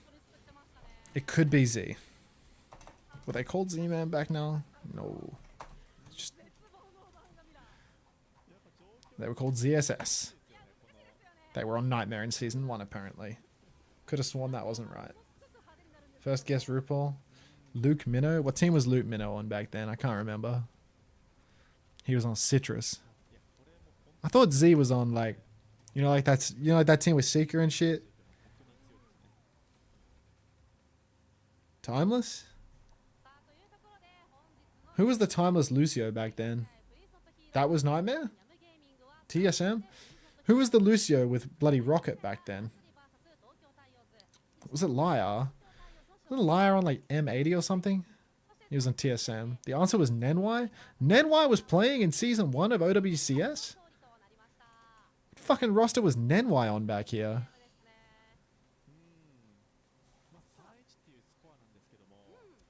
It could be Z. Were they called Z-Man back now? No. They were called ZSS. They were on Nightmare in Season 1, apparently. Could have sworn that wasn't right. First guess, RuPaul. Luke Minnow? What team was Luke Minnow on back then? I can't remember. He was on Citrus. I thought Z was on, like... like that team with Seeker and shit? Timeless? Who was the Timeless Lucio back then? That was Nightmare? TSM? Who was the Lucio with bloody Rocket back then? Was it Liar? Wasn't Liar on like M80 or something? He was on TSM. The answer was Nenwai? Nenwai was playing in Season 1 of OWCS? What fucking roster was Nenwai on back here?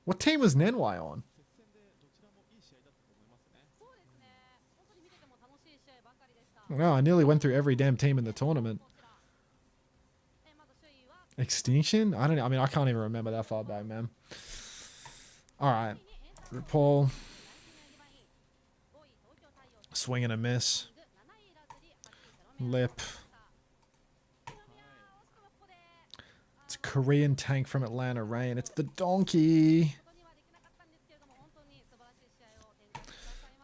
What team was Nenwai on? No, I nearly went through every damn team in the tournament. Extinction? I don't know. I mean, I can't even remember that far back, man. Alright. RuPaul. Swing and a miss. Lip. It's a Korean tank from Atlanta Reign. It's the donkey.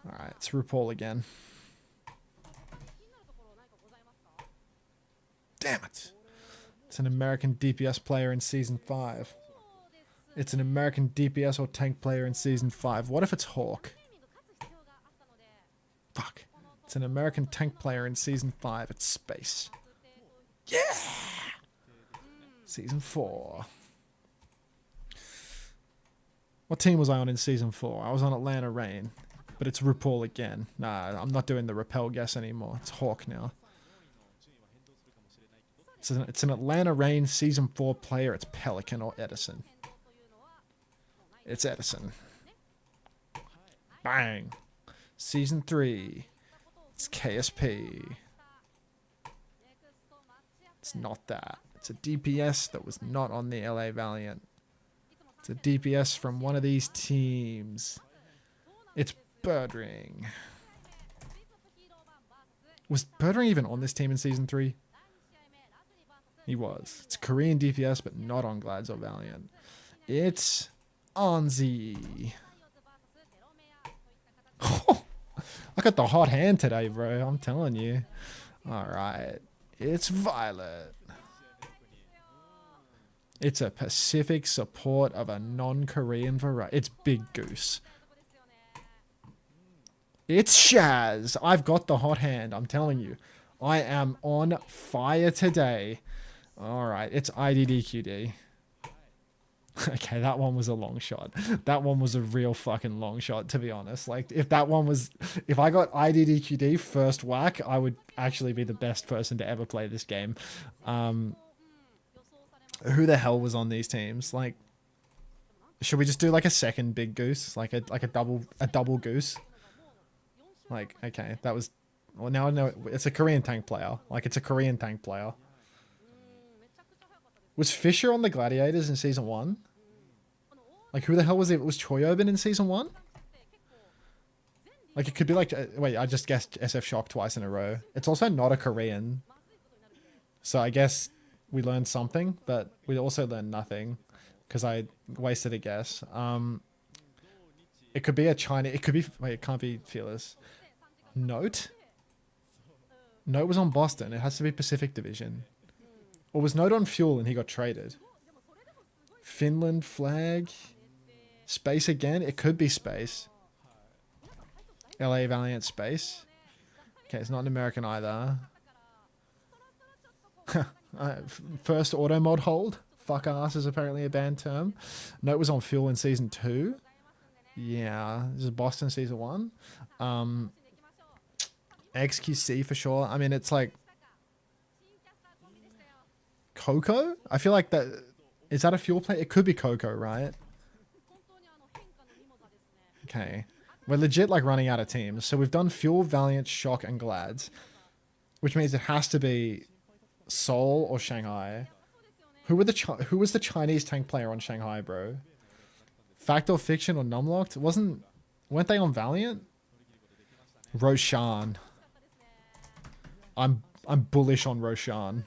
Alright, it's RuPaul again. Damn it. It's an American DPS player in Season 5. It's an American DPS or tank player in Season 5. What if it's Hawk? Fuck. It's an American tank player in Season 5. It's Space. Yeah! Season 4. What team was I on in Season 4? I was on Atlanta Reign. But it's RuPaul again. Nah, I'm not doing the repel guess anymore. It's Hawk now. It's an Atlanta Reign Season 4 player. It's Pelican or Edison. It's Edison. Bang. Season 3. It's KSP. It's not that. It's a DPS that was not on the LA Valiant. It's a DPS from one of these teams. It's Birdring. Was Birdring even on this team in Season 3? He was. It's Korean DPS, but not on Glads or Valiant. It's Onzi. I got the hot hand today, bro. I'm telling you. Alright. It's Violet. It's a Pacific support of a non-Korean variety. It's Big Goose. It's Shaz. I've got the hot hand. I'm telling you. I am on fire today. Alright. It's IDDQD. Okay, that one was a long shot. That one was a real fucking long shot, to be honest. Like, if that one was... If I got IDDQD first whack, I would actually be the best person to ever play this game. Who the hell was on these teams? Like, should we just do like a second big goose? Like a double goose? Like, okay, that was... Well, now I know it's a Korean tank player. Like, it's a Korean tank player. Was Fisher on the Gladiators in Season 1? Like, who the hell was it? Was Choyobin in Season 1? Like, it could be like... wait, I just guessed SF Shock twice in a row. It's also not a Korean. So I guess we learned something, but we also learned nothing. Because I wasted a guess. It could be a Chinese... It could be... Wait, it can't be Fearless. Note? Note was on Boston. It has to be Pacific Division. Or was Note on Fuel and he got traded? Finland flag. Space again? It could be Space. LA Valiant Space. Okay, it's not an American either. First auto mod hold. Fuck ass is apparently a banned term. Note was on Fuel in Season 2. Yeah, this is Boston Season 1. XQC for sure. I mean, it's like... Coco? I feel like that... Is that a Fuel play? It could be Coco, right? Okay. We're legit like running out of teams. So we've done Fuel, Valiant, Shock, and Glads. Which means it has to be Seoul or Shanghai. Who was the Chinese tank player on Shanghai, bro? Fact or Fiction or Numlocked? Weren't they on Valiant? Roshan. I'm bullish on Roshan.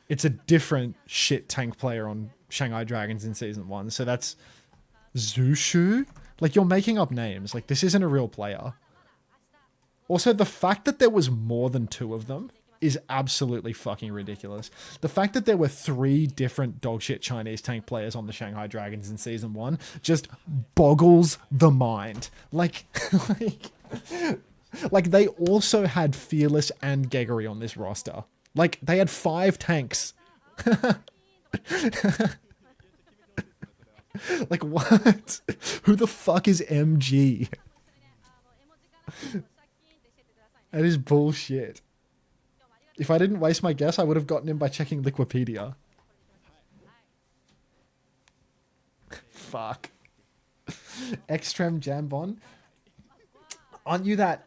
It's a different shit tank player on Shanghai Dragons in Season 1. So that's Zushu? Like, you're making up names. Like, this isn't a real player. Also, the fact that there was more than 2 of them is absolutely fucking ridiculous. The fact that there were 3 different dogshit Chinese tank players on the Shanghai Dragons in Season 1 just boggles the mind. Like, like they also had Fearless and Geggery on this roster. Like, they had 5 tanks. Like, what? Who the fuck is MG? That is bullshit. If I didn't waste my guess, I would have gotten him by checking Liquipedia. Fuck. Extreme Jambon. Aren't you that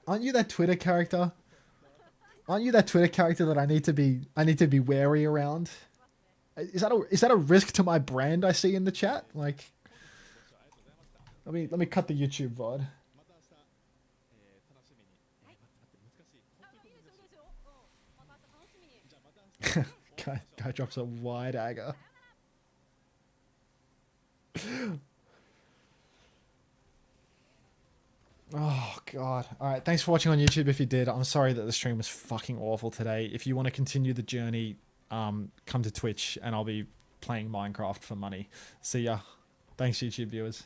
Twitter character? Aren't you that Twitter character that I need to be wary around? Is that a risk to my brand I see in the chat? Like, Let me cut the YouTube VOD. Guy drops a wide dagger. Oh god. Alright, thanks for watching on YouTube if you did. I'm sorry that the stream was fucking awful today. If you want to continue the journey, come to Twitch and I'll be playing Minecraft for money. See ya. Thanks YouTube viewers.